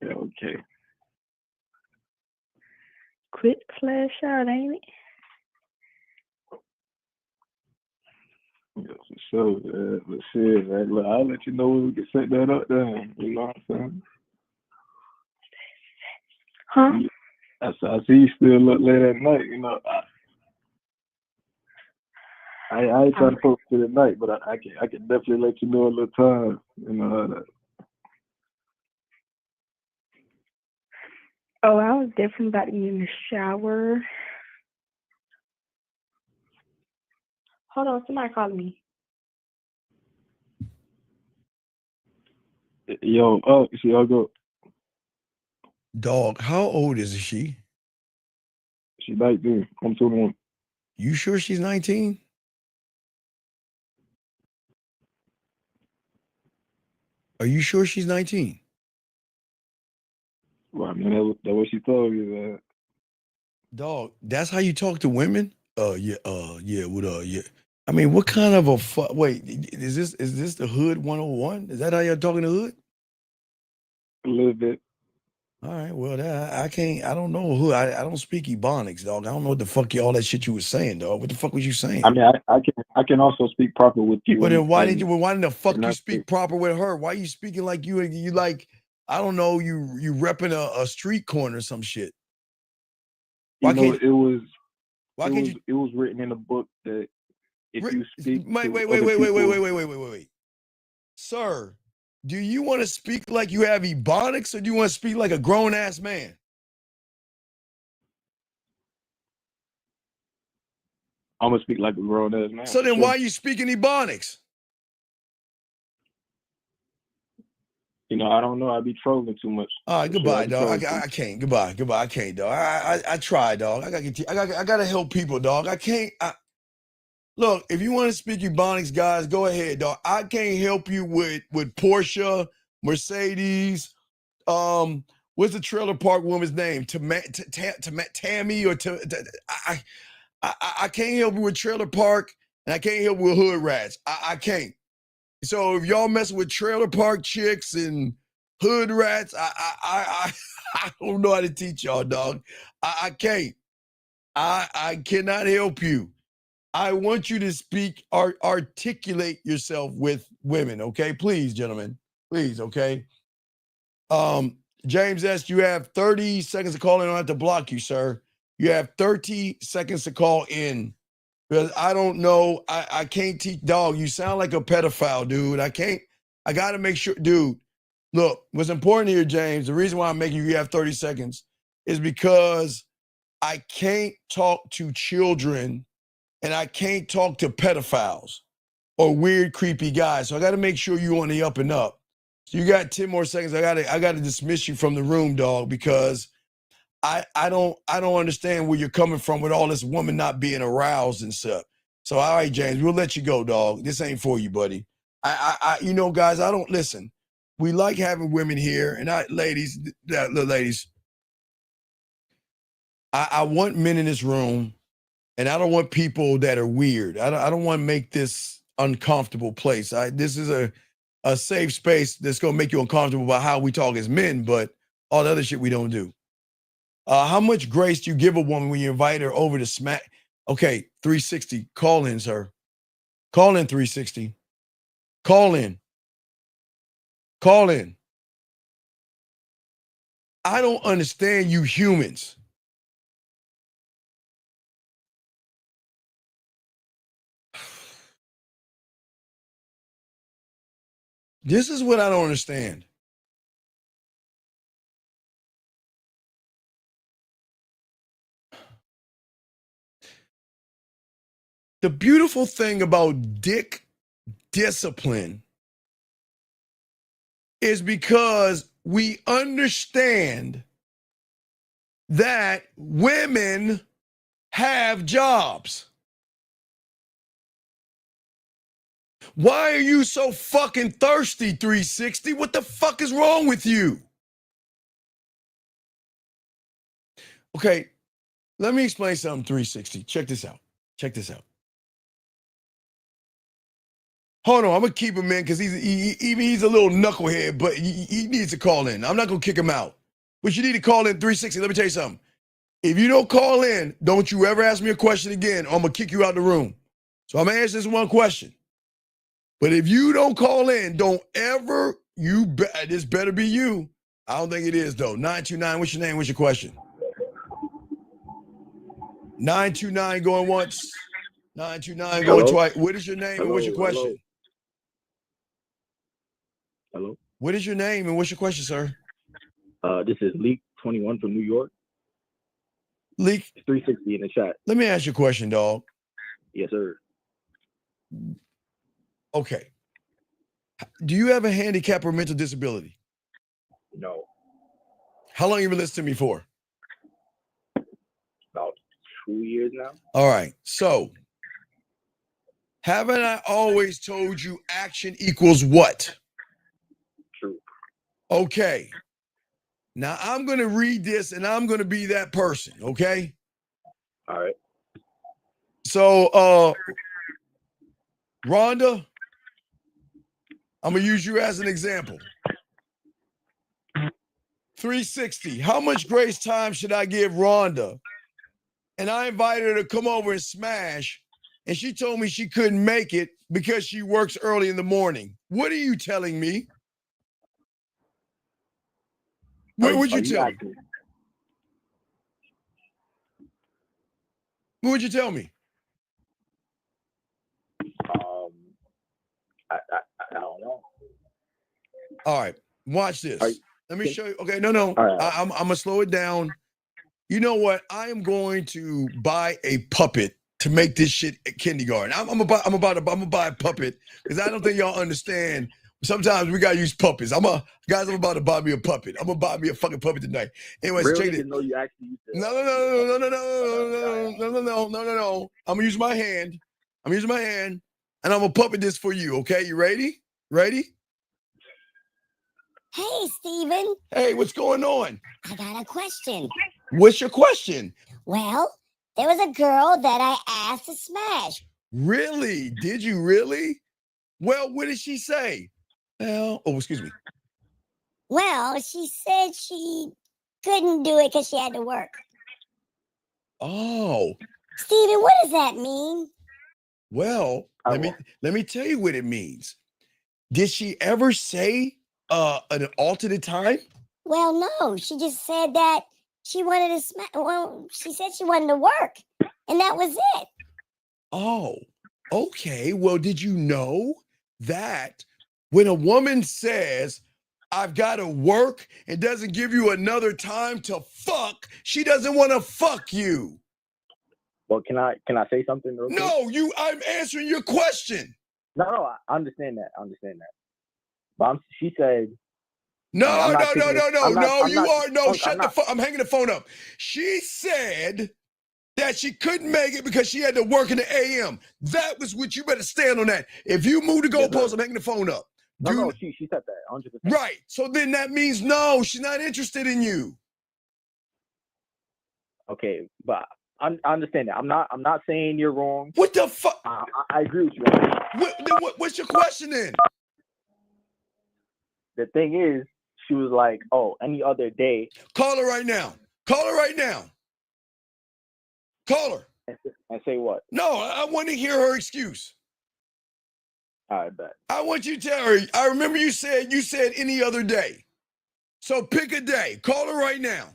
Okay. Quick flash out, ain't it? Yeah, for sure, man. But shit, man. Look, I'll let you know when we can set that up then. You know what I'm saying? Huh? I see you still up late at night, you know. I ain't trying to post it at night, but I can definitely let you know a little time, you know how that. Oh, I was definitely about to be in the shower. Hold on, somebody calling me. Yo, see, I'll go. Dog, how old is she? She's 19. I'm 21. You sure she's 19? Are you sure she's 19? Well, I mean, that's what she told me, man. Dog, that's how you talk to women? Yeah, yeah. I mean, what kind of a wait, is this the hood 101? Is that how you're talking to hood? A little bit. All right, well, I don't know who, I don't speak Ebonics, dog. I don't know what the fuck all that shit you was saying, dog. What the fuck was you saying? I mean, I can also speak proper with you. Well, then why in the fuck and you speak proper with her? Why you speaking like you like, I don't know, you repping a street corner or some shit? Why can't it was written in a book that if you speak wait. Sir, do you want to speak like you have Ebonics or do you want to speak like a grown ass man? I'm gonna speak like a grown ass man. So then why are you speaking Ebonics? You know, I don't know. I be trolling too much. All right, goodbye, dog. I can't. Goodbye. I can't, dog. I try, dog. I gotta help people, dog. I can't. Look, if you want to speak Ebonics, guys, go ahead, dog. I can't help you with Porsche, Mercedes. What's the trailer park woman's name? Tammy or I can't help you with trailer park, and I can't help you with hood rats. I can't. So if y'all messing with trailer park chicks and hood rats, I don't know how to teach y'all, dog. I can't. I cannot help you. I want you to speak, articulate yourself with women, okay? Please, gentlemen. Please, okay? James S., you have 30 seconds to call in. I don't have to block you, sir. You have 30 seconds to call in. Because I don't know. I can't teach, dog. You sound like a pedophile, dude. I got to make sure, dude. Look, what's important here, James, the reason why I'm making you have 30 seconds is because I can't talk to children and I can't talk to pedophiles or weird, creepy guys. So I got to make sure you on the up and up. So you got 10 more seconds. I got to dismiss you from the room, dog, because I don't understand where you're coming from with all this woman not being aroused and stuff. So all right, James, we'll let you go, dog. This ain't for you, buddy. You know, guys, I don't listen. We like having women here, and ladies, I want men in this room. And I don't want people that are weird. I don't want to make this uncomfortable place. This is a safe space that's going to make you uncomfortable about how we talk as men, but all the other shit we don't do. How much grace do you give a woman when you invite her over to smack? Okay, 360. Call in, sir. Call in 360. Call in. Call in. I don't understand you humans. This is what I don't understand. The beautiful thing about dick discipline is because we understand that women have jobs. Why are you so fucking thirsty, 360? What the fuck is wrong with you? Okay, let me explain something, 360. Check this out. Hold on, I'm gonna keep him in because he's a little knucklehead, but he needs to call in. I'm not gonna kick him out. But you need to call in 360. Let me tell you something. If you don't call in, don't you ever ask me a question again, or I'm gonna kick you out of the room. So I'm gonna answer this one question. But if you don't call in, don't ever, this better be you. I don't think it is though. 929, what's your name? What's your question? 929 going once. 929 going twice. What is your name and what's your question? Hello. What is your name and what's your question, sir? This is Leak 21 from New York. Leak 360 in the chat. Let me ask you a question, dog. Yes, sir. Okay. Do you have a handicap or mental disability? No. How long you been listening to me for? About 2 years now. All right. So, haven't I always told you action equals what? Okay. Now I'm going to read this and I'm going to be that person, okay? All right. So, Rhonda, I'm going to use you as an example. 360. How much grace time should I give Rhonda? And I invited her to come over and smash, and she told me she couldn't make it because she works early in the morning. What are you telling me? What would you tell me? What would you tell me? I don't know. All right, watch this. Let me show you. Okay, no. right. I'm gonna slow it down. You know what? I am going to buy a puppet to make this shit at kindergarten. I'm about to buy a puppet because I don't think y'all understand. Sometimes we gotta use puppets. I'm about to buy me a puppet. I'm gonna buy me a fucking puppet tonight. Anyways, Really? check it. Didn't know you actually used to. No. I'm gonna use my hand. And I'm gonna puppet this for you. Okay, you ready? Ready? Hey, Steven. Hey, what's going on? I got a question. What's your question? Well, there was a girl that I asked to smash. Really? Did you really? Well, what did she say? Well, excuse me. Well, she said she couldn't do it because she had to work. Oh. Steven, what does that mean? Well, let me tell you what it means. Did she ever say an alternate time? Well, no. She just said that she wanted to smash. Well, she said she wanted to work, and that was it. Oh, okay. Well, did you know that when a woman says, I've got to work and doesn't give you another time to fuck, she doesn't want to fuck you. Well, can I say something real quick? No, I'm answering your question. No, I understand that. But she said. No, shut the fuck. I'm hanging the phone up. She said that she couldn't make it because she had to work in the AM. That was what you better stand on that. If you move the goalpost, I'm hanging the phone up. No, she said that 100%. Right. So then that means no, she's not interested in you. Okay, but I understand that. I'm not saying you're wrong. What the fuck? I agree with you. What's your question then? The thing is, she was like, "Oh, any other day." Call her right now. Call her. And say what? No, I want to hear her excuse. All right, bet. I want you to tell her. I remember you said any other day. So pick a day. Call her right now.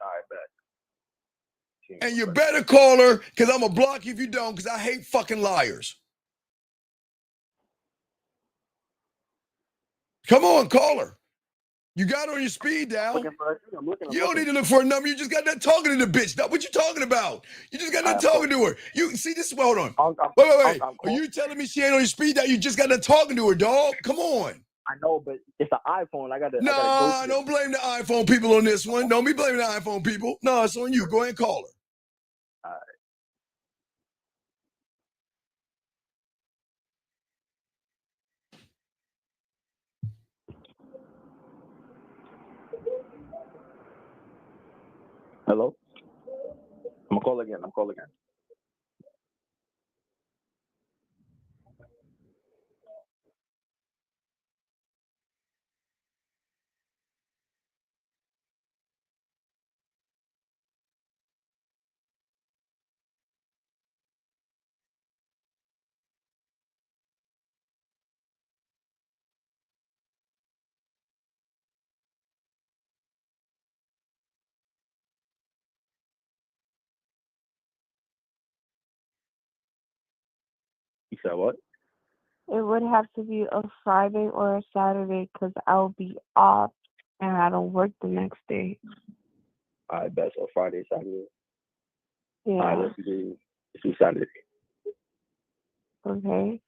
All right, bet. And you better call her because I'm going to block you if you don't because I hate fucking liars. Come on, call her. You got her on your speed dial. You don't need to look for a number. You just got that talking to the bitch. What you talking about? You just got that talking to her. You see this? Hold on. Wait. Are you telling me she ain't on your speed dial? You just got that talking to her, dog. Come on. I know, but it's an iPhone. I gotta don't blame the iPhone people on this one. Don't be blaming the iPhone people. No, it's on you. Go ahead and call her. All right. Hello? I'm gonna call again. You said what? It would have to be a Friday or a Saturday because I'll be off and I don't work the next day. I bet so. Friday, Saturday. Yeah. All right, let's do Saturday. Okay.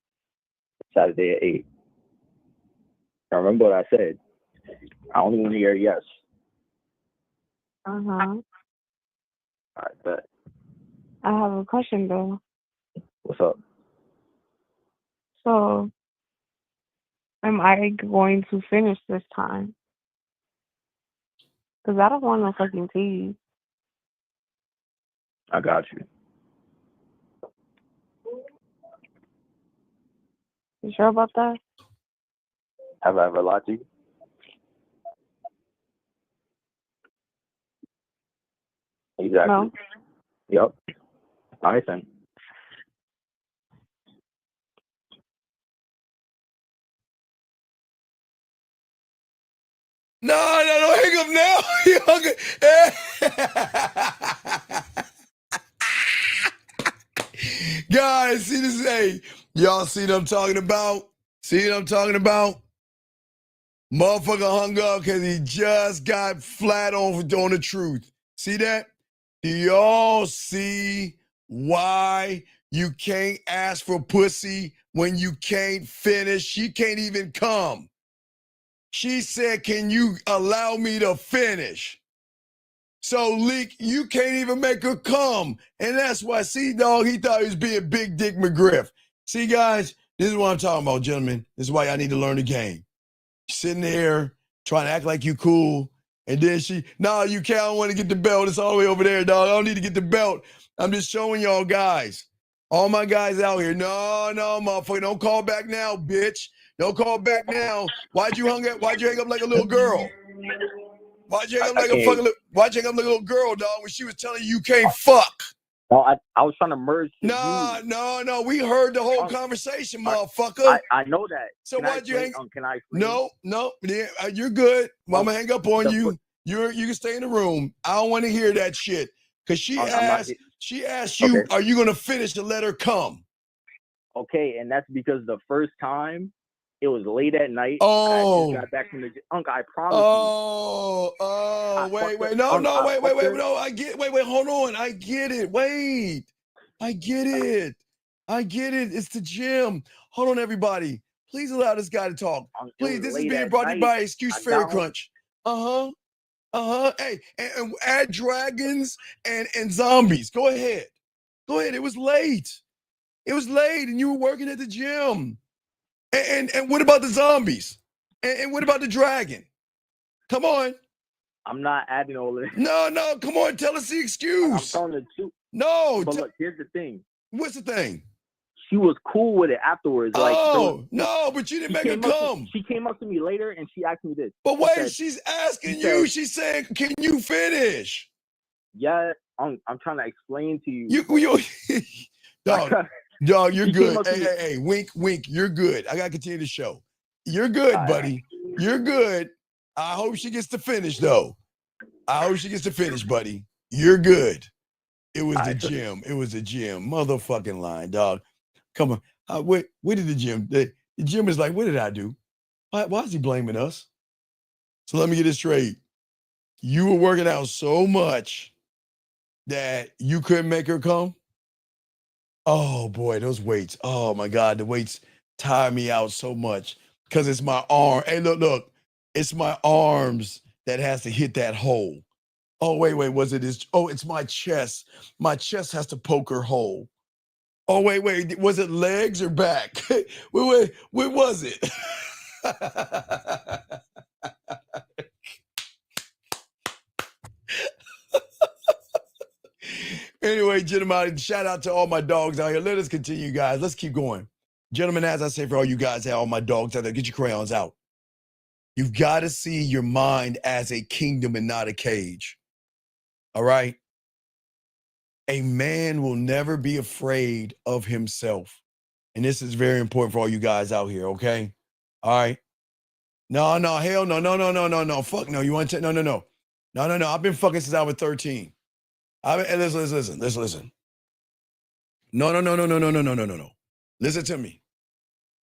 Saturday at 8. Now remember what I said. I only want to hear yes. Uh-huh. All right, bet. I have a question though. What's up? So am I going to finish this time? Because I don't want no fucking tease. I got you. You sure about that? Have I ever lied to you? Exactly. No. Yep. All right then. No, don't hang up now. You hung it. Guys, see this? Hey, y'all see what I'm talking about? See what I'm talking about? Motherfucker hung up because he just got flat on the truth. See that? Do y'all see why you can't ask for pussy when you can't finish? She can't even come. She said, can you allow me to finish? So, Leak, you can't even make her come. And that's why, see, dog, he thought he was being Big Dick McGriff. See, guys, this is what I'm talking about, gentlemen. This is why I need to learn the game. Sitting there, trying to act like you cool. And then no, you can't. I don't want to get the belt. It's all the way over there, dog. I don't need to get the belt. I'm just showing y'all guys. All my guys out here. No, motherfucker. Don't call back now, bitch. Don't call back now. Why'd you hang up like a little girl? Why'd you hang up like a little girl, dog, when she was telling you can't fuck? No, I was trying to merge. No. We heard the whole conversation, motherfucker. I know that. So why'd you hang? Can I? No. Yeah, you're good. I'm gonna hang up on you. You can stay in the room. I don't want to hear that shit. Cause she asked you, are you gonna finish to let her come? Okay, and that's because the first time it was late at night. Oh. I just got back from the Uncle, I promise you. Wait. No. Hold on. I get it. Wait. I get it. It's the gym. Hold on, everybody. Please allow this guy to talk. Please, this is being brought to you by Excuse Fairy Crunch. Hey, and add dragons and zombies. Go ahead. It was late. And you were working at the gym. And what about the zombies? And what about the dragon? Come on. I'm not adding all of this. No, come on. Tell us the excuse. I'm telling the truth. No. But look, here's the thing. What's the thing? She was cool with it afterwards. No, but you didn't make her come. She came up to me later and she asked me this. But wait, she's asking you. She's saying, can you finish? Yeah, I'm trying to explain to you. Dog, you're good. Hey, wink, you're good. I got to continue the show. You're good, buddy. You're good. I hope she gets to finish, though. Buddy. You're good. It was the gym. Motherfucking line, dog. Come on. Where did the gym? The gym is like, what did I do? Why is he blaming us? So let me get this straight. You were working out so much that you couldn't make her come? Oh, boy, those weights. Oh, my God, the weights tire me out so much because it's my arm. Hey, look. It's my arms that has to hit that hole. Oh, wait, was it this? Oh, it's my chest. My chest has to poke her hole. Oh, wait, was it legs or back? wait, where was it? Anyway, gentlemen, shout out to all my dogs out here. Let us continue, guys. Let's keep going. Gentlemen, as I say for all you guys, all my dogs out there, get your crayons out. You've got to see your mind as a kingdom and not a cage. All right? A man will never be afraid of himself. And this is very important for all you guys out here, okay? All right? No, hell no. Fuck no. You want to no. I've been fucking since I was 13. Listen. No. Listen to me.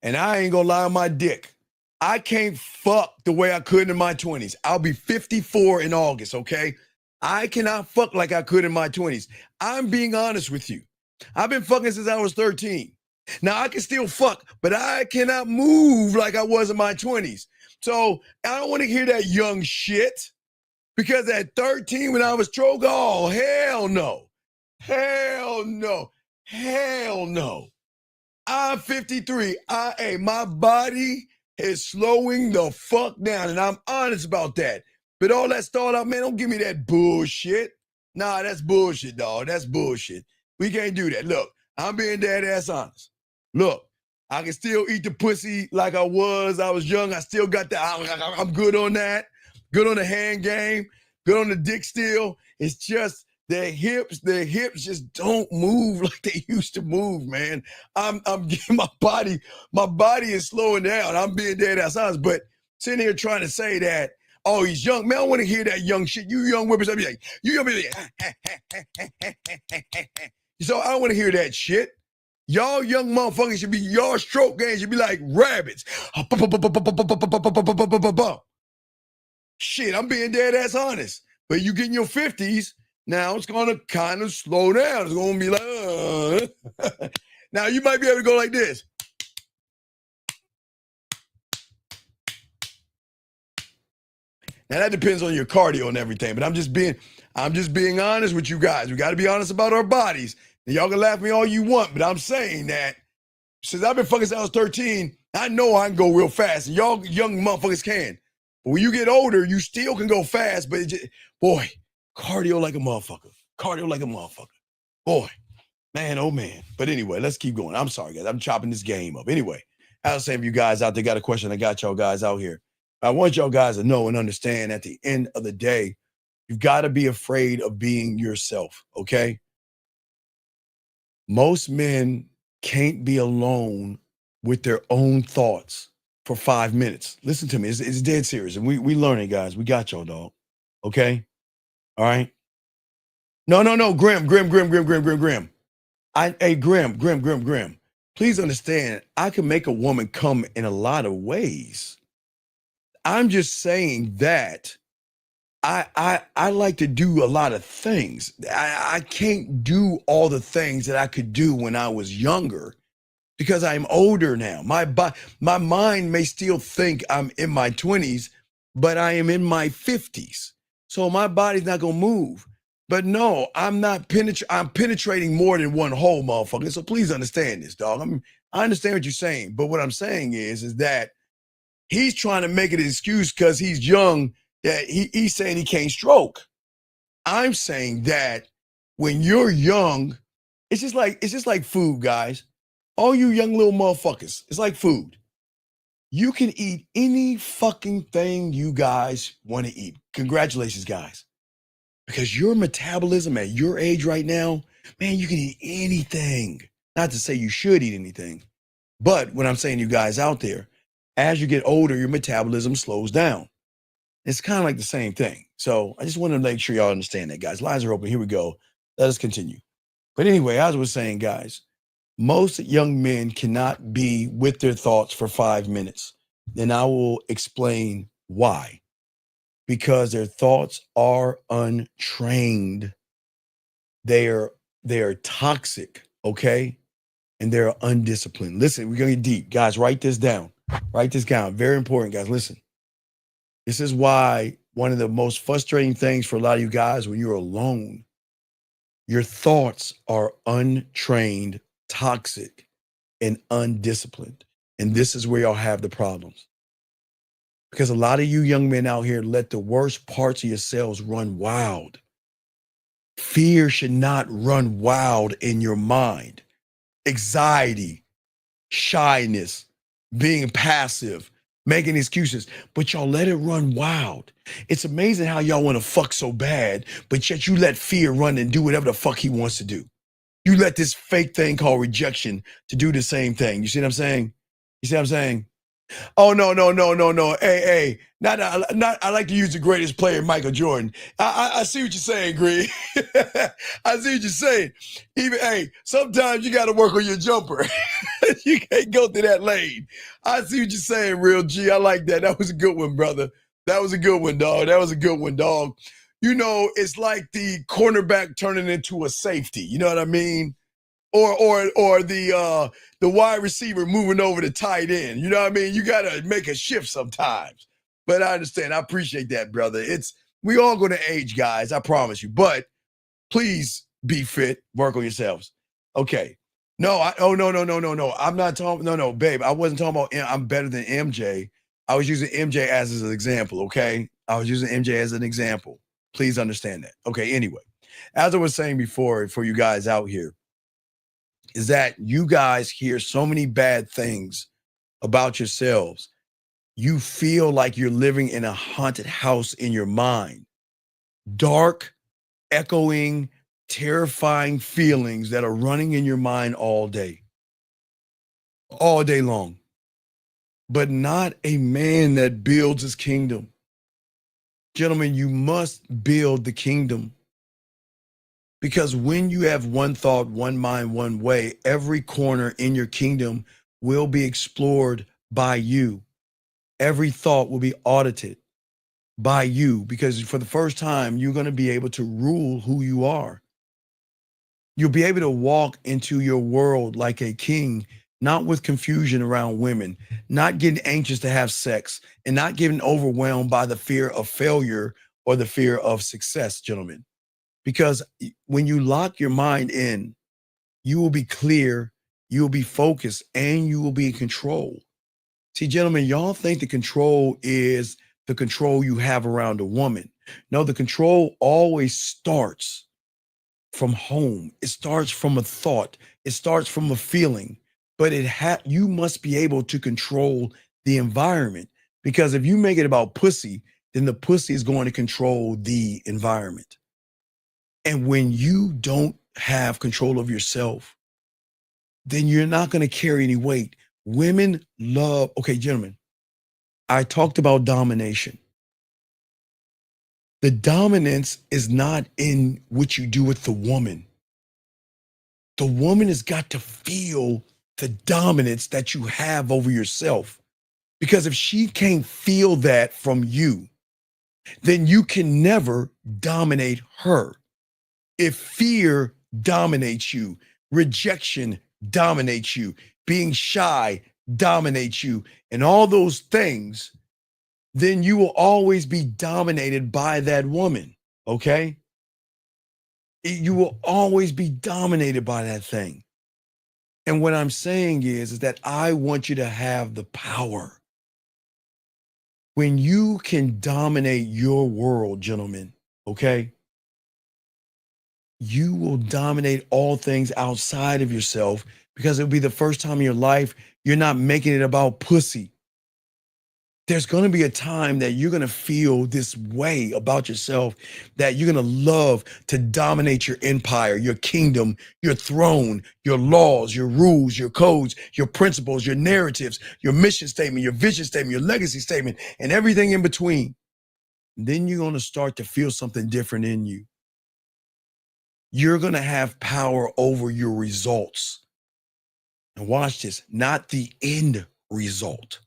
And I ain't gonna lie on my dick. I can't fuck the way I could in my 20s. I'll be 54 in August, okay? I cannot fuck like I could in my 20s. I'm being honest with you. I've been fucking since I was 13. Now, I can still fuck, but I cannot move like I was in my 20s. So I don't want to hear that young shit because at 13 when I was stroke, oh, hell no. I'm 53. My body is slowing the fuck down, and I'm honest about that. But all that start out, man, don't give me that bullshit. Nah, that's bullshit, dog. That's bullshit. We can't do that. Look, I'm being dead ass honest. Look, I can still eat the pussy like I was young. I still got that. I'm good on that. Good on the hand game. Good on the dick still. It's just their hips just don't move like they used to move, man. I'm getting my body is slowing down. I'm being dead ass honest, but sitting here trying to say that, oh, he's young. Man, I don't want to hear that young shit. You young whippers, I'll be like, you young be like, so I don't want to hear that shit. Y'all young motherfuckers should be, y'all stroke games should be like rabbits. Shit, I'm being dead ass honest. But you get in your 50s, now it's going to kind of slow down. It's going to be like, Now you might be able to go like this. Now that depends on your cardio and everything, but I'm just being honest with you guys. We got to be honest about our bodies. And y'all can laugh at me all you want, but I'm saying that since I've been fucking since I was 13, I know I can go real fast, and y'all young motherfuckers can. But when you get older, you still can go fast, but boy, cardio like a motherfucker. Cardio like a motherfucker. Boy, man, oh man. But anyway, let's keep going. I'm sorry, guys. I'm chopping this game up. Anyway, I was saying, if you guys out there got a question, I got y'all guys out here. I want y'all guys to know and understand at the end of the day, you've got to be afraid of being yourself, okay? Most men can't be alone with their own thoughts for 5 minutes. Listen to me. It's dead serious. And we learning, guys. We got y'all, dog. Okay? All right? No. Grim. Hey, Grim. Please understand, I can make a woman come in a lot of ways. I'm just saying that I like to do a lot of things. I can't do all the things that I could do when I was younger because I'm older now. My mind may still think I'm in my 20s, but I am in my 50s. So my body's not gonna move. But no, I'm penetrating more than one hole, motherfucker. So please understand this, dog. I understand what you're saying, but what I'm saying is that he's trying to make it an excuse because he's young that he's saying he can't stroke. I'm saying that when you're young, it's just like food, guys. All you young little motherfuckers, it's like food. You can eat any fucking thing you guys want to eat. Congratulations, guys. Because your metabolism at your age right now, man, you can eat anything. Not to say you should eat anything, but what I'm saying to you guys out there, as you get older, your metabolism slows down. It's kind of like the same thing. So I just want to make sure y'all understand that, guys. Lines are open. Here we go. Let us continue. But anyway, as I was saying, guys, most young men cannot be with their thoughts for 5 minutes. Then I will explain why. Because their thoughts are untrained. They are toxic, okay? And they're undisciplined. Listen, we're going to get deep. Guys, write this down. Write this down. Very important, guys. Listen. This is why one of the most frustrating things for a lot of you guys when you're alone, your thoughts are untrained, toxic, and undisciplined. And this is where y'all have the problems. Because a lot of you young men out here let the worst parts of yourselves run wild. Fear should not run wild in your mind. Anxiety, shyness, being passive, making excuses, but y'all let it run wild. It's amazing how y'all want to fuck so bad, but yet you let fear run and do whatever the fuck he wants to do. You let this fake thing called rejection to do the same thing. You see what I'm saying? You see what I'm saying? Oh, no. Hey, I like to use the greatest player, Michael Jordan. I see what you're saying, Greg. I see what you're saying. Sometimes you got to work on your jumper. You can't go through that lane. I see what you're saying, Real G. I like that. That was a good one, brother. That was a good one, dog. You know, it's like the cornerback turning into a safety. You know what I mean? Or the wide receiver moving over to tight end. You know what I mean? You got to make a shift sometimes. But I understand. I appreciate that, brother. We all going to age, guys. I promise you. But please be fit. Work on yourselves. Okay. No, no. I'm not talking. No, babe. I wasn't talking about. I'm better than MJ. I was using MJ as an example. Okay, I was using MJ as an example. Please understand that. Okay. Anyway, as I was saying before, for you guys out here, is that you guys hear so many bad things about yourselves. You feel like you're living in a haunted house in your mind. Dark, echoing, terrifying feelings that are running in your mind all day long, but not a man that builds his kingdom. Gentlemen, you must build the kingdom, because when you have one thought, one mind, one way, every corner in your kingdom will be explored by you. Every thought will be audited by you, because for the first time, you're going to be able to rule who you are. You'll be able to walk into your world like a king, not with confusion around women, not getting anxious to have sex, and not getting overwhelmed by the fear of failure or the fear of success, gentlemen. Because when you lock your mind in, you will be clear, you will be focused, and you will be in control. See, gentlemen, y'all think the control is the control you have around a woman. No, the control always starts from home. It starts from a thought. It starts from a feeling. But you must be able to control the environment, because if you make it about pussy, then the pussy is going to control the environment. And when you don't have control of yourself, then you're not going to carry any weight. Women love, okay, gentlemen, I talked about domination. The dominance is not in what you do with the woman. The woman has got to feel the dominance that you have over yourself. Because if she can't feel that from you, then you can never dominate her. If fear dominates you, rejection dominates you, being shy dominates you, and all those things, then you will always be dominated by that woman, okay? You will always be dominated by that thing. And what I'm saying is that I want you to have the power. When you can dominate your world, gentlemen, okay? You will dominate all things outside of yourself, because it'll be the first time in your life you're not making it about pussy. There's going to be a time that you're going to feel this way about yourself, that you're going to love to dominate your empire, your kingdom, your throne, your laws, your rules, your codes, your principles, your narratives, your mission statement, your vision statement, your legacy statement, and everything in between. Then you're going to start to feel something different in you. You're going to have power over your results. And watch this, not the end result,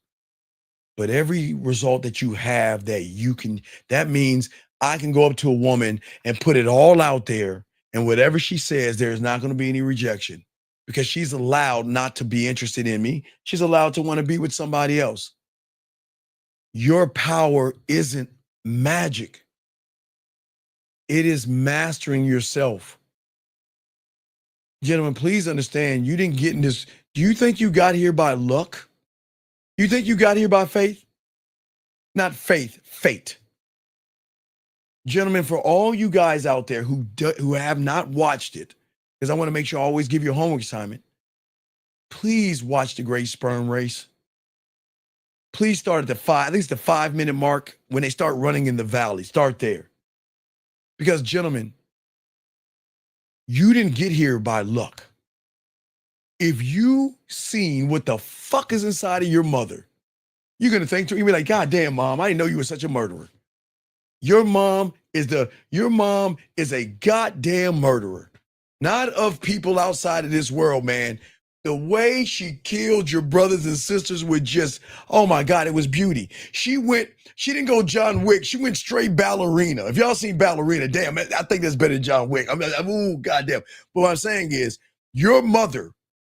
but every result that you have that you can, that means I can go up to a woman and put it all out there, and whatever she says, there's not going to be any rejection, because she's allowed not to be interested in me. She's allowed to want to be with somebody else. Your power isn't magic. It is mastering yourself. Gentlemen, please understand, you didn't get in this. Do you think you got here by luck? You think you got here by faith? Not faith, fate. Gentlemen, for all you guys out there who have not watched it, because I want to make sure I always give you a homework assignment, please watch The Great Sperm Race. Please start at I think it's the 5-minute mark when they start running in the valley. Start there. Because, gentlemen, you didn't get here by luck. If you seen what the fuck is inside of your mother, you're going to think, you'll be like, God damn, Mom, I didn't know you were such a murderer. Your mom is a goddamn murderer. Not of people outside of this world, man. The way she killed your brothers and sisters with just, oh my God, it was beauty. She didn't go John Wick. She went straight ballerina. If y'all seen Ballerina, damn, I think that's better than John Wick. Ooh, goddamn. But what I'm saying is, your mother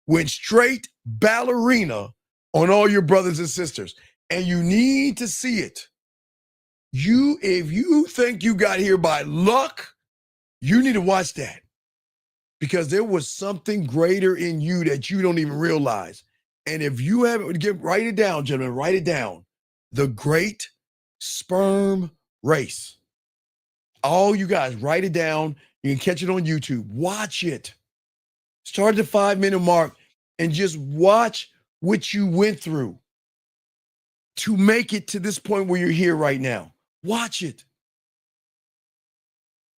went straight ballerina on all your brothers and sisters. And you need to see it. If you think you got here by luck, you need to watch that. because there was something greater in you that you don't even realize. And if you haven't, write it down, gentlemen, write it down. The Great Sperm Race. All you guys, write it down. You can catch it on YouTube. Watch it. Start at the 5-minute mark and just watch what you went through to make it to this point where you're here right now. Watch it.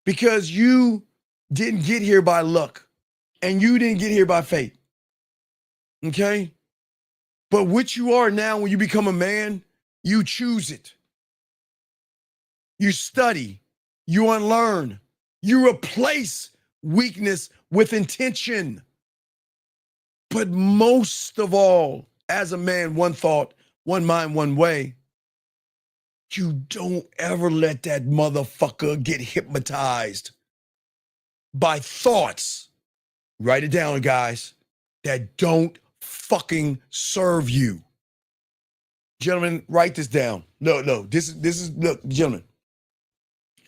Because you didn't get here by luck and you didn't get here by fate. Okay? But what you are now when you become a man, you choose it. You study, you unlearn, you replace weakness with intention. But most of all, as a man, one thought, one mind, one way. You don't ever let that motherfucker get hypnotized by thoughts. Write it down, guys, that don't fucking serve you. Gentlemen, write this down. No, this is look, gentlemen.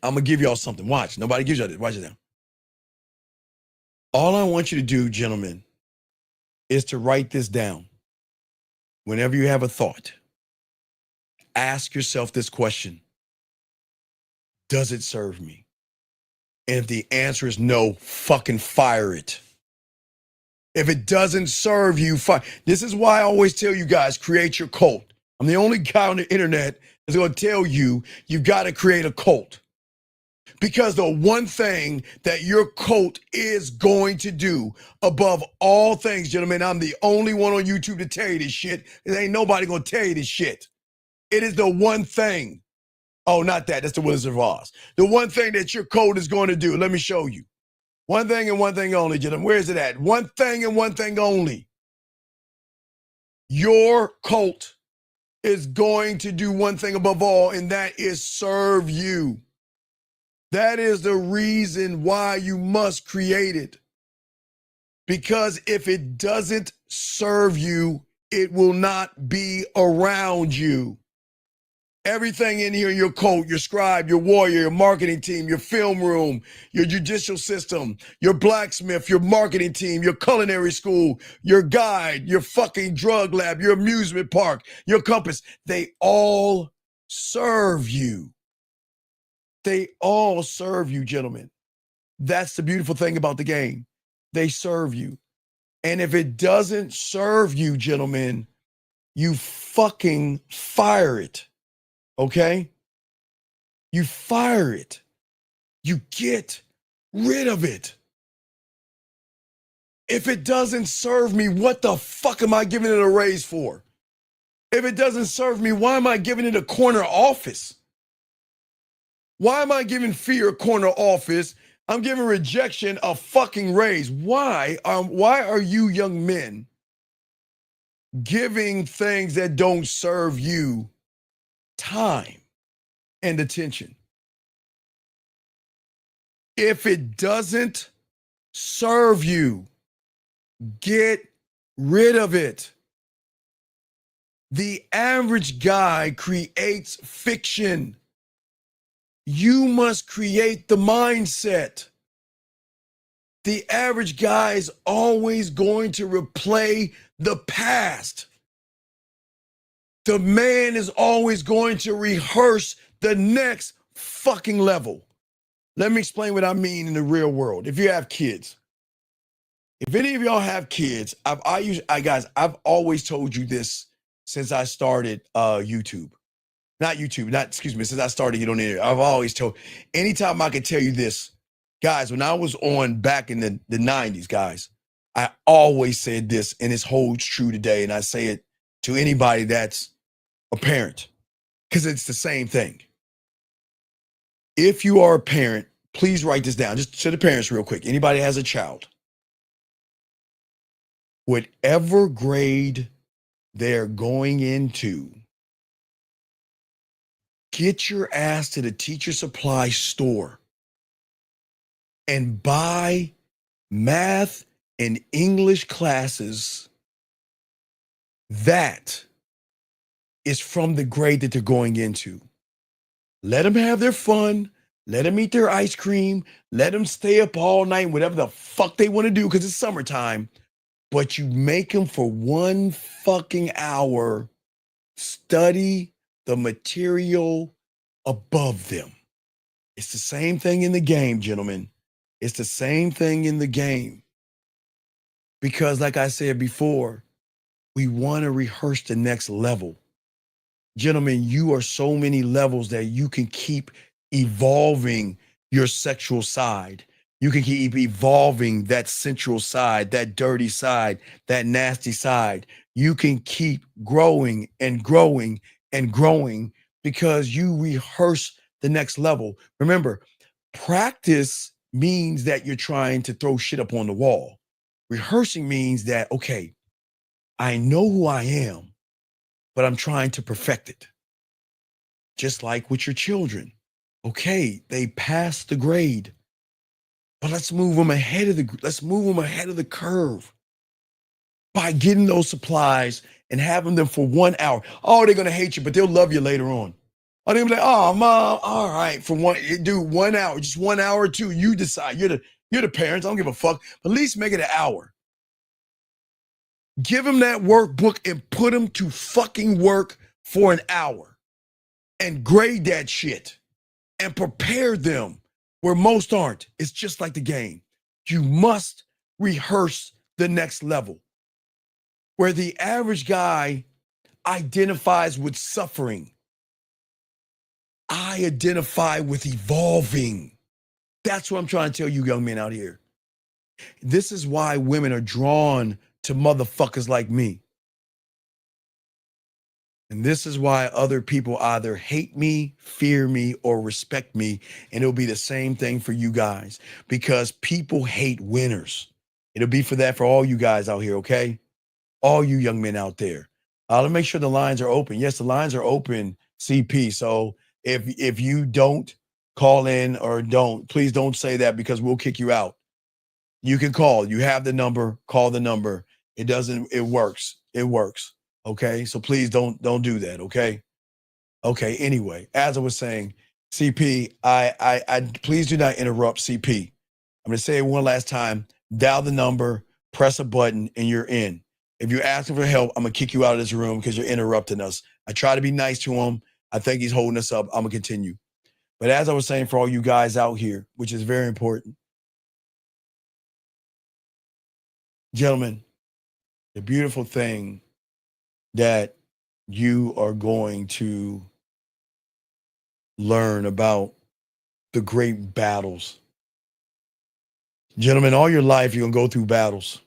I'm gonna give y'all something. Watch. Nobody gives y'all this. Watch it down. All I want you to do, gentlemen, is to write this down. Whenever you have a thought, ask yourself this question. Does it serve me? And if the answer is no, fucking fire it. If it doesn't serve you, fire. This is why I always tell you guys, create your cult. I'm the only guy on the internet that's going to tell you, you've got to create a cult. Because the one thing that your cult is going to do above all things, gentlemen, I'm the only one on YouTube to tell you this shit. There ain't nobody going to tell you this shit. It is the one thing. Oh, not that. That's the Wizard of Oz. The one thing that your cult is going to do. Let me show you. One thing and one thing only, gentlemen. Where is it at? One thing and one thing only. Your cult is going to do one thing above all, and that is serve you. That is the reason why you must create it. Because if it doesn't serve you, it will not be around you. Everything in here, your cult, your scribe, your warrior, your marketing team, your film room, your judicial system, your blacksmith, your marketing team, your culinary school, your guide, your fucking drug lab, your amusement park, your compass, they all serve you. They all serve you, gentlemen. That's the beautiful thing about the game. They serve you. And if it doesn't serve you, gentlemen, you fucking fire it. Okay? You fire it. You get rid of it. If it doesn't serve me, what the fuck am I giving it a raise for? If it doesn't serve me, why am I giving it a corner office? Why am I giving fear a corner office? I'm giving rejection a fucking raise. Why are you young men giving things that don't serve you time and attention? If it doesn't serve you, get rid of it. The average guy creates fiction. You must create the mindset. The average guy is always going to replay the past. The man is always going to rehearse the next fucking level. Let me explain what I mean in the real world. If you have kids, if any of y'all have kids, I've always told you this since I started YouTube. Since I started it on the internet. I've always told, anytime I can tell you this, guys, when I was on back in the 90s, guys, I always said this, and it holds true today, and I say it to anybody that's a parent, because it's the same thing. If you are a parent, please write this down, just to the parents real quick. Anybody has a child, whatever grade they're going into, get your ass to the teacher supply store and buy math and English classes that is from the grade that they're going into. Let them have their fun. Let them eat their ice cream. Let them stay up all night, whatever the fuck they want to do, because it's summertime. But you make them for 1 fucking hour study the material above them. It's the same thing in the game, gentlemen. It's the same thing in the game. Because like I said before, we want to rehearse the next level. Gentlemen, you are so many levels that you can keep evolving your sexual side. You can keep evolving that sensual side, that dirty side, that nasty side. You can keep growing and growing and growing because you rehearse the next level. Remember, practice means that you're trying to throw shit up on the wall. Rehearsing means that, okay, I know who I am, but I'm trying to perfect it. Just like with your children. Okay, they passed the grade, but let's move them ahead of the curve by getting those supplies and having them for 1 hour. Oh, they're gonna hate you, but they'll love you later on. Oh, they're gonna be like, oh, mom, all right, for 1 hour, just 1 hour or two. You decide. You're the parents. I don't give a fuck. But at least make it an hour. Give them that workbook and put them to fucking work for an hour and grade that shit and prepare them where most aren't. It's just like the game. You must rehearse the next level where the average guy identifies with suffering. I identify with evolving. That's what I'm trying to tell you young men out here. This is why women are drawn to motherfuckers like me. And this is why other people either hate me, fear me, or respect me. And it'll be the same thing for you guys because people hate winners. It'll be for that for all you guys out here, okay? All you young men out there. Let me make sure the lines are open. Yes, the lines are open, CP. So if you don't call in or please don't say that because we'll kick you out. You can call. You have the number. Call the number. It works. It works. Okay. So please don't do that. Okay. Okay. Anyway, as I was saying, CP, I please do not interrupt CP. I'm going to say it one last time. Dial the number, press a button, and you're in. If you're asking for help, I'm going to kick you out of this room because you're interrupting us. I try to be nice to him. I think he's holding us up. I'm going to continue. But as I was saying, for all you guys out here, which is very important, gentlemen, the beautiful thing that you are going to learn about the great battles. Gentlemen, all your life, you're going to go through battles.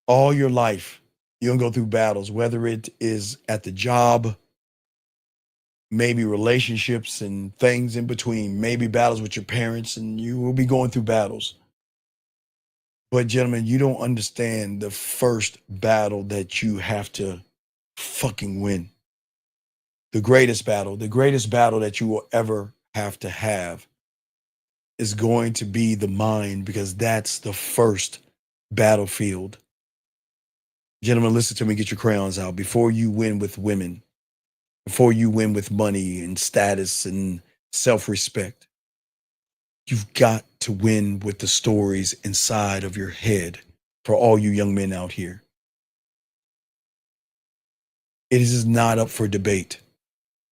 All your life, you're going to go through battles, whether it is at the job, maybe relationships and things in between, maybe battles with your parents, and you will be going through battles. But gentlemen, you don't understand the first battle that you have to fucking win. The greatest battle that you will ever have to have is going to be the mind because that's the first battlefield. Gentlemen, listen to me, get your crayons out. Before you win with women, before you win with money and status and self-respect, you've got to win with the stories inside of your head for all you young men out here. It is not up for debate.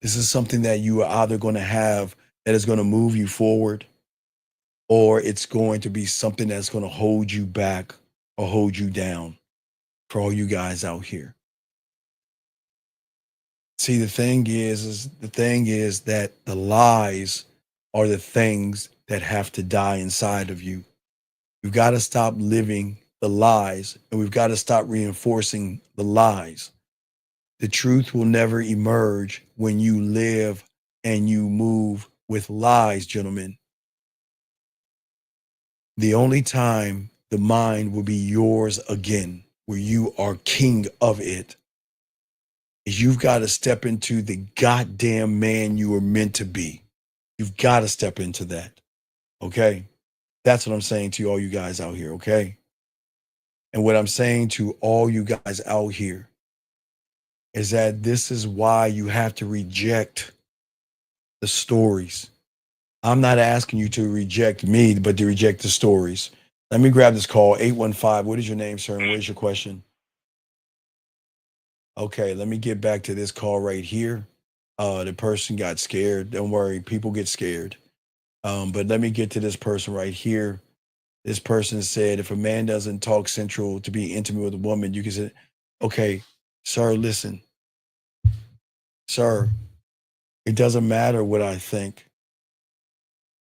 This is something that you are either going to have that is going to move you forward, or it's going to be something that's going to hold you back or hold you down for all you guys out here. See, the thing is that the lies are the things that have to die inside of you. You've got to stop living the lies, and we've got to stop reinforcing the lies. The truth will never emerge when you live and you move with lies, gentlemen. The only time the mind will be yours again, where you are king of it, is you've got to step into the goddamn man you were meant to be. You've got to step into that. Okay? That's what I'm saying to all you guys out here, okay? And what I'm saying to all you guys out here is that this is why you have to reject the stories. I'm not asking you to reject me, but to reject the stories. Let me grab this call. 815. What is your name, sir? And what is your question? Okay, let me get back to this call right here. The person got scared. Don't worry, people get scared. But let me get to this person right here. This person said, if a man doesn't talk central to be intimate with a woman, you can say, okay, sir, listen. Sir, it doesn't matter what I think.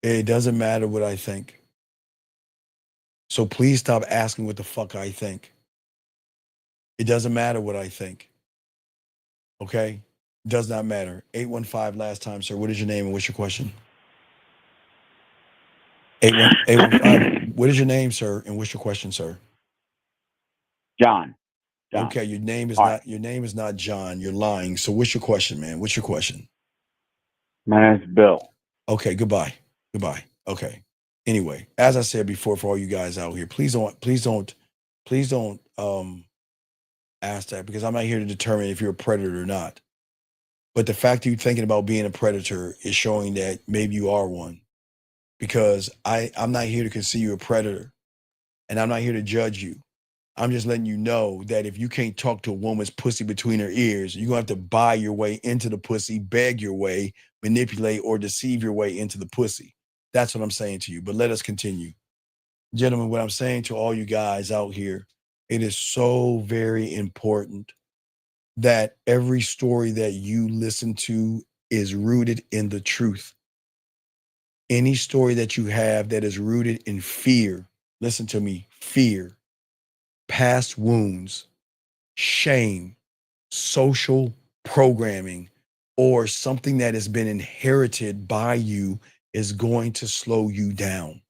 It doesn't matter what I think. So please stop asking what the fuck I think. It doesn't matter what I think. Okay? Does not matter. 815 last time, sir. What is your name and what's your question? 815. What is your name, sir, and what's your question, sir? John. Okay, your name is not John. You're lying. So what's your question, man? What's your question? My name's Bill. Okay, goodbye. Okay. Anyway, as I said before, for all you guys out here, please don't ask that, because I'm not here to determine if you're a predator or not. But the fact that you're thinking about being a predator is showing that maybe you are one. Because I'm not here to consider you a predator, and I'm not here to judge you. I'm just letting you know that if you can't talk to a woman's pussy between her ears, you're going to have to buy your way into the pussy, beg your way, manipulate, or deceive your way into the pussy. That's what I'm saying to you. But let us continue. Gentlemen, what I'm saying to all you guys out here, it is so very important that every story that you listen to is rooted in the truth. Any story that you have that is rooted in fear, listen to me, fear, past wounds, shame, social programming, or something that has been inherited by you is going to slow you down.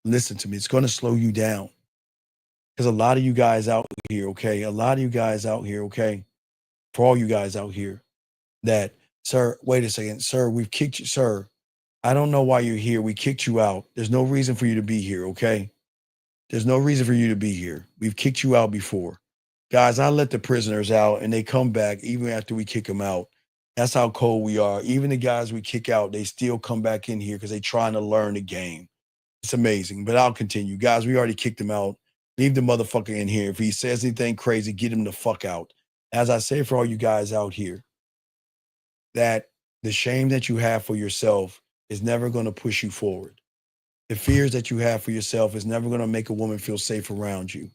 Listen to me, it's going to slow you down. Because a lot of you guys out here, okay? For all you guys out here that, sir, wait a second, sir, we've kicked you, sir. I don't know why you're here. We kicked you out. There's no reason for you to be here, okay? There's no reason for you to be here. We've kicked you out before. Guys, I let the prisoners out and they come back even after we kick them out. That's how cold we are. Even the guys we kick out, they still come back in here because they're trying to learn the game. It's amazing, but I'll continue. Guys, we already kicked him out. Leave the motherfucker in here. If he says anything crazy, get him the fuck out. As I say for all you guys out here, that the shame that you have for yourself is never going to push you forward. The fears that you have for yourself is never going to make a woman feel safe around you.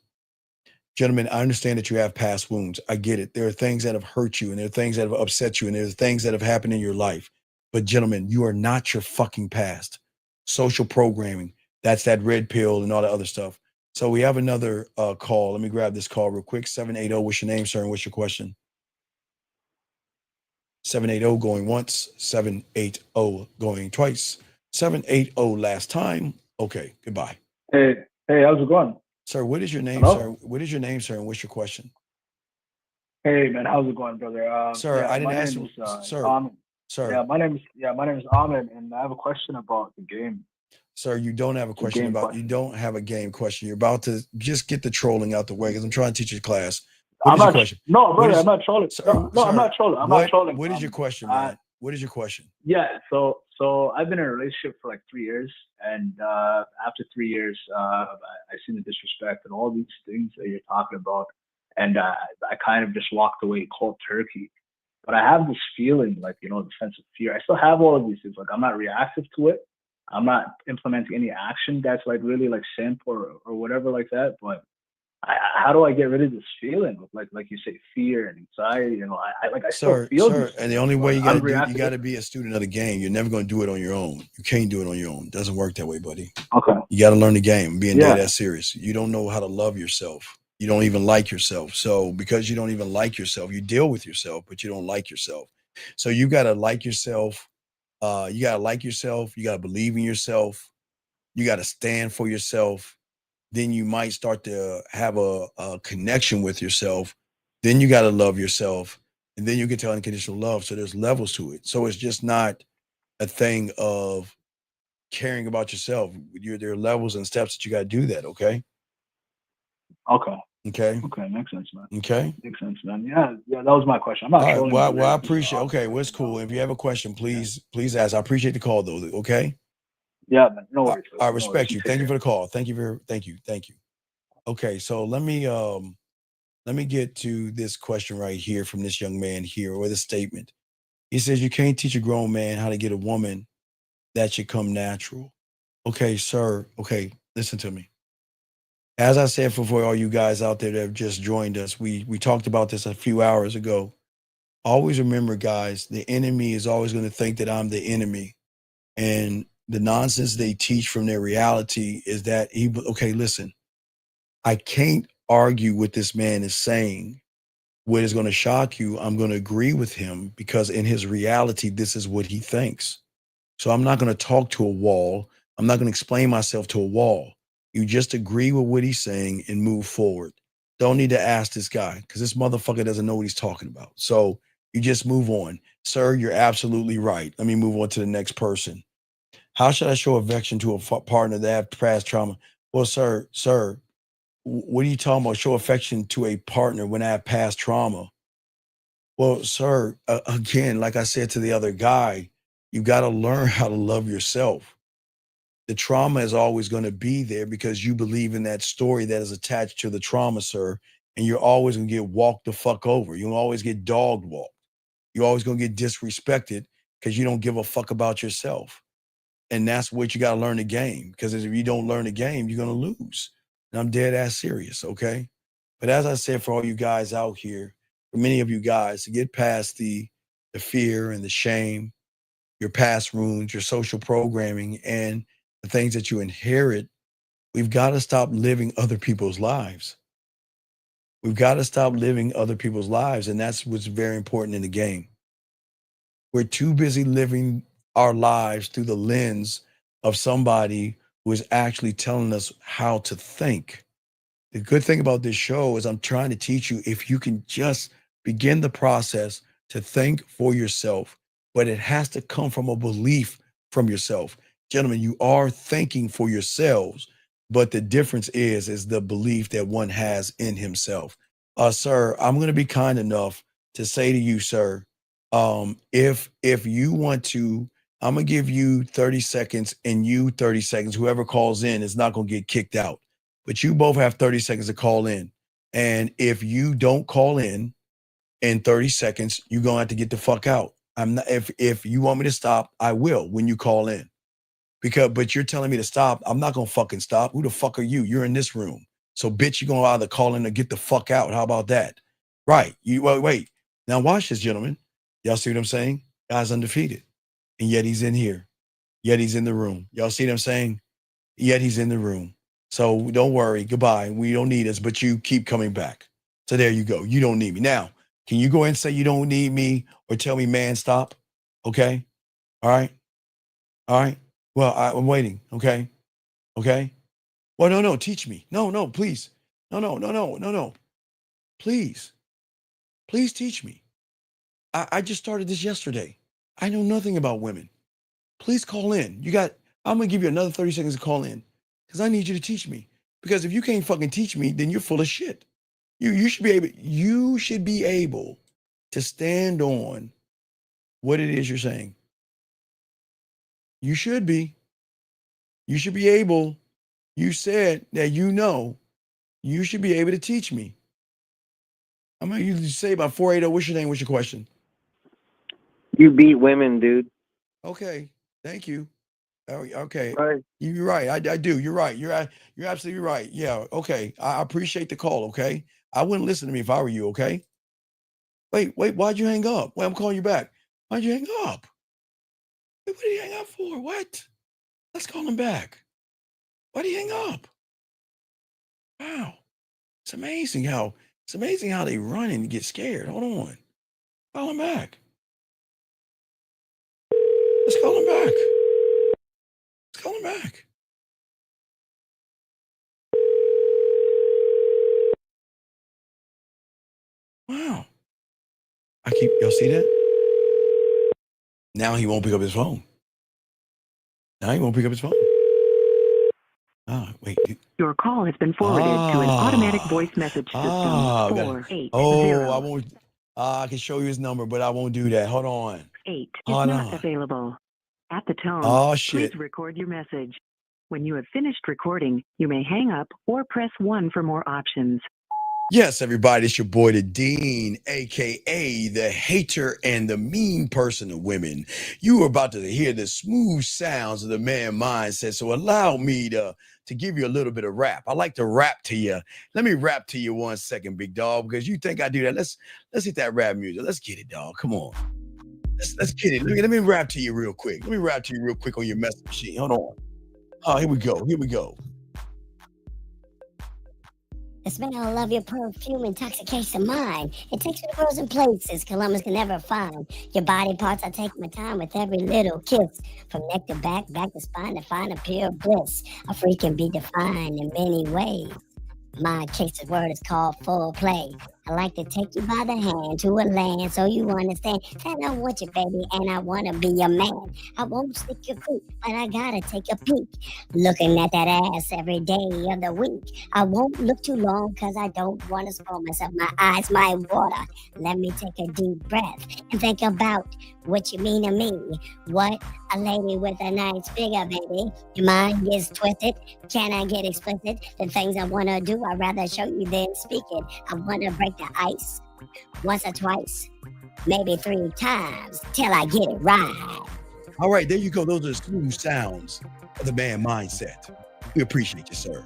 Gentlemen, I understand that you have past wounds. I get it. There are things that have hurt you, and there are things that have upset you, and there are things that have happened in your life. But gentlemen, you are not your fucking past. Social programming, that's that red pill and all that other stuff. So we have another call. Let me grab this call real quick. 780, what's your name, sir, and what's your question? 780 going once, 780 going twice, 780 last time. Okay, goodbye. Hey, how's it going? Sir, what is your name, Hello? sir? What is your name, sir, and what's your question? Hey, man, how's it going, brother? Sir, I didn't my ask name you, is sir. Ahmed. Sir. My name is Ahmed, and I have a question about the game. Sir, you don't have a question game about, you don't have a game question. You're about to just get the trolling out the way because I'm trying to teach you class. What I'm is your not, question? no, What brother, is- I'm not trolling. Sir, No, I'm sir, not trolling. I'm not trolling. What is your question, man? What is your question? Yeah, so I've been in a relationship for like 3 years, and after 3 years, I seen the disrespect and all these things that you're talking about, and I kind of just walked away cold turkey. But I have this feeling, like, you know, the sense of fear. I still have all of these things. Like, I'm not reactive to it. I'm not implementing any action that's like really like simp or whatever like that. But how do I get rid of this feeling of like you say, fear and anxiety? You know, I still feel Sir, these and the things, only way but you gotta I'm do, you reactive. gotta be a student of the game. You're never gonna do it on your own. You can't do it on your own. It doesn't work that way, buddy. Okay. You gotta learn the game. Being Yeah. that serious. You don't know how to love yourself. You don't even like yourself. So because you don't even like yourself, you deal with yourself, but you don't like yourself. So you gotta like yourself. You gotta like yourself. You gotta believe in yourself. You gotta stand for yourself. Then you might start to have a connection with yourself. Then you got to love yourself. And then you get to unconditional love. So there's levels to it. So it's just not a thing of caring about yourself. There are levels and steps that you got to do that. Okay. Okay. Okay. Okay. Makes sense, man. Okay. Makes sense, man. Yeah. That was my question. I'm not All right. trolling. Well, brother. I This is appreciate. awesome. Okay. Well, it's cool. If you have a question, please ask. I appreciate the call though. Okay. Yeah, man. No worries. I No respect worries. you. Thank you for the call. Thank you. Okay, so let me get to this question right here from this young man here, or the statement. He says, you can't teach a grown man how to get a woman. That should come natural. Okay, sir. Okay, listen to me. As I said for all you guys out there that have just joined us, we talked about this a few hours ago. Always remember, guys, the enemy is always going to think that I'm the enemy. And the nonsense they teach from their reality is that okay, listen, I can't argue what this man is saying. What is going to shock you, I'm going to agree with him because in his reality, this is what he thinks. So I'm not going to talk to a wall. I'm not going to explain myself to a wall. You just agree with what he's saying and move forward. Don't need to ask this guy because this motherfucker doesn't know what he's talking about. So you just move on. Sir, you're absolutely right. Let me move on to the next person. How should I show affection to a partner that have past trauma? Well, sir, what are you talking about? Show affection to a partner when I have past trauma? Well, sir, again, like I said to the other guy, you got to learn how to love yourself. The trauma is always going to be there because you believe in that story that is attached to the trauma, sir. And you're always going to get walked the fuck over. You'll always get dog walked. You're always going to get disrespected because you don't give a fuck about yourself. And that's what you got to learn the game. Because if you don't learn the game, you're going to lose. And I'm dead ass serious, okay? But as I said, for all you guys out here, for many of you guys, to get past the fear and the shame, your past wounds, your social programming, and the things that you inherit, we've got to stop living other people's lives. We've got to stop living other people's lives. And that's what's very important in the game. We're too busy living our lives through the lens of somebody who is actually telling us how to think. The good thing about this show is I'm trying to teach you if you can just begin the process to think for yourself, but it has to come from a belief from yourself. Gentlemen, you are thinking for yourselves, but the difference is the belief that one has in himself. Sir, I'm going to be kind enough to say to you, sir, if you want to, I'm going to give you 30 seconds and you 30 seconds. Whoever calls in is not going to get kicked out. But you both have 30 seconds to call in. And if you don't call in 30 seconds, you're going to have to get the fuck out. I'm not, if you want me to stop, I will when you call in. But you're telling me to stop. I'm not going to fucking stop. Who the fuck are you? You're in this room. So bitch, you're going to either call in or get the fuck out. How about that? Right. Wait. Now watch this, gentlemen. Y'all see what I'm saying? Guy's undefeated. And yet he's in here. Yet he's in the room. Y'all see what I'm saying? Yet he's in the room. So don't worry. Goodbye. We don't need us, but you keep coming back. So there you go. You don't need me. Now, can you go ahead and say you don't need me or tell me, man, stop? Okay. All right. All right. Well, I'm waiting. Okay. Okay. Well, no. Teach me. No, please. No. Please. Please teach me. I just started this yesterday. I know nothing about women. Please call in. I'm going to give you another 30 seconds to call in because I need you to teach me. Because if you can't fucking teach me, then you're full of shit. You should be able to stand on what it is you're saying. You should be. You should be able. You said that you should be able to teach me. I'm going to usually say about 480. What's your name? What's your question? You beat women, dude. Okay. Thank you. Okay. Right. You're right. I do. You're right. You're absolutely right. Yeah. Okay. I appreciate the call. Okay. I wouldn't listen to me if I were you. Okay. Wait. Why'd you hang up? Wait, I'm calling you back. Why'd you hang up? Wait, what did he hang up for? What? Let's call him back. Why'd he hang up? Wow. It's amazing how they run and get scared. Hold on. Call him back. Let's call him back. Let's call him back. Wow. Y'all see that? Now he won't pick up his phone. Wait. Your call has been forwarded to an automatic voice message system. 480. I won't. I can show you his number, but I won't do that. Hold on. 8 is Hold not on. available. At the tone, Oh, shit. please record your message. When you have finished recording, you may hang up or press 1 for more options. Yes, everybody, it's your boy, the Dean, aka the hater and the mean person of women. You are about to hear the smooth sounds of the man mindset. So allow me to give you a little bit of rap. I like to rap to you. Let me rap to you 1 second, big dog, because you think I do that. Let's hit that rap music. Let's get it, dog. Come on. Let's get it. Let me rap to you real quick. Let me rap to you real quick on your message machine. Hold on. Oh, here we go. Here we go. The smell of your perfume intoxicates the mind. It takes me to frozen places Columbus can never find. Your body parts, I take my time with every little kiss. From neck to back to spine to find a pure bliss. A freak can be defined in many ways. My case of word is called full play. I like to take you by the hand to a land so you understand that I want you, baby, and I want to be your man. I won't stick your feet, but I gotta take a peek. Looking at that ass every day of the week. I won't look too long because I don't want to spoil myself. My eyes might water. Let me take a deep breath and think about what you mean to me. What a lady with a nice figure, baby. Your mind gets twisted. Can I get explicit? The things I want to do, I'd rather show you than speak it. I want to break the ice once or twice, maybe 3 times till I get it right. All right, there you go. Those are the smooth sounds of the man mindset. We appreciate you, sir.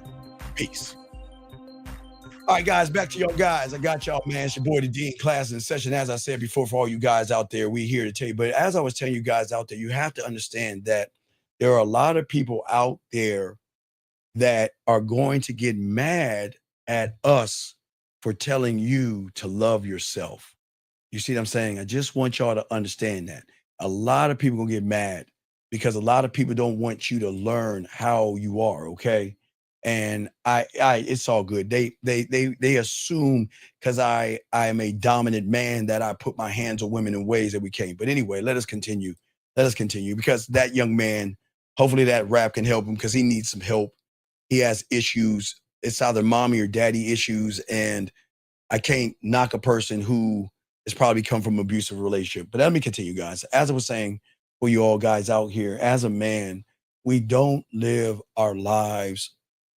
Peace. All right, guys, back to y'all guys. I got y'all, man. It's your boy, the Dean, class in session. As I said before, for all you guys out there, we here to tell you. But as I was telling you guys out there, you have to understand that there are a lot of people out there that are going to get mad at us for telling you to love yourself. You see what I'm saying? I just want y'all to understand that. A lot of people gonna get mad because a lot of people don't want you to learn how you are, okay? And I it's all good. They assume because I am a dominant man that I put my hands on women in ways that we can't. But anyway, let us continue. Let us continue because that young man, hopefully that rap can help him because he needs some help. He has issues. It's either mommy or daddy issues, and I can't knock a person who has probably come from an abusive relationship. But let me continue, guys. As I was saying, for you all guys out here, as a man, we don't live our lives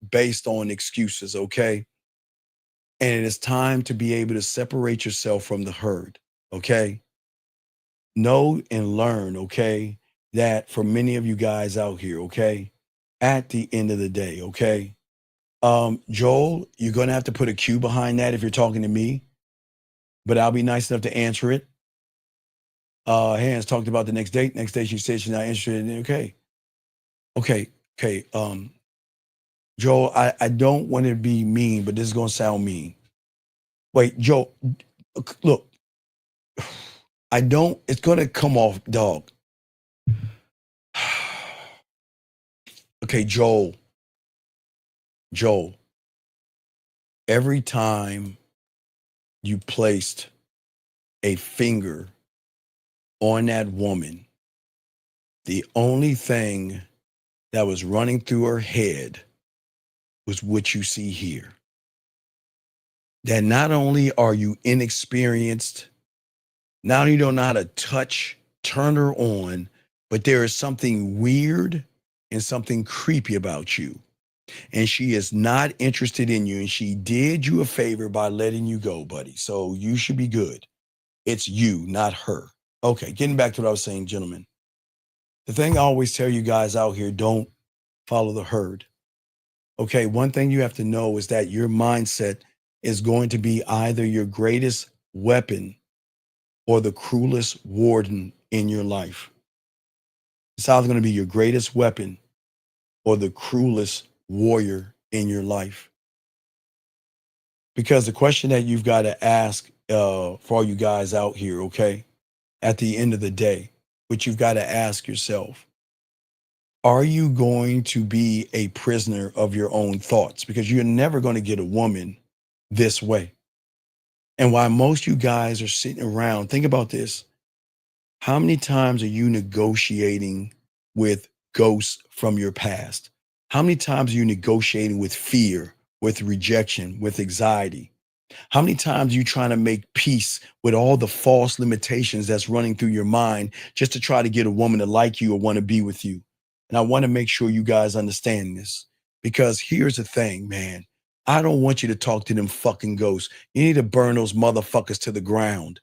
based on excuses, okay? And it is time to be able to separate yourself from the herd, okay? Know and learn, okay, that for many of you guys out here, okay, at the end of the day, okay? Joel, you're gonna have to put a Q behind that if you're talking to me, but I'll be nice enough to answer it. Hands talked about the next date. Next day she said she's not interested in it. Okay. Joel, I don't want to be mean, but this is gonna sound mean. Wait, Joel, look, it's gonna come off, dog. Okay, Joel, every time you placed a finger on that woman, the only thing that was running through her head was what you see here. That not only are you inexperienced, not only don't know how to touch, turn her on, but there is something weird and something creepy about you. And she is not interested in you. And she did you a favor by letting you go, buddy. So you should be good. It's you, not her. Okay, getting back to what I was saying, gentlemen. The thing I always tell you guys out here, don't follow the herd. Okay, one thing you have to know is that your mindset is going to be either your greatest weapon or the cruelest warden in your life. It's either going to be your greatest weapon or the cruelest warrior in your life. Because the question that you've got to ask for all you guys out here, okay, at the end of the day, what you've got to ask yourself, are you going to be a prisoner of your own thoughts? Because you're never going to get a woman this way. And while most you guys are sitting around, think about this. How many times are you negotiating with ghosts from your past? How many times are you negotiating with fear, with rejection, with anxiety? How many times are you trying to make peace with all the false limitations that's running through your mind just to try to get a woman to like you or want to be with you? And I want to make sure you guys understand this, because here's the thing, man. I don't want you to talk to them fucking ghosts. You need to burn those motherfuckers to the ground.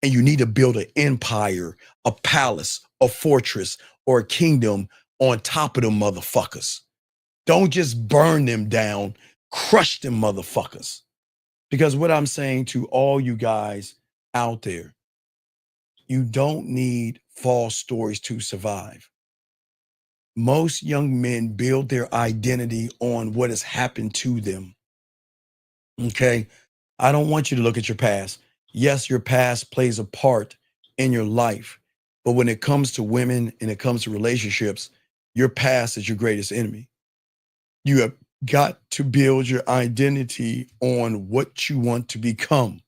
And you need to build an empire, a palace, a fortress, or a kingdom on top of them motherfuckers. Don't just burn them down, crush them motherfuckers. Because what I'm saying to all you guys out there, you don't need false stories to survive. Most young men build their identity on what has happened to them. Okay? I don't want you to look at your past. Yes, your past plays a part in your life. But when it comes to women and it comes to relationships, your past is your greatest enemy. You have got to build your identity on what you want to become.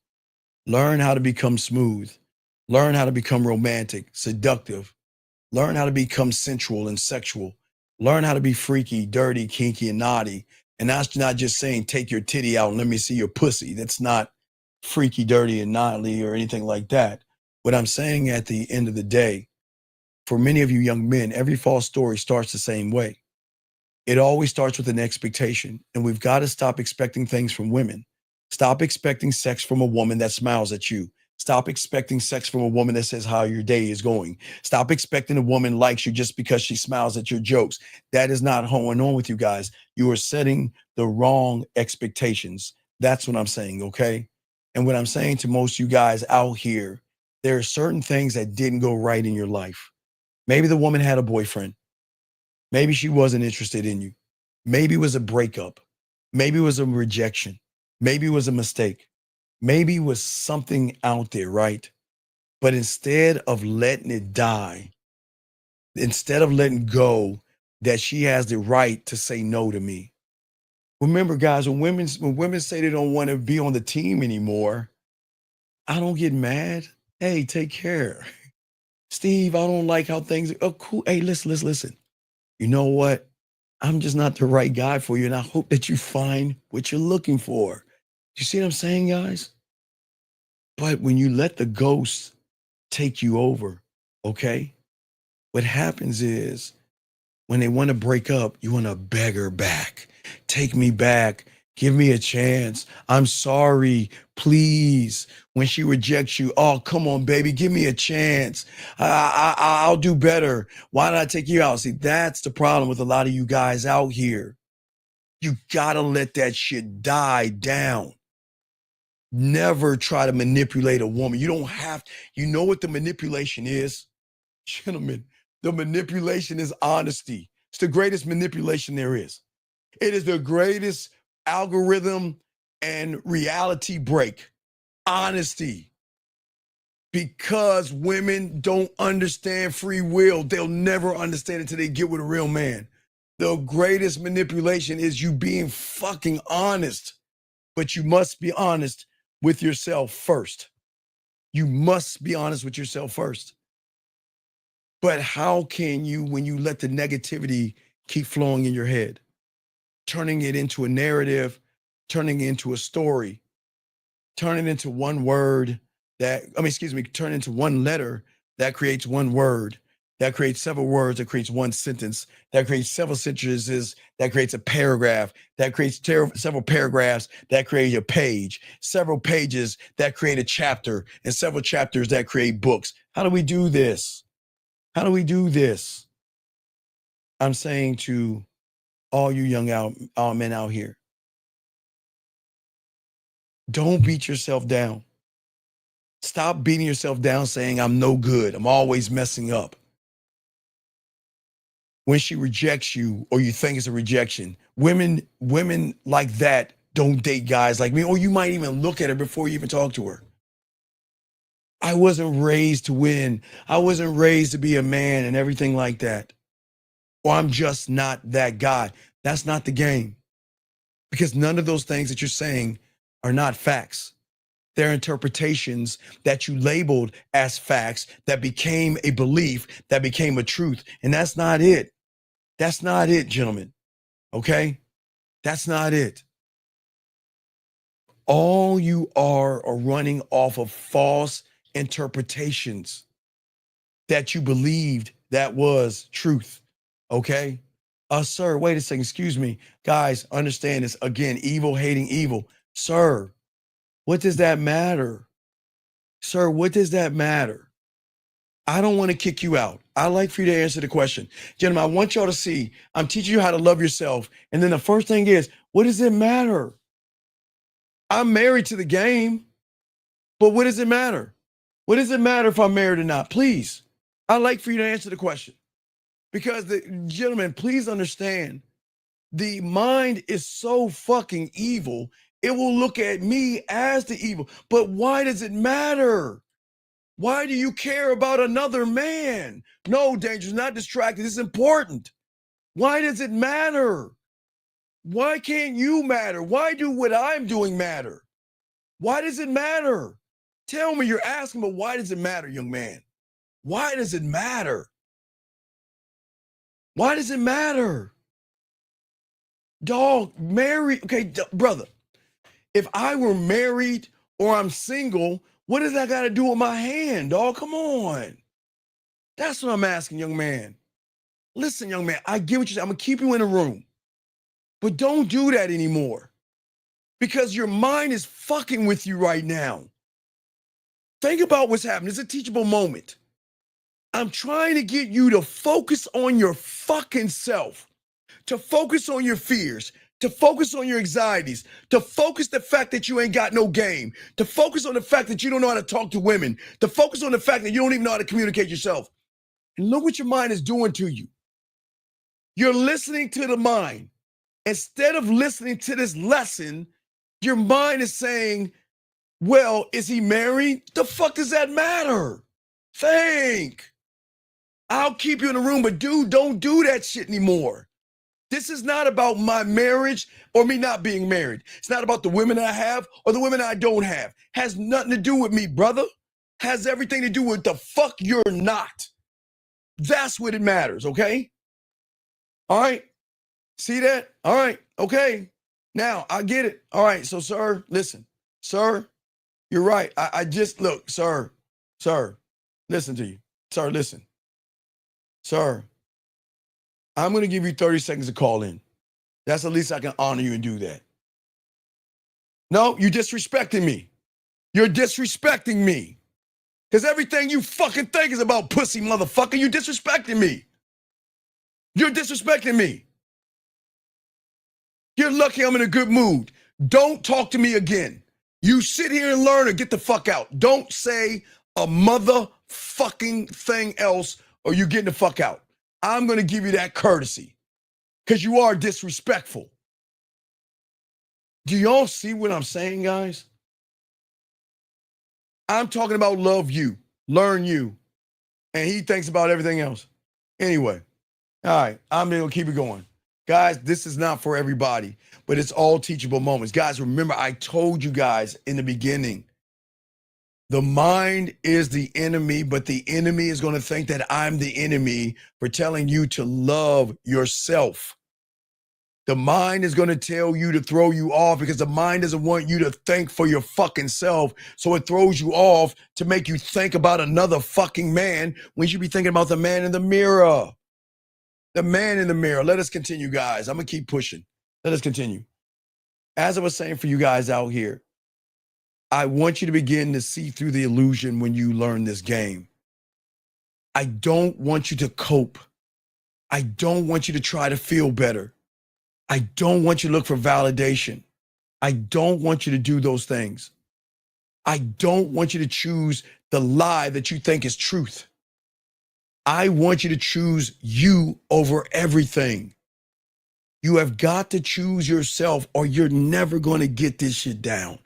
Learn how to become smooth. Learn how to become romantic, seductive. Learn how to become sensual and sexual. Learn how to be freaky, dirty, kinky, and naughty. And that's not just saying take your titty out and let me see your pussy. That's not freaky, dirty, and naughty or anything like that. What I'm saying at the end of the day, for many of you young men, every false story starts the same way. It always starts with an expectation, and we've got to stop expecting things from women. Stop expecting sex from a woman that smiles at you. Stop expecting sex from a woman that says how your day is going. Stop expecting a woman likes you just because she smiles at your jokes. That is not going on with you guys. You are setting the wrong expectations. That's what I'm saying, okay? And what I'm saying to most of you guys out here, there are certain things that didn't go right in your life. Maybe the woman had a boyfriend. Maybe she wasn't interested in you. Maybe it was a breakup. Maybe it was a rejection. Maybe it was a mistake. Maybe it was something out there, right? But instead of letting it die, instead of letting go, that she has the right to say no to me. Remember, guys, when women say they don't want to be on the team anymore, I don't get mad. Hey, take care. Steve, I don't like how things, oh, cool. Hey, listen. You know what? I'm just not the right guy for you, and I hope that you find what you're looking for. You see what I'm saying, guys? But when you let the ghosts take you over, okay, what happens is when they want to break up, you want to beg her back. Take me back. Give me a chance. I'm sorry. Please. When she rejects you, oh, come on, baby. Give me a chance. I'll do better. Why did I take you out? See, that's the problem with a lot of you guys out here. You got to let that shit die down. Never try to manipulate a woman. You don't have, you know what the manipulation is? Gentlemen, the manipulation is honesty. It's the greatest manipulation there is. It is the greatest algorithm and reality break. Honesty. Because women don't understand free will. They'll never understand it until they get with a real man. The greatest manipulation is you being fucking honest. But you must be honest with yourself first. You must be honest with yourself first. But how can you, when you let the negativity keep flowing in your head, turning it into a narrative, turning it into a story, turning it into one word turn into one letter that creates one word, that creates several words, that creates one sentence, that creates several sentences, that creates a paragraph, that creates several paragraphs, that create a page, several pages that create a chapter, and several chapters that create books. How do we do this? How do we do this? I'm saying to all you young men out here, don't beat yourself down. Stop beating yourself down saying, I'm no good. I'm always messing up. When she rejects you or you think it's a rejection, women like that don't date guys like me, or you might even look at her before you even talk to her. I wasn't raised to win. I wasn't raised to be a man and everything like that. Or I'm just not that guy. That's not the game. Because none of those things that you're saying are not facts. They're interpretations that you labeled as facts that became a belief, that became a truth. And that's not it. That's not it, gentlemen. Okay? That's not it. all you are running off of false interpretations that you believed that was truth. Okay? Sir, wait a second. Excuse me. Guys, understand this. Again, evil hating evil. Sir, what does that matter? Sir, what does that matter? I don't want to kick you out. I like for you to answer the question. Gentlemen, I want y'all to see, I'm teaching you how to love yourself. And then the first thing is, what does it matter? I'm married to the game, but what does it matter? What does it matter if I'm married or not? Please, I'd like for you to answer the question. Because, gentlemen, please understand, the mind is so fucking evil, it will look at me as the evil. But why does it matter? Why do you care about another man? No, Dangerous, not distracted. This is important. Why does it matter? Why can't you matter? Why do what I'm doing matter? Why does it matter? Tell me, you're asking, but why does it matter, young man? Why does it matter? Why does it matter? Dog, married, okay, brother, if I were married or I'm single, what does that got to do with my hand, dog? Come on. That's what I'm asking, young man. Listen, young man, I get what you're saying. I'm going to keep you in a room. But don't do that anymore. Because your mind is fucking with you right now. Think about what's happening. It's a teachable moment. I'm trying to get you to focus on your fucking self, to focus on your fears, to focus on your anxieties, to focus the fact that you ain't got no game, to focus on the fact that you don't know how to talk to women, to focus on the fact that you don't even know how to communicate yourself. And look what your mind is doing to you. You're listening to the mind. Instead of listening to this lesson, your mind is saying, well, is he married? The fuck does that matter? Think. I'll keep you in the room, but dude, don't do that shit anymore. This is not about my marriage or me not being married. It's not about the women I have or the women I don't have. Has nothing to do with me, brother. Has everything to do with the fuck you're not. That's what it matters, okay? All right. See that? All right. Okay. Now, I get it. All right. So, sir, listen. Sir, you're right. I just, look, sir, listen to you. Sir, listen. Sir, I'm going to give you 30 seconds to call in. That's the least I can honor you and do that. No, you're disrespecting me. You're disrespecting me. Because everything you fucking think is about pussy, motherfucker. You're disrespecting me. You're disrespecting me. You're lucky I'm in a good mood. Don't talk to me again. You sit here and learn or get the fuck out. Don't say a motherfucking thing else or you're getting the fuck out. I'm going to give you that courtesy because you are disrespectful. Do y'all see what I'm saying, guys? I'm talking about love you, learn you, and he thinks about everything else. Anyway, all right, I'm going to keep it going. Guys, this is not for everybody, but it's all teachable moments. Guys, remember, I told you guys in the beginning, the mind is the enemy, but the enemy is going to think that I'm the enemy for telling you to love yourself. The mind is going to tell you to throw you off because the mind doesn't want you to think for your fucking self. So it throws you off to make you think about another fucking man when you should be thinking about the man in the mirror. The man in the mirror. Let us continue, guys. I'm going to keep pushing. Let us continue. As I was saying for you guys out here, I want you to begin to see through the illusion when you learn this game. I don't want you to cope. I don't want you to try to feel better. I don't want you to look for validation. I don't want you to do those things. I don't want you to choose the lie that you think is truth. I want you to choose you over everything. You have got to choose yourself or you're never going to get this shit down.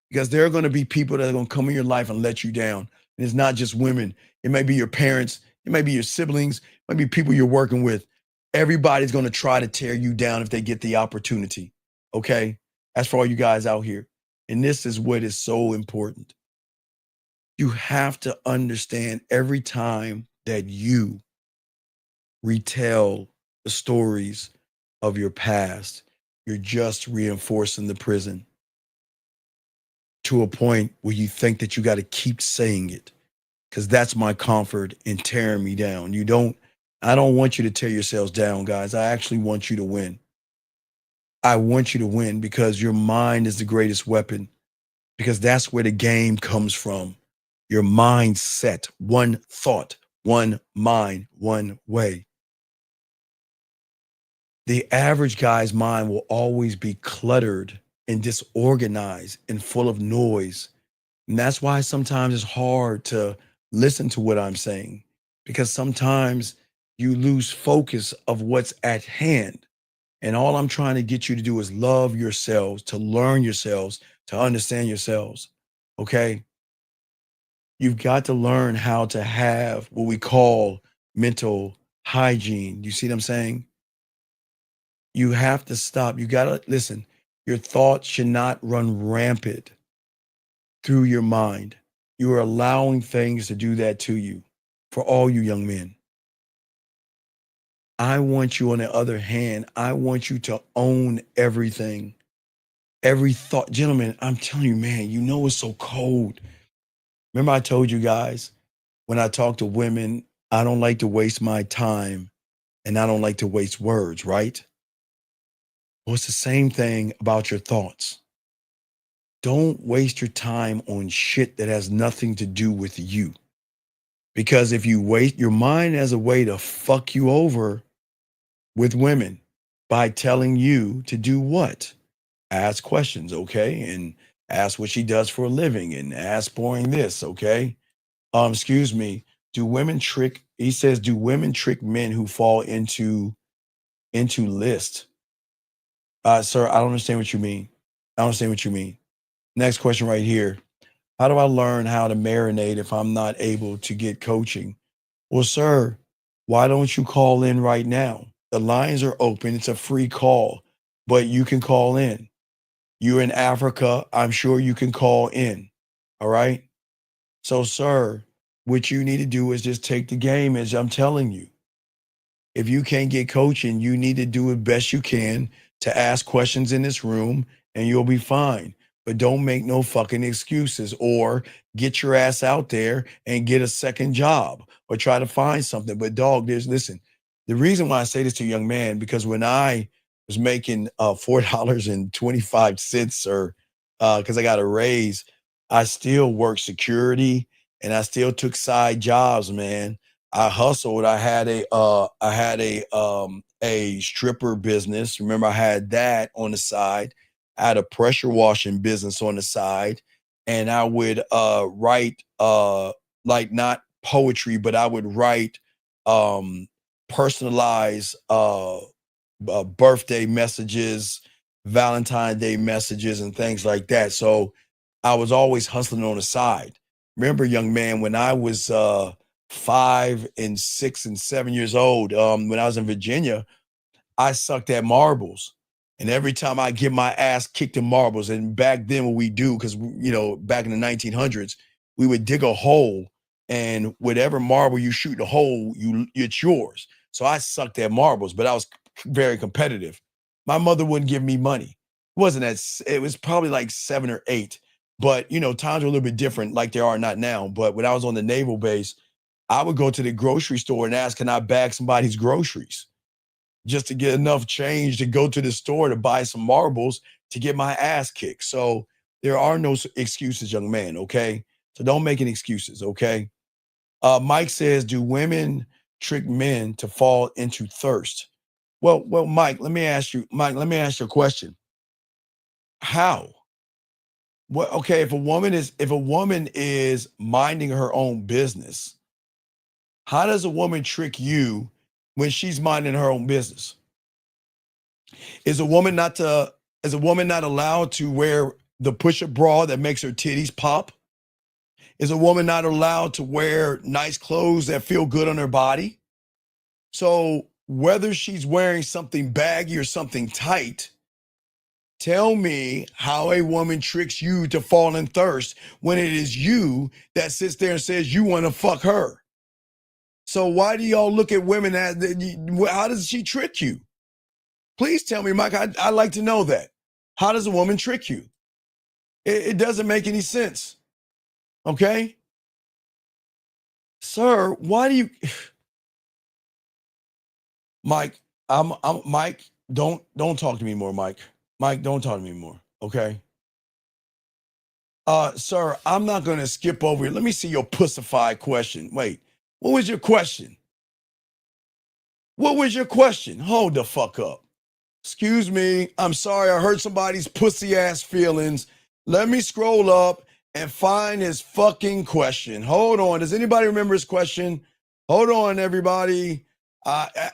Because there are going to be people that are going to come in your life and let you down. And it's not just women. It may be your parents. It may be your siblings. It might be people you're working with. Everybody's going to try to tear you down if they get the opportunity. Okay? That's for all you guys out here. And this is what is so important. You have to understand every time that you retell the stories of your past, you're just reinforcing the prison. to a point where you think that you got to keep saying it, because that's my comfort in tearing me down. I don't want you to tear yourselves down, guys. I actually want you to win. I want you to win because your mind is the greatest weapon, because that's where the game comes from. Your mindset, one thought, one mind, one way. The average guy's mind will always be cluttered and disorganized and full of noise. And that's why sometimes it's hard to listen to what I'm saying, because sometimes you lose focus of what's at hand. And all I'm trying to get you to do is love yourselves, to learn yourselves, to understand yourselves. Okay? You've got to learn how to have what we call mental hygiene. You see what I'm saying? You have to stop. You got to listen. Your thoughts should not run rampant through your mind. You are allowing things to do that to you. For all you young men, I want you, on the other hand, I want you to own everything, every thought. Gentlemen, I'm telling you, man, you know it's so cold. Remember I told you guys, when I talk to women, I don't like to waste my time and I don't like to waste words, right? Well, it's the same thing about your thoughts. Don't waste your time on shit that has nothing to do with you. Because if you waste, your mind has a way to fuck you over with women by telling you to do what? Ask questions, okay? And ask what she does for a living and ask boring this, okay? Excuse me. Do women trick, he says, do women trick men who fall into list? Sir, I don't understand what you mean. I don't understand what you mean. Next question right here. How do I learn how to marinate if I'm not able to get coaching? Well, sir, why don't you call in right now? The lines are open. It's a free call, but you can call in. You're in Africa. I'm sure you can call in. All right. So, sir, what you need to do is just take the game as I'm telling you. If you can't get coaching, you need to do it best you can to ask questions in this room and you'll be fine. But don't make no fucking excuses, or get your ass out there and get a second job or try to find something. But dog, listen, the reason why I say this to a young man, because when I was making $4.25, or because I got a raise, I still worked security and I still took side jobs, man. I hustled. I had a stripper business. Remember, I had that on the side. I had a pressure washing business on the side, and I would write like, not poetry, but I would write personalized birthday messages, Valentine's Day messages, and things like that. So I was always hustling on the side. Remember, young man, when I was 5 and 6 and 7 years old, when I was in Virginia, I sucked at marbles. And every time I get my ass kicked in marbles, and back then what we do, because, back in the 1900s, we would dig a hole, and whatever marble you shoot the hole, it's yours. So I sucked at marbles, but I was very competitive. My mother wouldn't give me money. It was probably like 7 or 8. But, times were a little bit different, like they are not now. But when I was on the naval base, I would go to the grocery store and ask, can I bag somebody's groceries? Just to get enough change to go to the store to buy some marbles to get my ass kicked. So there are no excuses, young man, okay? So don't make any excuses, okay? Mike says, do women trick men to fall into thirst? Well, Mike, let me ask you a question. How? Well, okay, if a woman is minding her own business, how does a woman trick you when she's minding her own business? Is a woman not allowed to wear the push-up bra that makes her titties pop? Is a woman not allowed to wear nice clothes that feel good on her body? So whether she's wearing something baggy or something tight, tell me how a woman tricks you to fall in thirst when it is you that sits there and says you want to fuck her. So why do y'all look at women how does she trick you? Please tell me, Mike. I'd like to know that. How does a woman trick you? It doesn't make any sense. Okay? Sir, why do you Mike, I'm Mike, don't talk to me more, Mike. Mike, don't talk to me more. Okay? Sir, I'm not gonna skip over it. Let me see your pussified question. Wait, what was your question? What was your question? Hold the fuck up. Excuse me. I'm sorry. I hurt somebody's pussy ass feelings. Let me scroll up and find his fucking question. Hold on. Does anybody remember his question? Hold on, everybody.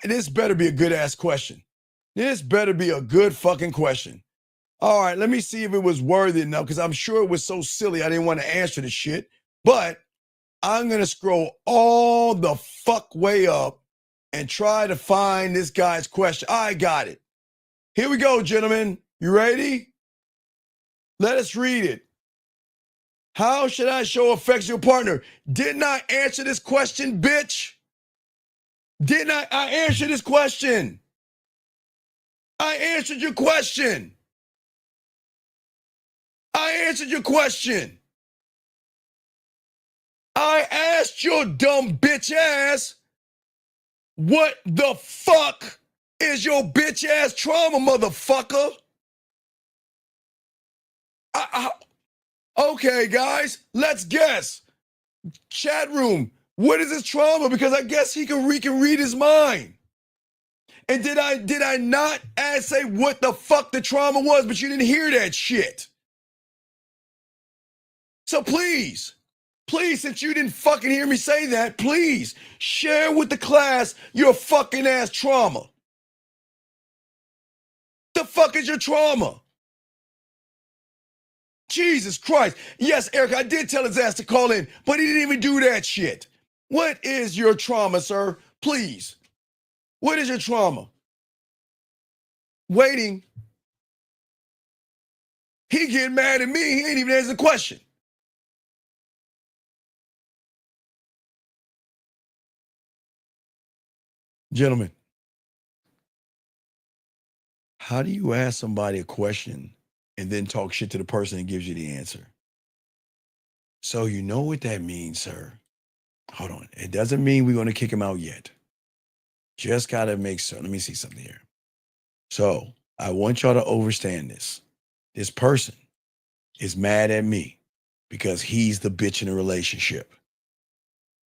This better be a good ass question. This better be a good fucking question. All right, let me see if it was worthy enough, because I'm sure it was so silly I didn't want to answer the shit. But I'm going to scroll all the fuck way up and try to find this guy's question. I got it. Here we go, gentlemen. You ready? Let us read it. How should I show affection to a partner? Didn't I answer this question, bitch? Didn't I answer this question? I answered your question. I answered your question. I asked your dumb bitch ass, what the fuck is your bitch ass trauma, motherfucker? Okay, guys, let's guess. Chat room, what is his trauma? Because I guess he can read his mind. And did I not say what the fuck the trauma was, but you didn't hear that shit? So please, since you didn't fucking hear me say that, please share with the class your fucking ass trauma. The fuck is your trauma? Jesus Christ. Yes, Eric, I did tell his ass to call in, but he didn't even do that shit. What is your trauma, sir? Please. What is your trauma? Waiting. He getting mad at me. He ain't even answer the question. Gentlemen, how do you ask somebody a question and then talk shit to the person that gives you the answer? So you know what that means, sir. Hold on. It doesn't mean we're going to kick him out yet. Just got to make sure. Let me see something here. So I want y'all to understand this. This person is mad at me because he's the bitch in the relationship.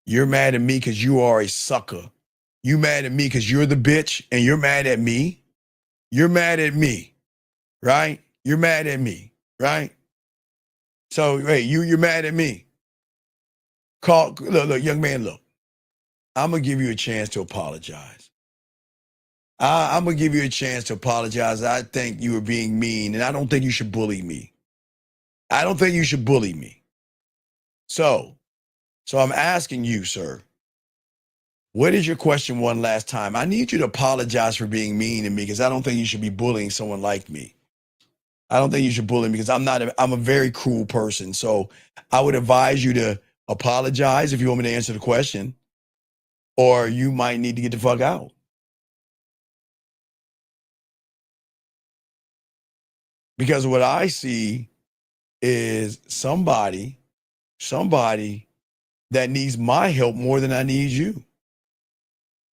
You're mad at me because you are a sucker. You mad at me because you're the bitch and you're mad at me. You're mad at me, right? You're mad at me, right? So, wait, you're mad at me. Look, young man, look. I'm going to give you a chance to apologize. I'm going to give you a chance to apologize. I think you were being mean, and I don't think you should bully me. I don't think you should bully me. So I'm asking you, sir, what is your question one last time? I need you to apologize for being mean to me, because I don't think you should be bullying someone like me. I don't think you should bully me, because I'm a very cruel person. So I would advise you to apologize if you want me to answer the question, or you might need to get the fuck out. Because what I see is somebody that needs my help more than I need you.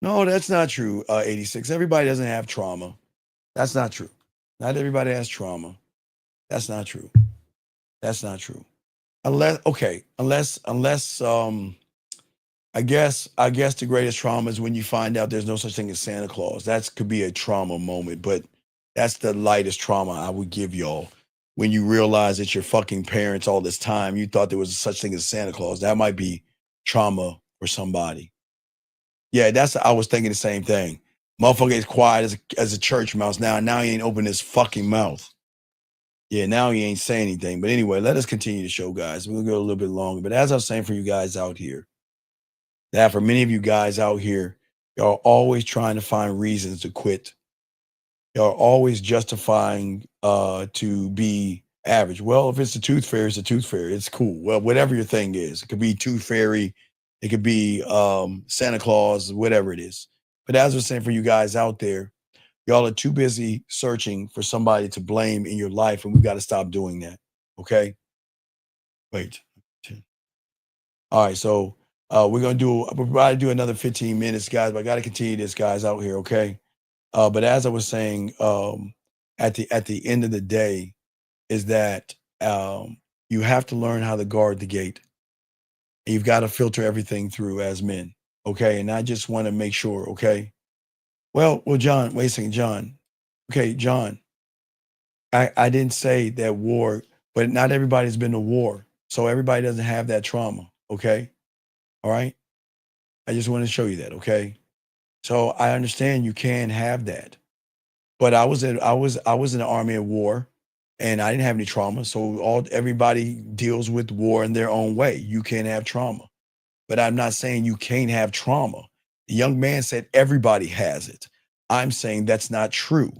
No, that's not true, 86. Everybody doesn't have trauma. That's not true. Not everybody has trauma. That's not true. That's not true. Unless I guess the greatest trauma is when you find out there's no such thing as Santa Claus. That could be a trauma moment, but that's the lightest trauma I would give y'all. When you realize that your fucking parents all this time, you thought there was such thing as Santa Claus. That might be trauma for somebody. Yeah, I was thinking the same thing. Motherfucker is quiet as a church mouse now. Now he ain't open his fucking mouth. Yeah, now he ain't saying anything. But anyway, let us continue the show, guys. We'll go a little bit longer. But as I was saying for you guys out here, that for many of you guys out here, y'all are always trying to find reasons to quit. Y'all are always justifying to be average. Well, if it's a tooth fairy, it's a tooth fairy. It's cool. Well, whatever your thing is. It could be tooth fairy. It could be Santa Claus, whatever it is. But as I was saying for you guys out there, y'all are too busy searching for somebody to blame in your life, and we've got to stop doing that, okay? Wait. All right, so we're gonna do another 15 minutes, guys. But I gotta continue this, guys, out here, okay? But as I was saying, at the end of the day, is that you have to learn how to guard the gate. And you've got to filter everything through as men, okay? And I just want to make sure, okay? Well, John, wait a second, John. Okay, John. I didn't say that war, but not everybody's been to war, so everybody doesn't have that trauma, okay? All right. I just want to show you that, okay? So I understand you can have that, but I was in the army at war, and I didn't have any trauma. So everybody deals with war in their own way. You can have trauma, but I'm not saying you can't have trauma. The young man said everybody has it. I'm saying that's not true.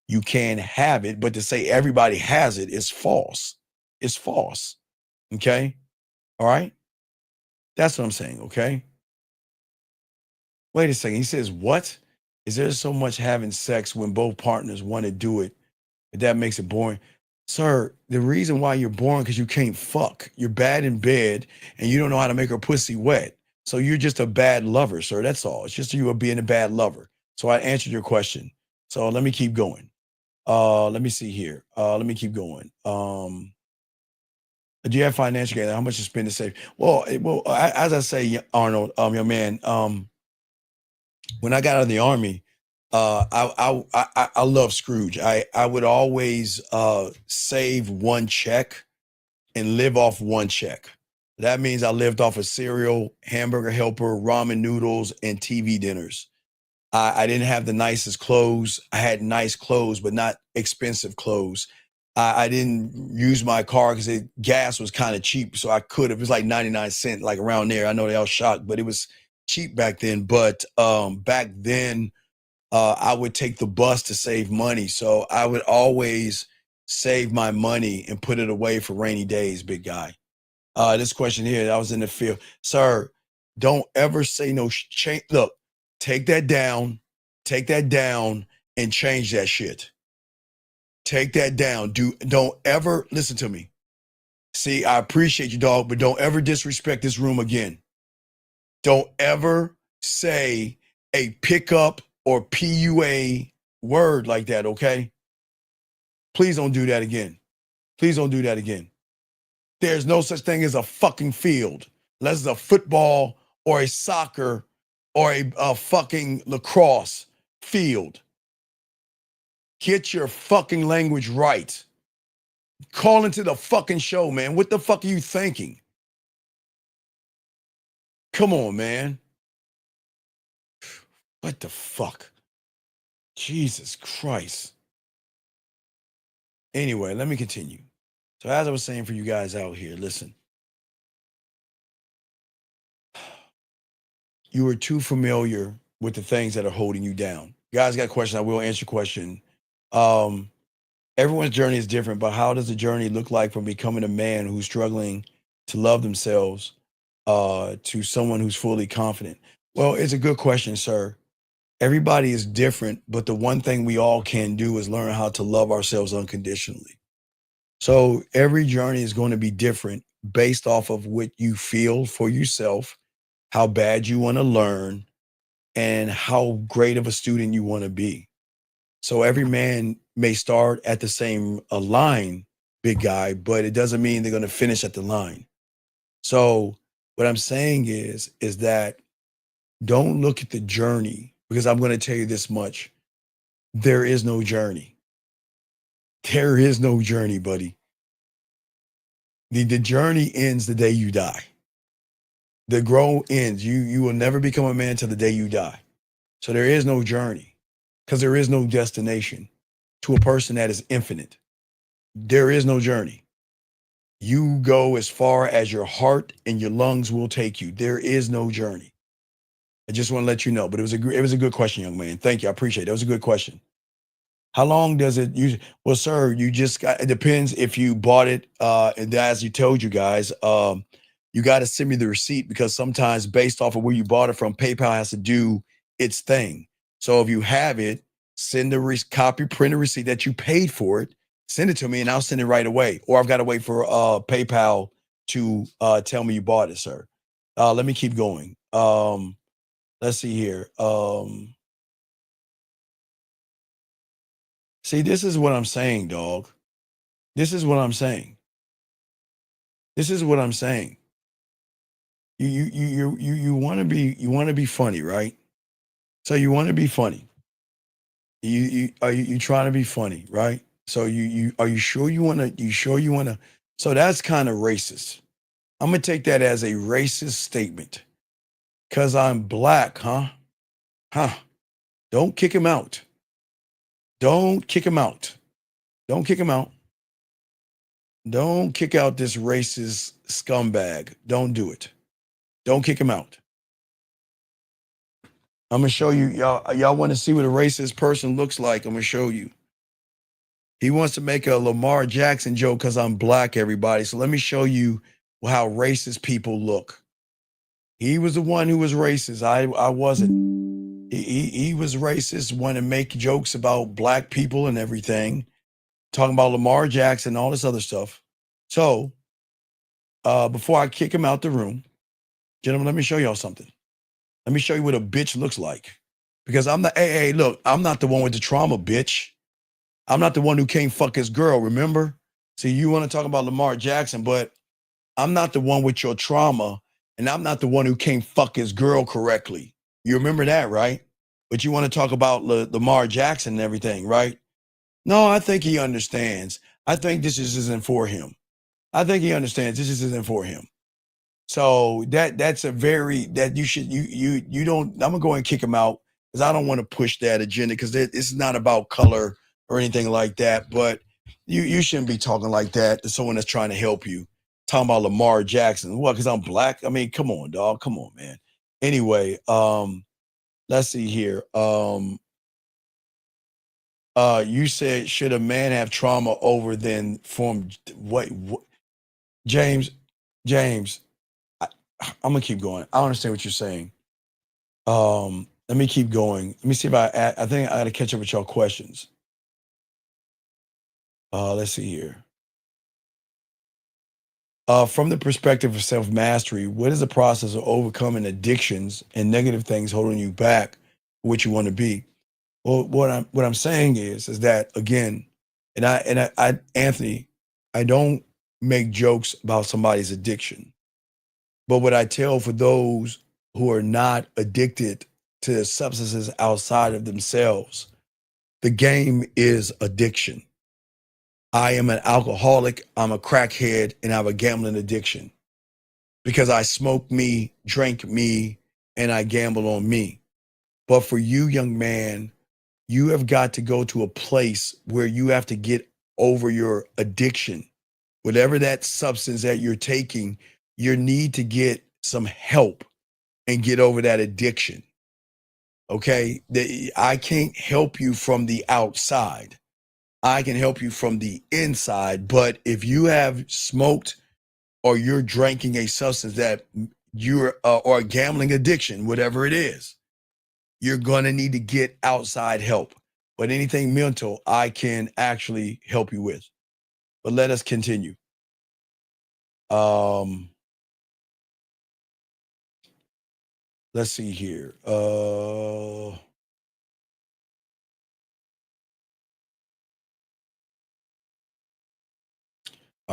You can have it, but to say everybody has it is false. It's false. Okay? All right? That's what I'm saying, okay? Wait a second. He says, what? Is there so much having sex when both partners want to do it, but that makes it boring? Sir, the reason why you're boring because you can't fuck. You're bad in bed and you don't know how to make her pussy wet. So you're just a bad lover, sir. That's all. It's just you are being a bad lover. So I answered your question. So let me keep going. Let me see here. Let me keep going. Do you have financial gain? How much you spend to save? Well, as I say, Arnold, young man, when I got out of the army, I love Scrooge. I would always save one check and live off one check. That means I lived off of cereal, hamburger helper, ramen noodles, and TV dinners. I didn't have the nicest clothes. I had nice clothes, but not expensive clothes. I didn't use my car because gas was kind of cheap. So I could have, it was like 99 cents, like around there. I know they all shocked, but it was cheap back then. But back then, I would take the bus to save money. So I would always save my money and put it away for rainy days, big guy. This question here, I was in the field. Sir, don't ever say no change. Look, take that down, and change that shit. Take that down. Don't ever listen to me. See, I appreciate you, dog, but don't ever disrespect this room again. Don't ever say a pickup or PUA word like that, okay? Please don't do that again. Please don't do that again. There's no such thing as a fucking field, unless it's a football or a soccer or a fucking lacrosse field. Get your fucking language right. Call into the fucking show, man. What the fuck are you thinking? Come on, man. What the fuck? Jesus Christ. Anyway, let me continue. So as I was saying for you guys out here, listen. You are too familiar with the things that are holding you down. Guys got a question. I will answer your question. Everyone's journey is different, but how does the journey look like from becoming a man who's struggling to love themselves to someone who's fully confident? Well, it's a good question, sir. Everybody is different, but the one thing we all can do is learn how to love ourselves unconditionally. So every journey is going to be different based off of what you feel for yourself, how bad you want to learn, and how great of a student you want to be. So every man may start at the same line, big guy, but it doesn't mean they're going to finish at the line. So what I'm saying is that don't look at the journey, because I'm going to tell you this much. There is no journey. There is no journey, buddy. The journey ends the day you die. The growth ends. You will never become a man till the day you die. So there is no journey, because there is no destination to a person that is infinite. There is no journey. You go as far as your heart and your lungs will take you. There is no journey. I just want to let you know, but it was a good question, young man. Thank you. I appreciate it. That was a good question. How long does it usually? Well, sir, it depends if you bought it. And as you told you guys, you got to send me the receipt, because sometimes based off of where you bought it from, PayPal has to do its thing. So if you have it, send the print a receipt that you paid for it, send it to me and I'll send it right away. Or I've got to wait for PayPal to tell me you bought it, sir. Let me keep going. Let's see here. See, this is what I'm saying, dog. This is what I'm saying. This is what I'm saying. You want to be funny, right? So you want to be funny. You trying to be funny, right? So are you sure you want to? So that's kind of racist. I'm gonna take that as a racist statement. Cause I'm black, huh? Huh? Don't kick him out. Don't kick him out. Don't kick him out. Don't kick out this racist scumbag. Don't do it. Don't kick him out. I'm gonna show you, y'all want to see what a racist person looks like. I'm gonna show you. He wants to make a Lamar Jackson joke because I'm black, everybody. So let me show you how racist people look. He was the one who was racist. I wasn't. He was racist, wanting to make jokes about black people and everything, talking about Lamar Jackson, all this other stuff. So before I kick him out the room, gentlemen, let me show y'all something. Let me show you what a bitch looks like. Because I'm not, hey, look, I'm not the one with the trauma, bitch. I'm not the one who can't fuck his girl, remember? See, you want to talk about Lamar Jackson, but I'm not the one with your trauma, and I'm not the one who can't fuck his girl correctly. You remember that, right? But you want to talk about Lamar Jackson and everything, right? No, I think he understands. I think this just isn't for him. I think he understands this just isn't for him. So that's a very, that you should, you don't, I'm gonna go and kick him out because I don't want to push that agenda because it's not about color or anything like that. But you shouldn't be talking like that to someone that's trying to help you. Talking about Lamar Jackson. What, because I'm black? I mean, come on, dog. Come on, man. Anyway, let's see here. You said, should a man have trauma over then form what James, I'm gonna keep going. I understand what you're saying. Let me keep going. Let me see if I think I gotta catch up with y'all questions. Let's see here. From the perspective of self-mastery, what is the process of overcoming addictions and negative things holding you back from what you want to be? Well, what I'm saying is that again, and I Anthony, I don't make jokes about somebody's addiction. But what I tell for those who are not addicted to substances outside of themselves, the game is addiction. I am an alcoholic, I'm a crackhead, and I have a gambling addiction because I smoke me, drink me, and I gamble on me. But for you, young man, you have got to go to a place where you have to get over your addiction. Whatever that substance that you're taking, you need to get some help and get over that addiction. Okay? I can't help you from the outside. I can help you from the inside. But if you have smoked or you're drinking a substance that you're, or a gambling addiction, whatever it is, you're going to need to get outside help. But anything mental, I can actually help you with. But let us continue. Let's see here. All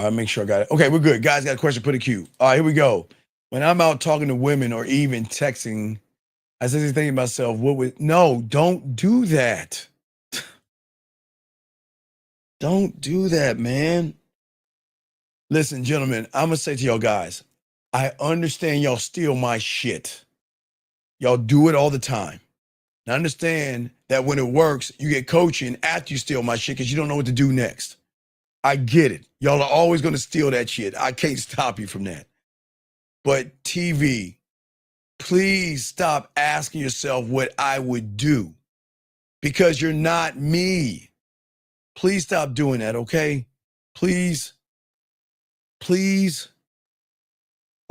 right, make sure I got it. Okay, we're good. Guys, got a question, put a Q. All right, here we go. When I'm out talking to women or even texting, I said thinking to myself, no, don't do that. Don't do that, man. Listen, gentlemen, I'm going to say to y'all guys, I understand y'all steal my shit. Y'all do it all the time. I understand that when it works, you get coaching after you steal my shit because you don't know what to do next. I get it. Y'all are always going to steal that shit. I can't stop you from that. But TV, please stop asking yourself what I would do because you're not me. Please stop doing that, okay? Please. Please.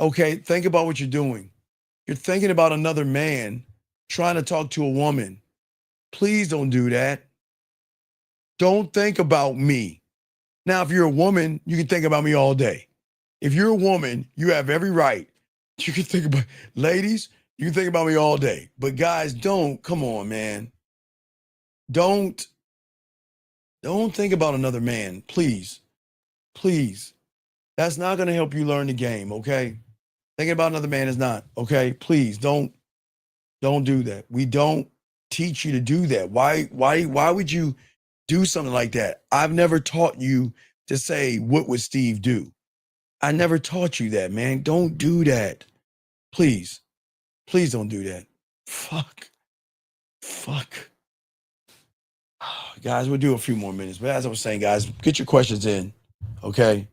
Okay, think about what you're doing. You're thinking about another man trying to talk to a woman. Please don't do that. Don't think about me. Now, if you're a woman, you can think about me all day. If you're a woman, you have every right. You can think about, ladies, you can think about me all day. But guys, don't, come on, man. Don't think about another man, please. Please. That's not going to help you learn the game, okay? Thinking about another man is not, okay? Please, don't do that. We don't teach you to do that. Why would you do something like that? I've never taught you to say, what would Steve do? I never taught you that, man. Don't do that. Please. Please don't do that. Fuck. Guys, we'll do a few more minutes. But as I was saying, guys, get your questions in, okay?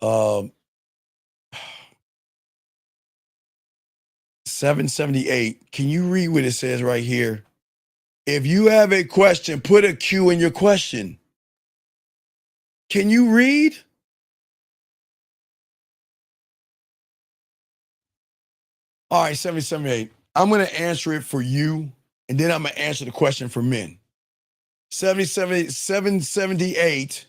778, can you read what it says right here? If you have a question, put a Q in your question. Can you read? All right, 778. I'm going to answer it for you, and then I'm going to answer the question for men. 778,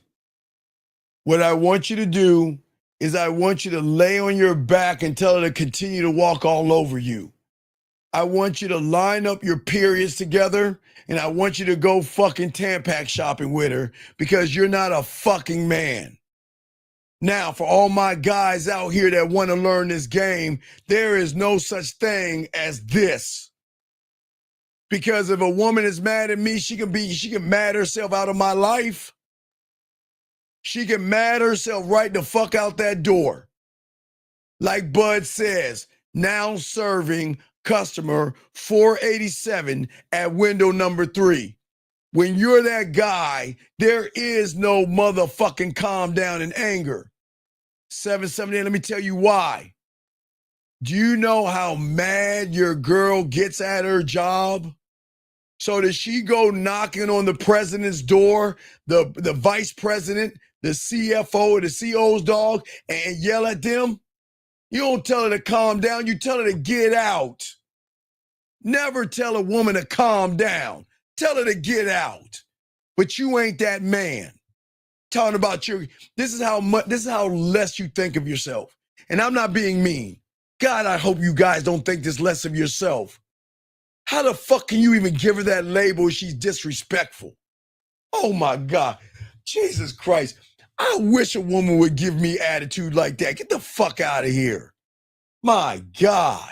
what I want you to do is I want you to lay on your back and tell her to continue to walk all over you. I want you to line up your periods together, and I want you to go fucking Tampax shopping with her because you're not a fucking man. Now, for all my guys out here that want to learn this game, there is no such thing as this. Because if a woman is mad at me, she can mad herself out of my life. She can mad herself right the fuck out that door. Like Bud says, now serving customer 487 at window number 3. When you're that guy, there is no motherfucking calm down in anger. 778, let me tell you why. Do you know how mad your girl gets at her job? So does she go knocking on the president's door, the vice president, the CFO, or the CO's dog, and yell at them? You don't tell her to calm down. You tell her to get out. Never tell a woman to calm down. Tell her to get out. But you ain't that man. Talking about this is how less you think of yourself. And I'm not being mean. God, I hope you guys don't think this less of yourself. How the fuck can you even give her that label if she's disrespectful? Oh my God. Jesus Christ. I wish a woman would give me attitude like that. Get the fuck out of here. My God.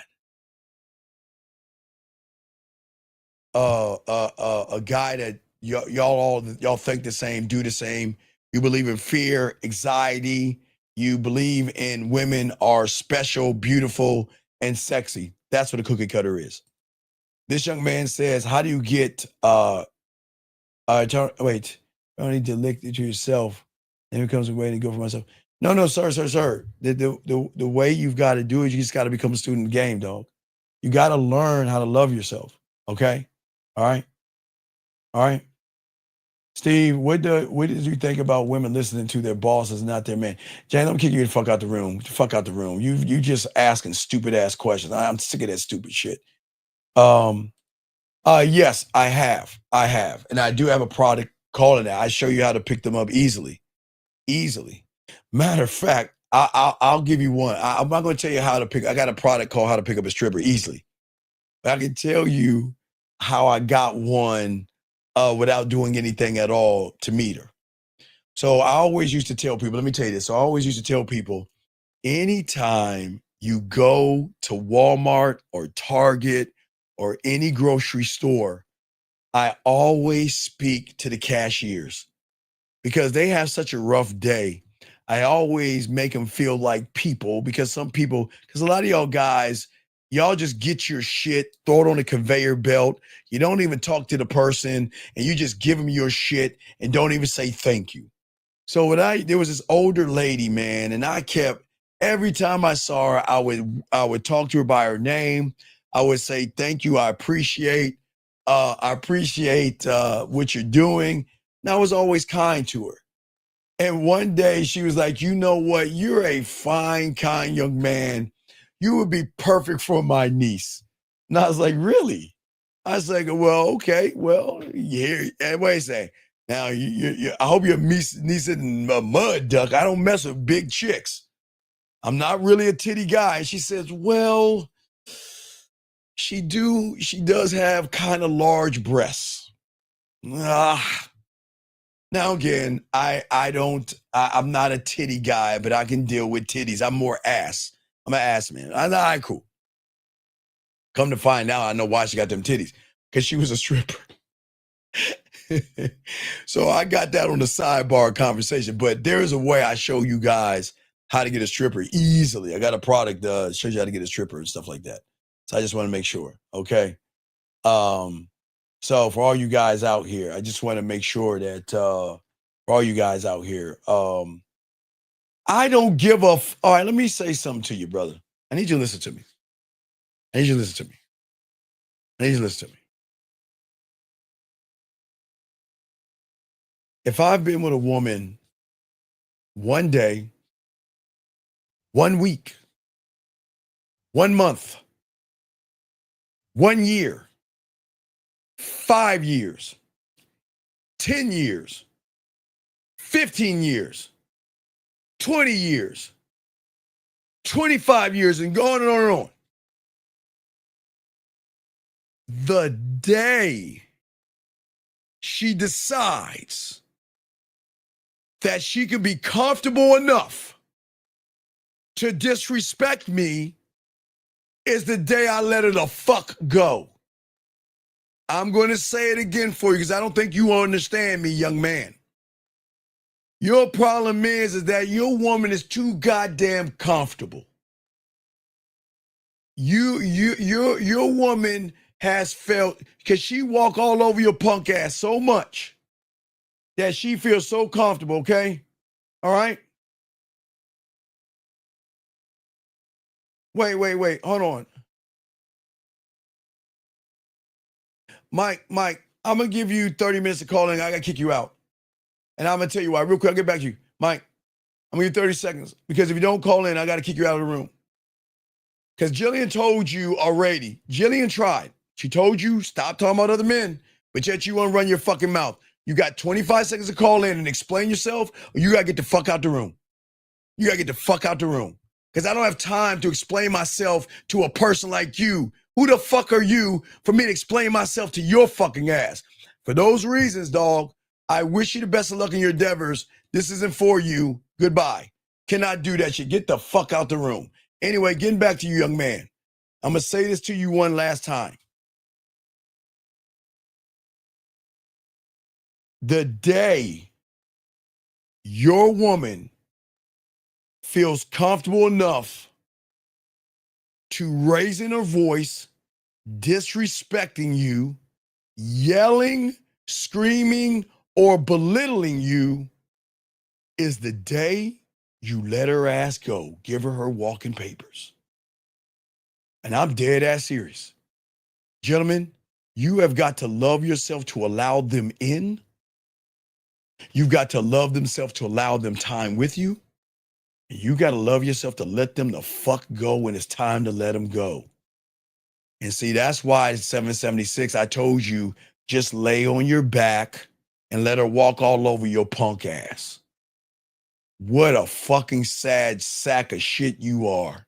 A guy that y'all think the same, do the same. You believe in fear, anxiety. You believe in women are special, beautiful, and sexy. That's what a cookie cutter is. This young man says, how do you get, I don't need to lick it to yourself. And it becomes a way to go for myself. No, sir. The way you've got to do it, you just got to become a student of the game, dog. You got to learn how to love yourself. Okay? All right. Steve, what did you think about women listening to their bosses, not their man? Jane, I'm kicking you the fuck out the room. Fuck out the room. You just asking stupid ass questions. I'm sick of that stupid shit. Yes, I have. And I do have a product called that. I show you how to pick them up easily. Matter of fact, I'll give you one. I'm not going to tell you how to pick. I got a product called How to Pick Up a Stripper Easily. But I can tell you how I got one without doing anything at all to meet her. So I always used to tell people, let me tell you this. So I always used to tell people, anytime you go to Walmart or Target or any grocery store, I always speak to the cashiers because they have such a rough day. I always make them feel like people because a lot of y'all guys, y'all just get your shit, throw it on a conveyor belt. You don't even talk to the person and you just give them your shit and don't even say thank you. So there was this older lady, man, and every time I saw her, I would talk to her by her name. I would say, thank you. I appreciate what you're doing. And I was always kind to her. And one day she was like, you know what? You're a fine, kind young man. You would be perfect for my niece. And I was like, really? I was like, well, okay. Well, yeah. Wait a second. Now, I hope your niece isn't a mud duck. I don't mess with big chicks. I'm not really a titty guy. And she says, well, she does have kind of large breasts. Now again, I'm not a titty guy, but I can deal with titties. I'm more ass. I'm an ass man. All right, cool. Come to find out, I know why she got them titties. Because she was a stripper. So I got that on the sidebar conversation. But there is a way I show you guys how to get a stripper easily. I got a product that shows you how to get a stripper and stuff like that. So I just want to make sure. Okay. So for all you guys out here, I just want to make sure that for all you guys out here, I don't give a all right, let me say something to you, brother. I need you to listen to me. I need you to listen to me. I need you to listen to me. If I've been with a woman 1 day, 1 week, 1 month, 1 year, 5 years, 10 years, 15 years, 20 years, 25 years, and on and on and on. The day she decides that she can be comfortable enough to disrespect me is the day I let her the fuck go. I'm going to say it again for you because I don't think you understand me, young man. Your problem is that your woman is too goddamn comfortable. Your woman has felt, because she walk all over your punk ass so much that she feels so comfortable, okay? All right? Wait. Hold on. Mike, I'm going to give you 30 minutes to call in. I got to kick you out. And I'm going to tell you why. Real quick, I'll get back to you. Mike, I'm going to give you 30 seconds. Because if you don't call in, I got to kick you out of the room. Because Jillian told you already. Jillian tried. She told you, stop talking about other men. But yet you want to run your fucking mouth. You got 25 seconds to call in and explain yourself, or you got to get the fuck out the room. You got to get the fuck out the room. Because I don't have time to explain myself to a person like you. Who the fuck are you for me to explain myself to your fucking ass? For those reasons, dog, I wish you the best of luck in your endeavors. This isn't for you. Goodbye. Cannot do that shit. Get the fuck out the room. Anyway, getting back to you, young man. I'm going to say this to you one last time. The day your woman feels comfortable enough to raising her voice, disrespecting you, yelling, screaming, or belittling you is the day you let her ass go. Give her walking papers. And I'm dead ass serious. Gentlemen, you have got to love yourself to allow them in. You've got to love themselves to allow them time with you. And you got to love yourself to let them the fuck go when it's time to let them go. And see, that's why 776, I told you, just lay on your back and let her walk all over your punk ass. What a fucking sad sack of shit you are.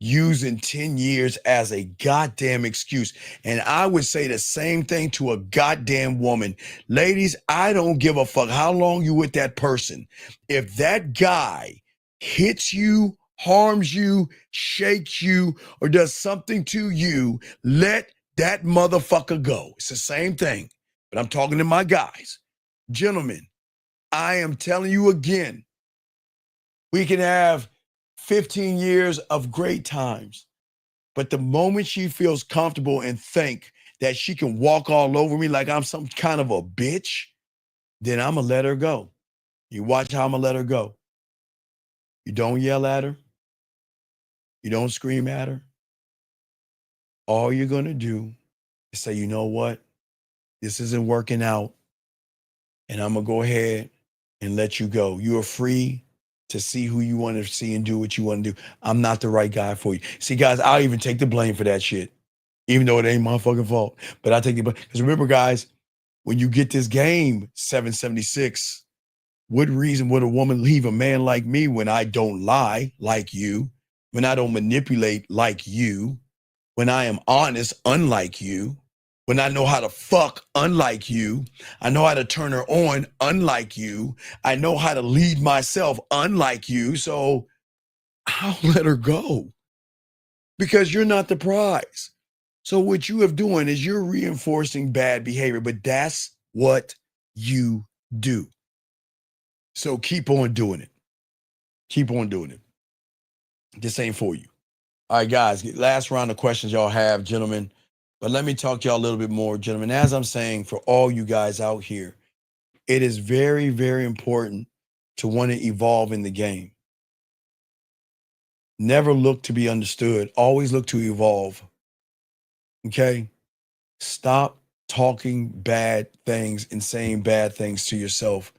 Using 10 years as a goddamn excuse. And I would say the same thing to a goddamn woman. Ladies, I don't give a fuck how long you with that person. If that guy hits you, harms you, shakes you, or does something to you, let that motherfucker go. It's the same thing. But I'm talking to my guys. Gentlemen, I am telling you again, we can have 15 years of great times. But the moment she feels comfortable and think that she can walk all over me like I'm some kind of a bitch, then I'm going to let her go. You watch how I'm going to let her go. You don't yell at her. You don't scream at her. All you're going to do is say, you know what? This isn't working out. And I'm going to go ahead and let you go. You are free to see who you want to see and do what you want to do. I'm not the right guy for you. See, guys, I'll even take the blame for that shit, even though it ain't my fucking fault. But I take the blame. Because remember, guys, when you get this game, 776, What reason would a woman leave a man like me when I don't lie like you, when I don't manipulate like you, when I am honest unlike you, when I know how to fuck unlike you, I know how to turn her on unlike you, I know how to lead myself unlike you, so I'll let her go because you're not the prize. So what you have doing is you're reinforcing bad behavior, but that's what you do. So keep on doing it. Keep on doing it. This ain't for you. All right, guys, last round of questions y'all have, gentlemen. But let me talk to y'all a little bit more, gentlemen. As I'm saying, for all you guys out here, it is very, very important to want to evolve in the game. Never look to be understood. Always look to evolve. Okay? Stop talking bad things and saying bad things to yourself.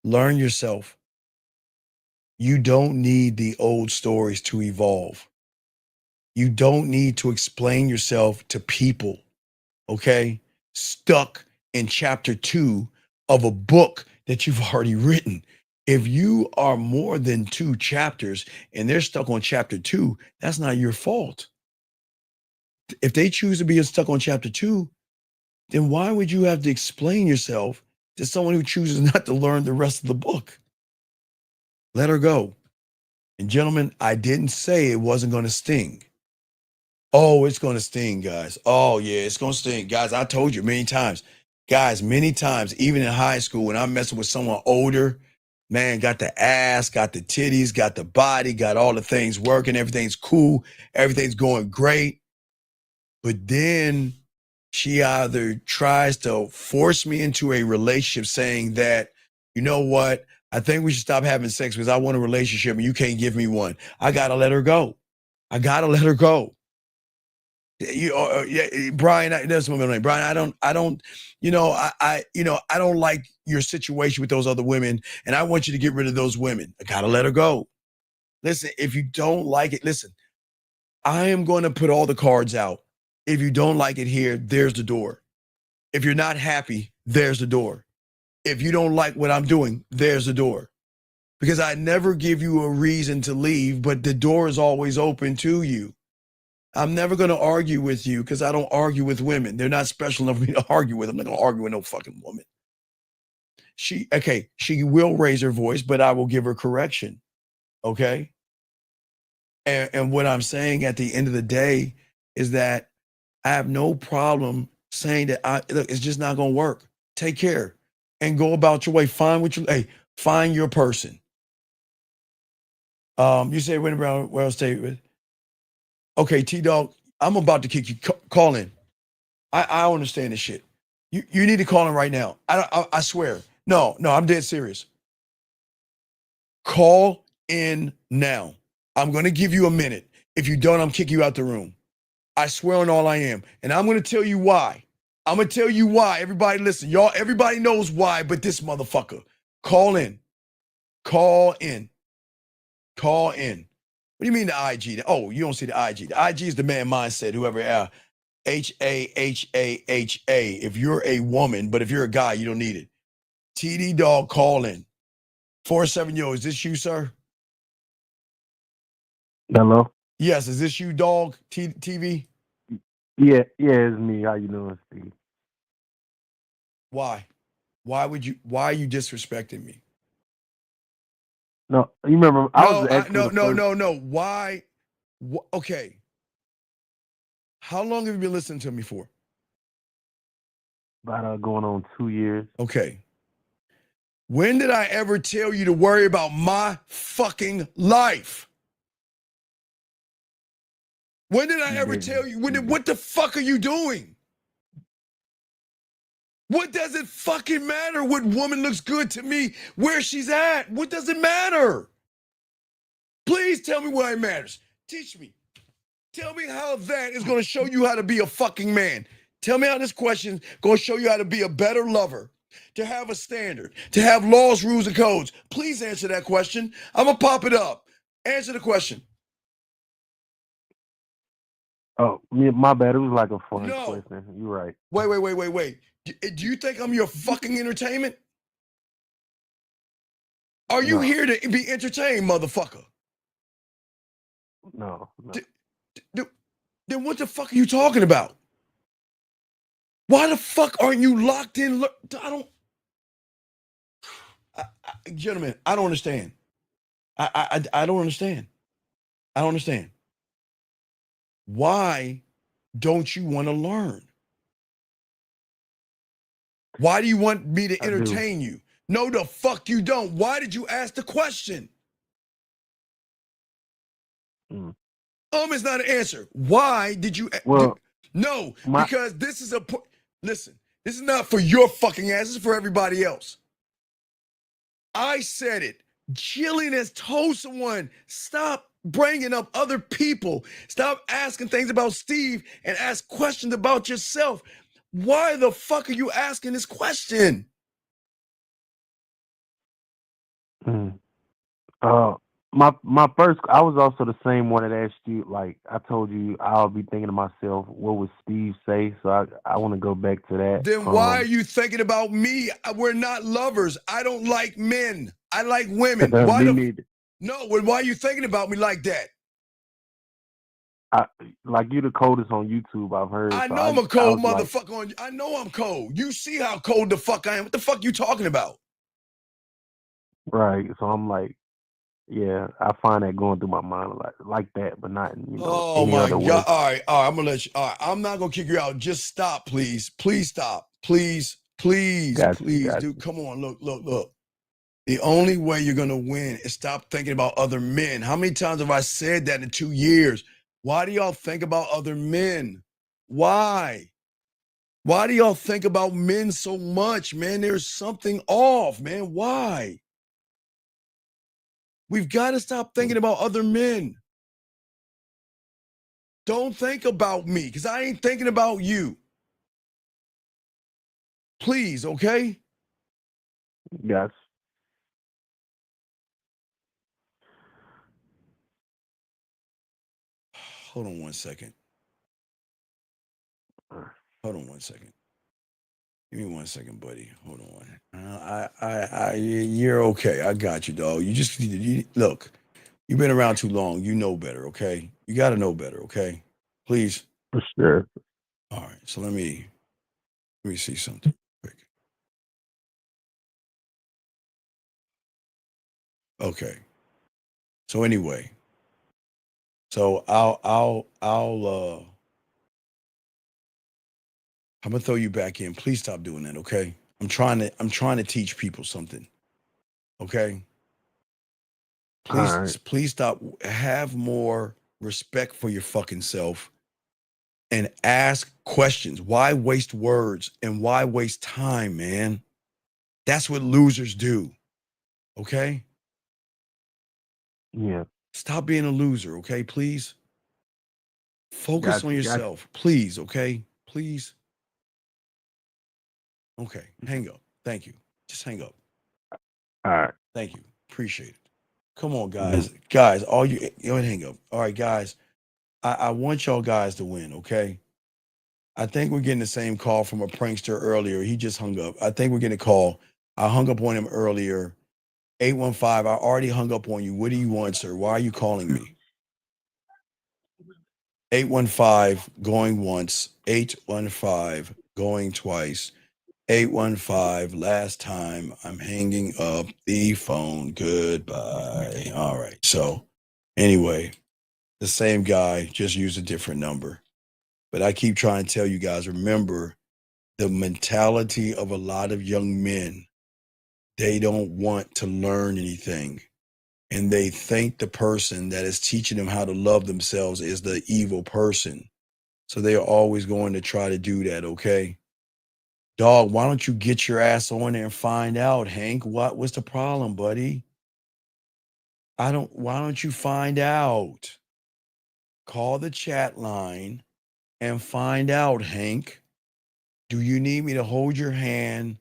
Learn yourself. You don't need the old stories to evolve. You don't need to explain yourself to people, okay? Stuck in chapter 2 of a book that you've already written. If you are more than 2 chapters and they're stuck on chapter 2, that's not your fault. If they choose to be stuck on chapter 2, then why would you have to explain yourself to someone who chooses not to learn the rest of the book? Let her go. And gentlemen, I didn't say it wasn't going to sting. Oh, it's going to sting, guys. Oh, yeah, it's going to sting. Guys, I told you many times. Guys, many times, even in high school, when I'm messing with someone older, man, got the ass, got the titties, got the body, got all the things working. Everything's cool. Everything's going great. But then she either tries to force me into a relationship saying that, you know what, I think we should stop having sex because I want a relationship and you can't give me one. I got to let her go. I got to let her go. Brian, that's my middle name. Brian, I don't, I don't like your situation with those other women, and I want you to get rid of those women. I gotta let her go. Listen, if you don't like it, listen, I am going to put all the cards out. If you don't like it here, there's the door. If you're not happy, there's the door. If you don't like what I'm doing, there's the door. Because I never give you a reason to leave, but the door is always open to you. I'm never going to argue with you because I don't argue with women. They're not special enough for me to argue with. I'm not going to argue with no fucking woman. She will raise her voice, but I will give her correction. Okay? And what I'm saying at the end of the day is that I have no problem saying that look, it's just not going to work. Take care and go about your way. Find your person. You say when around where I'll stay with. Okay, T-Dog, I'm about to kick you. Call in. I understand this shit. You need to call in right now. I swear. No, I'm dead serious. Call in now. I'm going to give you a minute. If you don't, I'm kicking you out the room. I swear on all I am. And I'm going to tell you why. I'm going to tell you why. Everybody listen. Y'all, everybody knows why, but this motherfucker. Call in. Call in. Call in. What do you mean the IG? Oh, you don't see the IG. The IG is the man mindset, whoever, H-A-H-A-H-A. If you're a woman, but if you're a guy, you don't need it. TD Dog, call in. 47, is this you, sir? Hello? Yes, is this you, Dog, TV? Yeah, it's me. How you doing, Steve? Why? Why are you disrespecting me? No, you remember No. Why? Okay. How long have you been listening to me for? About going on 2 years. Okay. When did I ever tell you to worry about my fucking life? When did I ever tell you? What the fuck are you doing? What does it fucking matter what woman looks good to me, where she's at? What does it matter? Please tell me why it matters. Teach me. Tell me how that is going to show you how to be a fucking man. Tell me how this question is going to show you how to be a better lover, to have a standard, to have laws, rules, and codes. Please answer that question. I'm going to pop it up. Answer the question. Oh, my bad. It was like a fun question. You're right. Wait. Do you think I'm your fucking entertainment? Are you here to be entertained, motherfucker? No. Then what the fuck are you talking about? Why the fuck aren't you locked in? Gentlemen, I don't understand. I don't understand. I don't understand. Why don't you want to learn? Why do you want me to entertain you? No, the fuck you don't. Why did you ask the question? Is not an answer. Why did you? No, because this is listen. This is not for your fucking ass. This is for everybody else. I said it. Jillian has told someone, stop bringing up other people. Stop asking things about Steve and ask questions about yourself. Why the fuck are you asking this question? My first, I was also the same one that asked you. Like I told you, I'll be thinking to myself, what would Steve say? So I want to go back to that. Then why are you thinking about me? We're not lovers. I don't like men. I like women. Why why are you thinking about me like that? Like you the coldest on YouTube I've heard. I know I'm a cold motherfucker. I know I'm cold. You see how cold the fuck I am. What the fuck you talking about? Right. So I'm like, yeah, I find that going through my mind a lot, like that, but not any other way. God. All right. I'm gonna let you. All right. I'm not gonna kick you out. Just stop, please. Please stop. Please, dude. Come on. Look. The only way you're gonna win is stop thinking about other men. How many times have I said that in 2 years? Why do y'all think about other men? Why? Why do y'all think about men so much, man? There's something off, man. Why? We've got to stop thinking about other men. Don't think about me, because I ain't thinking about you. Please, okay? Yes. Hold on 1 second. Hold on 1 second. Give me 1 second, buddy. Hold on. You're okay. I got you, dog. Look. You've been around too long. You know better, okay? You got to know better, okay? Please. For sure. All right. So let me see something quick. Okay. So anyway, so I'm gonna throw you back in. Please stop doing that, okay? I'm trying to teach people something. Okay? Please stop. Have more respect for your fucking self and ask questions. Why waste words and why waste time, man? That's what losers do. Okay? Yeah. Stop being a loser, okay? Please. Focus on yourself. Please, okay? Please. Okay. Hang up. Thank you. Just hang up. All right. Thank you. Appreciate it. Come on, guys. Guys, all you hang up. All right, guys. I want y'all guys to win, okay? I think we're getting the same call from a prankster earlier. He just hung up. I think we're getting a call. I hung up on him earlier. 815, I already hung up on you. What do you want, sir? Why are you calling me? 815, going once. 815, going twice. 815, last time. I'm hanging up the phone. Goodbye. All right. So anyway, the same guy, just use a different number. But I keep trying to tell you guys, remember the mentality of a lot of young men. They don't want to learn anything. And they think the person that is teaching them how to love themselves is the evil person. So they are always going to try to do that, okay? Dog, why don't you get your ass on there and find out, Hank? What's the problem, buddy? Why don't you find out? Call the chat line and find out, Hank. Do you need me to hold your hand,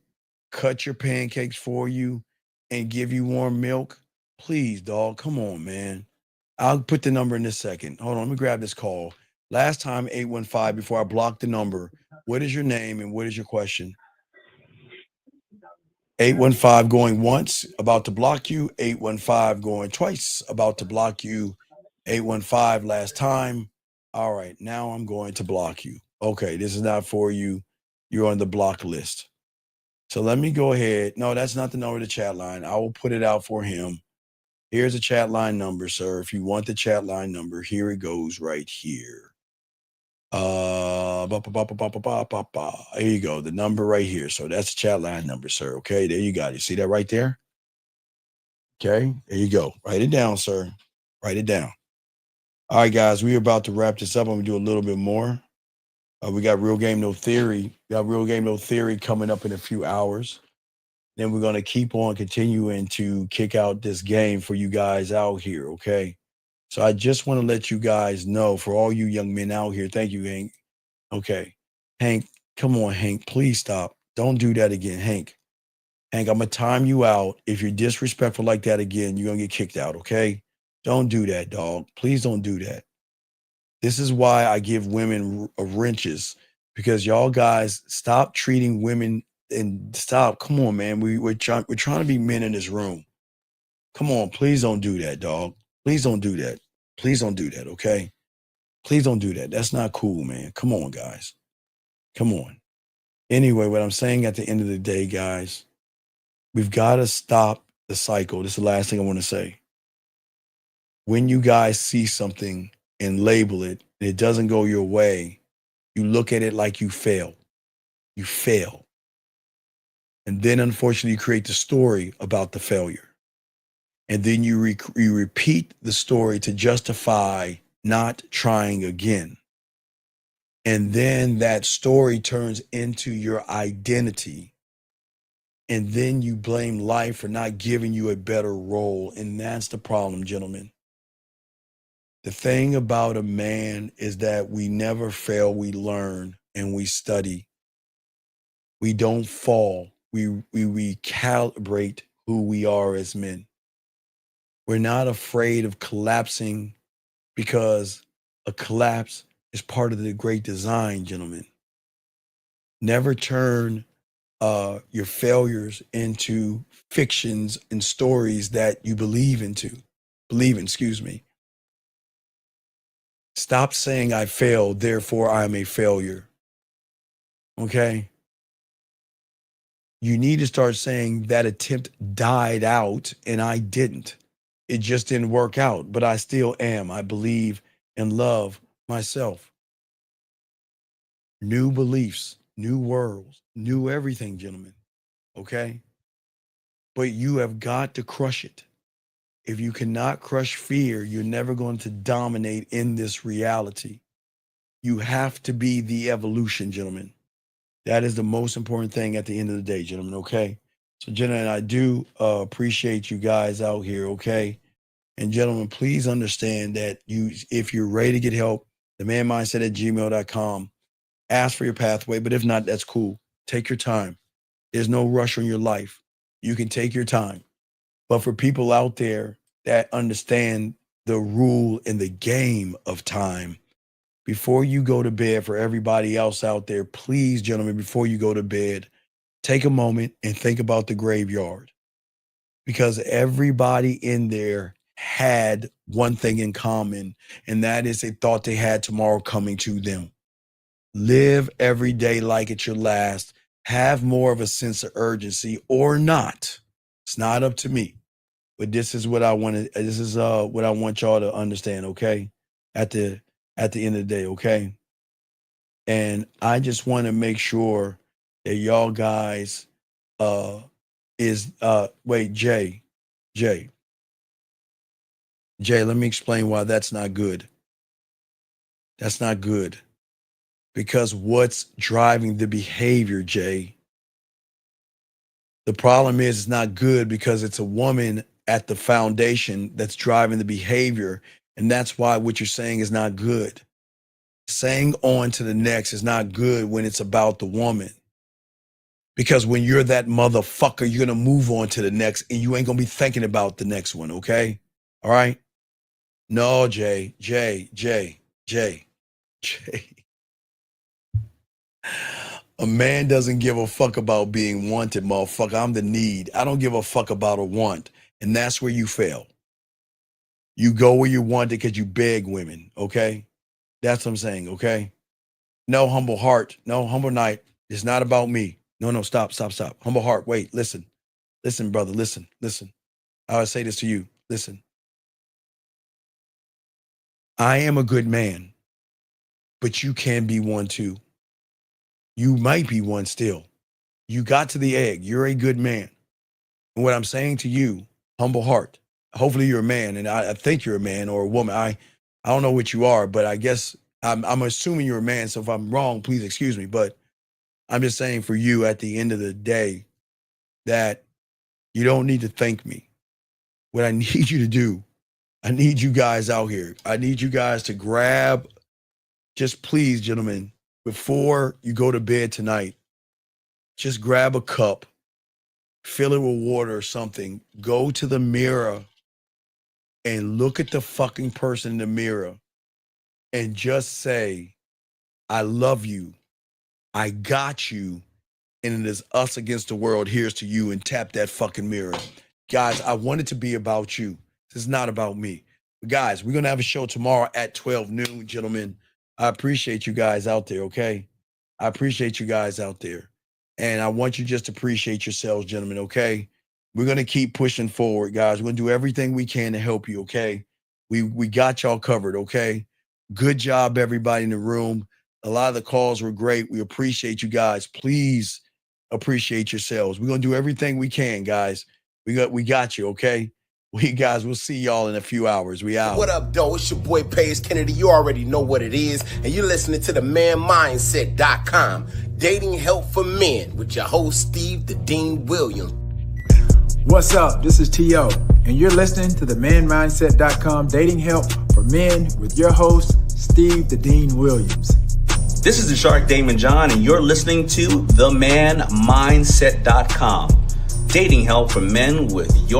cut your pancakes for you, and give you warm milk? Please, dog, come on, man. I'll put the number in a second. Hold on, let me grab this call. Last time, 815, before I block the number, what is your name and what is your question? 815 going once, about to block you. 815 going twice, about to block you. 815 last time. All right, now I'm going to block you. Okay, this is not for you. You're on the block list. So let me go ahead. No, that's not the number of the chat line. I will put it out for him. Here's a chat line number, sir. If you want the chat line number, here it goes right here. Here you go. The number right here. So that's the chat line number, sir. Okay, there you got it. See that right there? Okay, there you go. Write it down, sir. Write it down. All right, guys, we're about to wrap this up. I'm gonna do a little bit more. We got Real Game No Theory. We got Real Game No Theory coming up in a few hours. Then we're gonna keep on continuing to kick out this game for you guys out here. Okay. So I just want to let you guys know, for all you young men out here, thank you, Hank. Okay. Hank, come on, Hank, please stop. Don't do that again, Hank. Hank, I'm going to time you out. If you're disrespectful like that again, you're going to get kicked out, okay? Don't do that, dog. Please don't do that. This is why I give women wrenches, because y'all guys stop treating women and stop. Come on, man. We're trying to be men in this room. Come on, please don't do that, dog. Please don't do that. Please don't do that, okay? Please don't do that. That's not cool, man. Come on, guys. Come on. Anyway, what I'm saying at the end of the day, guys, we've got to stop the cycle. This is the last thing I want to say. When you guys see something and label it, and it doesn't go your way, you look at it like you fail. You fail. And then, unfortunately, you create the story about the failure. And then you repeat the story to justify not trying again. And then that story turns into your identity. And then you blame life for not giving you a better role. And that's the problem, gentlemen. The thing about a man is that we never fail. We learn and we study. We don't fall. We recalibrate who we are as men. We're not afraid of collapsing, because a collapse is part of the great design, gentlemen. Never turn your failures into fictions and stories that you believe in. Stop saying I failed, therefore I'm a failure. Okay? You need to start saying that attempt died out and I didn't. It just didn't work out, but I still am. I believe and love myself. New beliefs, new worlds, new everything, gentlemen. Okay? But you have got to crush it. If you cannot crush fear, you're never going to dominate in this reality. You have to be the evolution, gentlemen. That is the most important thing at the end of the day, gentlemen, okay? So, gentlemen, I do appreciate you guys out here, okay? And gentlemen, please understand that if you're ready to get help, themanmindset@gmail.com. Ask for your pathway, but if not, that's cool. Take your time. There's no rush on your life. You can take your time. But for people out there that understand the rule in the game of time, before you go to bed, for everybody else out there, please, gentlemen, before you go to bed, take a moment and think about the graveyard. Because everybody in there had one thing in common, and that is they thought they had tomorrow coming to them. Live every day like it's your last. Have more of a sense of urgency or not. It's not up to me. But this is what I want to, this is what I want y'all to understand, okay? At the end of the day, okay? And I just want to make sure that y'all guys wait, Jay, let me explain why that's not good. That's not good. Because what's driving the behavior, Jay? The problem is it's not good because it's a woman at the foundation that's driving the behavior. And that's why what you're saying is not good. Saying on to the next is not good when it's about the woman. Because when you're that motherfucker, you're going to move on to the next and you ain't going to be thinking about the next one, okay? All right? No, Jay. A man doesn't give a fuck about being wanted, motherfucker. I'm the need. I don't give a fuck about a want. And that's where you fail. You go where you want it because you beg women, okay? That's what I'm saying, okay? No, humble heart. No, humble night. It's not about me. No, stop. Humble heart, wait, listen. Listen, brother, listen. I would say this to you. Listen. I am a good man, but you can be one too. You might be one still. You got to the egg. You're a good man. And what I'm saying to you, humble heart, hopefully you're a man, and I think you're a man or a woman. I don't know what you are, but I guess I'm assuming you're a man. So if I'm wrong, please excuse me. But I'm just saying for you at the end of the day that you don't need to thank me. What I need you to do, I need you guys out here. I need you guys to grab, just please, gentlemen, before you go to bed tonight, just grab a cup, fill it with water or something, go to the mirror and look at the fucking person in the mirror and just say, I love you. I got you. And it is us against the world. Here's to you, and tap that fucking mirror. Guys, I want it to be about you. This is not about me. But guys, we're going to have a show tomorrow at 12 noon, gentlemen. I appreciate you guys out there, okay? I appreciate you guys out there. And I want you just to appreciate yourselves, gentlemen, okay? We're going to keep pushing forward, guys. We're going to do everything we can to help you, okay? We got y'all covered, okay? Good job, everybody in the room. A lot of the calls were great. We appreciate you guys. Please appreciate yourselves. We're going to do everything we can, guys. We got you, okay? We'll see y'all in a few hours. We out. What up, though? It's your boy, Paige Kennedy. You already know what it is. And you're listening to the manmindset.com. Dating help for men with your host, Steve the Dean Williams. What's up? This is T.O. And you're listening to the manmindset.com dating help for men with your host, Steve the Dean Williams. This is the Shark Damon John, and you're listening to themanmindset.com. Dating help for men with your